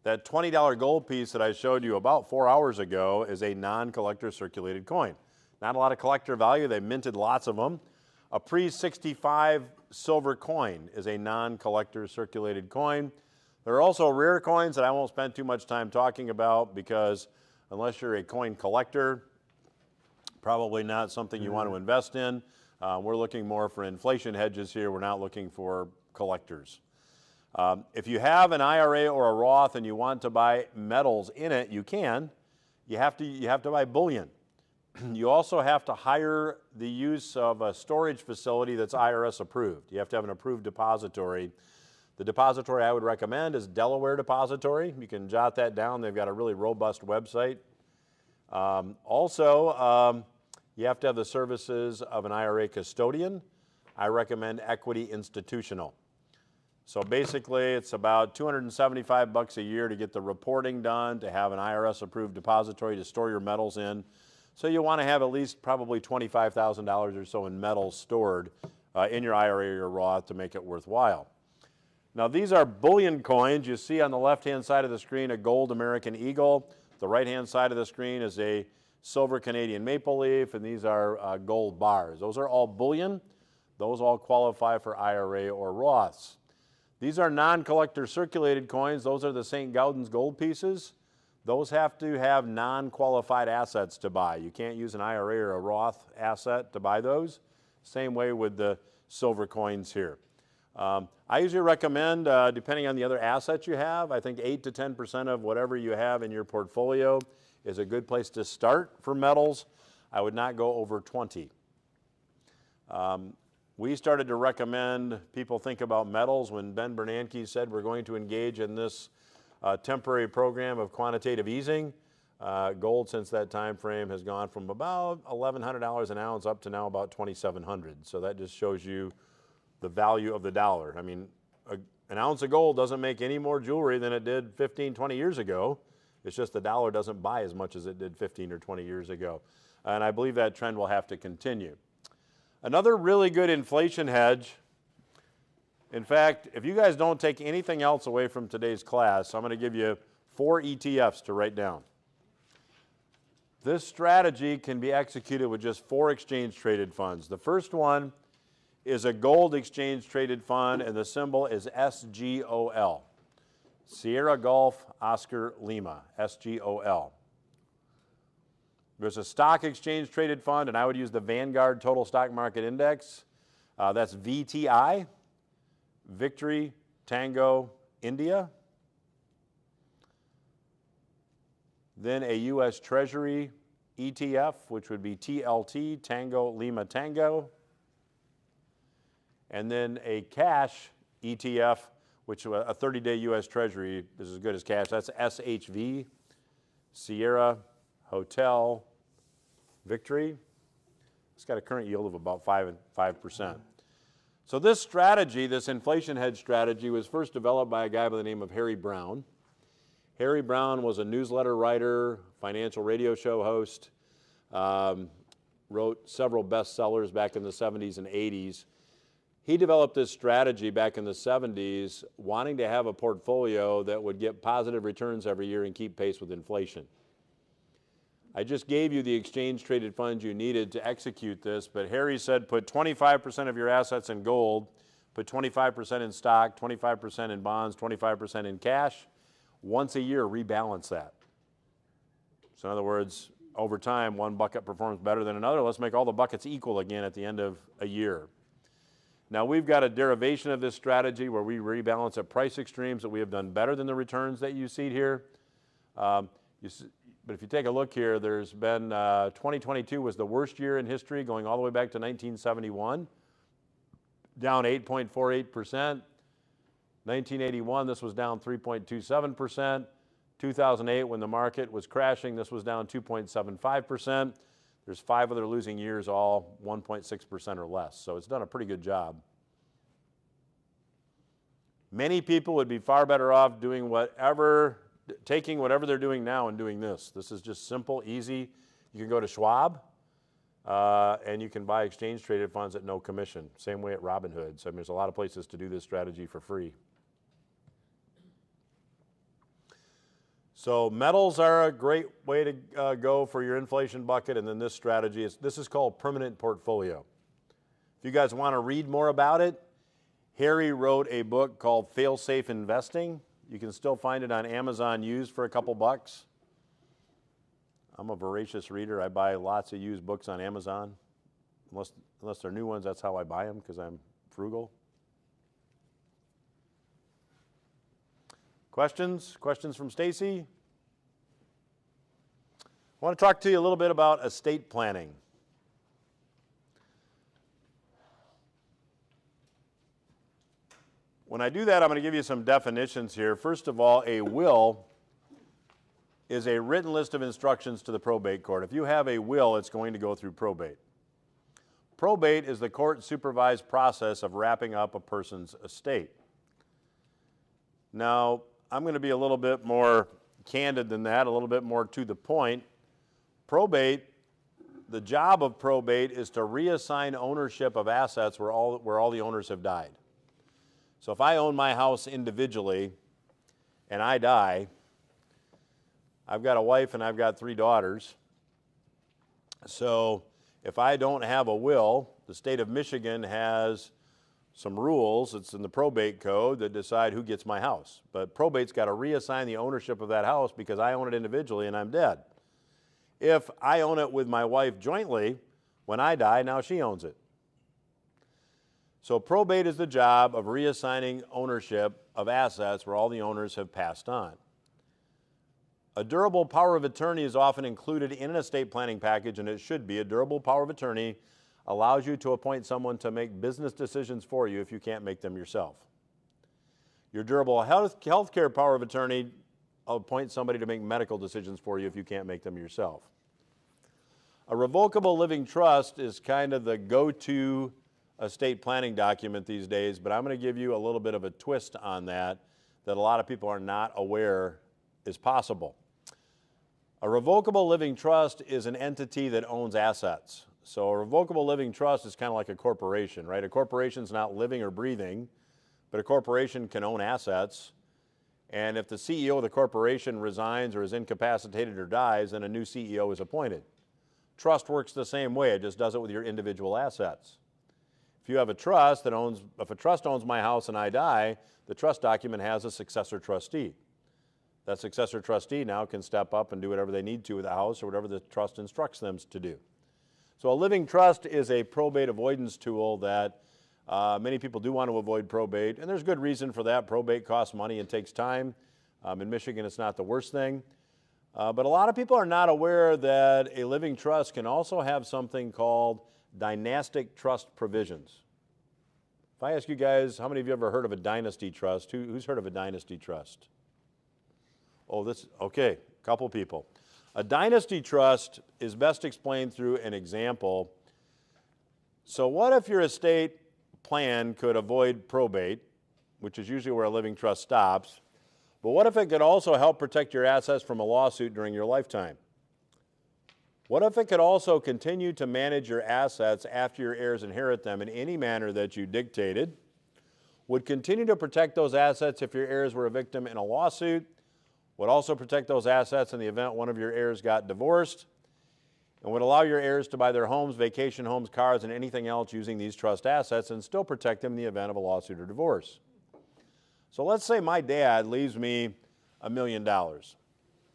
Speaker 1: That $20 gold piece that I showed you about 4 hours ago is a non-collector circulated coin. Not a lot of collector value. They minted lots of them. A pre-65 silver coin is a non-collector circulated coin. There are also rare coins that I won't spend too much time talking about because unless you're a coin collector, probably not something you want to invest in. We're looking more for inflation hedges here. We're not looking for collectors. If you have an IRA or a Roth and you want to buy metals in it, you can. You have to buy bullion. You also have to hire the use of a storage facility that's IRS approved. You have to have an approved depository. The depository I would recommend is Delaware Depository. You can jot that down. They've got a really robust website. Also, you have to have the services of an IRA custodian. I recommend Equity Institutional. So basically, it's about $275 a year to get the reporting done, to have an IRS approved depository to store your metals in. So you want to have at least probably $25,000 or so in metals stored in your IRA or your Roth to make it worthwhile. Now these are bullion coins. You see on the left-hand side of the screen a gold American eagle. The right-hand side of the screen is a silver Canadian maple leaf, and these are gold bars. Those are all bullion. Those all qualify for IRA or Roths. These are non-collector circulated coins. Those are the St. Gaudens gold pieces. Those have to have non-qualified assets to buy. You can't use an IRA or a Roth asset to buy those. Same way with the silver coins here. I usually recommend, depending on the other assets you have, I think 8 to 10% of whatever you have in your portfolio is a good place to start for metals. I would not go over 20. We started to recommend people think about metals when Ben Bernanke said we're going to engage in this temporary program of quantitative easing. Gold since that time frame has gone from about $1,100 an ounce up to now about $2,700. So that just shows you the value of the dollar. I mean, an ounce of gold doesn't make any more jewelry than it did 15, 20 years ago. It's just the dollar doesn't buy as much as it did 15 or 20 years ago. And I believe that trend will have to continue. Another really good inflation hedge. In fact, if you guys don't take anything else away from today's class, I'm going to give you 4 ETFs to write down. This strategy can be executed with just 4 exchange-traded funds. The first one is a gold exchange-traded fund, and the symbol is SGOL. Sierra Golf Oscar Lima, SGOL. There's a stock exchange-traded fund, and I would use the Vanguard Total Stock Market Index. That's VTI, Victory Tango India. Then a U.S. Treasury ETF, which would be TLT, Tango Lima Tango. And then a cash ETF, which a 30-day U.S. Treasury is as good as cash. That's SHV, Sierra Hotel Victory. It's got a current yield of about 5%. So this strategy, this inflation hedge strategy, was first developed by a guy by the name of Harry Brown. Harry Brown was a newsletter writer, financial radio show host, wrote several bestsellers back in the 70s and 80s. He developed this strategy back in the 70s, wanting to have a portfolio that would get positive returns every year and keep pace with inflation. I just gave you the exchange-traded funds you needed to execute this, but Harry said put 25% of your assets in gold, put 25% in stock, 25% in bonds, 25% in cash. Once a year, rebalance that. So in other words, over time, one bucket performs better than another. Let's make all the buckets equal again at the end of a year. Now, we've got a derivation of this strategy where we rebalance at price extremes that we have done better than the returns that you see here. But if you take a look here, there's been 2022 was the worst year in history, going all the way back to 1971, down 8.48%. 1981, this was down 3.27%. 2008, when the market was crashing, this was down 2.75%. There's 5 other losing years, all 1.6% or less. So it's done a pretty good job. Many people would be far better off doing taking whatever they're doing now and doing this. This is just simple, easy. You can go to Schwab, and you can buy exchange-traded funds at no commission. Same way at Robinhood. So I mean, there's a lot of places to do this strategy for free. So metals are a great way to go for your inflation bucket, and then this strategy this is called permanent portfolio. If you guys want to read more about it, Harry wrote a book called Fail-Safe Investing. You can still find it on Amazon used for a couple bucks. I'm a voracious reader. I buy lots of used books on Amazon. Unless they're new ones, that's how I buy them, because I'm frugal. Questions? Questions from Stacy? I want to talk to you a little bit about estate planning. When I do that, I'm going to give you some definitions here. First of all, a will is a written list of instructions to the probate court. If you have a will, it's going to go through probate. Probate is the court-supervised process of wrapping up a person's estate. Now, I'm going to be a little bit more candid than that, a little bit more to the point. Probate, the job of probate is to reassign ownership of assets where all the owners have died. So if I own my house individually and I die, I've got a wife and I've got 3 daughters. So if I don't have a will, the state of Michigan has some rules, it's in the probate code, that decide who gets my house. But probate's got to reassign the ownership of that house because I own it individually and I'm dead. If I own it with my wife jointly, when I die, now she owns it. So probate is the job of reassigning ownership of assets where all the owners have passed on. A durable power of attorney is often included in an estate planning package, and it should be. A durable power of attorney allows you to appoint someone to make business decisions for you if you can't make them yourself. Your durable health care power of attorney appoints somebody to make medical decisions for you if you can't make them yourself. A revocable living trust is kind of the go-to estate planning document these days, but I'm going to give you a little bit of a twist on that a lot of people are not aware is possible. A revocable living trust is an entity that owns assets. So a revocable living trust is kind of like a corporation, right? A corporation's not living or breathing, but a corporation can own assets. And if the CEO of the corporation resigns or is incapacitated or dies, then a new CEO is appointed. Trust works the same way. It just does it with your individual assets. If you have a trust that if a trust owns my house and I die, the trust document has a successor trustee. That successor trustee now can step up and do whatever they need to with the house or whatever the trust instructs them to do. So a living trust is a probate avoidance tool that many people do want to avoid probate, and there's good reason for that. Probate costs money and takes time. In Michigan, it's not the worst thing. But a lot of people are not aware that a living trust can also have something called dynastic trust provisions. If I ask you guys, how many of you ever heard of a dynasty trust? Who's heard of a dynasty trust? Oh, okay, a couple people. A dynasty trust is best explained through an example. So what if your estate plan could avoid probate, which is usually where a living trust stops, but what if it could also help protect your assets from a lawsuit during your lifetime? What if it could also continue to manage your assets after your heirs inherit them in any manner that you dictated, would continue to protect those assets if your heirs were a victim in a lawsuit, would also protect those assets in the event one of your heirs got divorced, and would allow your heirs to buy their homes, vacation homes, cars, and anything else using these trust assets and still protect them in the event of a lawsuit or divorce. So let's say my dad leaves me $1 million.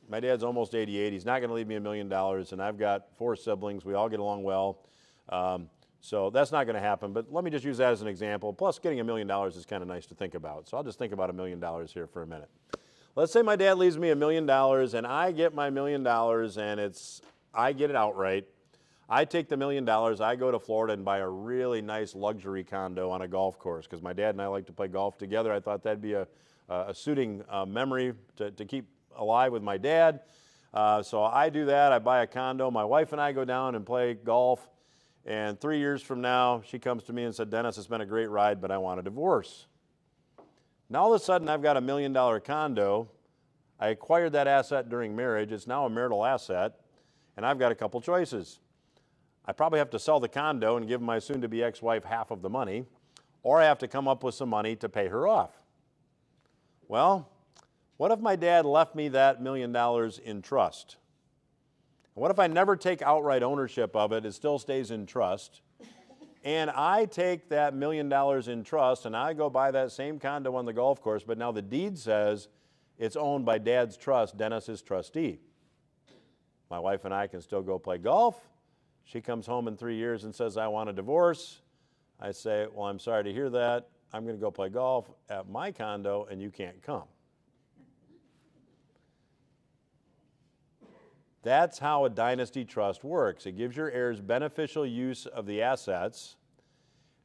Speaker 1: My dad's almost 88. He's not going to leave me $1 million, and I've got 4 siblings. We all get along well. So that's not going to happen, but let me just use that as an example. Plus, getting $1 million is kind of nice to think about. So I'll just think about $1 million here for a minute. Let's say my dad leaves me $1 million, and I get my $1 million, and I get it outright. I take the $1 million, I go to Florida and buy a really nice luxury condo on a golf course, because my dad and I like to play golf together. I thought that'd be a suiting memory to keep alive with my dad. So I do that. I buy a condo. My wife and I go down and play golf. And 3 years from now, she comes to me and said, Dennis, it's been a great ride, but I want a divorce. Now all of a sudden, I've got $1 million condo. I acquired that asset during marriage. It's now a marital asset, and I've got a couple choices. I probably have to sell the condo and give my soon-to-be ex-wife half of the money, or I have to come up with some money to pay her off. Well, what if my dad left me that $1 million in trust? What if I never take outright ownership of it, it still stays in trust, and I take that $1 million in trust and I go buy that same condo on the golf course, but now the deed says it's owned by Dad's trust, Dennis's trustee. My wife and I can still go play golf. She comes home in 3 years and says, I want a divorce. I say, well, I'm sorry to hear that. I'm going to go play golf at my condo and you can't come. That's how a dynasty trust works. It gives your heirs beneficial use of the assets.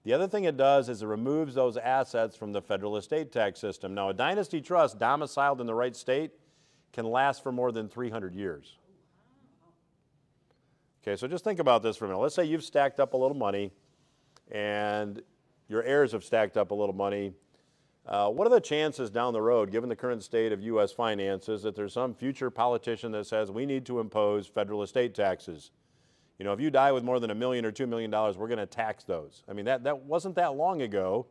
Speaker 1: The other thing it does is it removes those assets from the federal estate tax system. Now, a dynasty trust domiciled in the right state can last for more than 300 years. Okay, so just think about this for a minute. Let's say you've stacked up a little money and your heirs have stacked up a little money. What are the chances down the road, given the current state of U.S. finances, that there's some future politician that says we need to impose federal estate taxes? You know, if you die with more than $1 million or $2 million, we're going to tax those. I mean, that wasn't that long ago.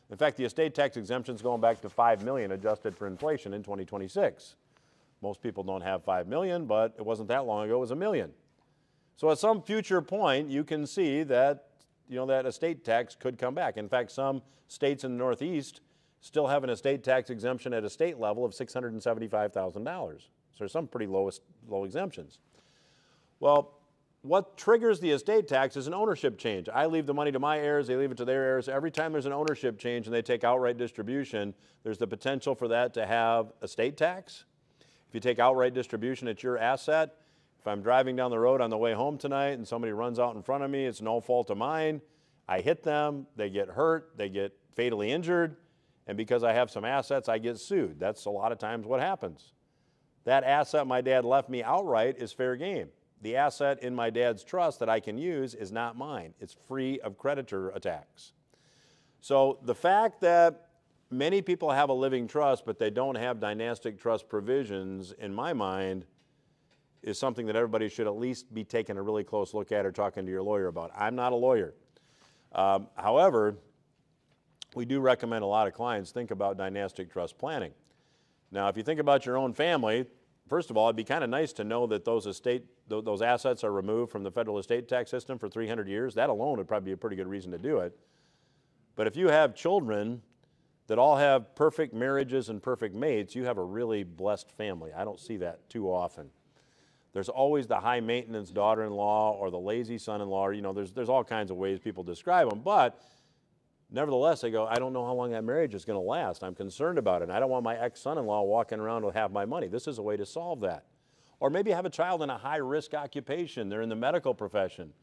Speaker 1: In fact, the estate tax exemption is going back to $5 million adjusted for inflation in 2026. Most people don't have $5 million, but it wasn't that long ago. It was $1 million. So at some future point, you can see that, you know, that estate tax could come back. In fact, some states in the Northeast still have an estate tax exemption at a state level of $675,000. So there's some pretty low exemptions. Well, what triggers the estate tax is an ownership change. I leave the money to my heirs, they leave it to their heirs. Every time there's an ownership change and they take outright distribution, there's the potential for that to have estate tax. If you take outright distribution, it's your asset. If I'm driving down the road on the way home tonight and somebody runs out in front of me, it's no fault of mine. I hit them, they get hurt, they get fatally injured, and because I have some assets, I get sued. That's a lot of times what happens. That asset my dad left me outright is fair game. The asset in my dad's trust that I can use is not mine. It's free of creditor attacks. So the fact that many people have a living trust, but they don't have dynastic trust provisions, in my mind, is something that everybody should at least be taking a really close look at or talking to your lawyer about. I'm not a lawyer. However, we do recommend a lot of clients think about dynastic trust planning. Now, if you think about your own family, first of all, it'd be kind of nice to know that those assets are removed from the federal estate tax system for 300 years. That alone would probably be a pretty good reason to do it. But if you have children that all have perfect marriages and perfect mates, you have a really blessed family. I don't see that too often. There's always the high maintenance daughter-in-law or the lazy son-in-law. You know, there's all kinds of ways people describe them, but nevertheless, they go, I don't know how long that marriage is going to last. I'm concerned about it. And I don't want my ex-son-in-law walking around with half my money. This is a way to solve that. Or maybe have a child in a high-risk occupation. They're in the medical profession.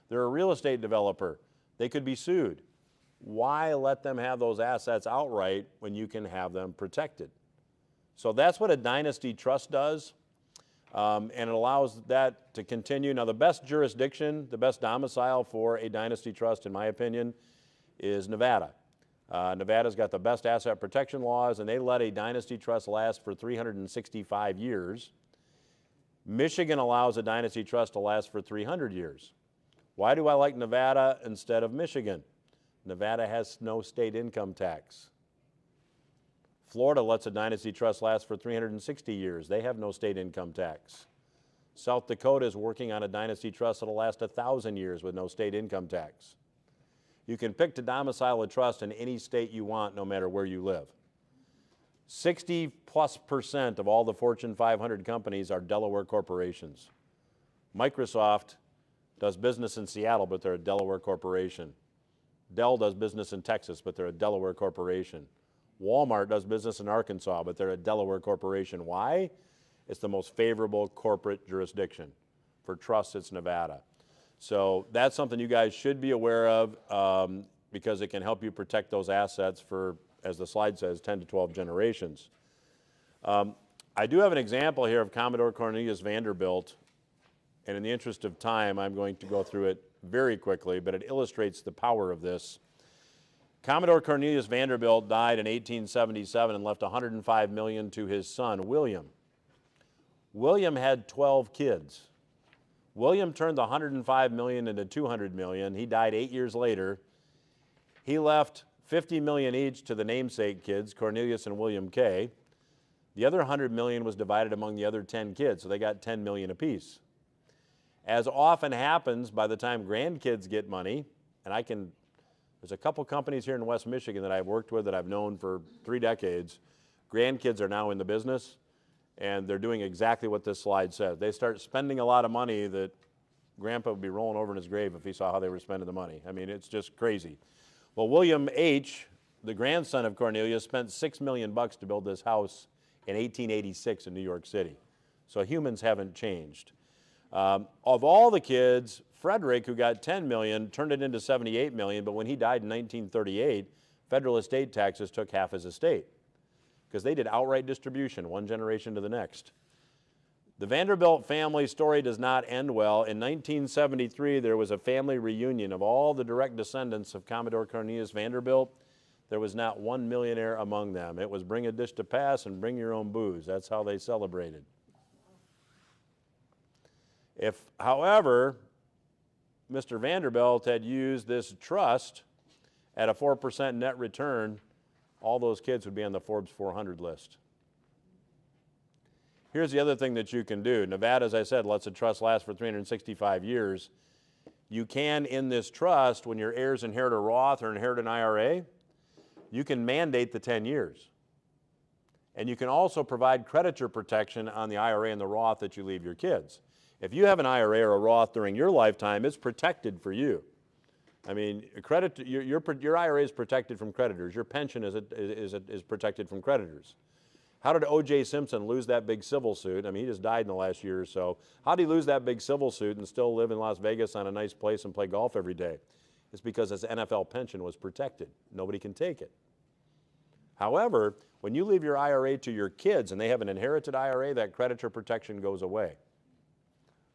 Speaker 1: They're a real estate developer. They could be sued. Why let them have those assets outright when you can have them protected? So that's what a dynasty trust does. And it allows that to continue. Now, the best jurisdiction, the best domicile for a dynasty trust, in my opinion, is Nevada. Nevada's got the best asset protection laws, and they let a dynasty trust last for 365 years. Michigan allows a dynasty trust to last for 300 years. Why do I like Nevada instead of Michigan? Nevada has no state income tax. Florida lets a dynasty trust last for 360 years. They have no state income tax. South Dakota is working on a dynasty trust that'll last 1,000 years with no state income tax. You can pick to domicile a trust in any state you want, no matter where you live. 60+% of all the Fortune 500 companies are Delaware corporations. Microsoft does business in Seattle, but they're a Delaware corporation. Dell does business in Texas, but they're a Delaware corporation. Walmart does business in Arkansas, but they're a Delaware corporation. Why? It's the most favorable corporate jurisdiction. For trusts, it's Nevada. So that's something you guys should be aware of because it can help you protect those assets for, as the slide says, 10 to 12 generations. I do have an example here of Commodore Cornelius Vanderbilt, and in the interest of time, I'm going to go through it very quickly, but it illustrates the power of this. Commodore Cornelius Vanderbilt died in 1877 and left $105 million to his son, William. William had 12 kids. William turned the $105 million into $200 million. He died 8 years later. He left $50 million each to the namesake kids, Cornelius and William K. The other $100 million was divided among the other 10 kids, so they got $10 million apiece. As often happens, by the time grandkids get money, and there's a couple companies here in West Michigan that I've worked with that I've known for 3 decades. Grandkids are now in the business, and they're doing exactly what this slide says. They start spending a lot of money that Grandpa would be rolling over in his grave if he saw how they were spending the money. I mean, it's just crazy. Well, William H., the grandson of Cornelius, spent $6 million to build this house in 1886 in New York City. So humans haven't changed. Of all the kids, Frederick, who got $10 million, turned it into $78 million, but when he died in 1938, federal estate taxes took half his estate because they did outright distribution, one generation to the next. The Vanderbilt family story does not end well. In 1973, there was a family reunion of all the direct descendants of Commodore Cornelius Vanderbilt. There was not one millionaire among them. It was bring a dish to pass and bring your own booze. That's how they celebrated. If, however, Mr. Vanderbilt had used this trust at a 4% net return, all those kids would be on the Forbes 400 list. Here's the other thing that you can do. Nevada, as I said, lets a trust last for 365 years. You can, in this trust, when your heirs inherit a Roth or inherit an IRA, you can mandate the 10 years. And you can also provide creditor protection on the IRA and the Roth that you leave your kids. If you have an IRA or a Roth during your lifetime, it's protected for you. I mean, your IRA is protected from creditors. Your pension is protected from creditors. How did O.J. Simpson lose that big civil suit? I mean, he just died in the last year or so. How did he lose that big civil suit and still live in Las Vegas on a nice place and play golf every day? It's because his NFL pension was protected. Nobody can take it. However, when you leave your IRA to your kids and they have an inherited IRA, that creditor protection goes away.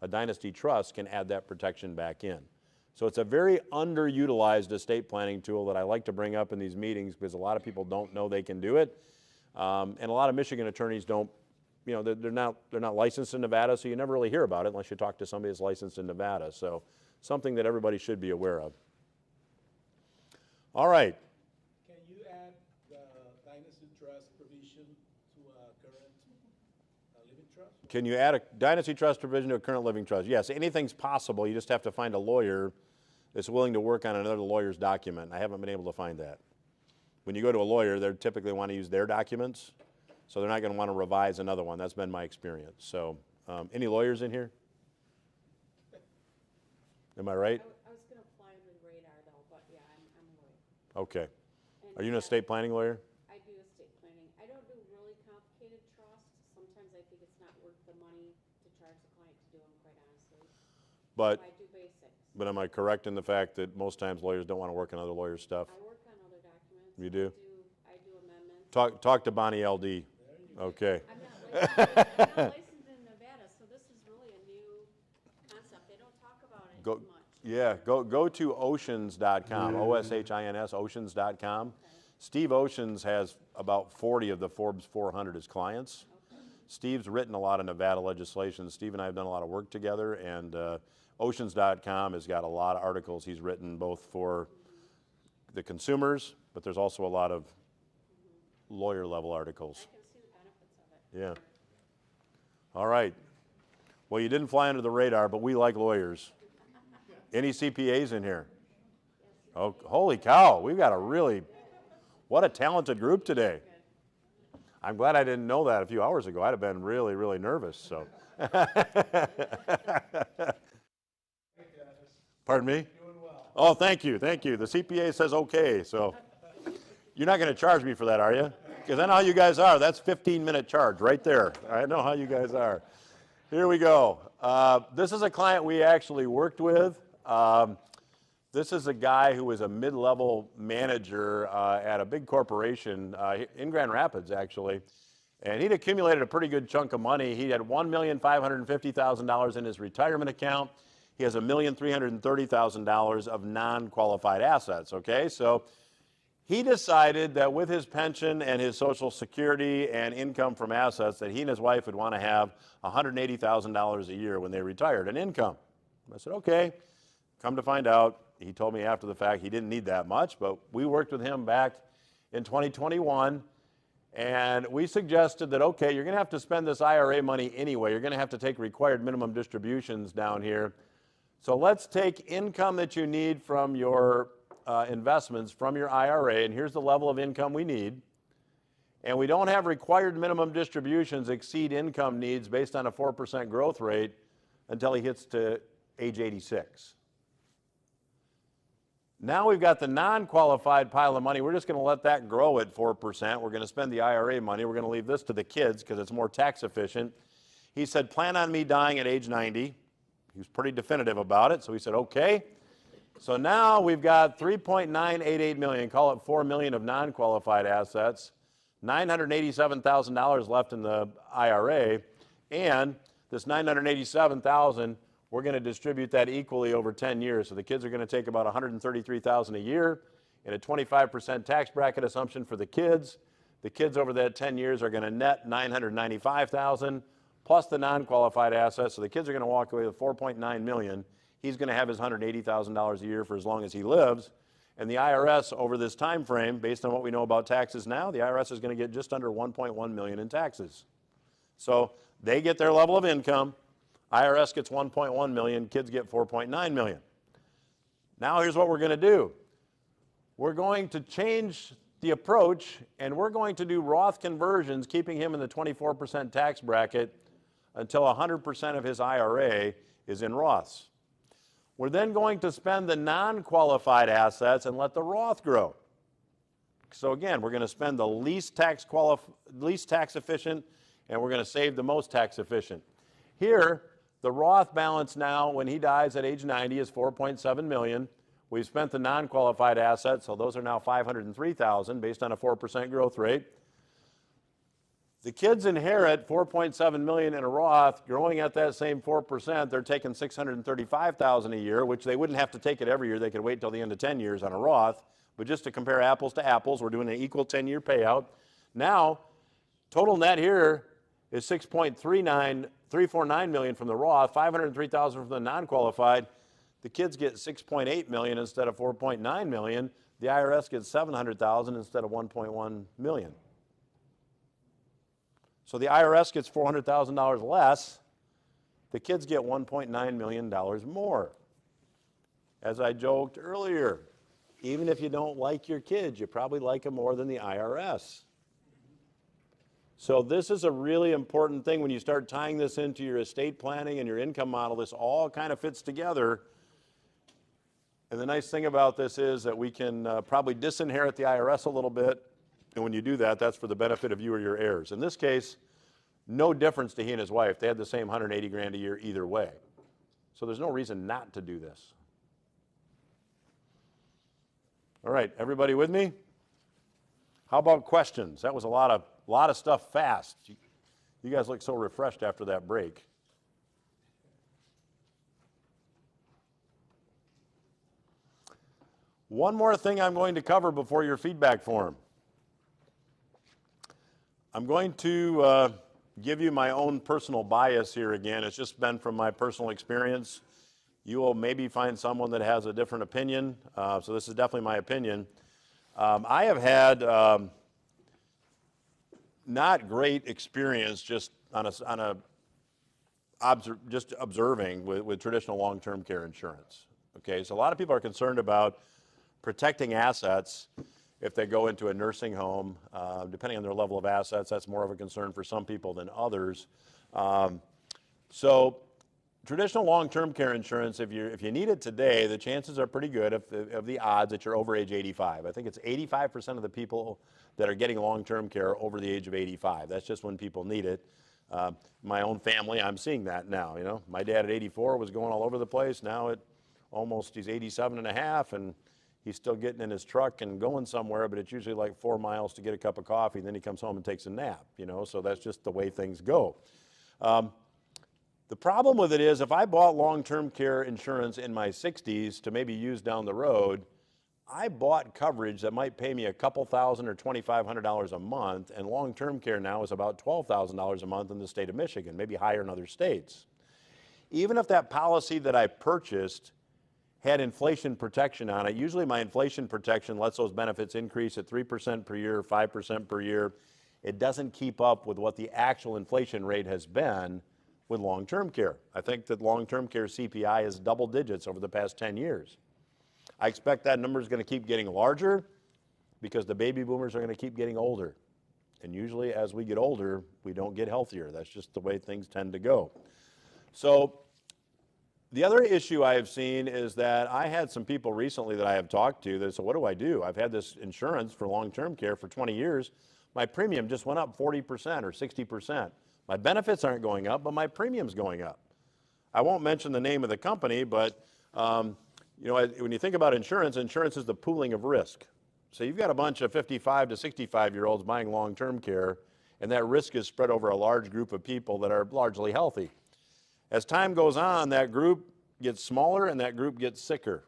Speaker 1: A dynasty trust can add that protection back in. So it's a very underutilized estate planning tool that I like to bring up in these meetings because a lot of people don't know they can do it. And a lot of Michigan attorneys don't, you know, they're not licensed in Nevada, so you never really hear about it unless you talk to somebody that's licensed in Nevada. So something that everybody should be aware of. All right.
Speaker 12: Can you add the dynasty trust provision to a current living trust?
Speaker 1: Can you add a dynasty trust provision to a current living trust? Yes, anything's possible. You just have to find a lawyer that's willing to work on another lawyer's document. I haven't been able to find that. When you go to a lawyer, they typically want to use their documents, so they're not going to want to revise another one. That's been my experience. So, any lawyers in here? Am I right?
Speaker 11: I was gonna fly under the radar though, but yeah, I'm a lawyer.
Speaker 1: Okay.
Speaker 11: And,
Speaker 1: Are you an estate planning lawyer?
Speaker 11: I do estate planning. I don't do really complicated trusts. Sometimes I think it's not worth the money to charge the client to do them, quite honestly.
Speaker 1: But,
Speaker 11: So I do basics.
Speaker 1: but am I correct in the fact that most times lawyers don't want to work on other lawyers' stuff?
Speaker 11: I work on other documents.
Speaker 1: You do?
Speaker 11: I do amendments.
Speaker 1: Talk to Bonnie LD. Okay.
Speaker 11: I'm not licensed in Nevada, so this is really a new concept. They don't talk about it
Speaker 1: Go,
Speaker 11: too much.
Speaker 1: yeah, go to oceans.com, O-S-H-I-N-S, oceans.com. Steve Oceans has about 40 of the Forbes 400 as clients. Steve's written a lot of Nevada legislation. Steve and I have done a lot of work together, and Oceans.com has got a lot of articles he's written both for the consumers, but there's also a lot of lawyer level articles.
Speaker 11: I can see the benefits of it.
Speaker 1: Yeah. All right. Well, you didn't fly under the radar, but we like lawyers. Any CPAs in here? Oh, holy cow, we've got what a talented group today. I'm glad I didn't know that a few hours ago. I'd have been really, really nervous, so. Pardon me? Oh, thank you, thank you. The CPA says okay, so. You're not going to charge me for that, are you? Because I know how you guys are. That's 15-minute charge right there. I know how you guys are. Here we go. This is a client we actually worked with. This is a guy who was a mid-level manager at a big corporation in Grand Rapids, actually. And he'd accumulated a pretty good chunk of money. He had $1,550,000 in his retirement account. He has $1,330,000 of non-qualified assets, okay? So he decided that with his pension and his Social Security and income from assets that he and his wife would want to have $180,000 a year when they retired in income. I said, okay. Come to find out, he told me after the fact he didn't need that much, but we worked with him back in 2021, and we suggested that, okay, you're going to have to spend this IRA money anyway. You're going to have to take required minimum distributions down here. So let's take income that you need from your investments from your IRA, and here's the level of income we need. And we don't have required minimum distributions exceed income needs based on a 4% growth rate until he gets to age 86. Now we've got the non-qualified pile of money. We're just going to let that grow at 4%. We're going to spend the IRA money. We're going to leave this to the kids because it's more tax efficient. He said, plan on me dying at age 90. He was pretty definitive about it, so we said, okay. So now we've got $3.988 million, call it $4 million of non-qualified assets, $987,000 left in the IRA, and this $987,000, we're going to distribute that equally over 10 years. So the kids are going to take about $133,000 a year in a 25% tax bracket assumption for the kids. The kids over that 10 years are going to net $995,000 plus the non-qualified assets. So the kids are going to walk away with $4.9 million. He's going to have his $180,000 a year for as long as he lives. And the IRS over this time frame, based on what we know about taxes now, the IRS is going to get just under $1.1 million in taxes. So they get their level of income. IRS gets $1.1 million. Kids get $4.9 million. Now here's what we're going to do. We're going to change the approach, and we're going to do Roth conversions, keeping him in the 24% tax bracket until 100% of his IRA is in Roths. We're then going to spend the non-qualified assets and let the Roth grow. So again, we're going to spend the least tax efficient, and we're going to save the most tax efficient. Here, the Roth balance now, when he dies at age 90, is $4.7 million. We've spent the non-qualified assets, so those are now $503,000 based on a 4% growth rate. The kids inherit $4.7 million in a Roth, growing at that same 4%. They're taking $635,000 a year, which they wouldn't have to take it every year. They could wait till the end of 10 years on a Roth. But just to compare apples to apples, we're doing an equal 10-year payout. Now, total net here is $6.349 million from the Roth, $503,000 from the non-qualified. The kids get $6.8 million instead of $4.9 million. The IRS gets $700,000 instead of $1.1 million. So the IRS gets $400,000 less. The kids get $1.9 million more. As I joked earlier, even if you don't like your kids, you probably like them more than the IRS. So this is a really important thing when you start tying this into your estate planning and your income model. This all kind of fits together. And the nice thing about this is that we can probably disinherit the IRS a little bit. And when you do that, that's for the benefit of you or your heirs. In this case, no difference to he and his wife. They had the same 180 grand a year either way. So there's no reason not to do this. All right, everybody with me? How about questions? That was a lot of stuff fast. You guys look so refreshed after that break. One more thing I'm going to cover before your feedback form. I'm going to give you my own personal bias here again. It's just been from my personal experience. You will maybe find someone that has a different opinion. So this is definitely my opinion. I have had not great experience just just observing with traditional long-term care insurance. Okay, so a lot of people are concerned about protecting assets if they go into a nursing home. Depending on their level of assets, that's more of a concern for some people than others. So traditional long-term care insurance, if you need it today, the chances are pretty good of the odds that you're over age 85. I think it's 85% of the people that are getting long-term care are over the age of 85. That's just when people need it. My own family, I'm seeing that now. You know, my dad at 84 was going all over the place. Now he's 87 and a half, and he's still getting in his truck and going somewhere, but it's usually like 4 miles to get a cup of coffee, and then he comes home and takes a nap, you know, so that's just the way things go. The problem with it is if I bought long-term care insurance in my 60s to maybe use down the road, I bought coverage that might pay me a couple thousand or $2,500 a month, and long-term care now is about $12,000 a month in the state of Michigan, maybe higher in other states. Even if that policy that I purchased had inflation protection on it, usually my inflation protection lets those benefits increase at 3% per year, 5% per year. It doesn't keep up with what the actual inflation rate has been with long-term care. I think that long-term care CPI is double digits over the past 10 years. I expect that number is going to keep getting larger because the baby boomers are going to keep getting older. And usually as we get older, we don't get healthier. That's just the way things tend to go. So the other issue I have seen is that I had some people recently that I have talked to that said, what do I do? I've had this insurance for long-term care for 20 years. My premium just went up 40% or 60%. My benefits aren't going up, but my premium's going up. I won't mention the name of the company, but you know, when you think about insurance, insurance is the pooling of risk. So you've got a bunch of 55 to 65-year-olds buying long-term care, and that risk is spread over a large group of people that are largely healthy. As time goes on, that group gets smaller and that group gets sicker.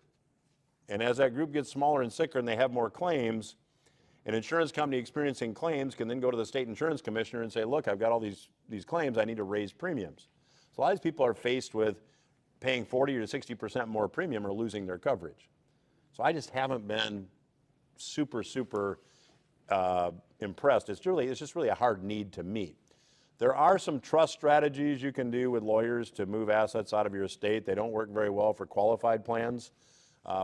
Speaker 1: And as that group gets smaller and sicker and they have more claims, an insurance company experiencing claims can then go to the state insurance commissioner and say, look, I've got all these claims, I need to raise premiums. So a lot of these people are faced with paying 40 or 60% more premium or losing their coverage. So I just haven't been super impressed. It's just really a hard need to meet. There are some trust strategies you can do with lawyers to move assets out of your estate. They don't work very well for qualified plans.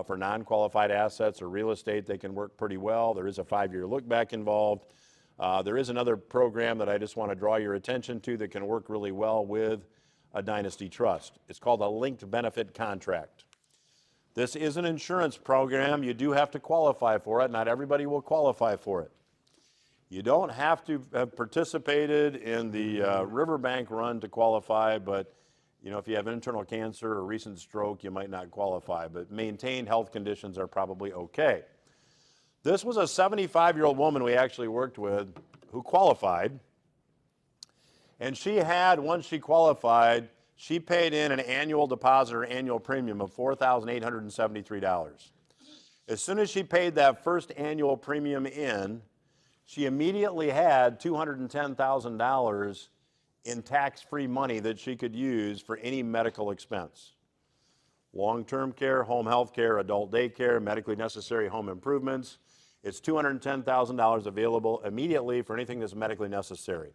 Speaker 1: For non-qualified assets or real estate, they can work pretty well. There is a 5-year look back involved. There is another program that I just want to draw your attention to that can work really well with a dynasty trust. It's called a linked benefit contract. This is an insurance program. You do have to qualify for it. Not everybody will qualify for it. You don't have to have participated in the Riverbank run to qualify, but you know, if you have internal cancer or recent stroke, you might not qualify, but maintained health conditions are probably okay. This was a 75-year-old woman we actually worked with who qualified. And she had, once she qualified, she paid in an annual deposit or annual premium of $4,873. As soon as she paid that first annual premium in, she immediately had $210,000 in tax-free money that she could use for any medical expense. Long-term care, home health care, adult daycare, medically necessary home improvements. It's $210,000 available immediately for anything that's medically necessary.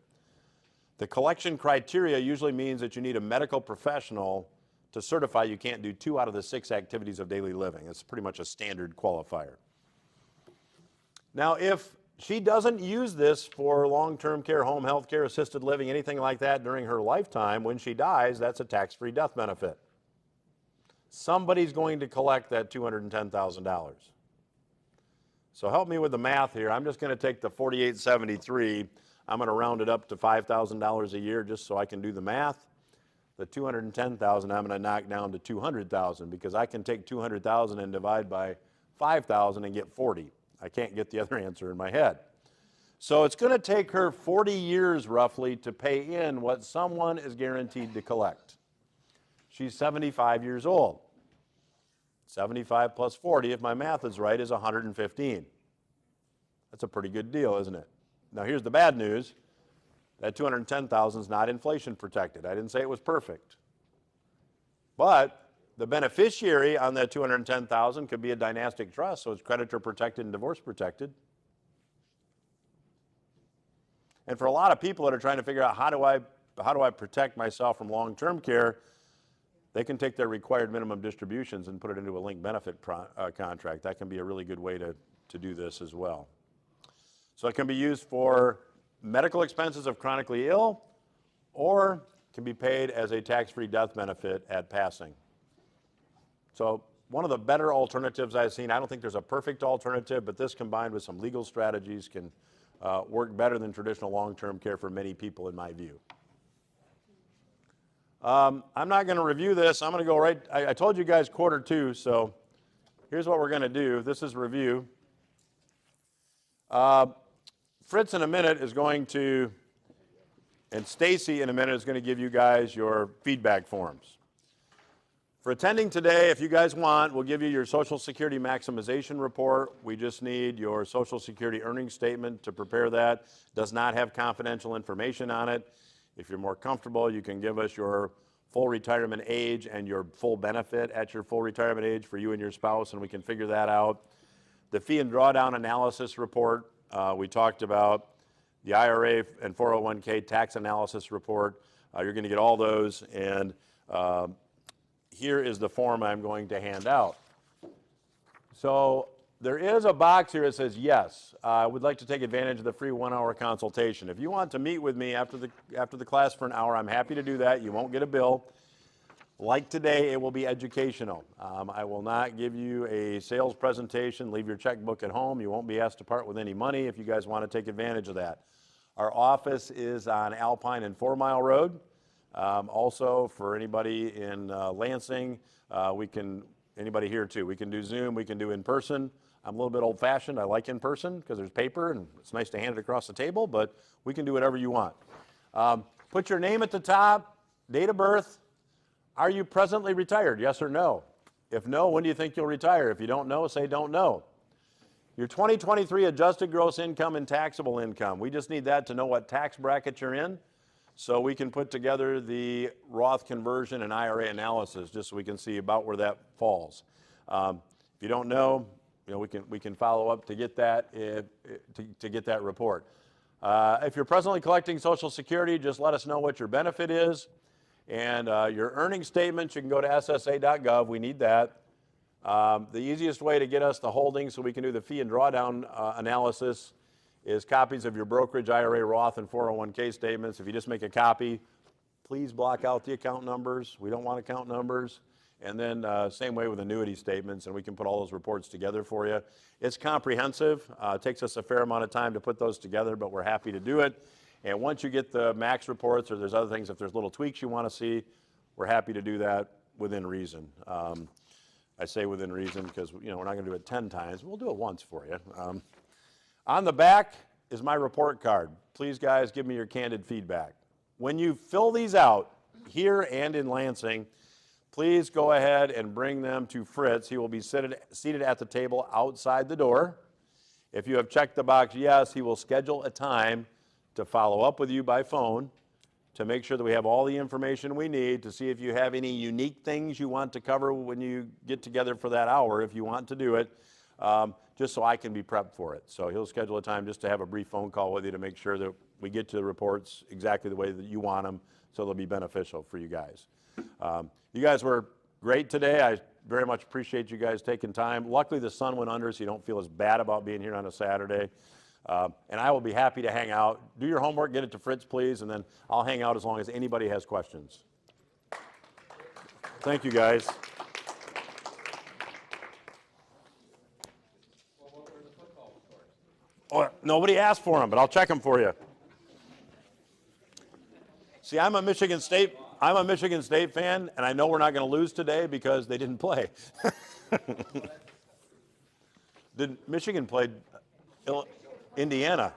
Speaker 1: The collection criteria usually means that you need a medical professional to certify you can't do 2 out of the 6 activities of daily living. It's pretty much a standard qualifier. Now, if she doesn't use this for long-term care, home health care, assisted living, anything like that during her lifetime, when she dies, that's a tax-free death benefit. Somebody's going to collect that $210,000. So help me with the math here. I'm just going to take the $4,873. I'm going to round it up to $5,000 a year just so I can do the math. The $210,000 I'm going to knock down to $200,000 because I can take $200,000 and divide by 5,000 and get 40. I can't get the other answer in my head. So it's going to take her 40 years roughly to pay in what someone is guaranteed to collect. She's 75 years old. 75 plus 40, if my math is right, is 115. That's a pretty good deal, isn't it? Now here's the bad news. That 210,000 is not inflation protected. I didn't say it was perfect. But the beneficiary on that 210,000 could be a dynastic trust, so it's creditor protected and divorce protected. And for a lot of people that are trying to figure out how do I protect myself from long-term care, they can take their required minimum distributions and put it into a linked benefit contract. That can be a really good way to do this as well. So it can be used for medical expenses of chronically ill, or can be paid as a tax-free death benefit at passing. So one of the better alternatives I've seen, I don't think there's a perfect alternative, but this combined with some legal strategies can work better than traditional long-term care for many people in my view. I'm not going to review this. I'm going to go right, I told you guys quarter two, so here's what we're going to do. This is review. Fritz in a minute is going to, and Stacy in a minute is going to give you guys your feedback forms. For attending today, if you guys want, we'll give you your Social Security maximization report. We just need your Social Security earnings statement to prepare that. Does not have confidential information on it. If you're more comfortable, you can give us your full retirement age and your full benefit at your full retirement age for you and your spouse, and we can figure that out. The fee and drawdown analysis report, we talked about. The IRA and 401k tax analysis report, you're going to get all those, and here is the form I'm going to hand out. So there is a box here that says yes, I would like to take advantage of the free 1-hour consultation. If you want to meet with me after the class for an hour, I'm happy to do that. You won't get a bill. Like today, it will be educational. I will not give you a sales presentation. Leave your checkbook at home. You won't be asked to part with any money if you guys want to take advantage of that. Our office is on Alpine and 4 Mile Road. Also, for anybody in Lansing, anybody here too, we can do Zoom, we can do in person. I'm a little bit old-fashioned. I like in person because there's paper and it's nice to hand it across the table, but we can do whatever you want. Put your name at the top, date of birth. Are you presently retired, yes or no? If no, when do you think you'll retire? If you don't know, say don't know. Your 2023 adjusted gross income and taxable income. We just need that to know what tax bracket you're in, so we can put together the Roth conversion and IRA analysis, just so we can see about where that falls. If you don't know, we can follow up to get that to get that report. If you're presently collecting Social Security, just let us know what your benefit is, and your earnings statements. You can go to SSA.gov. We need that. The easiest way to get us the holdings so we can do the fee and drawdown analysis is copies of your brokerage, IRA, Roth, and 401k statements. If you just make a copy, please block out the account numbers. We don't want account numbers. And then same way with annuity statements, and we can put all those reports together for you. It's comprehensive. It takes us a fair amount of time to put those together, but we're happy to do it. And once you get the max reports, or there's other things, if there's little tweaks you want to see, we're happy to do that within reason. I say within reason because we're not going to do it 10 times. We'll do it once for you. On the back is my report card. Please, guys, give me your candid feedback. When you fill these out, here and in Lansing, please go ahead and bring them to Fritz. He will be seated at the table outside the door. If you have checked the box yes, he will schedule a time to follow up with you by phone to make sure that we have all the information we need to see if you have any unique things you want to cover when you get together for that hour, if you want to do it, just so I can be prepped for it. So he'll schedule a time just to have a brief phone call with you to make sure that we get to the reports exactly the way that you want them, so they'll be beneficial for you guys. You guys were great today. I very much appreciate you guys taking time. Luckily, the sun went under, so you don't feel as bad about being here on a Saturday. And I will be happy to hang out. Do your homework, get it to Fritz, please, and then I'll hang out as long as anybody has questions. Thank you, guys. Oh, nobody asked for them, but I'll check them for you. See, I'm a Michigan State fan, and I know we're not going to lose today because they didn't play. Michigan played Indiana.